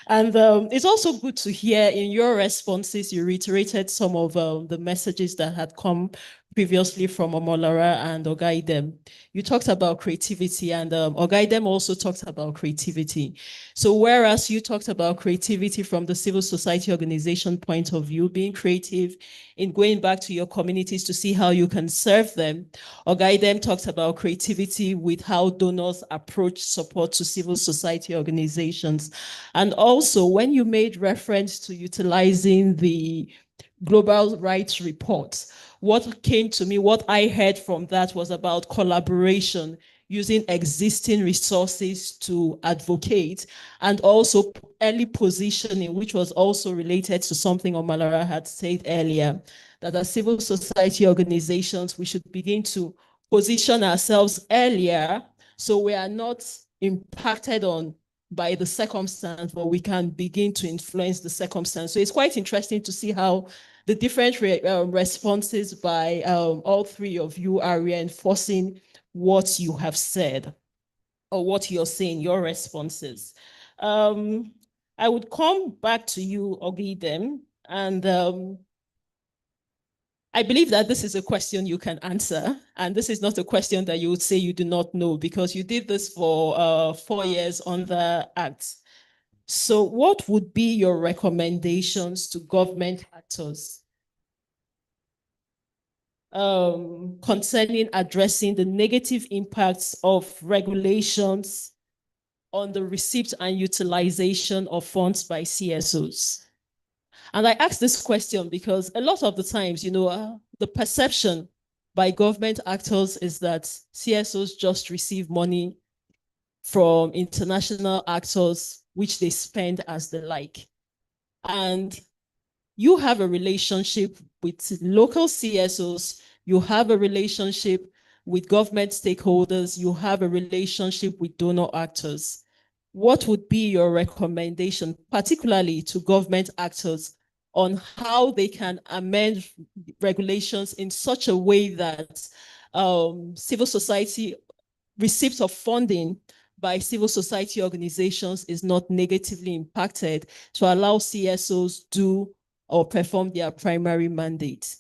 And it's also good to hear in your responses, you reiterated some of the messages that had come previously from Omolara and Ogaidem. You talked about creativity, and Ogaidem also talked about creativity. So whereas you talked about creativity from the civil society organization point of view, being creative in going back to your communities to see how you can serve them, Ogaidem talked about creativity with how donors approach support to civil society organizations. And also when you made reference to utilizing the Global Rights Report, what came to me, what I heard from that was about collaboration, using existing resources to advocate, and also early positioning, which was also related to something Omolara had said earlier, that as civil society organizations, we should begin to position ourselves earlier so we are not impacted on by the circumstance, but we can begin to influence the circumstance. So it's quite interesting to see how the different responses by all three of you are reinforcing what you have said or what you're saying, your responses. I would come back to you, Ogidem, and I believe that this is a question you can answer, and this is not a question that you would say you do not know, because you did this for 4 years on the Act. So what would be your recommendations to government actors concerning addressing the negative impacts of regulations on the receipt and utilization of funds by CSOs. And I ask this question because a lot of the times, the perception by government actors is that CSOs just receive money from international actors, which they spend as they like. And you have a relationship with local CSOs, you have a relationship with government stakeholders, you have a relationship with donor actors. What would be your recommendation, particularly to government actors, on how they can amend regulations in such a way that civil society receipts of funding by civil society organizations is not negatively impacted to allow CSOs do or perform their primary mandate?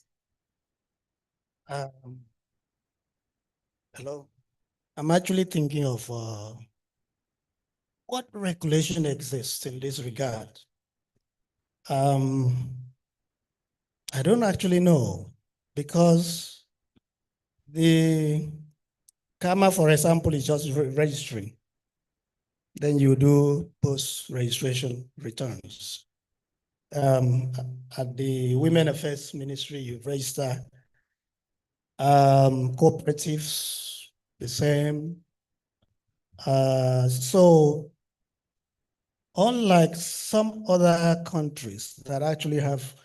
Hello. I'm actually thinking of what regulation exists in this regard. I don't actually know, because the CAMA, for example, is just registering. Then you do post-registration returns. At the Women Affairs Ministry, you register cooperatives, the same. So unlike some other countries that actually have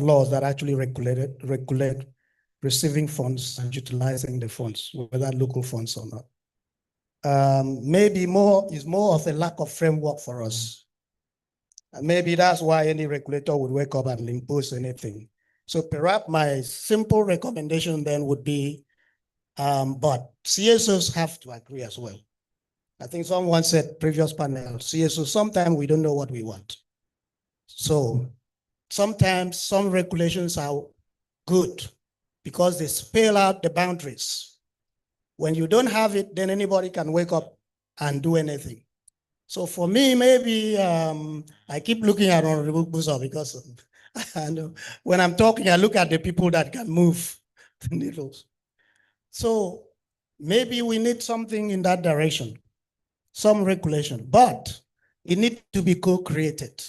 laws that actually regulate receiving funds and utilizing the funds, whether local funds or not. Maybe is more of a lack of framework for us. And maybe that's why any regulator would wake up and impose anything. So perhaps my simple recommendation then would be, but CSOs have to agree as well. I think someone said previous panel, CSOs, sometimes we don't know what we want. So sometimes some regulations are good because they spell out the boundaries. When you don't have it, then anybody can wake up and do anything. So for me, maybe I keep looking at Honorable Buzo because I know when I'm talking, I look at the people that can move the needles. So maybe we need something in that direction, some regulation, but it needs to be co-created.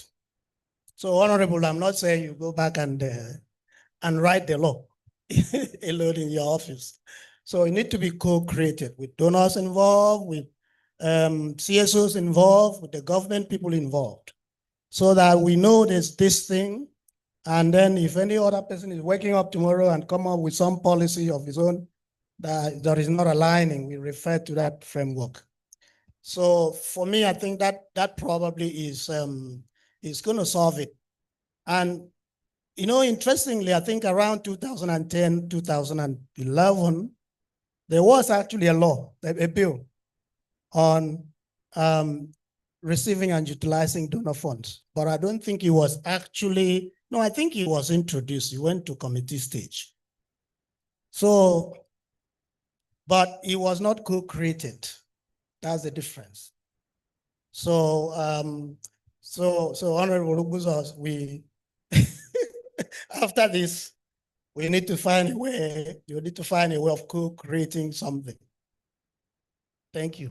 So Honorable, I'm not saying you go back and write the law alone in your office. So it needs to be co-created with donors involved, with CSOs involved, with the government people involved, so that we know there's this thing. And then if any other person is waking up tomorrow and come up with some policy of his own that is not aligning, we refer to that framework. So for me, I think that probably is going to solve it. And interestingly, I think around 2010, 2011, there was actually a law, a bill on receiving and utilizing donor funds. But I don't think it was actually, no, I think it was introduced. It went to committee stage. So, but it was not co-created. That's the difference. So, Honorable Ubuzos, we, after this, we need to find a way, you need to find a way of co-creating something. Thank you.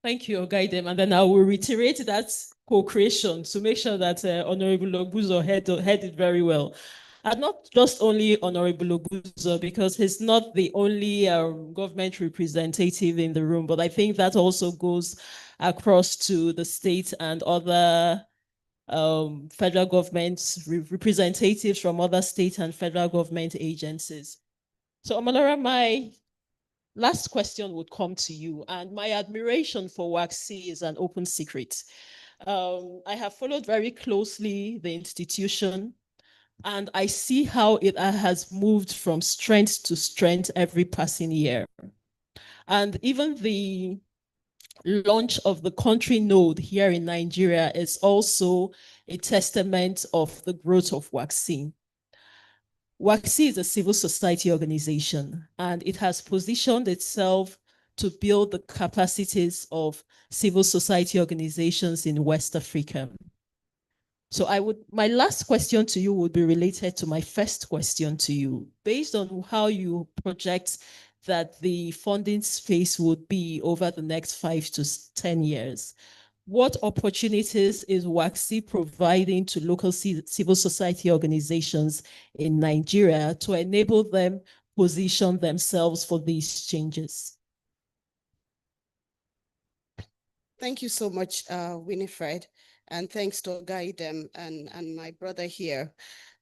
Thank you, Ogaidem. And then I will reiterate that co-creation to make sure that Honorable Ogbuzo heard it very well. And not just only Honorable Ogbuzo, because he's not the only government representative in the room, but I think that also goes across to the state and other federal government representatives from other state and federal government agencies. So Omalara, my last question would come to you, and my admiration for WACC is an open secret. I have followed very closely the institution, and I see how it has moved from strength to strength every passing year. And even the launch of the country node here in Nigeria is also a testament of the growth of WACC. WACC is a civil society organization, and it has positioned itself to build the capacities of civil society organizations in West Africa. So my last question to you would be related to my first question to you. Based on how you project that the funding space would be over the next 5 to 10 years, what opportunities is WACSI providing to local civil society organizations in Nigeria to enable them position themselves for these changes? Thank you so much, Winifred, and thanks to Gaidem and my brother here.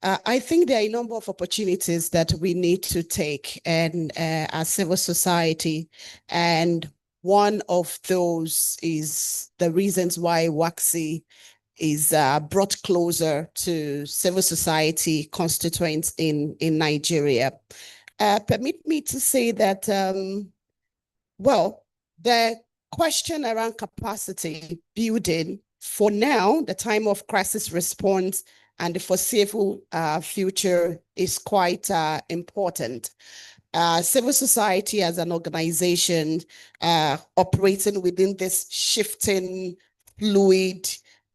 I think there are a number of opportunities that we need to take and as civil society, and one of those is the reasons why WACSI is brought closer to civil society constituents in Nigeria. Permit me to say that, well, the question around capacity building for now, the time of crisis response and the foreseeable future is quite important. Civil society as an organization operating within this shifting, fluid,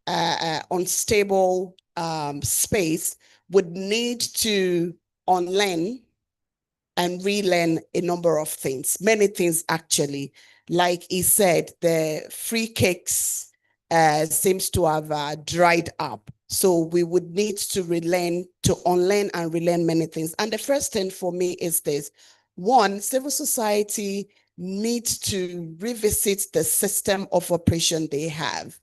unstable space would need to unlearn and relearn a number of things, many things actually. Like he said, the free cakes seems to have dried up. So we would need to unlearn and relearn many things. And the first thing for me is this. One, civil society needs to revisit the system of operation they have.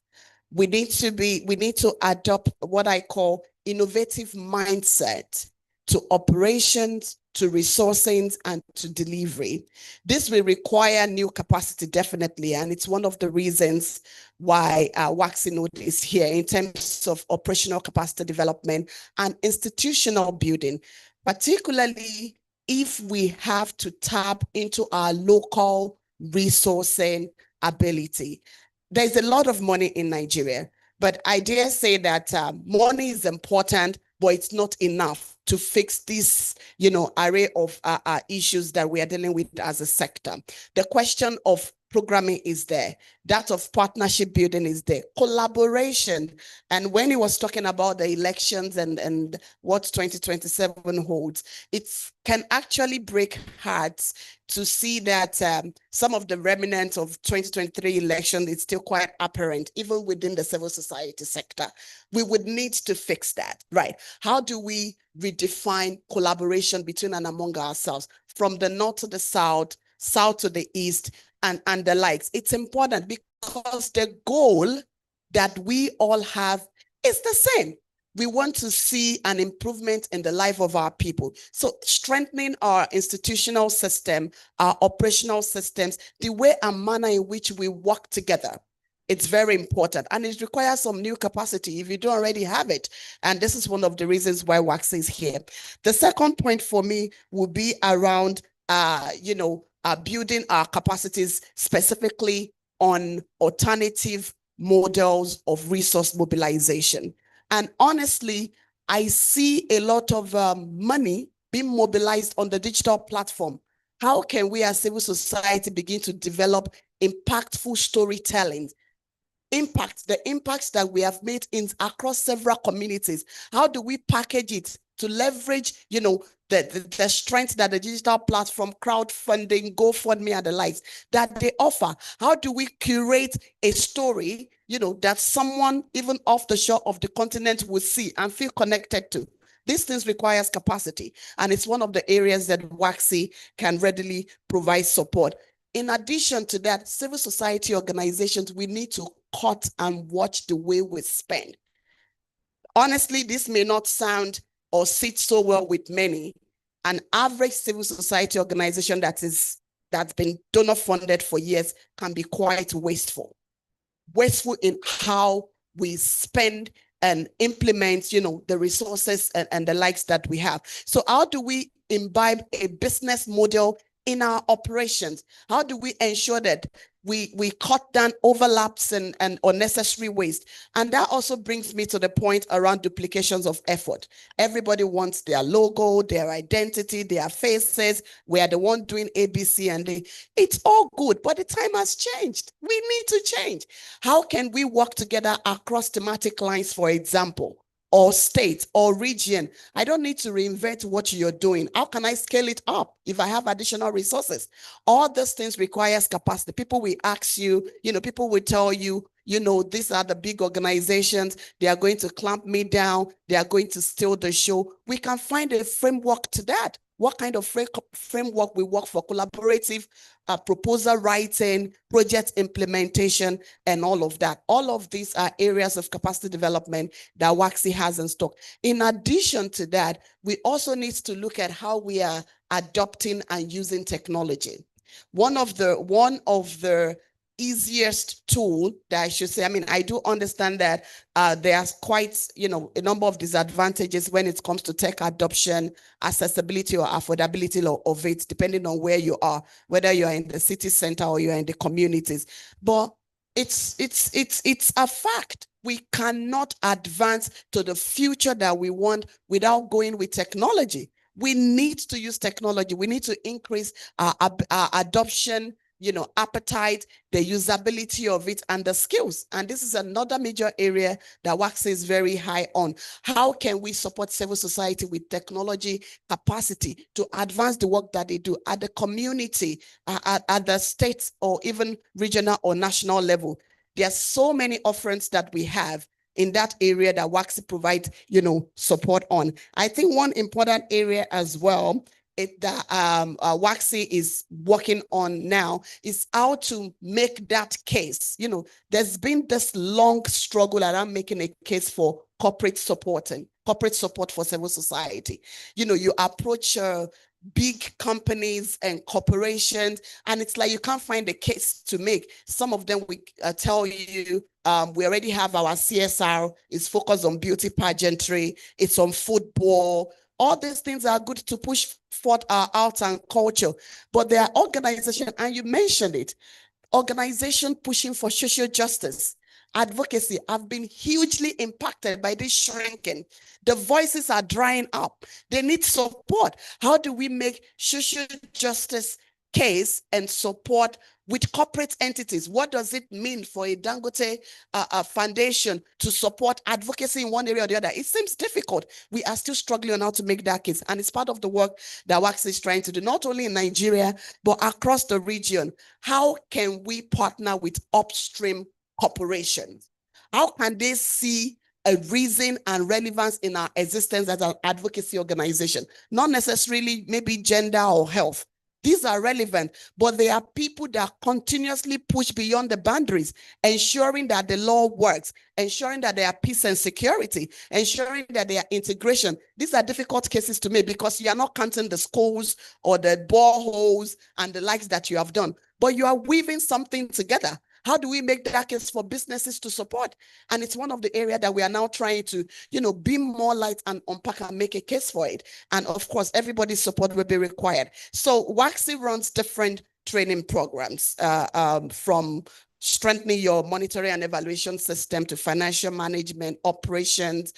We need to adopt what I call innovative mindset to operations, to resourcing, and to delivery. This will require new capacity, definitely, and it's one of the reasons why WACSI Node is here in terms of operational capacity development and institutional building, particularly if we have to tap into our local resourcing ability. There's a lot of money in Nigeria, but I dare say that money is important, but it's not enough to fix this, array of issues that we are dealing with as a sector. The question of programming is there. That of partnership building is there. Collaboration. And when he was talking about the elections and what 2027 holds, it can actually break hearts to see that some of the remnants of 2023 election is still quite apparent, even within the civil society sector. We would need to fix that, right? How do we redefine collaboration between and among ourselves, from the north to the south to the east, and the likes? It's important because the goal that we all have is the same. We want to see an improvement in the life of our people. So strengthening our institutional system, our operational systems, the way and manner in which we work together, it's very important, and it requires some new capacity if you don't already have it. And this is one of the reasons why WACSI is here. The second point for me will be around, building our capacities specifically on alternative models of resource mobilization. And honestly, I see a lot of money being mobilized on the digital platform. How can we as civil society begin to develop impactful storytelling? The impacts that we have made across several communities. How do we package it to leverage, the strength that the digital platform, crowdfunding, GoFundMe, and the likes that they offer? How do we curate a story, that someone even off the shore of the continent will see and feel connected to? These things requires capacity, and it's one of the areas that WACSI can readily provide support. In addition to that, civil society organizations, we need to cut and watch the way we spend. Honestly, this may not sound or sit so well with many. An average civil society organization that's been donor funded for years can be quite wasteful. Wasteful in how we spend and implement, the resources and the likes that we have. So how do we imbibe a business model in our operations? How do we ensure that we cut down overlaps and unnecessary waste? And that also brings me to the point around duplications of effort. Everybody wants their logo, their identity, their faces. We are the one doing A, B, C, and D. It's all good, but the time has changed. We need to change. How can we work together across thematic lines, for example? or state or region. I don't need to reinvent what you're doing. How can I scale it up if I have additional resources? All these things requires capacity. People will ask you, people will tell you, these are the big organizations. They are going to clamp me down. They are going to steal the show. We can find a framework to that. What kind of framework will work for collaborative proposal writing, project implementation, and all of that. All of these are areas of capacity development that WACSI has in stock. In addition to that, we also need to look at how we are adopting and using technology. One of the easiest tool that I should say, I do understand that there's quite, a number of disadvantages when it comes to tech adoption, accessibility or affordability of it, depending on where you are, whether you're in the city center or you're in the communities. But it's a fact. We cannot advance to the future that we want without going with technology. We need to use technology. We need to increase our adoption, appetite, the usability of it, and the skills. And this is another major area that WACSI is very high on. How can we support civil society with technology capacity to advance the work that they do at the community, at the state, or even regional or national level? There are so many offerings that we have in that area that WACSI provides, support on. I think one important area as well that WACSI is working on now is how to make that case. There's been this long struggle around making a case for corporate support for civil society. You approach big companies and corporations, and it's like you can't find a case to make. Some of them will tell you, we already have our CSR, it's focused on beauty pageantry, it's on football. All these things are good to push forth our art and culture, but there are organizations, and you mentioned it, organizations pushing for social justice, advocacy have been hugely impacted by this shrinking. The voices are drying up. They need support. How do we make social justice case and support with corporate entities? What does it mean for a Dangote foundation to support advocacy in one area or the other? It seems difficult. We are still struggling on how to make that case. And it's part of the work that WACSI is trying to do, not only in Nigeria, but across the region. How can we partner with upstream corporations? How can they see a reason and relevance in our existence as an advocacy organization? Not necessarily maybe gender or health. These are relevant, but they are people that continuously push beyond the boundaries, ensuring that the law works, ensuring that there are peace and security, ensuring that there are integration. These are difficult cases to make because you are not counting the schools or the boreholes and the likes that you have done, but you are weaving something together. How do we make that case for businesses to support? And it's one of the areas that we are now trying to, be more light and unpack and make a case for it. And of course, everybody's support will be required. So WACSI runs different training programs from strengthening your monitoring and evaluation system to financial management, operations,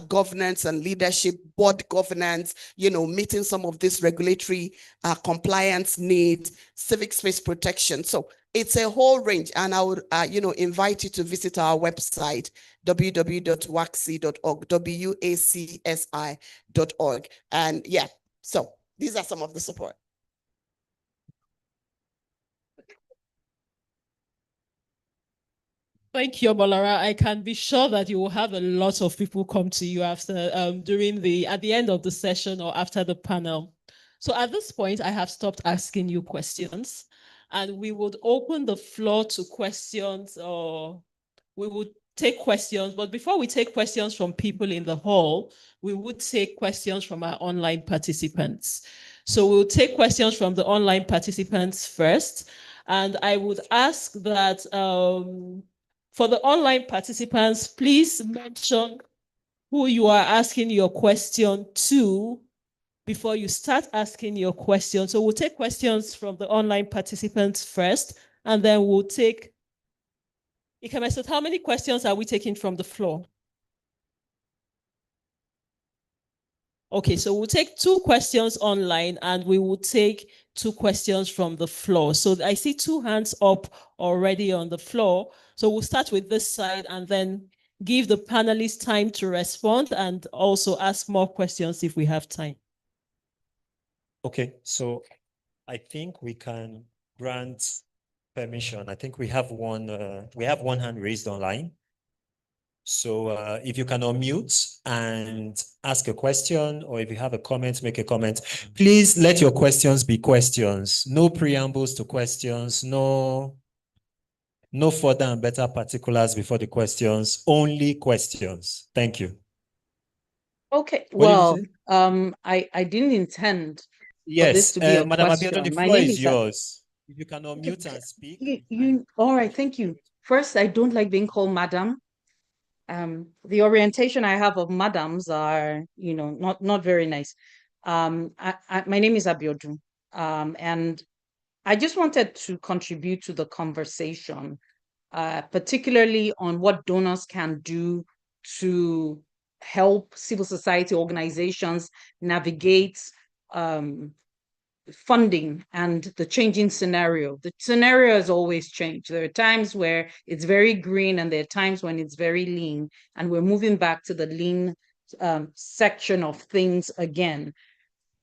governance and leadership, board governance, meeting some of this regulatory compliance needs, civic space protection. So it's a whole range, and I would, invite you to visit our website, www.wacsi.org, WACSI.org. And yeah, so these are some of the support. Thank you, Bolara. I can be sure that you will have a lot of people come to you after, at the end of the session or after the panel. So at this point, I have stopped asking you questions. And we would open the floor to questions, or we would take questions. But before we take questions from people in the hall, we would take questions from our online participants. So we'll take questions from the online participants first. And I would ask that for the online participants, please mention who you are asking your question to before you start asking your question. So we'll take questions from the online participants first, and then we'll take, Ikemeso, how many questions are we taking from the floor? Okay, so we'll take 2 questions online, and we will take 2 questions from the floor. So I see 2 hands up already on the floor. So we'll start with this side, and then give the panelists time to respond and also ask more questions if we have time. Okay, so I think we can grant permission. I think we have one hand raised online. So if you can unmute and ask a question, or if you have a comment, make a comment. Please let your questions be questions. No preambles to questions. No further and better particulars before the questions. Only questions. Thank you. Okay, What did you well, say? I didn't intend for this Yes, to be a Madam Abiodun, question. the My floor name is is yours. If you can unmute and speak. All right, thank you. First, I don't like being called madam. The orientation I have of madams are, not very nice. My name is Abiodun, and I just wanted to contribute to the conversation, particularly on what donors can do to help civil society organizations navigate funding and the changing scenario. The scenario has always changed. There are times where it's very green and there are times when it's very lean, and we're moving back to the lean section of things again.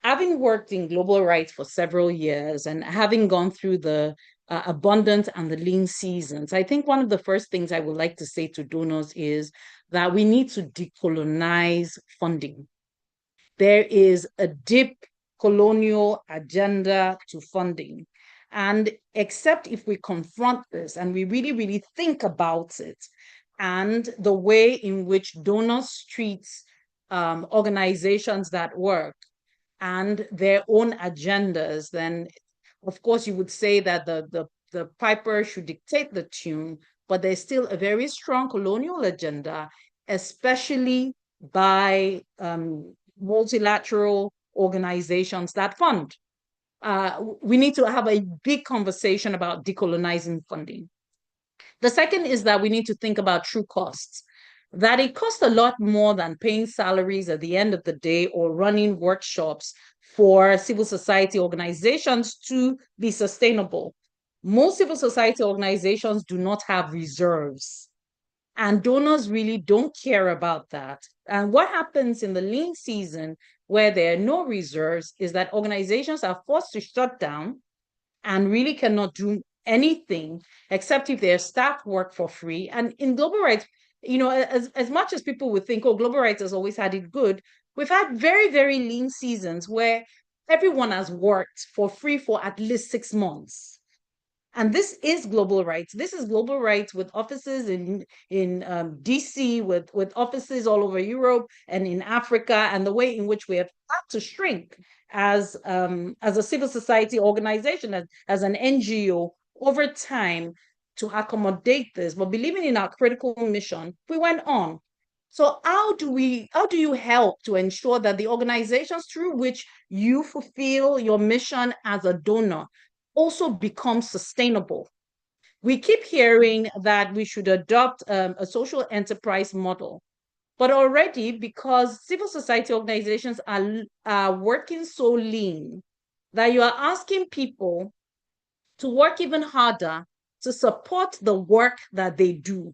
Having worked in global rights for several years and having gone through the abundant and the lean seasons, I think one of the first things I would like to say to donors is that we need to decolonize funding. There is a deep colonial agenda to funding. And except if we confront this and we really, really think about it and the way in which donors treat organizations that work and their own agendas, then of course you would say that the piper should dictate the tune, but there's still a very strong colonial agenda, especially by multilateral organizations that fund. We need to have a big conversation about decolonizing funding. The second is that we need to think about true costs, that it costs a lot more than paying salaries at the end of the day or running workshops for civil society organizations to be sustainable. Most civil society organizations do not have reserves, and donors really don't care about that. And what happens in the lean season where there are no reserves is that organizations are forced to shut down and really cannot do anything except if their staff work for free. And in global rights, as much as people would think, oh, global rights has always had it good, we've had very, very lean seasons where everyone has worked for free for at least 6 months. And this is global rights. This is global rights with offices in DC, with offices all over Europe and in Africa, and the way in which we have had to shrink as a civil society organization, as an NGO over time to accommodate this. But believing in our critical mission, we went on. So how do you help to ensure that the organizations through which you fulfill your mission as a donor also become sustainable? We keep hearing that we should adopt a social enterprise model, but already, because civil society organizations are working so lean, that you are asking people to work even harder to support the work that they do.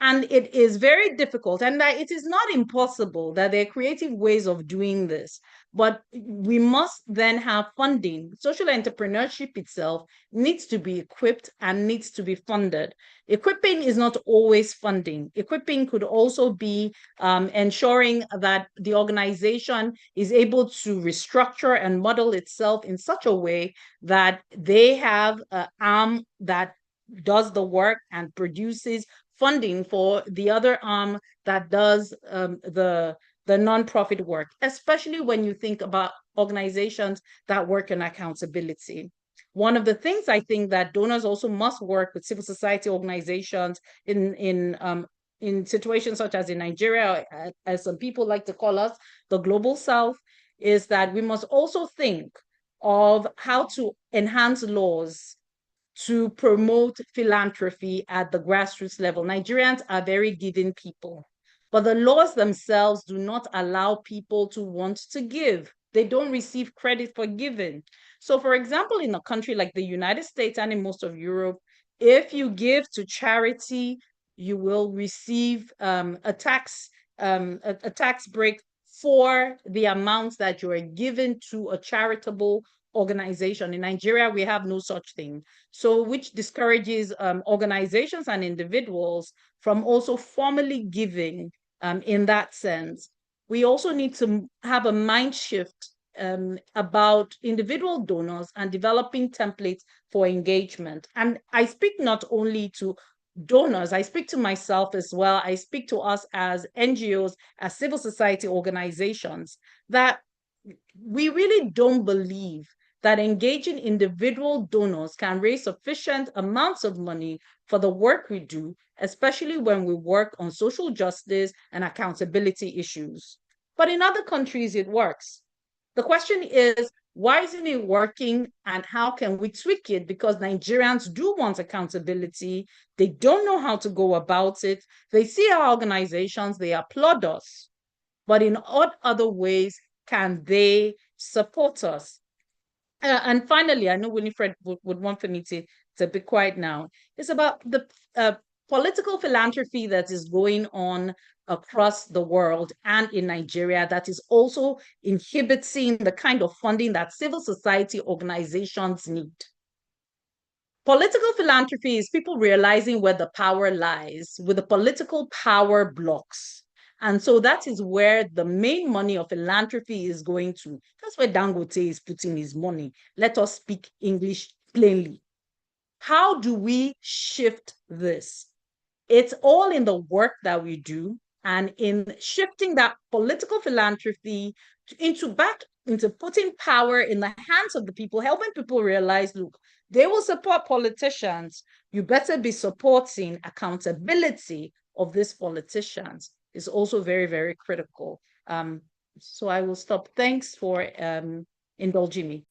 And it is very difficult, and that it is not impossible, that there are creative ways of doing this, but we must then have funding. Social entrepreneurship itself needs to be equipped and needs to be funded. Equipping is not always funding. Equipping could also be ensuring that the organization is able to restructure and model itself in such a way that they have an arm that does the work and produces funding for the other arm that does the nonprofit work, especially when you think about organizations that work in accountability. One of the things I think that donors also must work with civil society organizations in situations such as in Nigeria, as some people like to call us, the global South, is that we must also think of how to enhance laws to promote philanthropy at the grassroots level. Nigerians are very giving people, but the laws themselves do not allow people to want to give. They don't receive credit for giving. So, for example, in a country like the United States and in most of Europe, if you give to charity, you will receive a tax break for the amounts that you are given to a charitable organization. In Nigeria, we have no such thing. So which discourages organizations and individuals from also formally giving in that sense. We also need to have a mind shift about individual donors and developing templates for engagement. And I speak not only to donors, I speak to myself as well. I speak to us as NGOs, as civil society organizations, that we really don't believe that engaging individual donors can raise sufficient amounts of money for the work we do, especially when we work on social justice and accountability issues. But in other countries, it works. The question is, why isn't it working and how can we tweak it? Because Nigerians do want accountability. They don't know how to go about it. They see our organizations, they applaud us. But in what other ways can they support us? And finally, I know Winifred would want for me to be quiet now. It's about the political philanthropy that is going on across the world and in Nigeria that is also inhibiting the kind of funding that civil society organizations need. Political philanthropy is people realizing where the power lies with the political power blocks. And so that is where the main money of philanthropy is going to. That's where Dangote is putting his money. Let us speak English plainly. How do we shift this? It's all in the work that we do and in shifting that political philanthropy into putting power in the hands of the people, helping people realize, look, they will support politicians. You better be supporting accountability of these politicians. Is also very, very critical. So I will stop. Thanks for indulging me.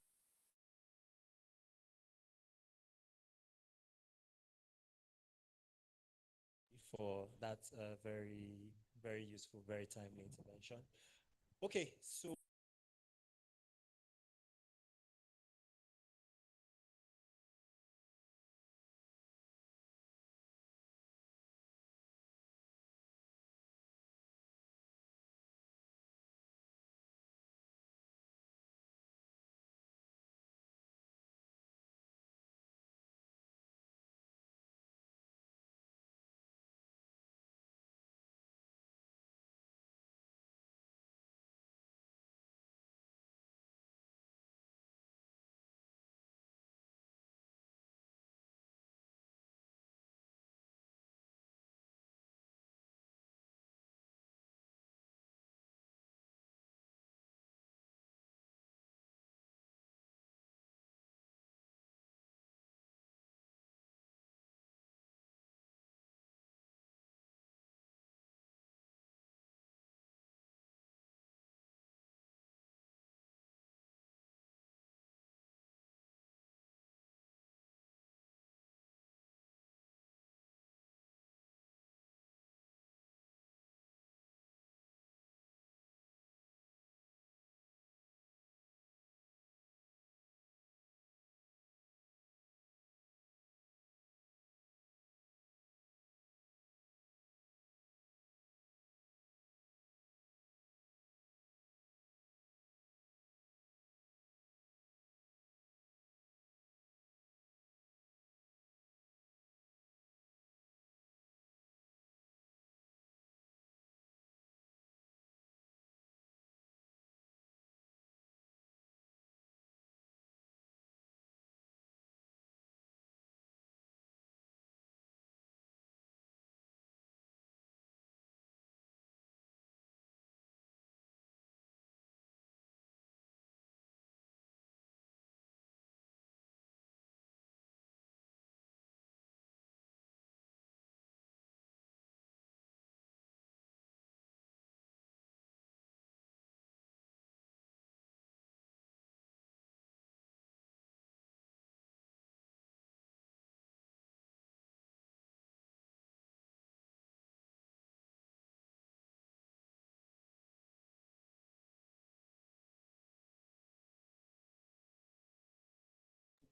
For that very, very useful, very timely intervention. Okay, so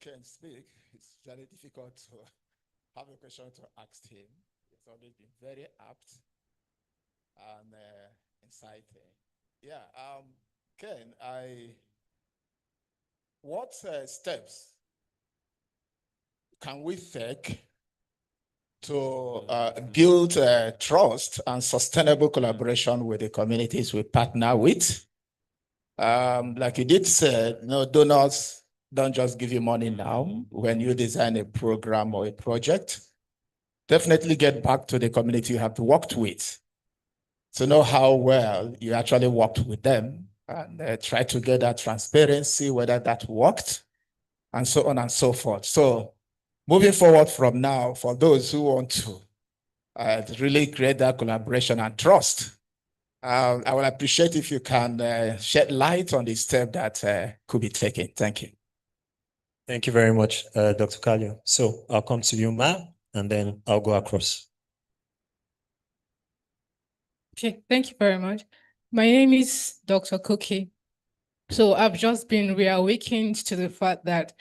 Can speak. It's very difficult to have a question to ask him. It's always been very apt and inciting. Yeah, Ken, what steps can we take to build trust and sustainable collaboration with the communities we partner with? Like you did say, donors don't just give you money now when you design a program or a project. Definitely get back to the community you have worked with to know how well you actually worked with them and try to get that transparency, whether that worked, and so on and so forth. So moving forward from now, for those who want to really create that collaboration and trust, I would appreciate if you can shed light on the step that could be taken. Thank you. Thank you very much, Dr. Kalio. So I'll come to you, Ma, and then I'll go across. Okay, thank you very much. My name is Dr. Cookie. So I've just been reawakened to the fact that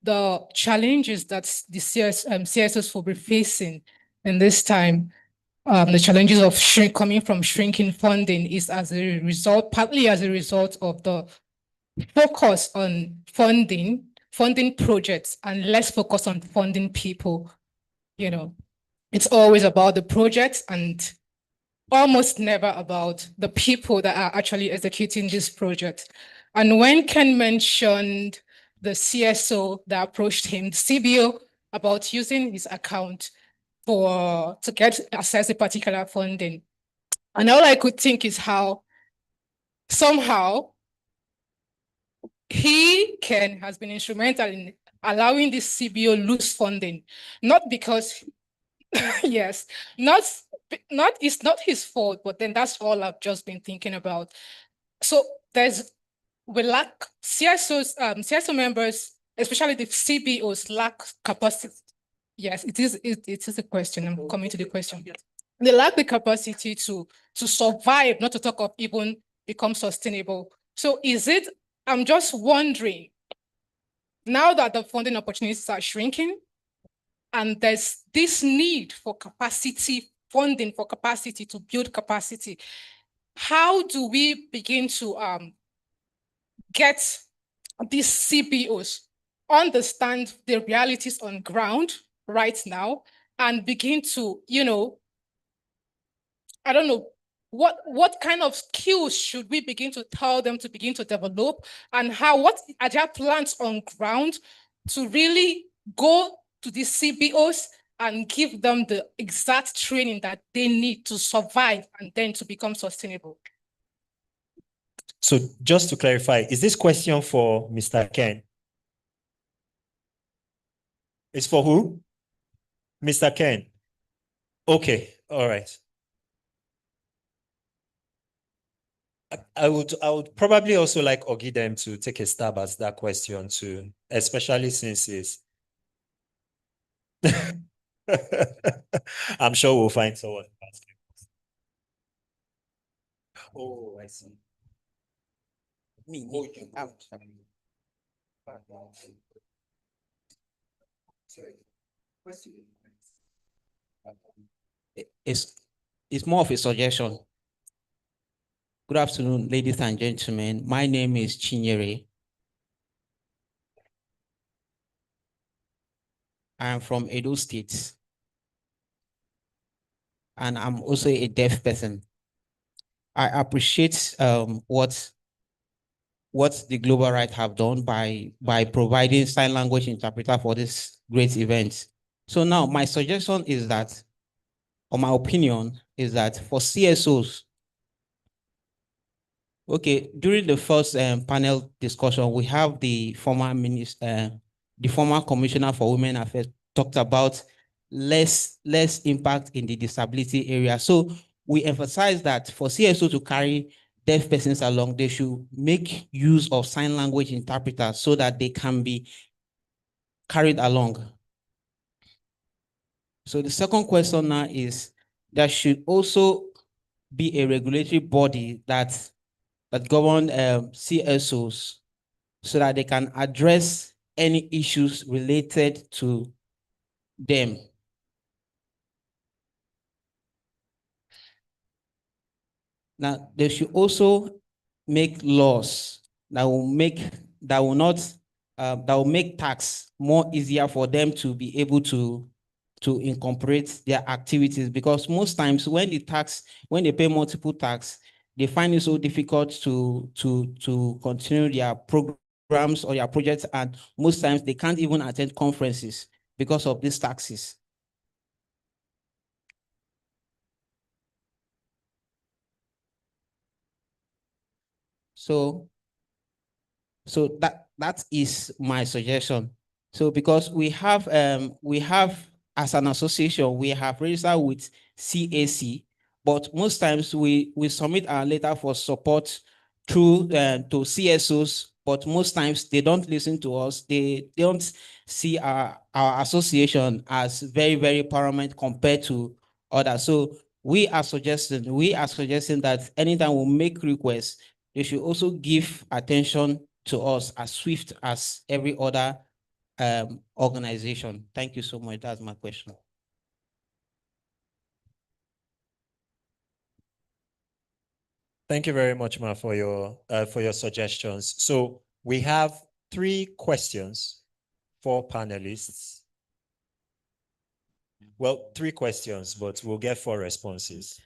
the challenges that the CSOs will be facing in this time, the challenges of coming from shrinking funding is as a result, partly as a result of the focus on funding projects and less focus on funding people. You know, it's always about the projects and almost never about the people that are actually executing this project. And when Ken mentioned the CSO that approached him, the CBO, about using his account to get access to particular funding, and all I could think is how somehow Ken has been instrumental in allowing this CBO lose funding, not because, yes, it's not his fault, but then that's all I've just been thinking about. So we lack CSOs, CSO members, especially the CBOs lack capacity. Yes, it is a question. I'm coming to the question. They lack the capacity to survive, not to talk of even become sustainable. So I'm just wondering, now that the funding opportunities are shrinking, and there's this need for capacity, funding for capacity to build capacity, how do we begin to get these CBOs understand the realities on ground right now and begin to, I don't know, what kind of skills should we begin to tell them to begin to develop, and what are their plans on ground to really go to these CBOs and give them the exact training that they need to survive and then to become sustainable? So just to clarify, is this question for Mr. Ken? It's for who? Mr. Ken. Okay, all right. I would probably also like Ogidem to take a stab at that question too, especially since it's I'm sure we'll find someone asking. Oh, I see. It's more of a suggestion. Good afternoon, ladies and gentlemen. My name is Chinyere. I'm from Edo State, and I'm also a deaf person. I appreciate what the Global Right have done by providing sign language interpreter for this great event. So now my suggestion is that, or my opinion is that for CSOs, okay, during the first panel discussion, we have the former Commissioner for Women Affairs talked about less impact in the disability area. So we emphasize that for CSO to carry deaf persons along, they should make use of sign language interpreters so that they can be carried along. So the second question now is, there should also be a regulatory body that govern CSOs so that they can address any issues related to them. Now, they should also make laws that will make tax more easier for them to be able to incorporate their activities, because most times when they pay multiple tax, they find it so difficult to continue their programs or their projects, and most times they can't even attend conferences because of these taxes. So that is my suggestion. So because we have as an association, we have registered with CAC, but most times we submit our letter for support through to CSOs, but most times they don't listen to us. They don't see our association as very, very paramount compared to others. So we are suggesting that anytime we make requests, they should also give attention to us as swift as every other organization. Thank you so much. That's my question. Thank you very much, Ma, for your suggestions. So we have 3 questions for panelists. Well, 3 questions, but we'll get 4 responses.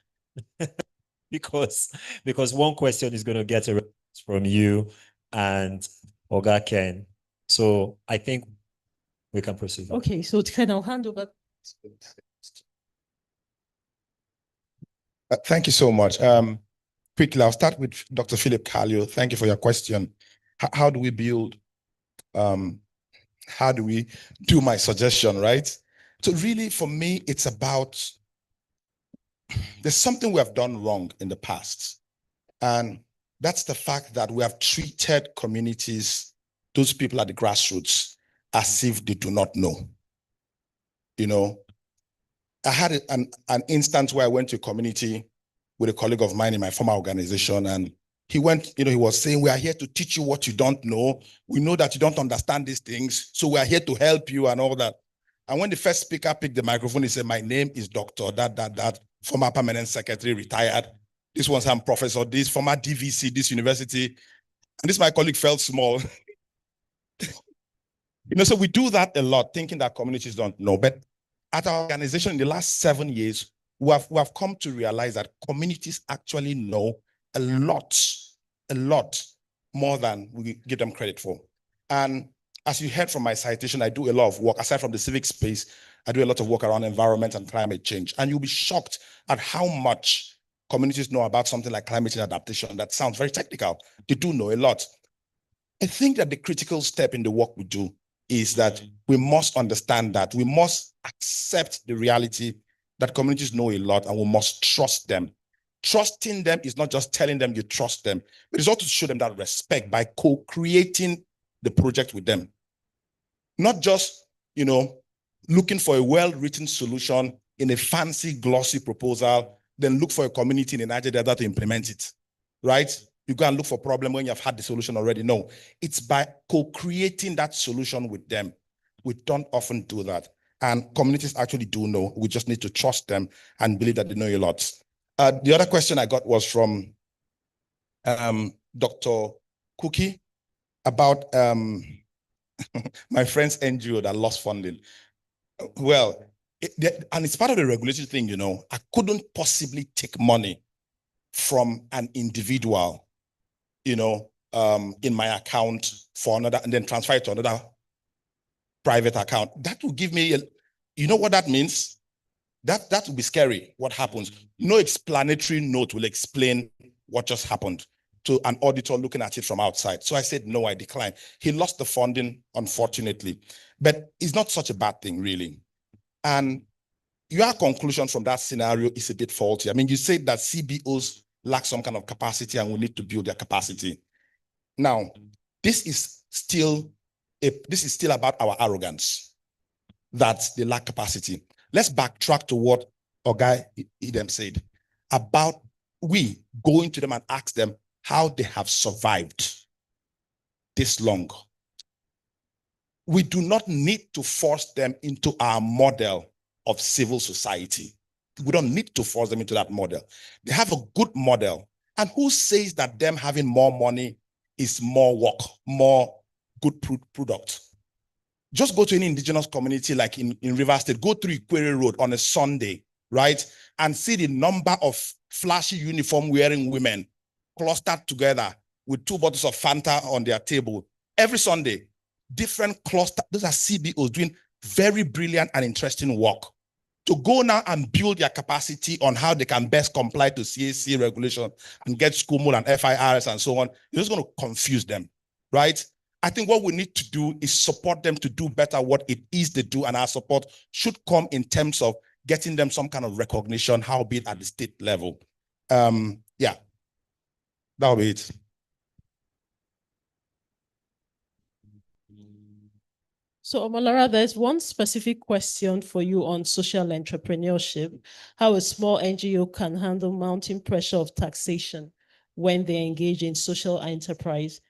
because 1 question is going to get a response from you and Oga Ken. So I think we can proceed. Okay, so can I hand over? Thank you so much. Quickly, I'll start with Dr. Philip Kallio. Thank you for your question. How do we build? How do we do my suggestion, right? So really, for me, it's about, there's something we have done wrong in the past. And that's the fact that we have treated communities, those people at the grassroots, as if they do not know. You know, I had an instance where I went to a community with a colleague of mine in my former organization, and he went, he was saying, we are here to teach you what you don't know. We know that you don't understand these things, so we are here to help you and all that. And when the first speaker picked the microphone, he said, my name is Dr. that, former permanent secretary, retired. This one's I'm professor, this former DVC, this university. And this, my colleague, felt small. So we do that a lot, thinking that communities don't know. But at our organization in the last 7 years, we have come to realize that communities actually know a lot more than we give them credit for. And as you heard from my citation, I do a lot of work, aside from the civic space, I do a lot of work around environment and climate change. And you'll be shocked at how much communities know about something like climate change adaptation. That sounds very technical. They do know a lot. I think that the critical step in the work we do is that we must understand that we must accept the reality that communities know a lot, and we must trust them. Trusting them is not just telling them you trust them, but it's also to show them that respect by co-creating the project with them. Not just, looking for a well-written solution in a fancy, glossy proposal, then look for a community in Nigeria to implement it, right? You go and look for a problem when you've had the solution already. No, it's by co-creating that solution with them. We don't often do that. And communities actually do know. We just need to trust them and believe that they know a lot. The other question I got was from Dr. Cookie about my friend's NGO that lost funding. Well, and it's part of the regulatory thing, I couldn't possibly take money from an individual, in my account for another, and then transfer it to another private account. That will give me, you know what that means? That will be scary, what happens. No explanatory note will explain what just happened to an auditor looking at it from outside. So I said, no, I declined. He lost the funding, unfortunately, but it's not such a bad thing, really. And your conclusion from that scenario is a bit faulty. I mean, you said that CBOs lack some kind of capacity and we need to build their capacity. Now, this is still about our arrogance, that they lack capacity. Let's backtrack to what Oga Idem said about we going to them and ask them how they have survived this long. We do not need to force them into our model of civil society. We don't need to force them into that model. They have a good model, And who says that them having more money is more work, more good product? Just go to any indigenous community like in Rivers State, go through Ikwere Road on a Sunday, right? And see the number of flashy uniform wearing women clustered together with 2 bottles of Fanta on their table. Every Sunday, different cluster, those are CBOs doing very brilliant and interesting work. To go now and build their capacity on how they can best comply to CAC regulation and get SCUMUL and FIRS and so on, you're just going to confuse them, right? I think what we need to do is support them to do better what it is they do, and our support should come in terms of getting them some kind of recognition, how be it at the state level. Yeah, that'll be it. So, Omolara, there's one specific question for you on social entrepreneurship, how a small NGO can handle mounting pressure of taxation when they engage in social enterprise.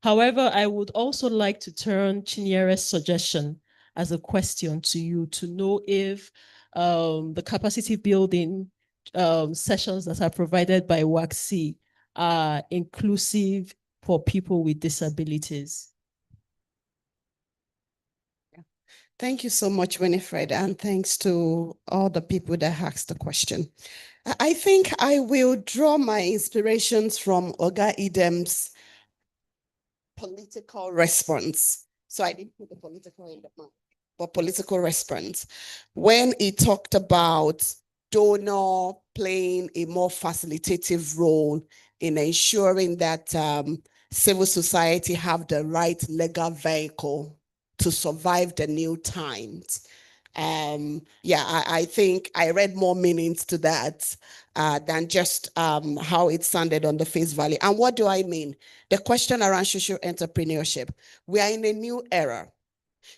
However, I would also like to turn Chinyere's suggestion as a question to you to know if the capacity building sessions that are provided by WACC are inclusive for people with disabilities. Thank you so much, Winifred, and thanks to all the people that asked the question. I think I will draw my inspirations from Oga Idem's political response. So I didn't put the political in the mouth, but political response. When he talked about donor playing a more facilitative role in ensuring that civil society have the right legal vehicle to survive the new times. I think I read more meanings to that than just how it sounded on the face value. And what do I mean? The question around social entrepreneurship. We are in a new era.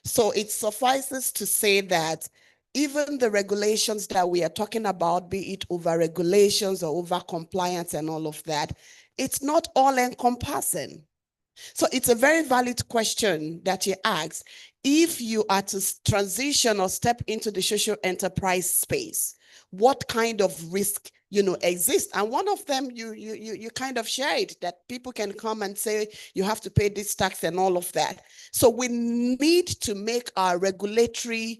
So it suffices to say that even the regulations that we are talking about, be it over regulations or over compliance and all of that, it's not all encompassing. So it's a very valid question that you asked. If you are to transition or step into the social enterprise space, what kind of risk exists? And one of them you kind of shared, that people can come and say you have to pay this tax and all of that. So we need to make our regulatory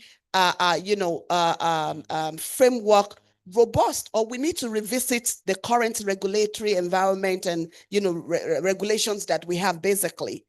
framework robust, or we need to revisit the current regulatory environment and regulations that we have basically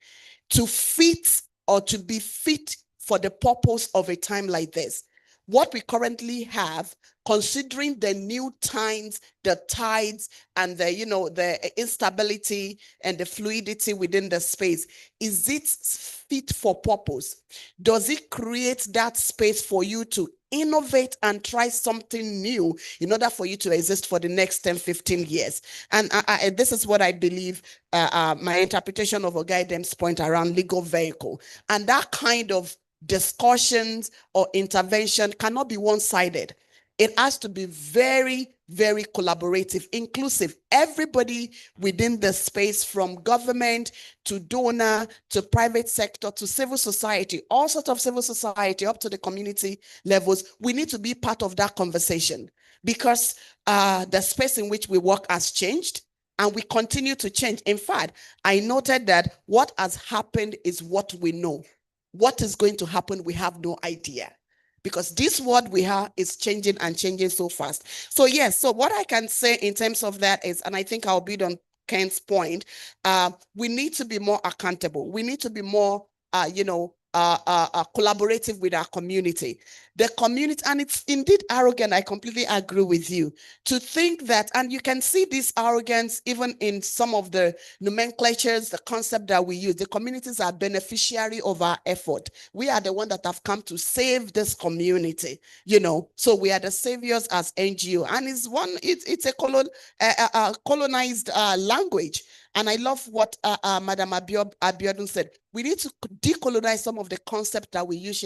to fit or to be fit for the purpose of a time like this. What we currently have, considering the new times, the tides, and the instability and the fluidity within the space, is it fit for purpose? Does it create that space for you to innovate and try something new in order for you to exist for the next 10, 15 years? And this is what I believe, my interpretation of Oga Idem's point around legal vehicle. And that kind of discussions or intervention cannot be one-sided. It has to be very, very collaborative, inclusive. Everybody within the space, from government to donor to private sector to civil society, all sorts of civil society up to the community levels, we need to be part of that conversation, because the space in which we work has changed and we continue to change. In fact, I noted that what has happened is what we know. What is going to happen, we have no idea, because this world we have is changing and changing so fast. So yes, so what I can say in terms of that is, and I think I'll build on Ken's point, we need to be more accountable. We need to be more, collaborative with our community. The community, and it's indeed arrogant, I completely agree with you, to think that, and you can see this arrogance even in some of the nomenclatures, the concept that we use. The communities are beneficiary of our effort. We are the one that have come to save this community, so we are the saviors as NGO, and it's a colonized language. And I love what Madam Abiodun said. We need to decolonize some of the concepts that we use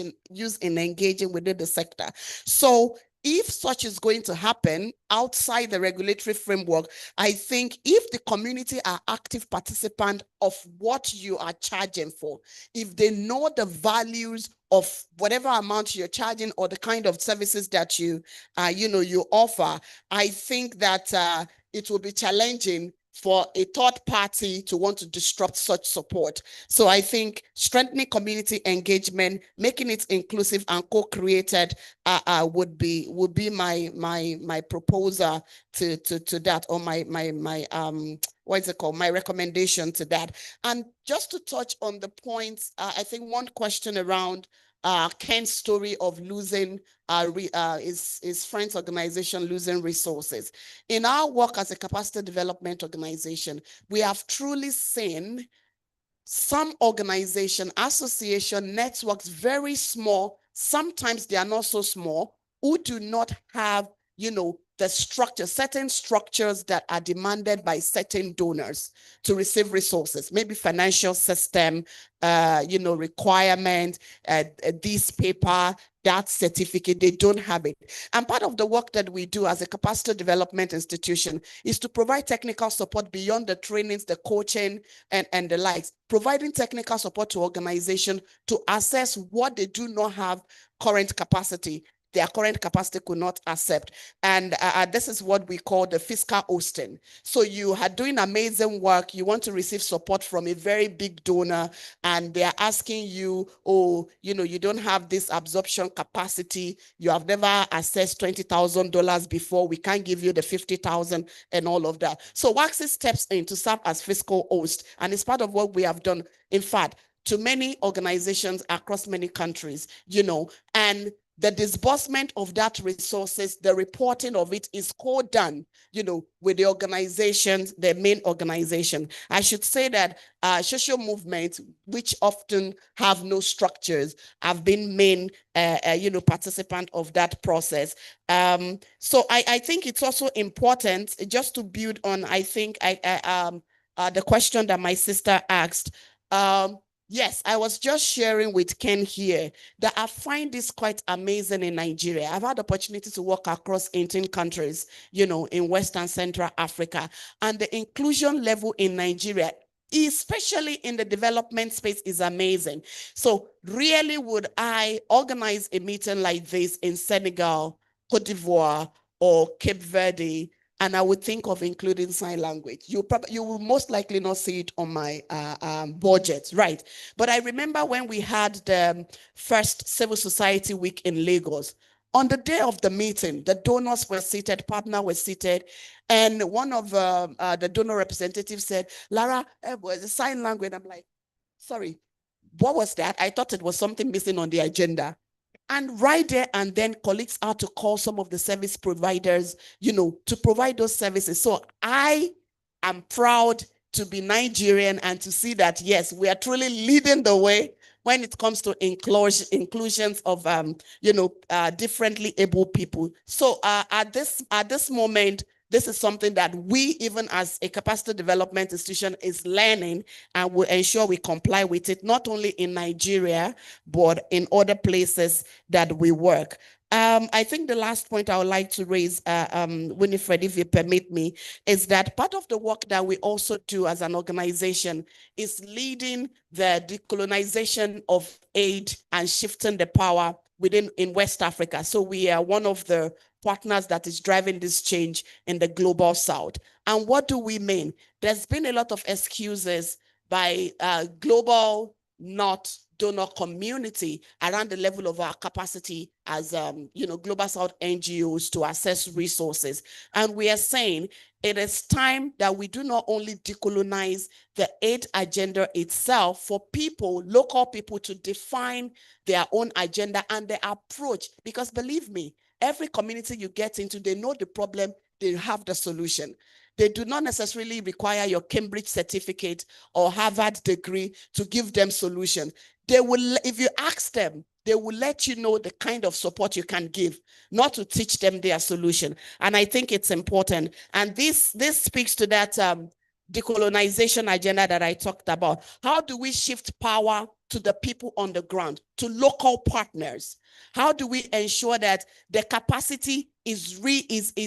in engaging within the sector. So if such is going to happen outside the regulatory framework, I think if the community are active participants of what you are charging for, if they know the values of whatever amount you're charging or the kind of services that you offer, I think that it will be challenging for a third party to want to disrupt such support. So I think strengthening community engagement, making it inclusive and co-created would be my proposal to that, or my what is it called? My recommendation to that. And just to touch on the points, I think one question around Ken's story of losing his friend's organization losing resources. In our work as a capacity development organization, we have truly seen some organization, association, networks, very small, sometimes they are not so small, who do not have, the structure, certain structures that are demanded by certain donors to receive resources, maybe financial system, requirement, this paper, that certificate, they don't have it. And part of the work that we do as a capacity development institution is to provide technical support beyond the trainings, the coaching, and the likes, providing technical support to organizations to assess what they do not have current capacity. Their current capacity could not accept. And this is what we call the fiscal hosting. So you are doing amazing work. You want to receive support from a very big donor, and they are asking you, oh, you don't have this absorption capacity. You have never accessed $20,000 before. We can't give you the 50,000 and all of that. So WAXI steps in to serve as fiscal host. And it's part of what we have done, in fact, to many organizations across many countries, and the disbursement of that resources, the reporting of it is co-done, with the organizations, the main organization. I should say that social movements, which often have no structures, have been main, participant of that process. So I think it's also important just to build on, I think, the question that my sister asked. Yes, I was just sharing with Ken here that I find this quite amazing in Nigeria. I've had the opportunity to work across 18 countries, in West and Central Africa. And the inclusion level in Nigeria, especially in the development space, is amazing. So really would I organize a meeting like this in Senegal, Cote d'Ivoire, or Cape Verde, and I would think of including sign language. You will most likely not see it on my budget, right? But I remember when we had the first Civil Society Week in Lagos. On the day of the meeting, the donors were seated, partners were seated, and one of the donor representatives said, Lara, was a sign language. I'm like, sorry, what was that? I thought it was something missing on the agenda. And right there and then, colleagues are to call some of the service providers, to provide those services. So I am proud to be Nigerian and to see that, yes, we are truly leading the way when it comes to inclusions of, differently able people. So at this moment, this is something that we, even as a capacity development institution, is learning, and will ensure we comply with it, not only in Nigeria, but in other places that we work. I think the last point I would like to raise, Winifred, if you permit me, is that part of the work that we also do as an organization is leading the decolonization of aid and shifting the power in West Africa. So we are one of the partners that is driving this change in the global south. And what do we mean? There's been a lot of excuses by global not donor community around the level of our capacity as global south NGOs to access resources. And we are saying it is time that we do not only decolonize the aid agenda itself for people, local people, to define their own agenda and their approach. Because believe me, every community you get into, they know the problem, they have the solution. They do not necessarily require your Cambridge certificate or Harvard degree to give them solution. They will, if you ask them, they will let you know the kind of support you can give, not to teach them their solution. And I think it's important. And this speaks to that decolonization agenda that I talked about. How do we shift power to the people on the ground, to local partners? How do we ensure that the capacity is rebalanced?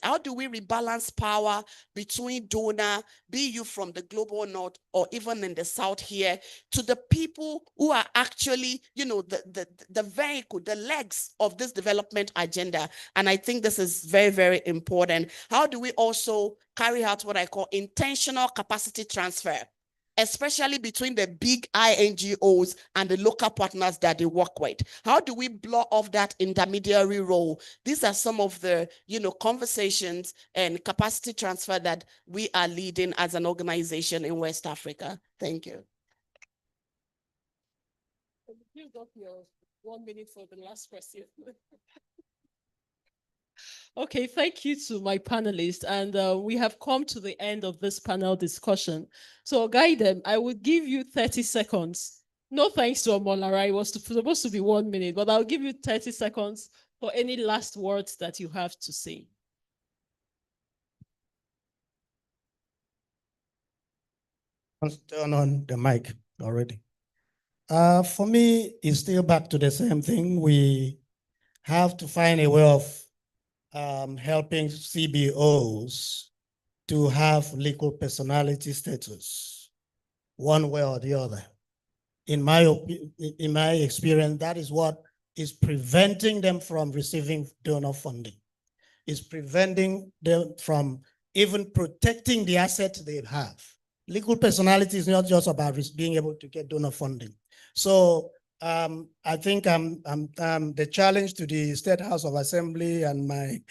How do we rebalance power between donor, be you from the global north or even in the south here, to the people who are actually, the vehicle, the legs of this development agenda? And I think this is very, very important. How do we also carry out what I call intentional capacity transfer, especially between the big INGOs and the local partners that they work with? How do we blow off that intermediary role? These are some of the, conversations and capacity transfer that we are leading as an organization in West Africa. Thank you. You got your 1 minute for the last question. Okay, thank you to my panelists. And we have come to the end of this panel discussion. So, Guide, I would give you 30 seconds. No thanks to Omolara. It was supposed to be 1 minute, but I'll give you 30 seconds for any last words that you have to say. Turn on the mic already. For me, it's still back to the same thing. We have to find a way of helping CBOs to have legal personality status, one way or the other. In my experience, that is what is preventing them from receiving donor funding. It's preventing them from even protecting the assets they have. Legal personality is not just about being able to get donor funding. So I think the challenge to the State House of Assembly and my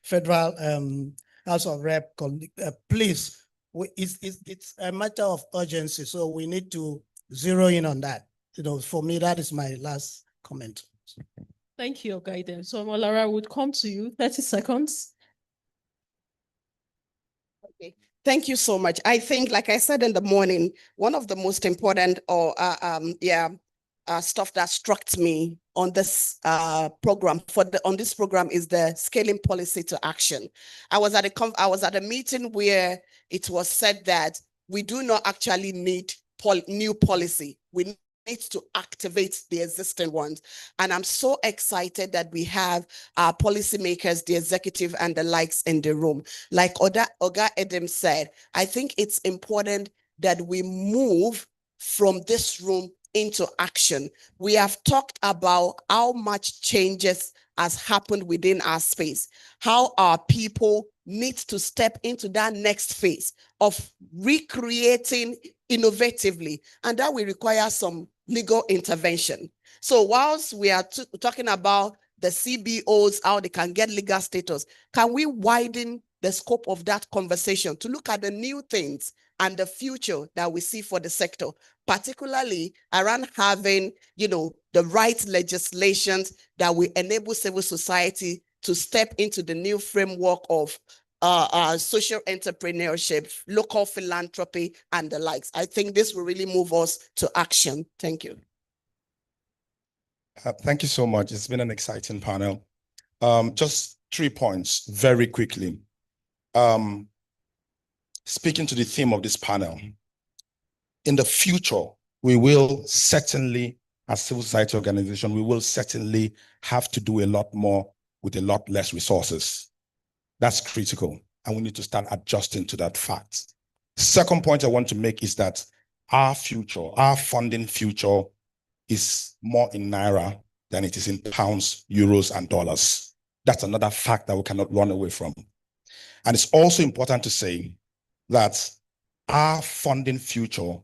federal House of Rep, please, it's a matter of urgency. So we need to zero in on that. For me, that is my last comment. Thank you, guidance. So Omolara, I would come to you, 30 seconds. Okay. Thank you so much. I think, like I said in the morning, one of the most important stuff that struck me on this program is the scaling policy to action. I was at a meeting where it was said that we do not actually need new policy. We need to activate the existing ones. And I'm so excited that we have our policymakers, the executive and the likes in the room. Like Oga Edem said, I think it's important that we move from this room into action. We have talked about how much changes has happened within our space, how our people need to step into that next phase of recreating innovatively, and that will require some legal intervention. So whilst we are talking about the CBOs, how they can get legal status, can we widen the scope of that conversation to look at the new things and the future that we see for the sector, particularly around having, the right legislations that will enable civil society to step into the new framework of social entrepreneurship, local philanthropy, and the likes. I think this will really move us to action. Thank you. Thank you so much. It's been an exciting panel. Just 3 points very quickly. Speaking to the theme of this panel, in the future, we will certainly, as civil society organization, we will certainly have to do a lot more with a lot less resources. That's critical, and we need to start adjusting to that fact. Second point I want to make is that our future, our funding future, is more in Naira than it is in pounds, euros, and dollars. That's another fact that we cannot run away from. And it's also important to say that our funding future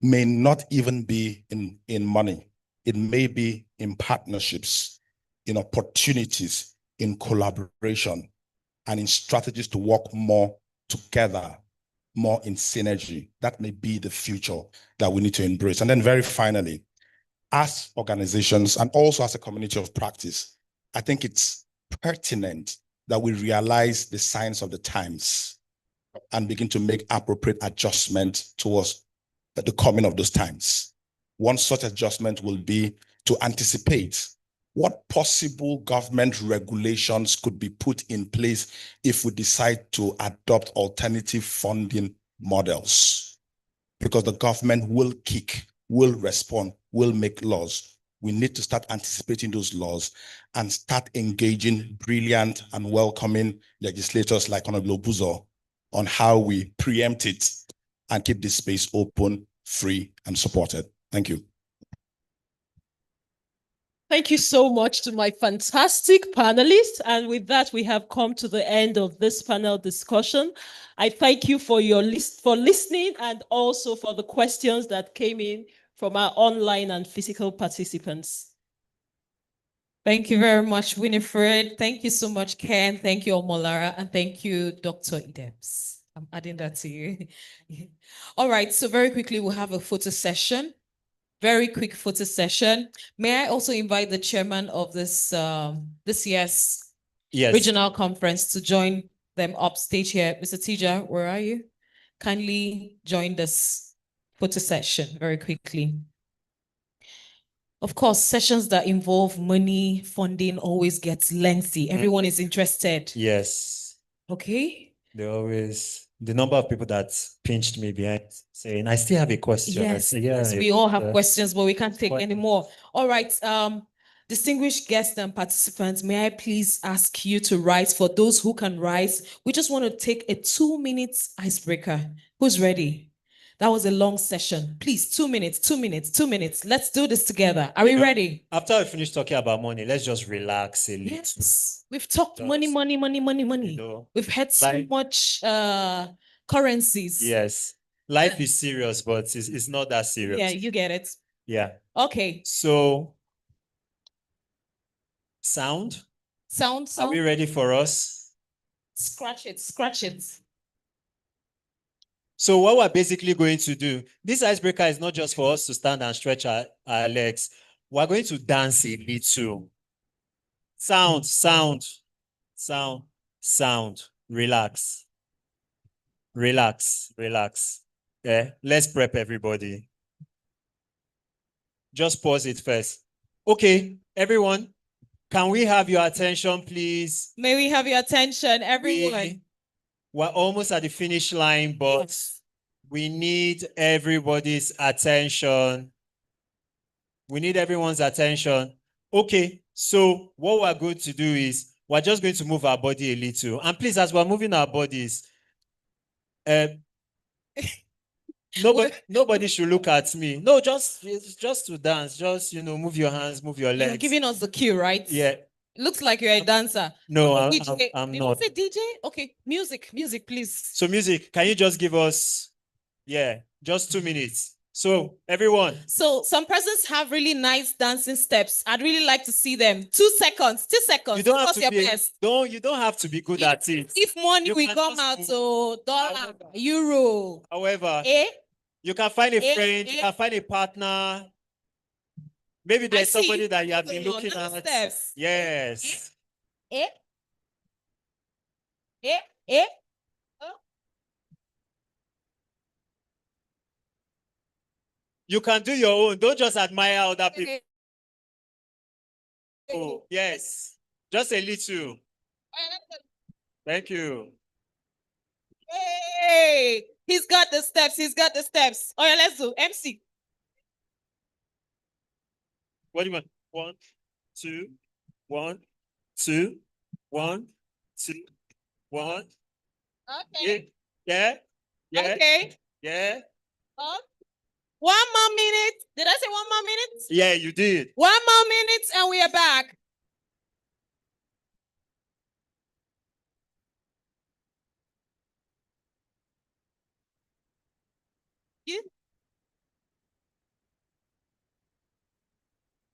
may not even be in money. It may be in partnerships, in opportunities, in collaboration, and in strategies to work more together, more in synergy. That may be the future that we need to embrace. And then very finally, as organizations and also as a community of practice, I think it's pertinent that we realize the signs of the times and begin to make appropriate adjustment towards the coming of those times. One such adjustment will be to anticipate what possible government regulations could be put in place if we decide to adopt alternative funding models. because the government will kick, will respond, will make laws. We need to start anticipating those laws and start engaging brilliant and welcoming legislators like Honorable Buzo on how we preempt it and keep this space open, free, and supported. Thank you. Thank you so much to my fantastic panelists. And with that, we have come to the end of this panel discussion. I thank you for listening and also for the questions that came in from our online and physical participants. Thank you very much, Winifred. Thank you so much, Ken. Thank you, Omolara. And thank you, Dr. Idebs. I'm adding that to you. All right, so very quickly, we'll have a photo session. Very quick photo session. May I also invite the chairman of this year's regional conference to join them up stage here. Mr. Tija, where are you? Kindly join this photo session very quickly. Of course, sessions that involve money, funding always gets lengthy. Everyone is interested. Yes. Okay. The number of people that pinched me behind saying, I still have a question. Yes, Say, yes, we all have questions, but we can't take any more. All right, distinguished guests and participants, may I please ask you to rise? For those who can rise, we just want to take a 2-minute icebreaker. Who's ready? That was a long session. Please, 2 minutes, 2 minutes, 2 minutes. Let's do this together. Are we ready? After we finish talking about money, let's just relax a little. Yes, we've talked money. You know, we've had so much currencies. Yes, life is serious, but it's not that serious. Yeah, you get it. Yeah. Okay. So, sound. Are we ready for us? Scratch it, scratch it. So what we're basically going to do, this icebreaker is not just for us to stand and stretch our legs. We're going to dance a little. Sound, sound, sound, sound. Relax. Relax, relax. Yeah, let's prep everybody. Just pause it first. Okay, everyone, can we have your attention, please? May we have your attention, everyone? We're almost at the finish line, but we need everybody's attention. We need everyone's attention. Okay, so what we're going to do is we're just going to move our body a little. And please, as we're moving our bodies, nobody should look at me. No, just to dance. Just, move your hands, move your legs. You're giving us the cue, right? Yeah. Looks like you're a dancer. No, I'm not. Did you say DJ? Okay, music, please. So music, can you just give us, just 2 minutes. So everyone. So some persons have really nice dancing steps. I'd really like to see them. 2 seconds, 2 seconds. You don't have What's to your be, best? you don't have to be good at it. If money will come out, so dollar, euro. However, you can find a friend, you can find a partner. Maybe there's somebody that you have been looking at. Steps. Yes. You can do your own. Don't just admire other people. Oh, yes. Just a little. Thank you. Hey, he's got the steps. He's got the steps. All right, let's do MC. What do you want? 1, 2, 1, 2, 1, 2, 1. Okay. Yeah. Okay. Yeah. 1 more minute. Did I say 1 more minute? Yeah, you did. 1 more minute and we are back.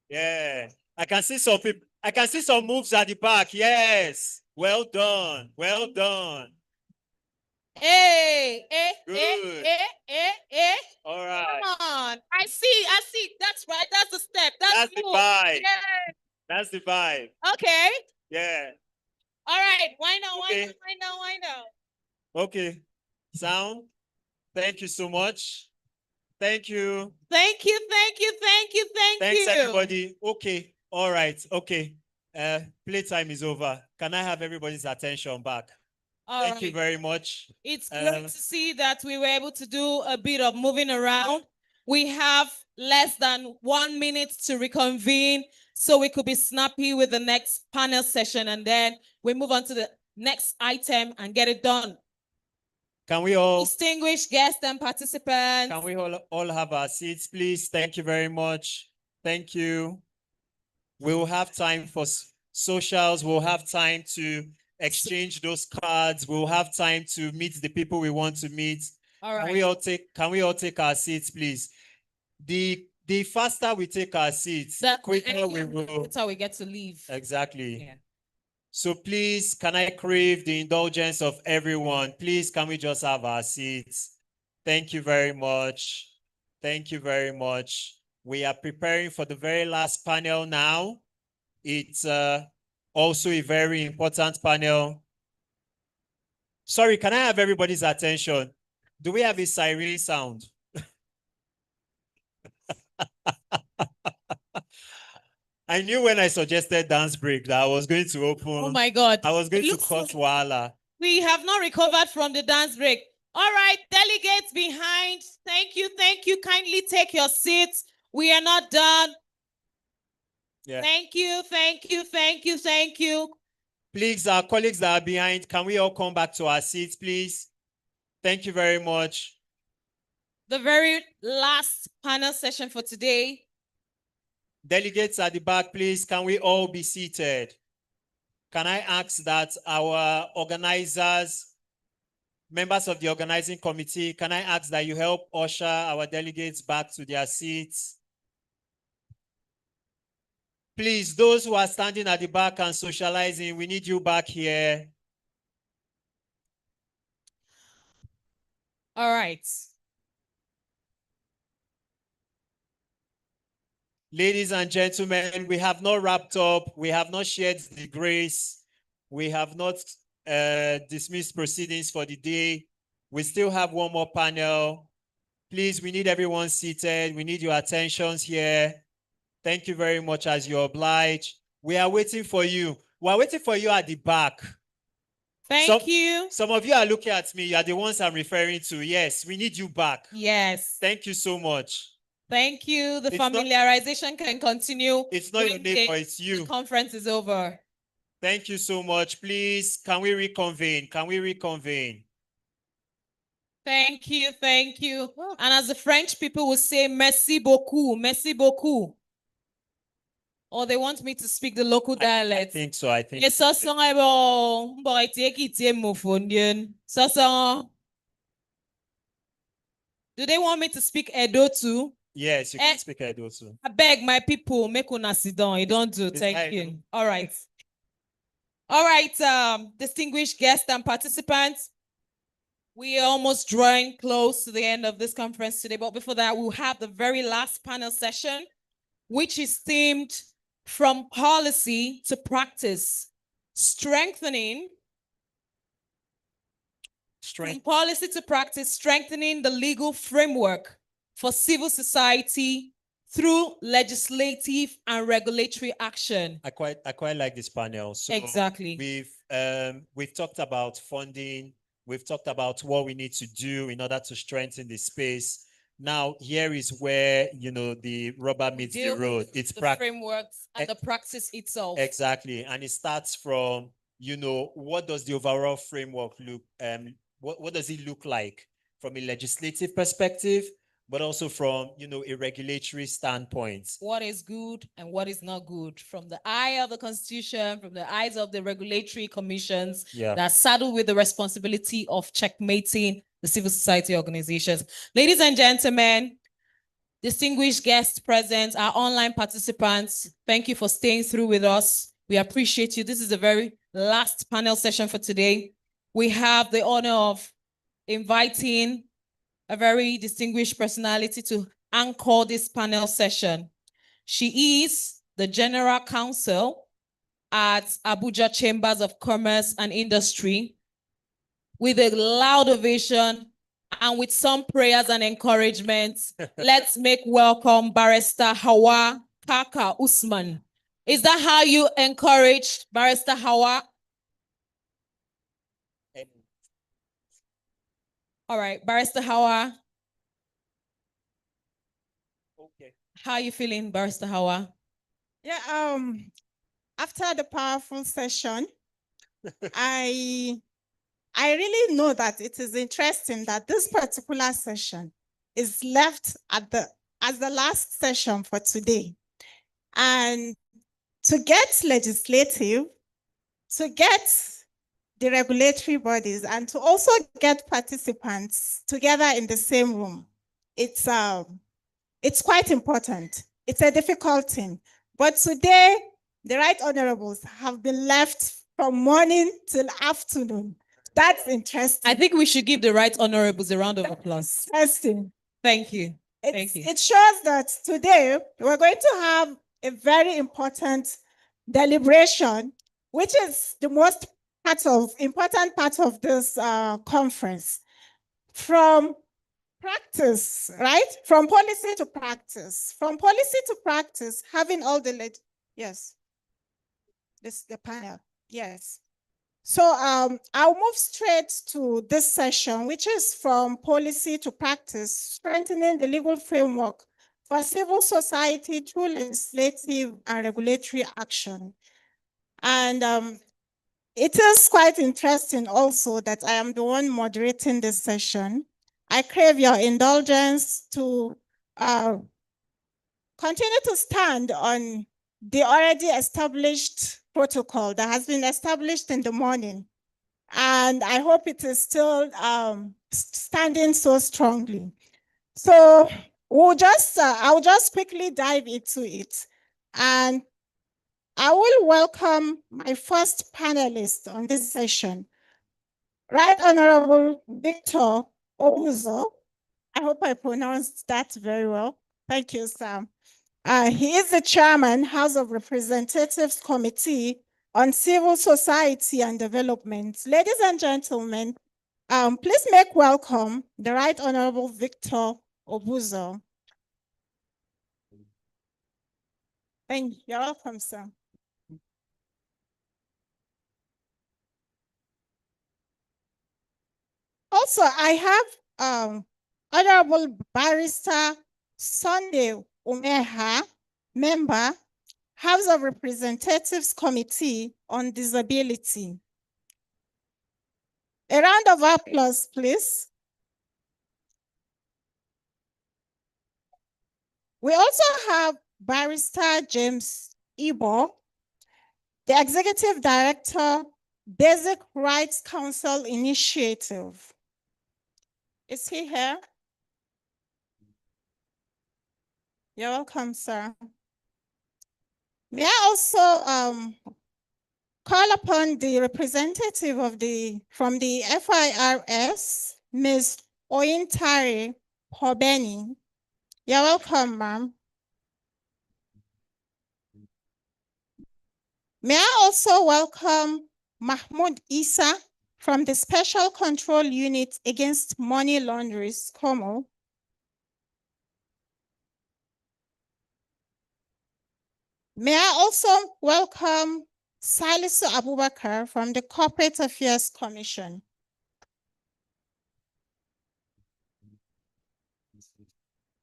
Yeah. I can see some people. I can see some moves at the back. Yes. Well done. Well done. Hey, Good. All right. Come on. I see. That's right. That's the step. That's the vibe. Yeah. That's the vibe. Okay. Yeah. All right. Why not? Okay. Why not? Okay. Sound. Thank you so much. Thank you. Thank you. Thanks, everybody. Okay. All right. Okay. Playtime is over. Can I have everybody's attention back? Thank you very much. It's great to see that we were able to do a bit of moving around. We have less than 1 minute to reconvene, so we could be snappy with the next panel session, and then we move on to the next item and get it done. Can we all Distinguished guests and participants. Can we all have our seats, please? Thank you very much. Thank you. We will have time for socials. We'll have time to exchange those cards. We'll have time to meet the people we want to meet. All right. Can we all take our seats, please? The faster we take our seats, the quicker we will. That's how we get to leave. Exactly. Yeah. So please, can I crave the indulgence of everyone? Please, can we just have our seats? Thank you very much. Thank you very much. We are preparing for the very last panel now. It's also a very important panel. Sorry, can I have everybody's attention? Do we have a siren sound? I knew when I suggested dance break that I was going to open. Oh my God. I was going to cause Wala. We have not recovered from the dance break. All right, delegates behind. Thank you. Thank you. Kindly take your seats. We are not done. Yeah. Thank you. Thank you. Thank you. Thank you. Please, our colleagues that are behind, can we all come back to our seats, please? Thank you very much. The very last panel session for today. Delegates at the back, please, can we all be seated? Can I ask that our organizers, members of the organizing committee, can I ask that you help usher our delegates back to their seats? Please, those who are standing at the back and socializing, we need you back here. All right. Ladies and gentlemen, we have not wrapped up. We have not shared the grace. We have not dismissed proceedings for the day. We still have one more panel. Please, we need everyone seated. We need your attentions here. Thank you very much as you oblige. We are waiting for you. We are waiting for you at the back. Thank you. Some of you are looking at me. You are the ones I'm referring to. Yes, we need you back. Yes. Thank you so much. Thank you. The familiarization can continue. It's not your neighbor, it's you. The conference is over. Thank you so much. Please, can we reconvene? Can we reconvene? Thank you. Thank you. And as the French people will say, merci beaucoup. Merci beaucoup. Or they want me to speak the local dialect. I think so. I think Yes, do they want me to speak Edo too? Yes, you can speak Edo too. I beg my people, make una sit down. You don't do. Thank you. All right. All right, distinguished guests and participants. We are almost drawing close to the end of this conference today. But before that, we'll have the very last panel session, which is themed From Policy to Practice, strengthening from policy to practice, strengthening the legal framework for civil society through legislative and regulatory action. I quite like this panel. So exactly. We've talked about funding. We've talked about what we need to do in order to strengthen the space. Now, here is where, the rubber meets the road. It's the frameworks and the practice itself. Exactly. And it starts from, what does the overall framework look, what does it look like from a legislative perspective, but also from, a regulatory standpoint. What is good and what is not good from the eye of the Constitution, from the eyes of the regulatory commissions that are saddled with the responsibility of checkmating the civil society organizations. Ladies and gentlemen, distinguished guests present, our online participants, thank you for staying through with us. We appreciate you. This is the very last panel session for today. We have the honor of inviting a very distinguished personality to anchor this panel session. She is the General Counsel at Abuja Chambers of Commerce and Industry. With a loud ovation and with some prayers and encouragement, let's make welcome Barrister Hawa Kaka Usman. Is that how you encouraged Barrister Hawa? All right, Barrister Hawa. Okay. How are you feeling, Barrister Hawa? Yeah, after the powerful session, I really know that it is interesting that this particular session is left as the last session for today. And to get legislative, to get the regulatory bodies, and to also get participants together in the same room, it's quite important. It's a difficult thing. But today, the right honorables have been left from morning till afternoon. That's interesting. I think we should give the right honorables a round of applause. Interesting. Thank you. Thank you. It shows that today we're going to have a very important deliberation, which is the most important part of this conference. From practice, right? From policy to practice. From policy to practice, having all the yes. This is the panel. Yes. So I'll move straight to this session, which is from policy to practice, strengthening the legal framework for civil society through legislative and regulatory action. And it is quite interesting also that I am the one moderating this session. I crave your indulgence to continue to stand on the already established protocol that has been established in the morning. And I hope it is still standing so strongly. So I'll just quickly dive into it. And I will welcome my first panelist on this session, Right Honorable Victor Obuzo. I hope I pronounced that very well. Thank you, Sam. He is the chairman, House of Representatives Committee on Civil Society and Development. Ladies and gentlemen, please make welcome the Right Honorable Victor Obuzo. Thank you. You're welcome, sir. Also, I have Honorable Barrister Sunday Umeha, member, House of Representatives Committee on Disability. A round of applause, please. We also have Barrister James Ibo, the Executive Director, Basic Rights Council Initiative. Is he here? You're welcome, sir. May I also call upon the representative from the FIRS, Ms. Oyintare Hobeni. You're welcome, ma'am. May I also welcome Mahmoud Isa from the Special Control Unit Against Money Laundering, SCOMO. May I also welcome Salisu Abubakar from the Corporate Affairs Commission.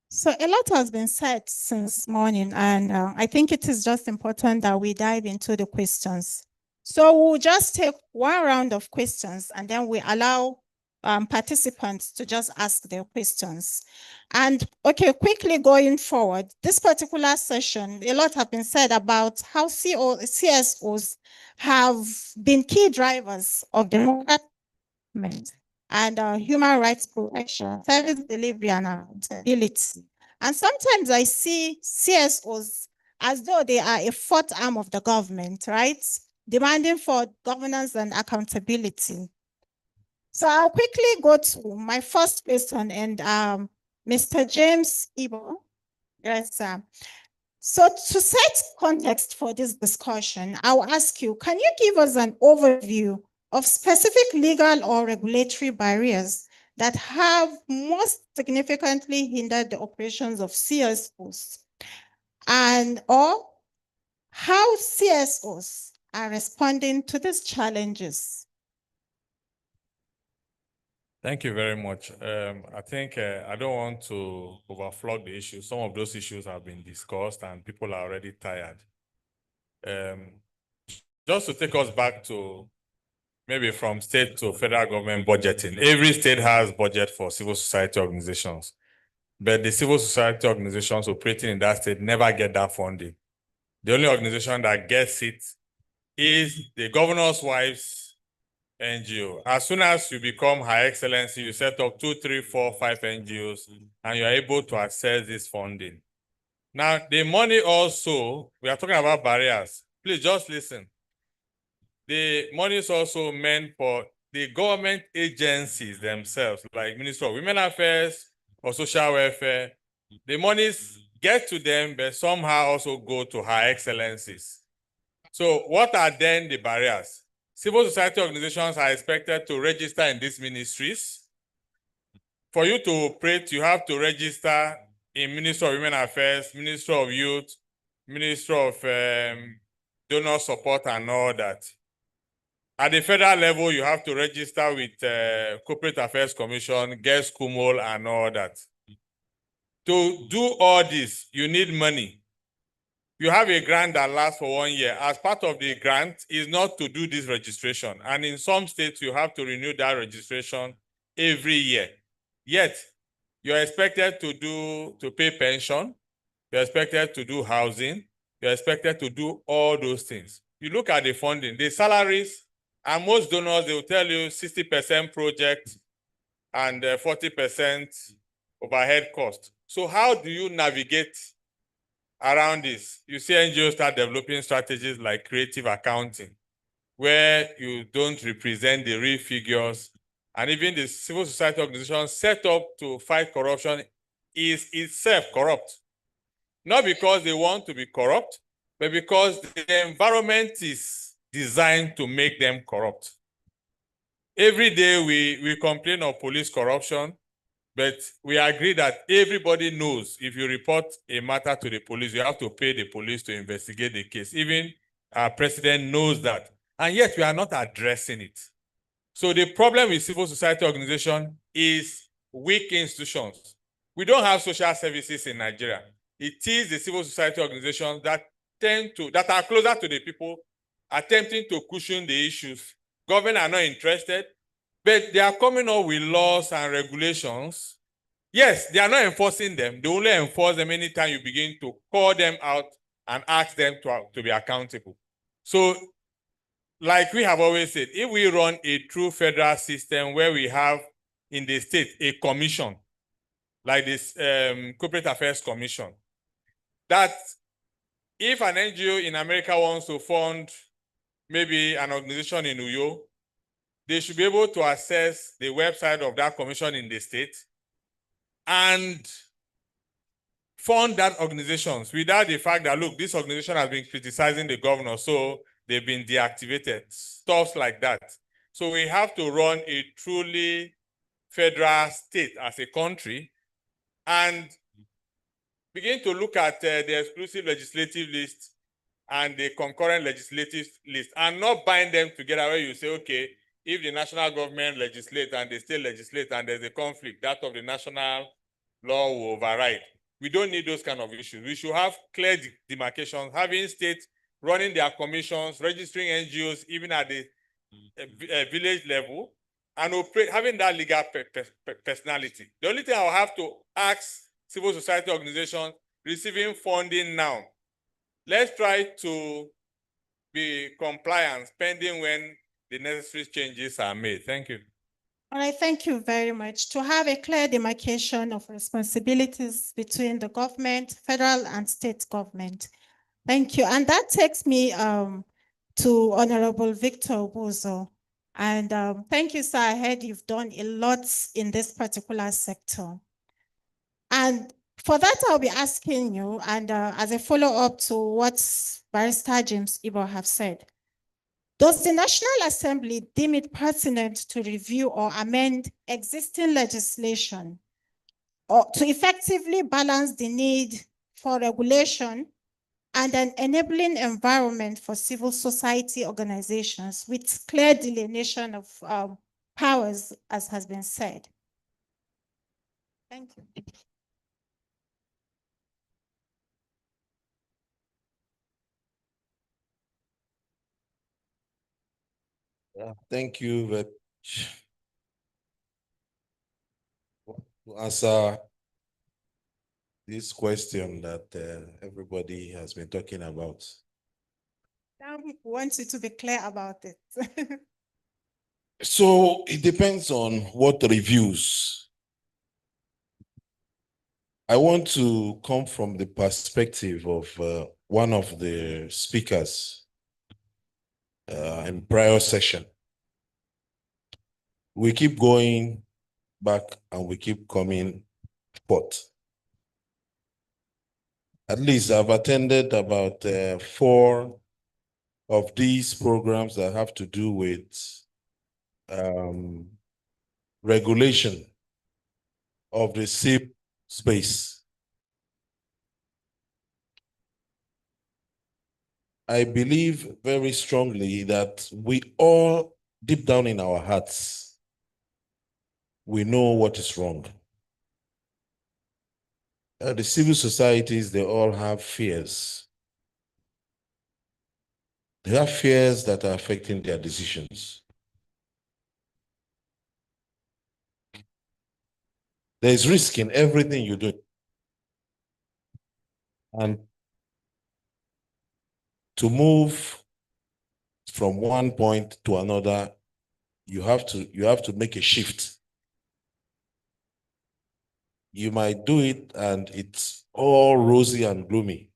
So a lot has been said since morning, and I think it is just important that we dive into the questions. So we'll just take one round of questions, and then we allow participants to just ask their questions. And okay, quickly going forward, this particular session, a lot have been said about how CSOs have been key drivers of development and human rights protection, service delivery, and accountability. And sometimes I see CSOs as though they are a fourth arm of the government, right? Demanding for governance and accountability. So I'll quickly go to my first question, and Mr. James Ibo. Yes, sir. So to set context for this discussion, I'll ask you, can you give us an overview of specific legal or regulatory barriers that have most significantly hindered the operations of CSOs, or how CSOs are responding to these challenges? Thank you very much. I think I don't want to overflog the issue. Some of those issues have been discussed and people are already tired. Just to take us back to maybe from state to federal government budgeting. Every state has budget for civil society organizations, but the civil society organizations operating in that state never get that funding. The only organization that gets it is the governor's wife's NGO. As soon as you become High Excellency, you set up 2, 3, 4, 5 NGOs, and you're able to access this funding. Now, the money also, we are talking about barriers. Please just listen. The money is also meant for the government agencies themselves, like Ministry of Women Affairs or Social Welfare. The monies get to them, but somehow also go to High Excellencies. So what are then the barriers? Civil society organizations are expected to register in these ministries. For you to operate, you have to register in Ministry of Women Affairs, Ministry of Youth, Ministry of Donor Support and all that. At the federal level, you have to register with Corporate Affairs Commission, GES, KUMOL, and all that. To do all this, you need money. You have a grant that lasts for 1 year. As part of the grant is not to do this registration. And in some states, you have to renew that registration every year. Yet, you're expected to pay pension, you're expected to do housing, you're expected to do all those things. You look at the funding, the salaries, and most donors, they will tell you 60% project and 40% overhead cost. So how do you navigate around this? You see NGOs start developing strategies like creative accounting, where you don't represent the real figures. And even the civil society organization set up to fight corruption is itself corrupt. Not because they want to be corrupt, but because the environment is designed to make them corrupt. Every day we complain of police corruption, but we agree that everybody knows if you report a matter to the police, you have to pay the police to investigate the case. Even our president knows that. And yet we are not addressing it. So the problem with civil society organization is weak institutions. We don't have social services in Nigeria. It is the civil society organizations that are closer to the people, attempting to cushion the issues. Government are not interested, but they are coming up with laws and regulations. Yes, they are not enforcing them. They only enforce them anytime you begin to call them out and ask them to be accountable. So, like we have always said, if we run a true federal system where we have in the state a commission, like this Corporate Affairs Commission, that if an NGO in America wants to fund maybe an organization in Uyo, they should be able to access the website of that commission in the state and fund that organization without the fact that, look, this organization has been criticizing the governor, so they've been deactivated, stuff like that. So we have to run a truly federal state as a country and begin to look at the exclusive legislative list and the concurrent legislative list and not bind them together where you say, okay, if the national government legislates and the state legislates and there's a conflict, that of the national law will override. We don't need those kind of issues. We should have clear demarcations, having states running their commissions, registering NGOs even at the village level, and having that legal personality. The only thing I'll have to ask civil society organizations receiving funding now, let's try to be compliant pending when the necessary changes are made. Thank you. All right, thank you very much. To have a clear demarcation of responsibilities between the government, federal and state government. Thank you. And that takes me to Honorable Victor Obozo. And thank you, sir. I heard you've done a lot in this particular sector. And for that, I'll be asking you, and as a follow-up to what Barrister James Ibo have said, does the National Assembly deem it pertinent to review or amend existing legislation or to effectively balance the need for regulation and an enabling environment for civil society organizations with clear delineation of powers, as has been said. Thank you. Thank you very much. To answer this question that everybody has been talking about. I want you to be clear about it. So it depends on what reviews. I want to come from the perspective of one of the speakers in prior session. We keep going back and we keep coming forth. At least I've attended about 4 of these programs that have to do with regulation of the SIP space. I believe very strongly that we all, deep down in our hearts, we know what is wrong. The civil societies, they all have fears. They have fears that are affecting their decisions. There is risk in everything you do. And to move from one point to another, you have to make a shift. You might do it and it's all rosy and gloomy.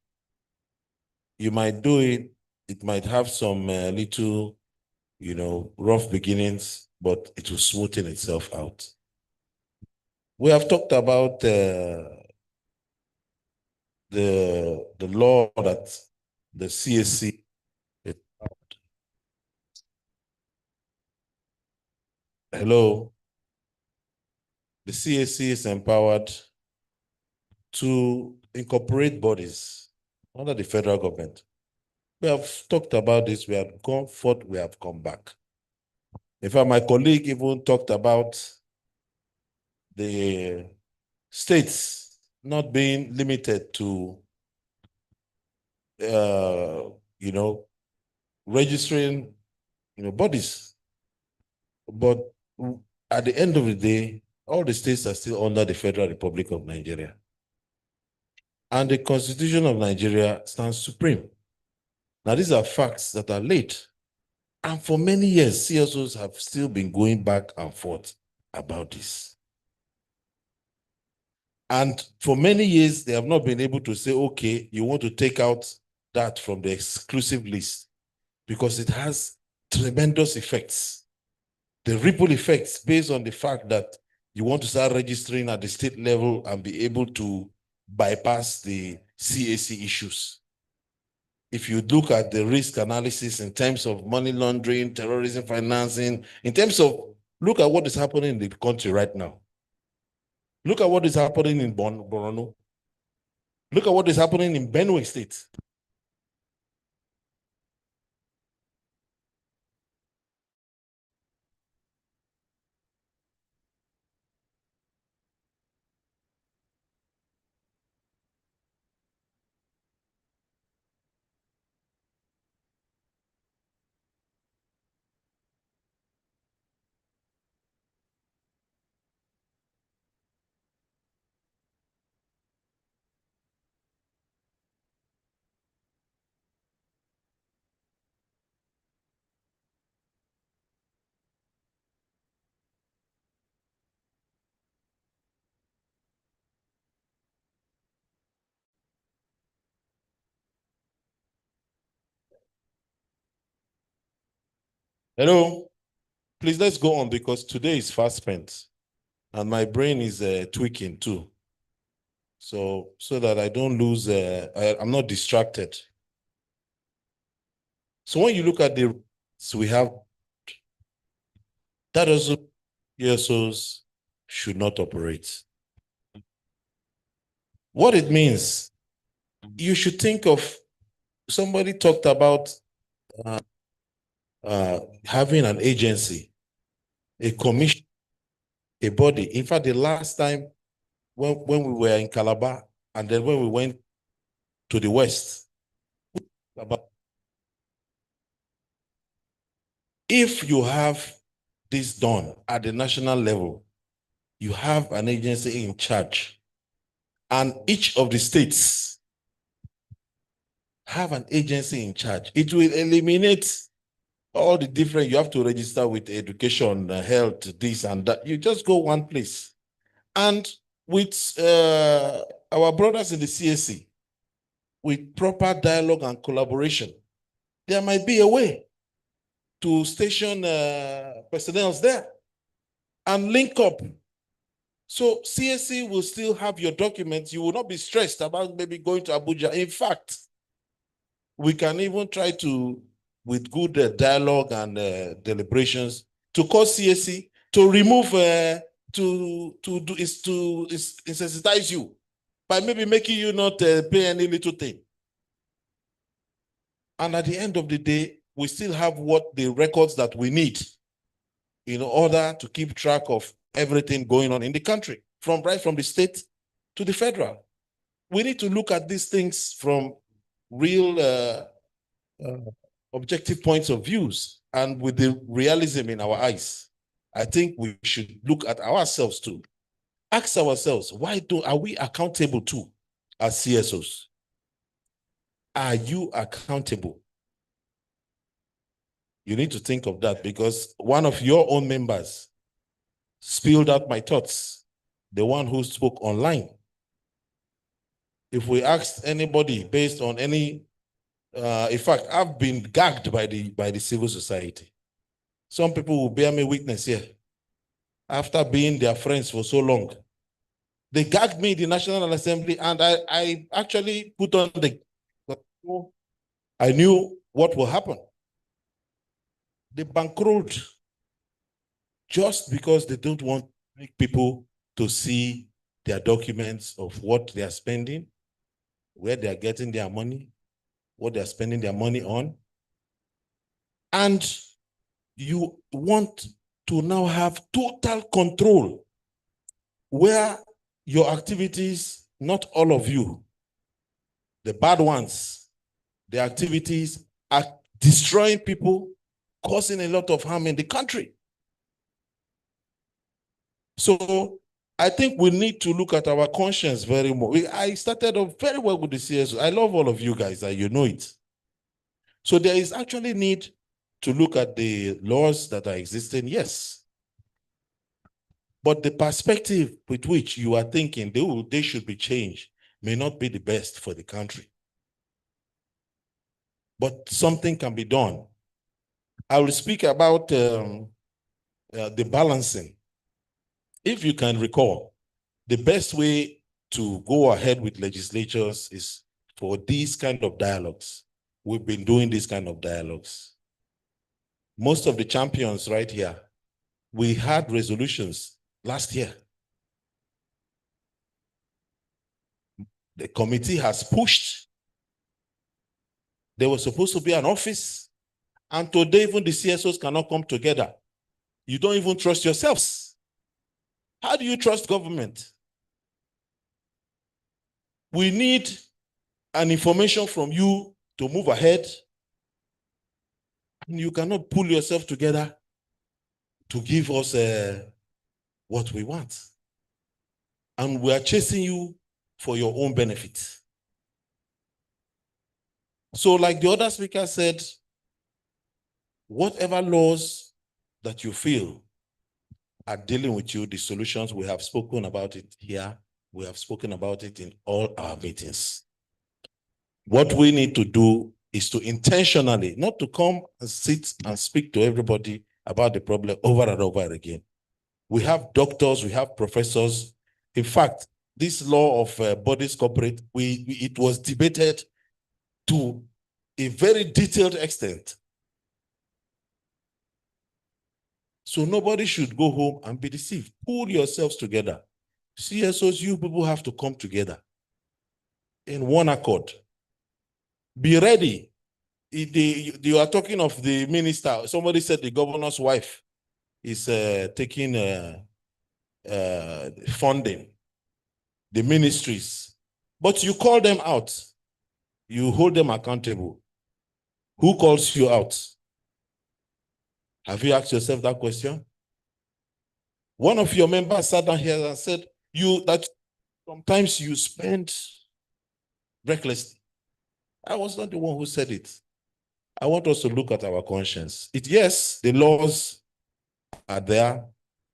You might do it, it might have some little, rough beginnings, but it will smoothen itself out. We have talked about the law that the CSC. Hello. The CSC is empowered to incorporate bodies under the federal government. We have talked about this, we have gone forth, we have come back. In fact, my colleague even talked about the states not being limited to, registering, bodies. But at the end of the day, all the states are still under the Federal Republic of Nigeria. And the Constitution of Nigeria stands supreme. Now, these are facts that are late. And for many years, CSOs have still been going back and forth about this. And for many years, they have not been able to say, okay, you want to take out that from the exclusive list because it has tremendous effects. The ripple effects based on the fact that you want to start registering at the state level and be able to bypass the CAC issues. If you look at the risk analysis in terms of money laundering, terrorism financing, in terms of, look at what is happening in the country right now. Look at what is happening in Borno. Look at what is happening in Benue State. Hello, please let's go on because today is fast spent and my brain is tweaking too. So that I don't lose, I'm not distracted. So when you look at we have, that also CSOs should not operate. What it means, you should think of, somebody talked about having an agency. a commission, a body. In fact, the last time when we were in Calabar, and then when we went to the West, if you have this done at the national level, you have an agency in charge, and each of the states have an agency in charge. It will eliminate all the different, you have to register with education, health, this and that. You just go one place. And with our brothers in the CSC, with proper dialogue and collaboration, there might be a way to station personnel there and link up. So CSC will still have your documents. You will not be stressed about maybe going to Abuja. In fact, we can even try to, with good dialogue and deliberations, to cause CSC to remove, to sensitize you by maybe making you not pay any little thing. And at the end of the day, we still have what the records that we need in order to keep track of everything going on in the country, right from the state to the federal. We need to look at these things from real objective points of views and with the realism in our eyes. I think we should look at ourselves too. Ask ourselves, are we accountable too as CSOs? Are you accountable? You need to think of that, because one of your own members spilled out my thoughts, the one who spoke online. If we asked anybody based on any, in fact, I've been gagged by the civil society. Some people will bear me witness here. After being their friends for so long, they gagged me in the National Assembly, and I actually put on I knew what will happen. They bankrolled just because they don't want people to see their documents of what they are spending, where they are getting their money, what they are spending their money on. And you want to now have total control where your activities, not all of you, the bad ones, the activities are destroying people, causing a lot of harm in the country. So I think we need to look at our conscience very more. I started off very well with the CSOs. I love all of you guys, and you know it. So there is actually need to look at the laws that are existing, yes. But the perspective with which you are thinking they should be changed may not be the best for the country. But something can be done. I will speak about the balancing. If you can recall, the best way to go ahead with legislatures is for these kind of dialogues. We've been doing these kind of dialogues. Most of the champions right here, we had resolutions last year. The committee has pushed. There was supposed to be an office, and today even the CSOs cannot come together. You don't even trust yourselves. How do you trust government? We need an information from you to move ahead, and you cannot pull yourself together to give us what we want. And we are chasing you for your own benefit. So like the other speaker said, whatever laws that you feel are dealing with you, the solutions, we have spoken about it here. We have spoken about it in all our meetings. What we need to do is to intentionally, not to come and sit and speak to everybody about the problem over and over again. We have doctors, we have professors. In fact, this law of bodies corporate, it was debated to a very detailed extent. So nobody should go home and be deceived. Pull yourselves together. CSOs, you people have to come together in one accord. Be ready. You are talking of the minister. Somebody said the governor's wife. is taking funding, the ministries, but you call them out, you hold them accountable. Who calls you out? Have you asked yourself that question? One of your members sat down here and said, that sometimes you spend recklessly. I was not the one who said it. I want us to look at our conscience. Yes, the laws are there.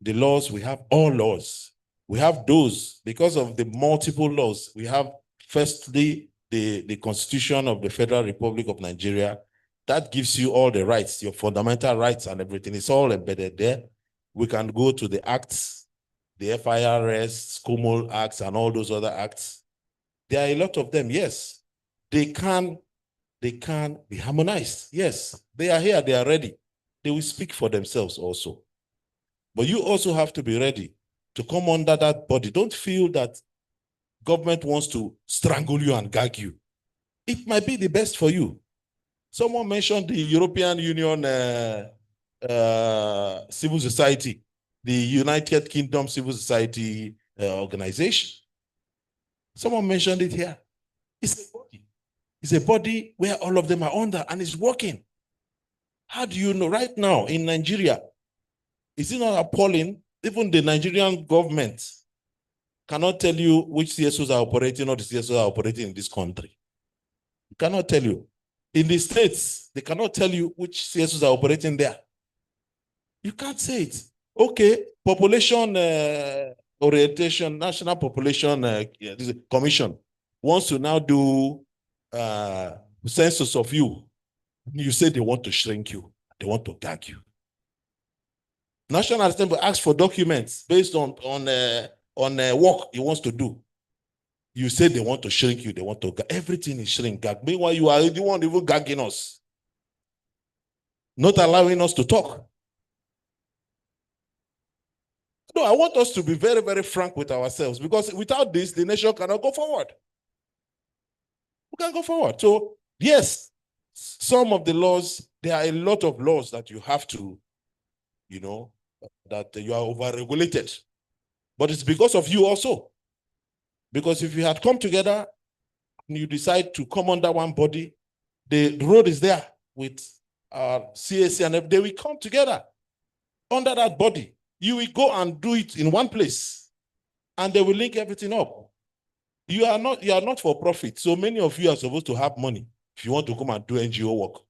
The laws, we have all laws. We have those because of the multiple laws. We have, firstly, the Constitution of the Federal Republic of Nigeria. That gives you all the rights, your fundamental rights and everything. It's all embedded there. We can go to the acts, the FIRS, SCOMOL acts, and all those other acts. There are a lot of them, yes. They can be harmonized. Yes, they are here, they are ready. They will speak for themselves also. But you also have to be ready to come under that body. Don't feel that government wants to strangle you and gag you. It might be the best for you. Someone mentioned the European Union civil society, the United Kingdom Civil Society organization. Someone mentioned it here. It's a body. It's a body where all of them are under and it's working. How do you know right now in Nigeria? Is it not appalling? Even the Nigerian government cannot tell you which CSOs are operating or the CSOs are operating in this country. It cannot tell you. In the states, they cannot tell you which CSOs are operating there. You can't say it. Okay, population orientation, National Population Commission wants to now do census of you. You say they want to shrink you. They want to gag you. National Assembly asks for documents based on work he wants to do. You say they want to shrink you, they want to gag. Everything is shrink, gag. Meanwhile, you are the one even gagging us. Not allowing us to talk. No, I want us to be very, very frank with ourselves because without this, the nation cannot go forward. We can't go forward. So, yes, some of the laws, there are a lot of laws that you have to, that you are over-regulated. But it's because of you also. Because if you had come together and you decide to come under one body, the road is there with CAC and they will come together under that body. You will go and do it in one place and they will link everything up. You are not for profit. So many of you are supposed to have money if you want to come and do NGO work.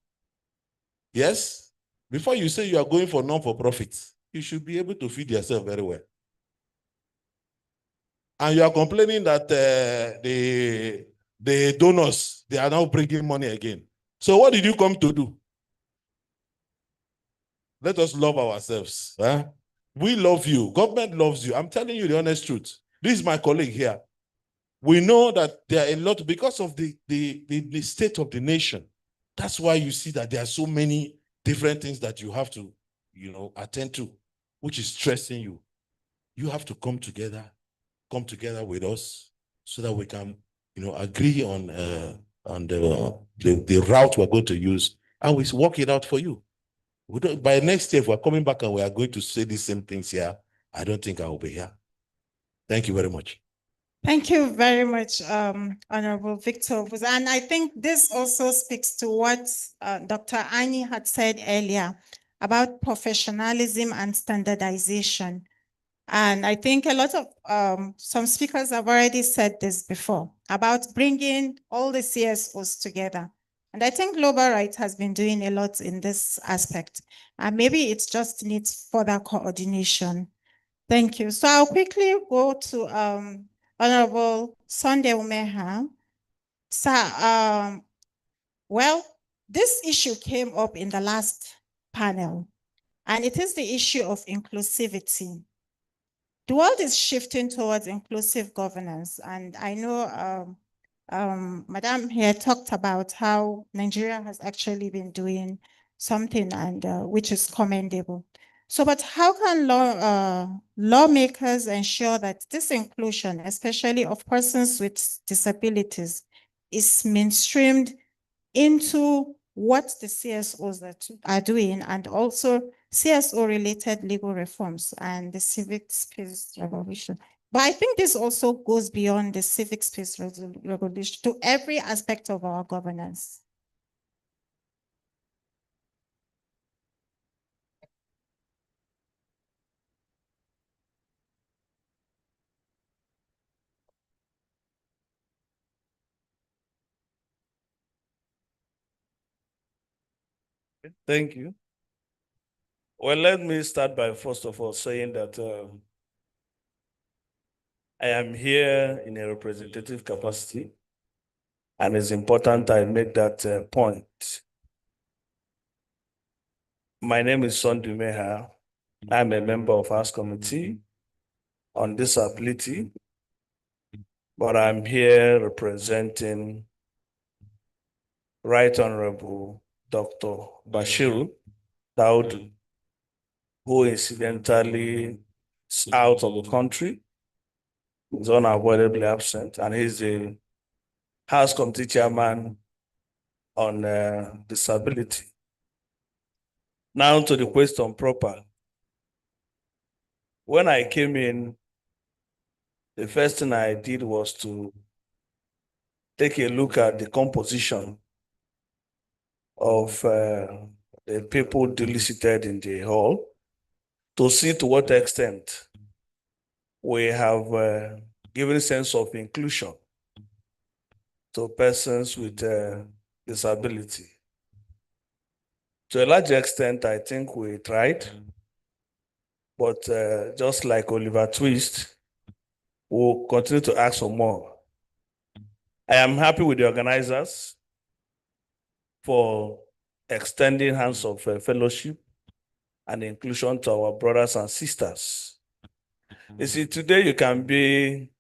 Yes? Before you say you are going for non-for-profit, you should be able to feed yourself very well. And you are complaining that the donors, they are now bringing money again. So what did you come to do? Let us love ourselves. Huh? We love you. Government loves you. I'm telling you the honest truth. This is my colleague here. We know that there are a lot because of the state of the nation. That's why you see that there are so many different things that you have to, attend to, which is stressing you. You have to come together with us so that we can, agree on the route we're going to use and we work it out for you. By next year, if we're coming back and we are going to say the same things here, I don't think I will be here. Thank you very much. Thank you very much, Honorable Victor. And I think this also speaks to what Dr. Annie had said earlier about professionalism and standardization. And I think a lot of some speakers have already said this before about bringing all the CSOs together. And I think Global Rights has been doing a lot in this aspect. And maybe it just needs further coordination. Thank you. So I'll quickly go to Honorable Sunday Umeha. So, well, this issue came up in the last panel, and it is the issue of inclusivity. The world is shifting towards inclusive governance, and I know Madam here talked about how Nigeria has actually been doing something and which is commendable. So, but how can lawmakers ensure that this inclusion, especially of persons with disabilities, is mainstreamed into what the CSOs are doing and also CSO-related legal reforms and the civic space revolution. But I think this also goes beyond the civic space revolution to every aspect of our governance. Thank you. Well, let me start by first of all saying that I am here in a representative capacity, and it's important I make that point. My name is Sondu Meha. I'm a member of House Committee on Disability, but I'm here representing Right Honorable Dr. Bashiru Daud, who incidentally is out of the country, is unavoidably absent, and he's the House Committee Chairman on disability. Now to the question proper. When I came in, the first thing I did was to take a look at the composition of the people duly seated in the hall to see to what extent we have given a sense of inclusion to persons with disability. To a large extent, I think we tried, but just like Oliver Twist, we'll continue to ask for more. I am happy with the organizers for extending hands of fellowship and inclusion to our brothers and sisters. You see, today you can be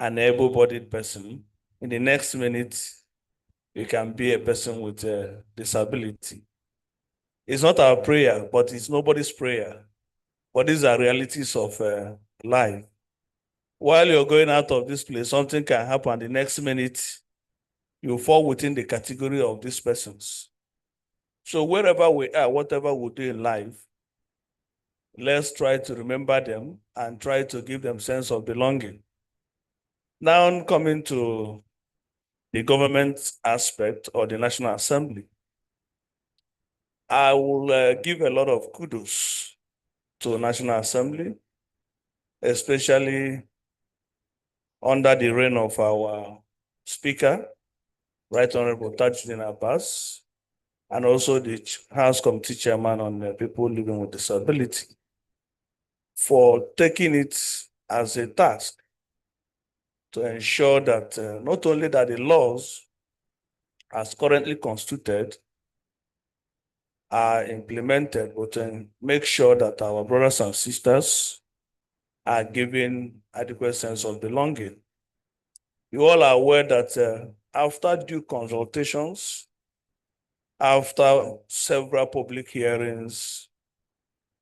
an able-bodied person. In the next minute, you can be a person with a disability. It's not our prayer, but it's nobody's prayer. But these are realities of life. While you're going out of this place, something can happen. The next minute, you fall within the category of these persons. So wherever we are, whatever we do in life, let's try to remember them and try to give them sense of belonging. Now coming to the government aspect or the National Assembly, I will give a lot of kudos to National Assembly, especially under the reign of our Speaker, Right Honorable Tajuddin Abbas, and also the House Committee Chairman on People Living with Disability, for taking it as a task to ensure that not only that the laws as currently constituted are implemented, but make sure that our brothers and sisters are given adequate sense of belonging. You all are aware that after due consultations, after several public hearings,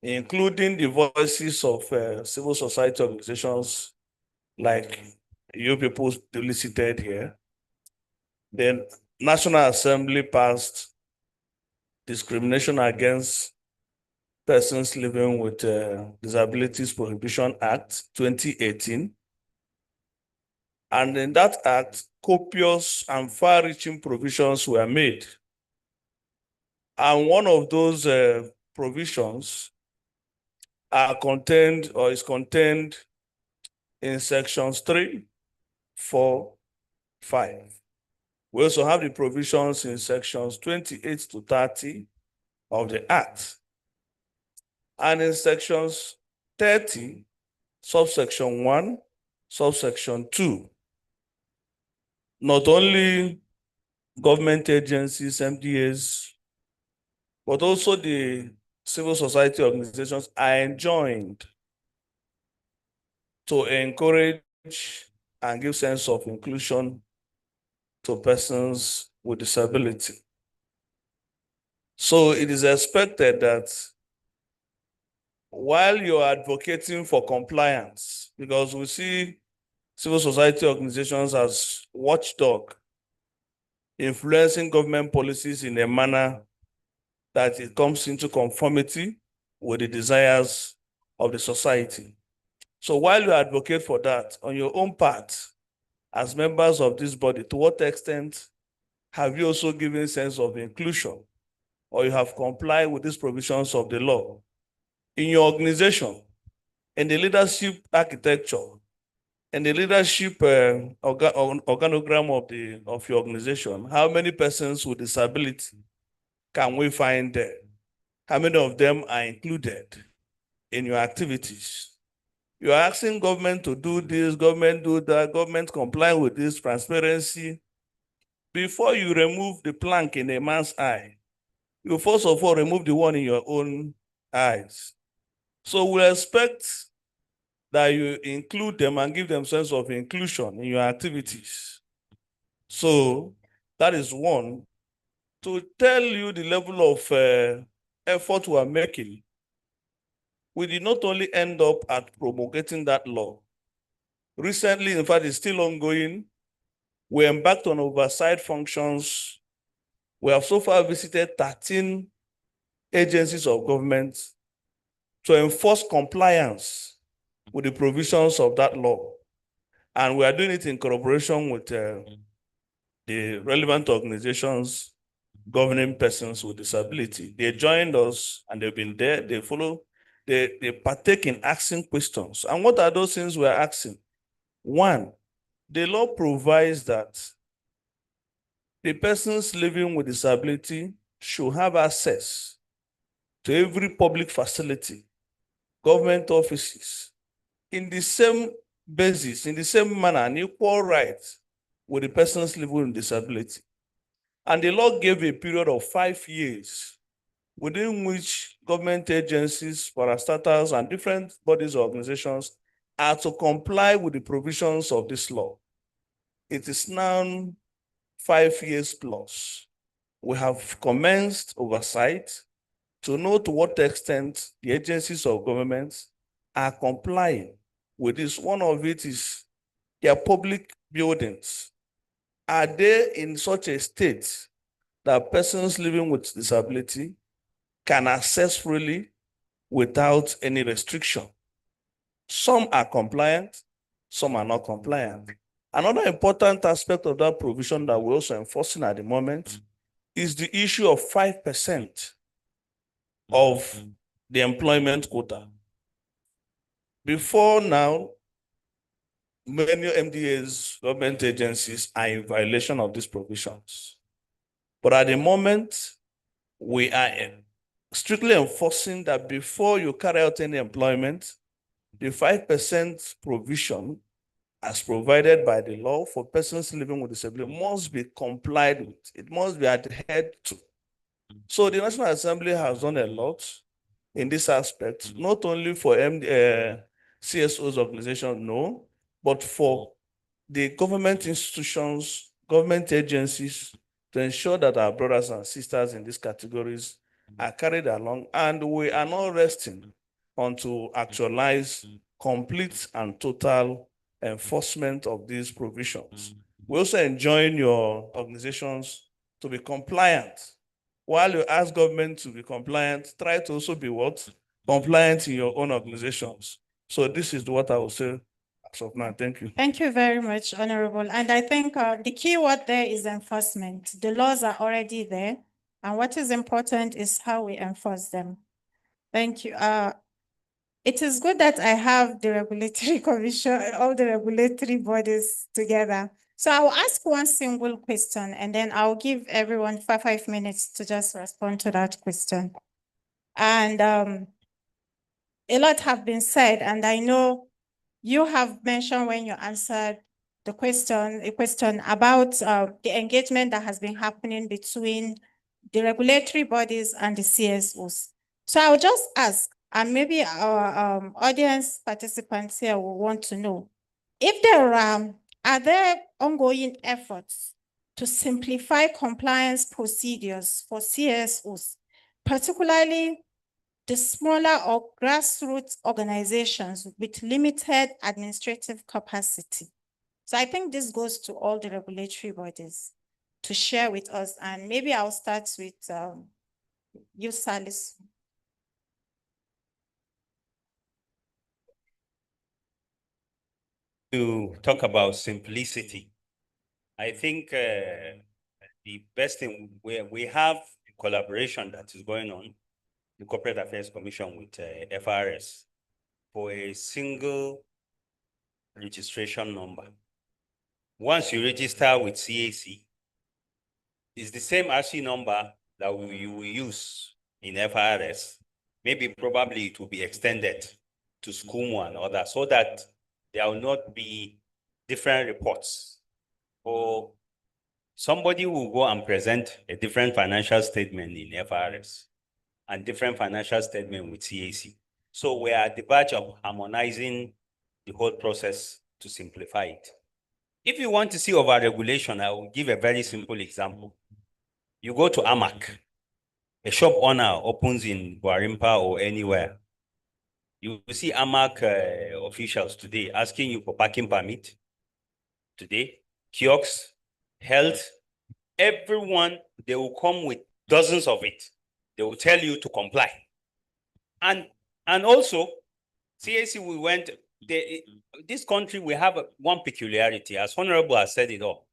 including the voices of civil society organizations like you people duly seated here, the National Assembly passed Discrimination Against Persons Living with Disabilities Prohibition Act 2018. And in that act, copious and far-reaching provisions were made. And one of those provisions are contained or is contained in sections 3, 4, 5. We also have the provisions in sections 28 to 30 of the Act. And in sections 30, subsection 1, subsection 2, not only government agencies, MDAs, but also the civil society organizations are enjoined to encourage and give sense of inclusion to persons with disability. So it is expected that while you're advocating for compliance, because we see civil society organizations as watchdog, influencing government policies in a manner that it comes into conformity with the desires of the society. So while you advocate for that, on your own part, as members of this body, to what extent have you also given a sense of inclusion, or you have complied with these provisions of the law in your organization, in the leadership architecture, in the leadership organogram of your organization? How many persons with disability can we find there? How many of them are included in your activities? You are asking government to do this, government do that, government comply with this transparency. Before you remove the plank in a man's eye, you first of all remove the one in your own eyes. So we expect that you include them and give them sense of inclusion in your activities. So that is one. To tell you the level of effort we are making, we did not only end up at promulgating that law. Recently, in fact, it's still ongoing. We embarked on oversight functions. We have so far visited 13 agencies of government to enforce compliance with the provisions of that law. And we are doing it in collaboration with the relevant organizations governing persons with disability. They joined us and they've been there, they follow, they partake in asking questions. And what are those things we're asking? One, the law provides that the persons living with disability should have access to every public facility, government offices, in the same basis, in the same manner, and equal rights with the persons living with disability. And the law gave a period of 5 years within which government agencies, parastatals, and different bodies or organizations are to comply with the provisions of this law. It is now 5 years plus. We have commenced oversight to know to what extent the agencies of government are complying with this. One of it is their public buildings. Are they in such a state that persons living with disability can access freely without any restriction? Some are compliant, some are not compliant. Another important aspect of that provision that we're also enforcing at the moment is the issue of 5% of the employment quota. Before now, many MDAs, government agencies, are in violation of these provisions. But at the moment, we are strictly enforcing that before you carry out any employment, the 5% provision as provided by the law for persons living with disability must be complied with. It must be adhered to. So the National Assembly has done a lot in this aspect, not only for CSOs organization, no, but for the government institutions, government agencies, to ensure that our brothers and sisters in these categories are carried along. And we are not resting until actualize complete and total enforcement of these provisions. We also enjoin your organizations to be compliant. While you ask government to be compliant, try to also be what? Compliant in your own organizations. So this is what I will say as of now. Thank you. Thank you very much, Honorable. And I think the key word there is enforcement. The laws are already there. And what is important is how we enforce them. Thank you. It is good that I have the regulatory commission, all the regulatory bodies together. So I'll ask one single question and then I'll give everyone 5 minutes to just respond to that question. And a lot have been said, and I know you have mentioned when you answered a question about the engagement that has been happening between the regulatory bodies and the CSOs. So I'll just ask, and maybe our audience participants here will want to know, if there are there ongoing efforts to simplify compliance procedures for CSOs, particularly the smaller or grassroots organizations with limited administrative capacity? So I think this goes to all the regulatory bodies to share with us. And maybe I'll start with you, Salis. to talk about simplicity. I think the best thing we have a collaboration that is going on, the Corporate Affairs Commission with FRS for a single registration number. Once you register with CAC, it's the same RC number that you will use in FRS. Maybe probably it will be extended to SCUMO and others so that there will not be different reports. Or somebody will go and present a different financial statement in FRS and different financial statement with CAC. So we are at the verge of harmonizing the whole process to simplify it. If you want to see over-regulation, I will give a very simple example. You go to AMAC, a shop owner opens in Guarimpa or anywhere. You will see AMAC officials today asking you for parking permit. Today, kiosks, health, everyone, they will come with dozens of it. They will tell you to comply. And also, CAC, we went, this country, we have one peculiarity, as Honorable has said it all.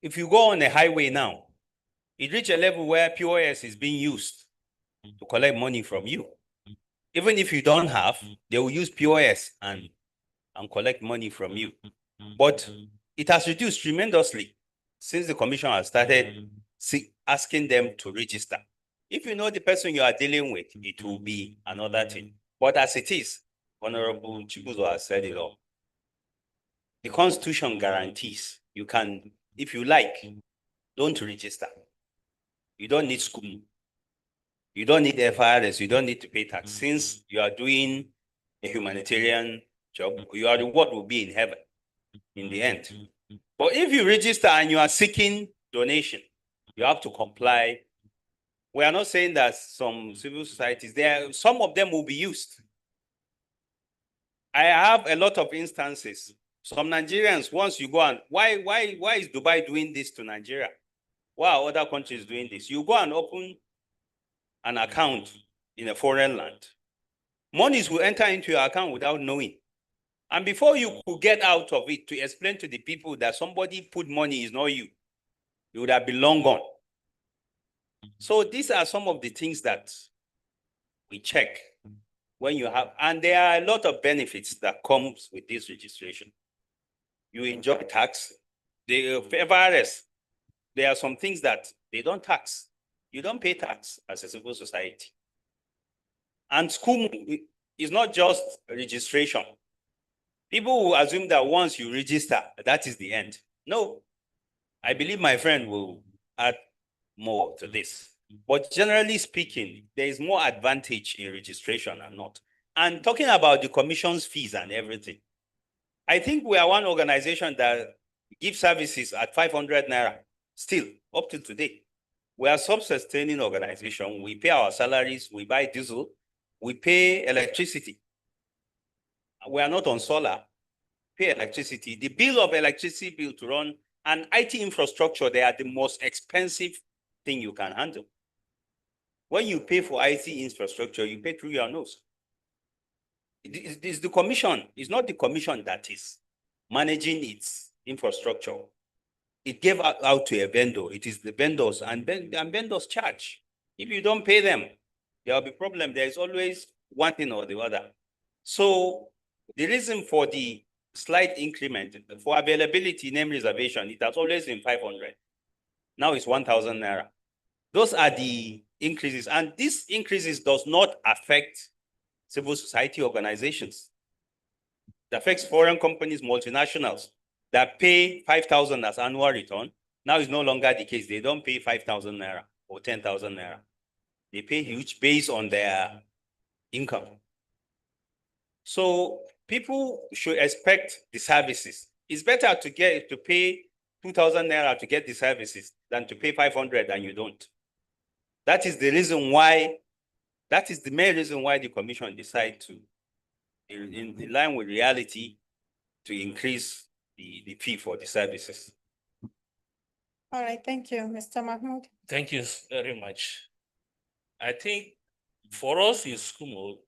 If you go on a highway now, it reaches a level where POS is being used to collect money from you. Even if you don't have, they will use POS and collect money from you. But it has reduced tremendously since the commission has started asking them to register. If you know the person you are dealing with, it will be another thing. But as it is, Honorable Chibuzo has said it all. The Constitution guarantees you can, if you like, don't register. You don't need school. You don't need FRS. You don't need to pay tax. Since you are doing a humanitarian job, your reward will be in heaven in the end. But if you register and you are seeking donation, you have to comply. We are not saying that some civil societies, some of them will be used. I have a lot of instances. Some Nigerians, once you go and, why is Dubai doing this to Nigeria? Why are other countries doing this? You go and open an account in a foreign land. Monies will enter into your account without knowing. And before you could get out of it to explain to the people that somebody put money is not you, you would have been long gone. So these are some of the things that we check when you have, and there are a lot of benefits that comes with this registration. You enjoy tax. The FRS, there are some things that they don't tax. You don't pay tax as a civil society. And school is not just registration. People will assume that once you register, that is the end. No, I believe my friend will add more to this. But generally speaking, there is more advantage in registration and not. And talking about the commission's fees and everything, I think we are one organization that gives services at 500 Naira still up to today. We are self-sustaining organization. We pay our salaries, we buy diesel, we pay electricity. We are not on solar, pay electricity. The bill of electricity bill to run an IT infrastructure, they are the most expensive thing you can handle. When you pay for IT infrastructure, you pay through your nose. It is the commission. It's not the commission that is managing its infrastructure. It gave out to a vendor. It is the vendors, and vendors charge. If you don't pay them, there will be problem. There is always one thing or the other. So the reason for the slight increment for availability, name reservation, it has always been 500. Now it's 1,000 Naira. Those are the increases, and these increases does not affect civil society organizations. It affects foreign companies, multinationals that pay 5,000 as annual return. Now it's no longer the case. They don't pay 5,000 Naira or 10,000 Naira. They pay huge based on their income. So people should expect the services. It's better to pay 2,000 Naira to get the services than to pay 500 and you don't. That is the reason why, that is the main reason why the commission decided to, in line with reality, to increase the fee for the services. All right, thank you, Mr. Mahmoud. Thank you very much. I think for us in SCUMO,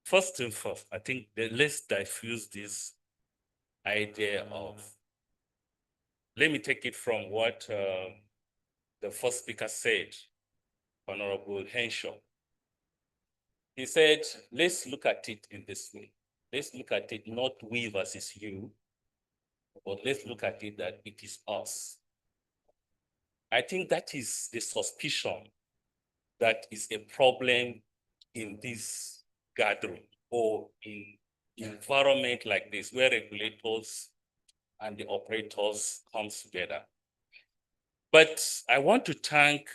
first thing first, I think let's diffuse this idea of, let me take it from what the first speaker said, Honorable Henshaw. He said, let's look at it in this way. Let's look at it not we versus you, but let's look at it that it is us. I think that is the suspicion that is a problem in this gathering or in environment like this, where regulators and the operators come together. But I want to thank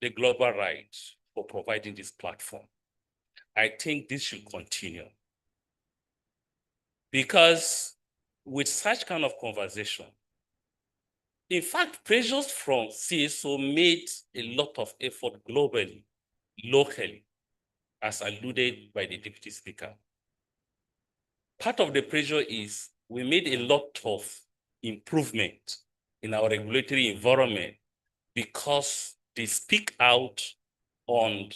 the Global Right for providing this platform. I think this should continue. Because with such kind of conversation, in fact, pressures from CSO made a lot of effort globally, locally, as alluded by the Deputy Speaker. Part of the pressure is we made a lot of improvement in our regulatory environment because they speak out on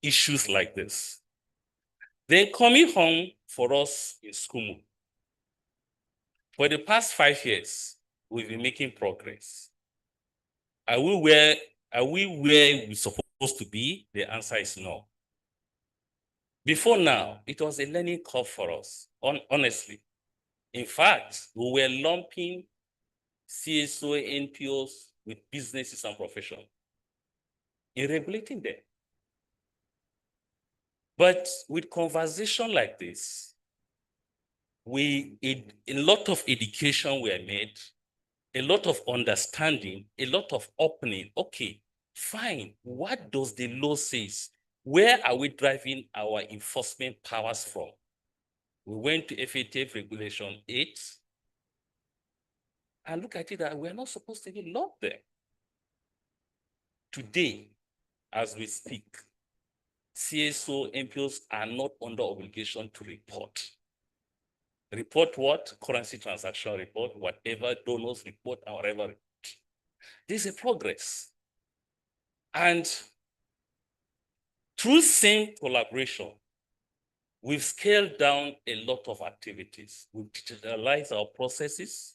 issues like this. Then coming home for us in school, for the past 5 years, we've been making progress. Are we where we're supposed to be? The answer is no. Before now, it was a learning curve for us, honestly. In fact, we were lumping CSO NPOs with businesses and professions in regulating them. But with conversation like this, a lot of education were made, a lot of understanding, a lot of opening. Okay, fine. What does the law say? Where are we driving our enforcement powers from? We went to FATF Regulation 8 and look at it that we're not supposed to be locked there. Today, as we speak, CSO NPOs are not under obligation to report. Report what? Currency transaction report, whatever, donors report, or whatever report. There's a progress. And through same collaboration, we've scaled down a lot of activities. We've digitalized our processes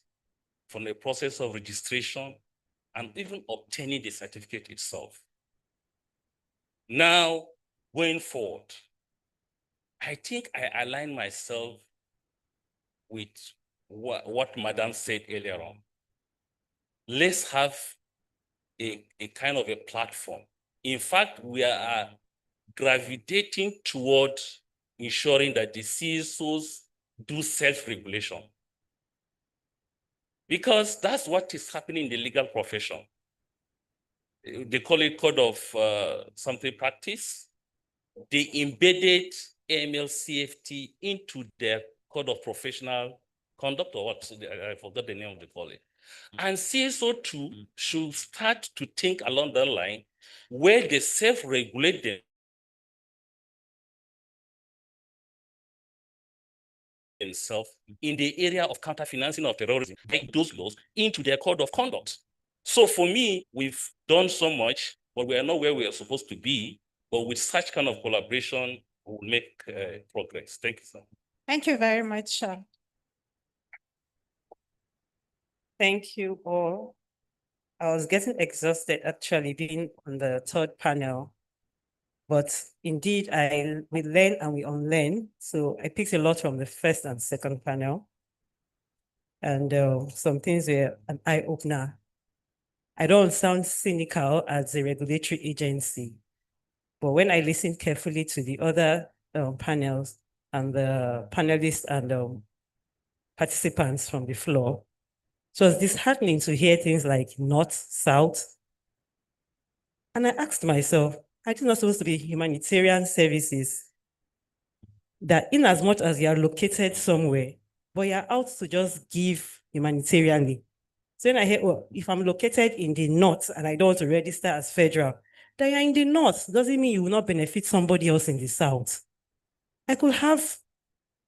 from the process of registration and even obtaining the certificate itself. Now, going forward, I think I align myself with what Madam said earlier on. Let's have a kind of a platform. In fact, we are gravitating toward ensuring that the CSOs do self-regulation. Because that's what is happening in the legal profession. They call it code of something practice. They embedded AML CFT into their code of professional conduct, or what, I forgot the name of the call it. And CSO too should start to think along that line where they self-regulate themselves in the area of counter-financing of terrorism, take those laws into their code of conduct. So for me, we've done so much, but we are not where we are supposed to be. But with such kind of collaboration, we'll make progress. Thank you, sir. Thank you very much. Thank you all. I was getting exhausted actually being on the third panel, but indeed we learn and we unlearn. So I picked a lot from the first and second panel, and some things were an eye-opener. I don't sound cynical as a regulatory agency, but when I listened carefully to the other panels and the panelists and participants from the floor, it was disheartening to hear things like north, south. And I asked myself, are these not supposed to be humanitarian services? That in as much as you are located somewhere, but you're out to just give humanitarianly. So when I hear, well, if I'm located in the north and I don't want to register as federal, then you're in the north. Doesn't mean you will not benefit somebody else in the south. I could have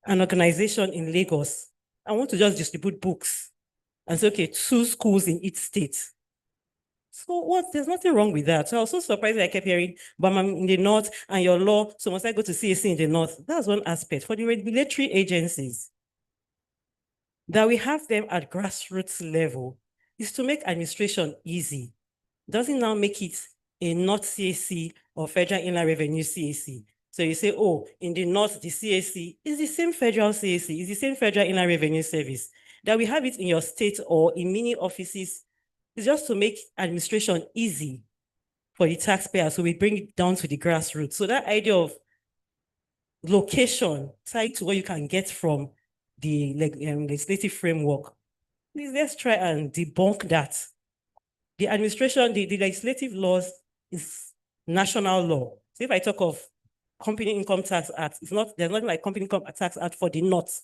an organization in Lagos. I want to just distribute books and say, okay, 2 schools in each state. So what? There's nothing wrong with that. So I was so surprised that I kept hearing, but I'm in the north and your law, so must I go to CSC in the north? That's one aspect. For the regulatory agencies, that we have them at grassroots level is to make administration easy. Doesn't now make it a not CSC or Federal Inland Revenue CSC. So you say, oh, in the north, the CSC is the same federal CSC, is the same Federal Inland Revenue Service. That we have it in your state or in mini offices is just to make administration easy for the taxpayer. So we bring it down to the grassroots. So that idea of location tied to what you can get from the legislative framework, please let's try and debunk that. The administration, the legislative laws is national law. So if I talk of Company Income Tax Act, there's nothing like Company Income Tax Act for the North,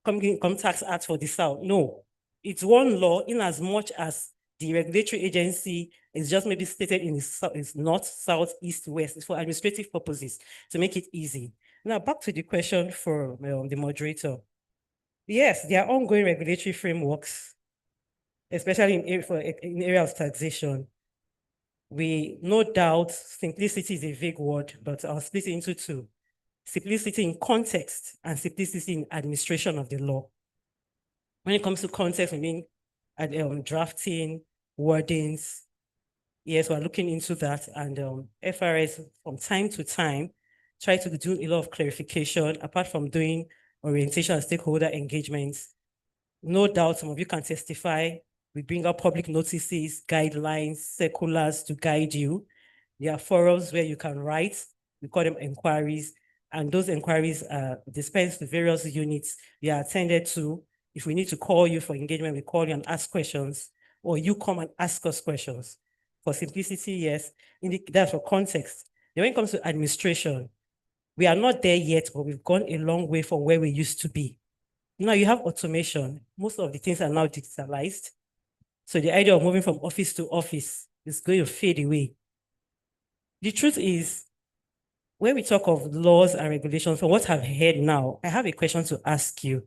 Company Income Tax Act for the South. No, it's one law in as much as the regulatory agency is just maybe stated in its north, south, east, west. It's for administrative purposes to make it easy. Now back to the question for the moderator. Yes, there are ongoing regulatory frameworks, especially in areas of taxation. We no doubt simplicity is a vague word, but I'll split it into two. Simplicity in context and simplicity in administration of the law. When it comes to context, I mean drafting, wordings. Yes, we're looking into that. And FRS from time to time try to do a lot of clarification apart from doing orientation and stakeholder engagements. No doubt some of you can testify. We bring up public notices, guidelines, circulars to guide you. There are forums where you can write. We call them inquiries. And those inquiries are dispensed to various units. They are attended to. If we need to call you for engagement, we call you and ask questions, or you come and ask us questions. For simplicity, yes, that's for context. Then when it comes to administration, we are not there yet, but we've gone a long way from where we used to be. Now you have automation. Most of the things are now digitalized. So the idea of moving from office to office is going to fade away. The truth is, when we talk of laws and regulations, from what I've heard now, I have a question to ask you.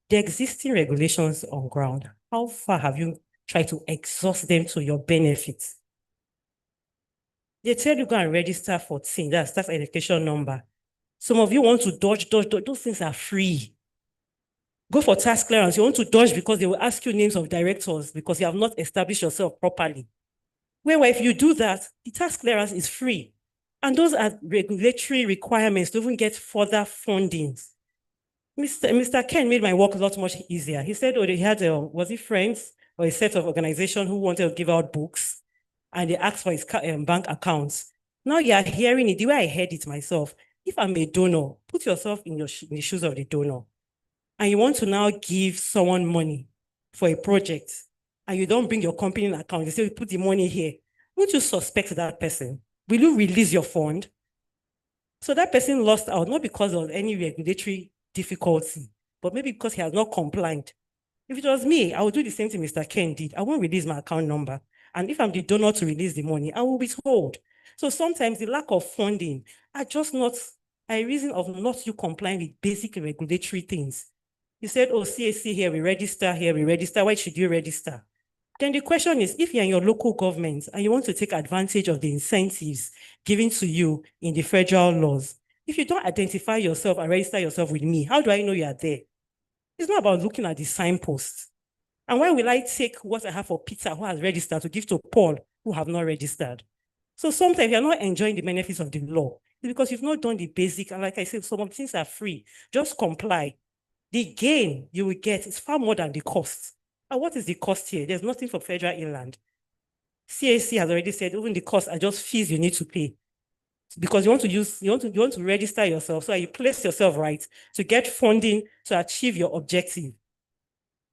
The existing regulations on ground, how far have you tried to exhaust them to your benefit? They tell you go and register for TIN, that's tax education number. Some of you want to dodge. Those things are free. Go for tax clearance. You want to dodge because they will ask you names of directors because you have not established yourself properly. Well, if you do that, the tax clearance is free. And those are regulatory requirements to even get further fundings. Mr. Ken made my work a lot much easier. He said, oh, they had, was it friends or a set of organizations who wanted to give out books and they asked for his bank accounts. Now you are hearing it the way I heard it myself. If I'm a donor, put yourself in the shoes of the donor. And you want to now give someone money for a project and you don't bring your company account, you say, put the money here. Won't you suspect that person? Will you release your fund? So that person lost out, not because of any regulatory difficulty, but maybe because he has not complied. If it was me, I would do the same thing Mr. Ken did. I won't release my account number. And if I'm the donor to release the money, I will withhold. So sometimes the lack of funding are just not a reason of not you complying with basic regulatory things. You said, oh, CAC here, we register here, we register. Why should you register? Then the question is, if you're in your local government and you want to take advantage of the incentives given to you in the federal laws, if you don't identify yourself and register yourself with me, how do I know you are there? It's not about looking at the signposts. And why will I take what I have for Peter, who has registered, to give to Paul, who have not registered? So sometimes you're not enjoying the benefits of the law. It's because you've not done the basic. And like I said, some of the things are free. Just comply. The gain you will get is far more than the cost. And what is the cost here? There's nothing for federal inland. CAC has already said even the costs are just fees you need to pay. Because you want to register yourself so that you place yourself right to get funding to achieve your objective.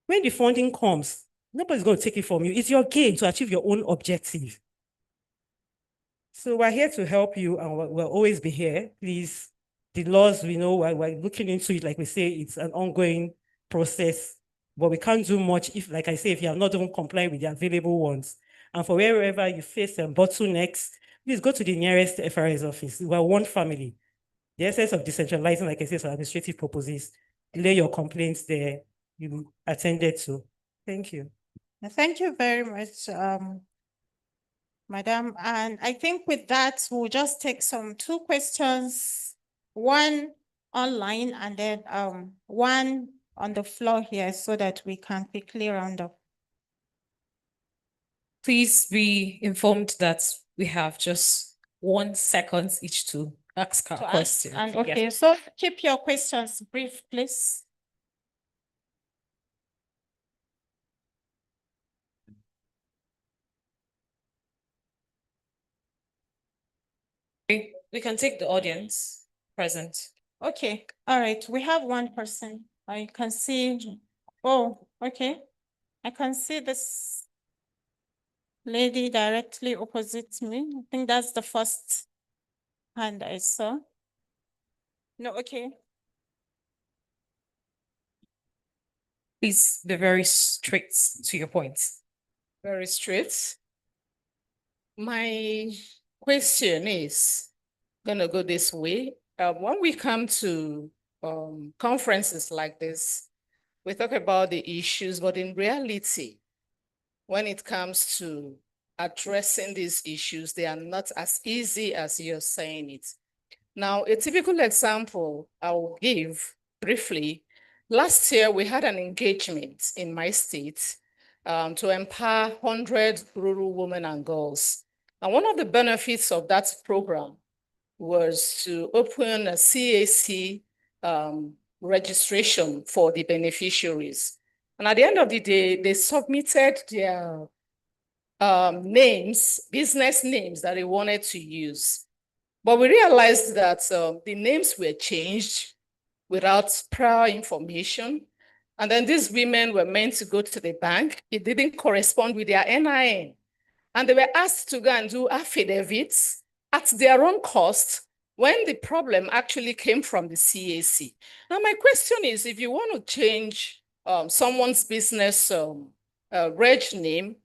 When the funding comes, nobody's going to take it from you. It's your gain to achieve your own objective. So we're here to help you and we'll always be here. Please, the laws, we know we're looking into it. Like we say, it's an ongoing process, but we can't do much if, like I say, if you have not even complied with the available ones. And for wherever you face bottlenecks, please go to the nearest FRS office. We're one family. The essence of decentralizing, like I said, for administrative purposes, lay your complaints there, you attended to. Thank you. Thank you very much. Madam. And I think with that, we'll just take two questions, one online and then one on the floor here so that we can quickly round up. Please be informed that we have just 1 second each to ask our question. And okay, so keep your questions brief, please. We can take the audience present. Okay, all right, we have one person. I can see, oh, okay. I can see this lady directly opposite me. I think that's the first hand I saw. No, okay. Please be very straight to your point. Very straight. My question is gonna go this way. When we come to conferences like this, we talk about the issues, but in reality, when it comes to addressing these issues, they are not as easy as you're saying it. Now, a typical example I will give briefly. Last year, we had an engagement in my state to empower 100 rural women and girls. And one of the benefits of that program was to open a CAC registration for the beneficiaries. And at the end of the day, they submitted their names, business names that they wanted to use. But we realized that the names were changed without prior information. And then these women were meant to go to the bank. It didn't correspond with their NIN. And they were asked to go and do affidavits at their own cost when the problem actually came from the CAC. Now, my question is, if you want to change someone's business reg name,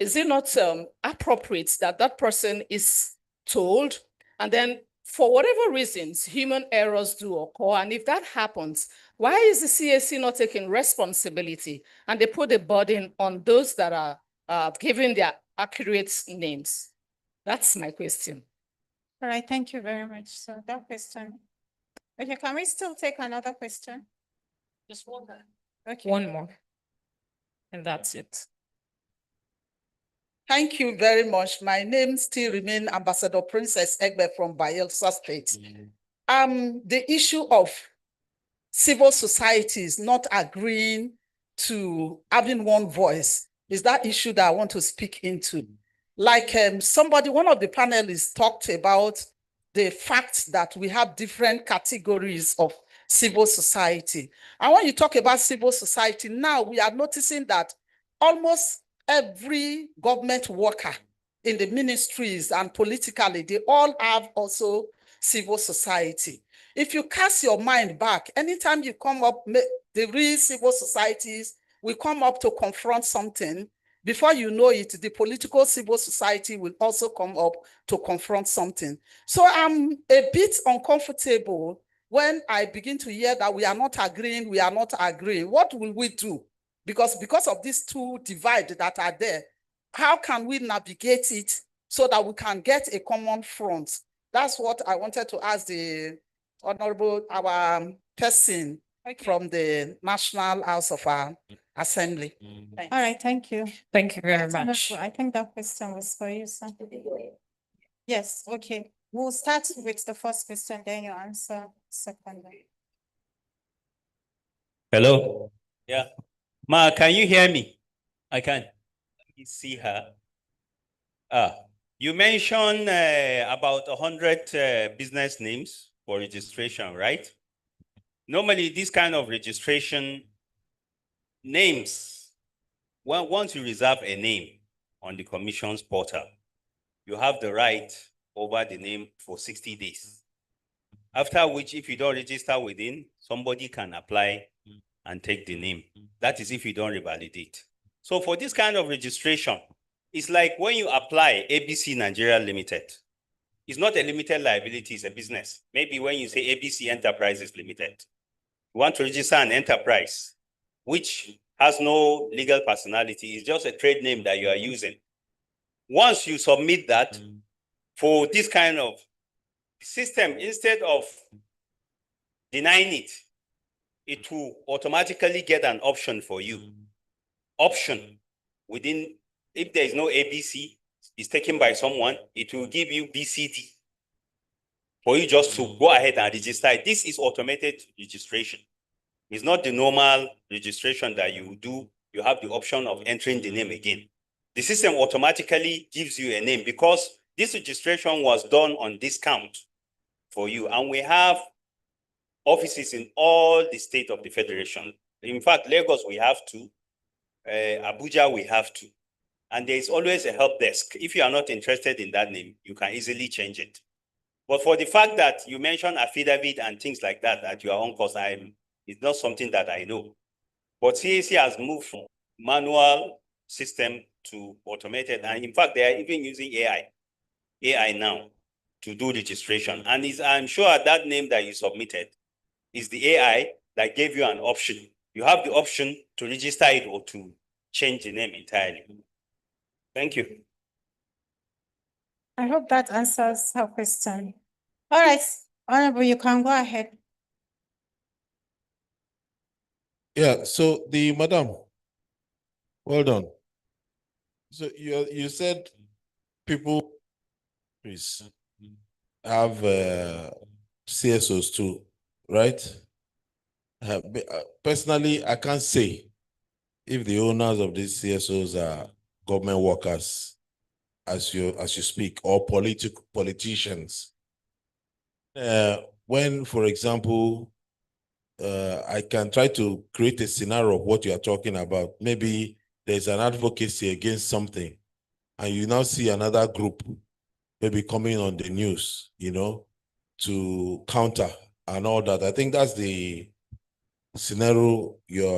is it not appropriate that that person is told? And then for whatever reasons, human errors do occur. And if that happens, why is the CAC not taking responsibility? And they put the burden on those that are giving their accurate names. That's my question. All right, thank you very much. So that question. Okay, can we still take another question? Just one more. Okay. One more. And that's it. Thank you very much. My name still remains Ambassador Princess Egbe from Bayelsa State. The issue of civil societies not agreeing to having one voice is that issue that I want to speak into. Like one of the panelists talked about the fact that we have different categories of civil society. And when you talk about civil society, now we are noticing that almost every government worker in the ministries and politically, they all have also civil society. If you cast your mind back, anytime you come up, the real civil societies will come up to confront something. Before you know it, the political civil society will also come up to confront something. So I'm a bit uncomfortable when I begin to hear that we are not agreeing. What will we do? Because of these two divides that are there, how can we navigate it so that we can get a common front? That's what I wanted to ask the Honorable, our person from the National House of our Assembly. All right, thank you. Thank you very much. I think that question was for you, sir. Yes, okay. We'll start with the first question, then you answer second. Hello. Yeah. Ma, can you hear me? I can. Let me see her. You mentioned about 100 business names for registration, right? Normally, this kind of registration names, once you reserve a name on the Commission's portal, you have the right over the name for 60 days. After which, if you don't register within, somebody can apply and take the name. That is if you don't revalidate. So for this kind of registration, it's like when you apply ABC Nigeria Limited. It's not a limited liability, it's a business. Maybe when you say ABC Enterprises Limited, you want to register an enterprise, which has no legal personality. It's just a trade name that you are using. Once you submit that for this kind of system, instead of denying it, it will automatically get an option for you. Option within, if there is no ABC, is taken by someone, it will give you BCD for you just to go ahead and register. This is automated registration. It's not the normal registration that you do. You have the option of entering the name again. The system automatically gives you a name because this registration was done on discount for you. And we have offices in all the state of the federation. In fact, Lagos, we have two. Abuja, we have two. And there is always a help desk. If you are not interested in that name, you can easily change it. But for the fact that you mentioned affidavit and things like that at your own cost, it's not something that I know. But CAC has moved from manual system to automated. And in fact, they are even using AI now to do registration. And I'm sure that name that you submitted is the AI that gave you an option. You have the option to register it or to change the name entirely. Thank you. I hope that answers her question. All right, Honorable, you can go ahead. Yeah, so the madam, well done. So you said people please have CSOs too, right? Personally, I can't say if the owners of these CSOs are government workers, as you speak, or politicians. When, for example, I can try to create a scenario of what you are talking about. Maybe there's an advocacy against something, and you now see another group maybe coming on the news, to counter and all that. I think that's the scenario you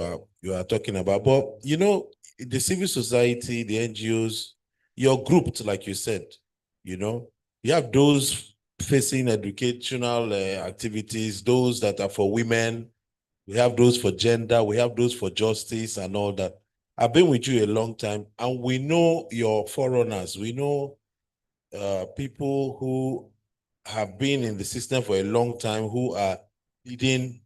are talking about. But the civil society, the NGOs, you're grouped, like you said. You have those facing educational activities, those that are for women. We have those for gender. We have those for justice and all that. I've been with you a long time, and we know your forerunners. We know people who have been in the system for a long time, who are leading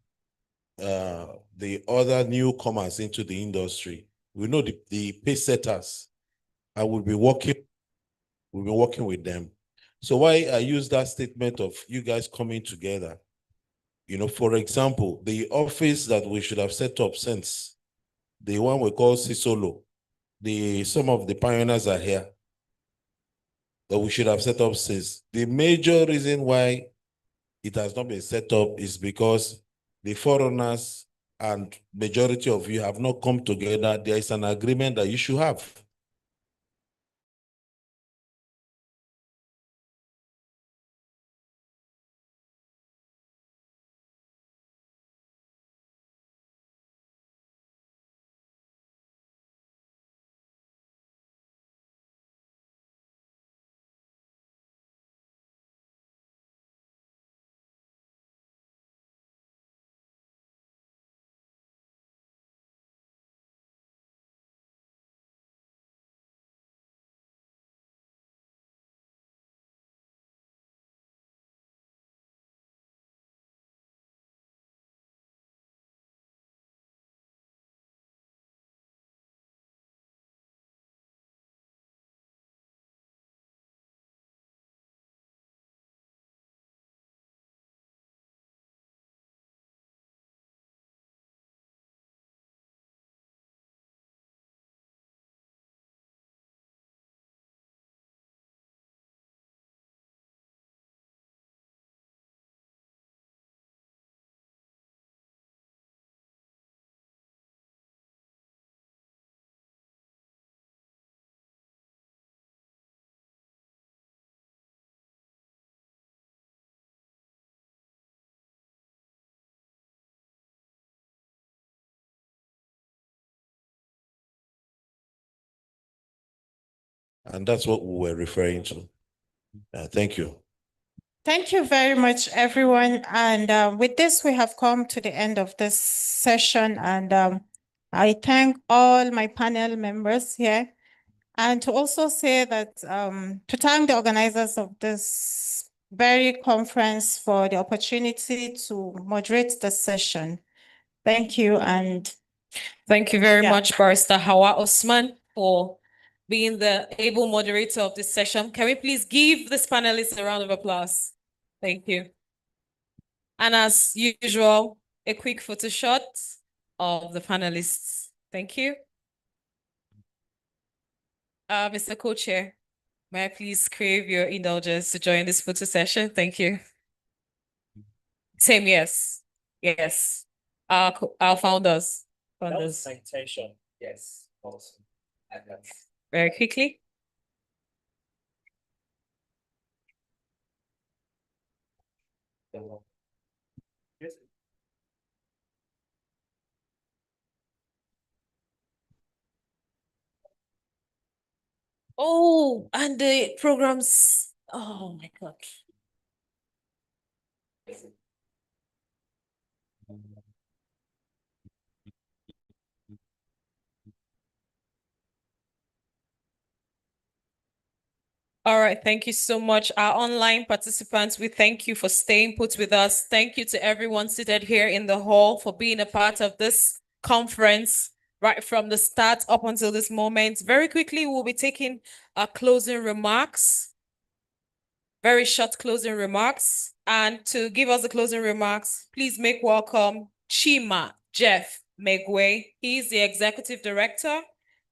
the other newcomers into the industry. We know the pace setters, and we'll be working with them. So why I use that statement of you guys coming together, for example, the office that we should have set up since, the one we call CSOLO, some of the pioneers are here, that we should have set up since. The major reason why it has not been set up is because the foreigners and majority of you have not come together. There is an agreement that you should have. And that's what we were referring to. Thank you. Thank you very much, everyone. And with this, we have come to the end of this session. And I thank all my panel members here. And to also say that, to thank the organizers of this very conference for the opportunity to moderate the session. Thank you. And thank you very much, Barrister Hawa Osman, for being the able moderator of this session. Can we please give this panelist a round of applause? Thank you. And as usual, a quick photo shot of the panelists. Thank you. Mr. Co-Chair, may I please crave your indulgence to join this photo session? Thank you. Same, yes. Yes. Our founders. Citation, yes, awesome. Very quickly. Oh, and the programs. Oh my God. All right, thank you so much. Our online participants, we thank you for staying put with us. Thank you to everyone seated here in the hall for being a part of this conference right from the start up until this moment. Very quickly, we'll be taking our closing remarks. Very short closing remarks. And to give us the closing remarks, please make welcome Chima Jeff Megwe. He is the Executive Director,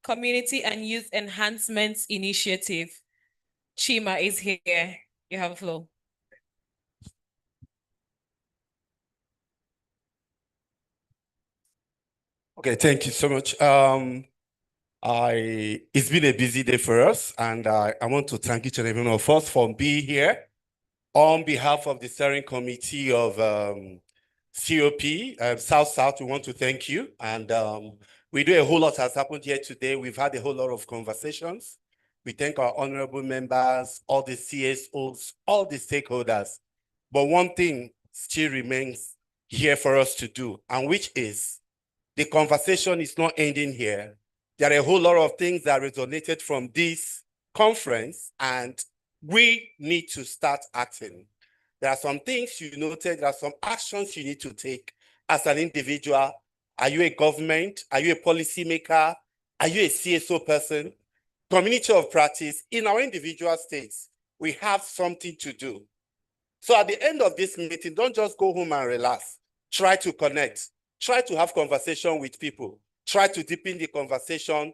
Community and Youth Enhancement Initiative. Chima is here. You have a floor. Okay, thank you so much. It's been a busy day for us, and I want to thank each and every one of us for being here. On behalf of the steering committee of COP, South, we want to thank you. And we do a whole lot has happened here today. We've had a whole lot of conversations. We thank our honorable members, all the CSOs, all the stakeholders. But one thing still remains here for us to do, and which is the conversation is not ending here. There are a whole lot of things that resonated from this conference, and we need to start acting. There are some things you noted, there are some actions you need to take as an individual. Are you a government? Are you a policymaker? Are you a CSO person? Community of practice, in our individual states, we have something to do. So at the end of this meeting, don't just go home and relax. Try to connect. Try to have conversation with people. Try to deepen the conversation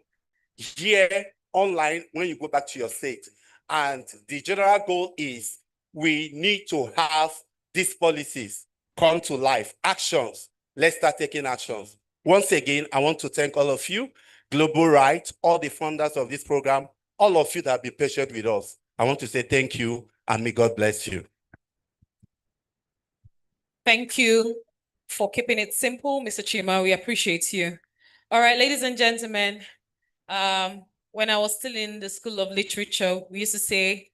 here online when you go back to your state. And the general goal is we need to have these policies come to life, actions. Let's start taking actions. Once again, I want to thank all of you, Global Right, all the funders of this program, all of you that have been patient with us. I want to say thank you and may God bless you. Thank you for keeping it simple, Mr. Chima. We appreciate you. All right, ladies and gentlemen, when I was still in the School of Literature, we used to say,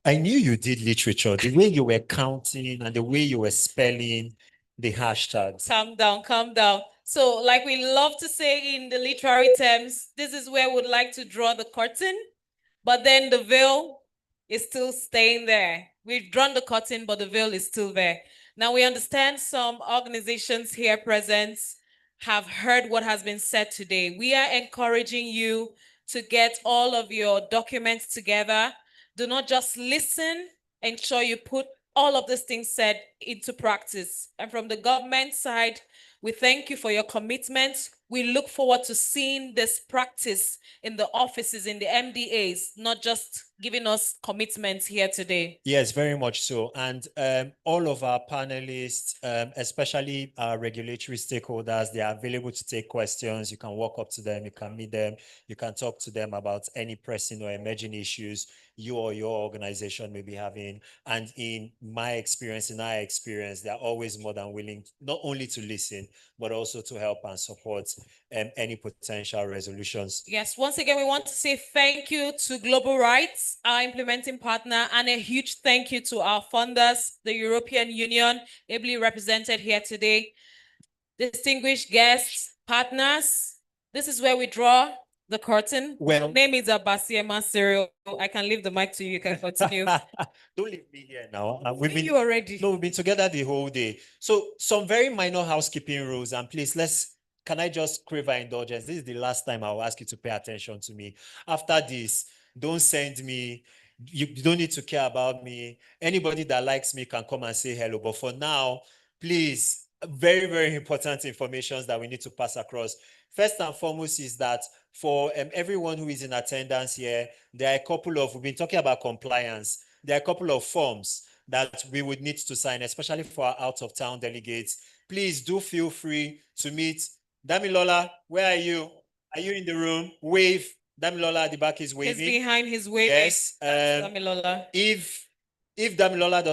I knew you did literature, the way you were counting and the way you were spelling the hashtags. calm down, calm down. So like we love to say in the literary terms, this is where we'd like to draw the curtain, but then the veil is still staying there. We've drawn the curtain, but the veil is still there. Now we understand some organizations here present have heard what has been said today. We are encouraging you to get all of your documents together. Do not just listen, ensure you put all of these things said into practice. And from the government side, we thank you for your commitment. We look forward to seeing this practice in the offices, in the MDAs, not just giving us commitments here today. Yes, very much so. And all of our panelists, especially our regulatory stakeholders, they are available to take questions. You can walk up to them, you can meet them, you can talk to them about any pressing or emerging issues you or your organization may be having. And in my experience, in our experience, they're always more than willing, not only to listen, but also to help and support any potential resolutions. Yes, once again, we want to say thank you to Global Rights, our implementing partner, and a huge thank you to our funders, the European Union, ably represented here today. Distinguished guests, partners, this is where we draw The curtain. Well, name is Abasiema Cyril. I can leave the mic to you. You can continue. don't leave me here now. You already. No, we've been together the whole day. So some very minor housekeeping rules, and please can I just crave our indulgence? This is the last time I will ask you to pay attention to me. After this, don't send me. You don't need to care about me. Anybody that likes me can come and say hello. But for now, please, very, very important information that we need to pass across. First and foremost is that for everyone who is in attendance here, there are a couple of, we've been talking about compliance. There are a couple of forms that we would need to sign, especially for our out-of-town delegates. Please do feel free to meet. Damilola, where are you? Are you in the room? Wave. Damilola at the back is waving. He's behind his waving. Yes. Damilola. If Damilola does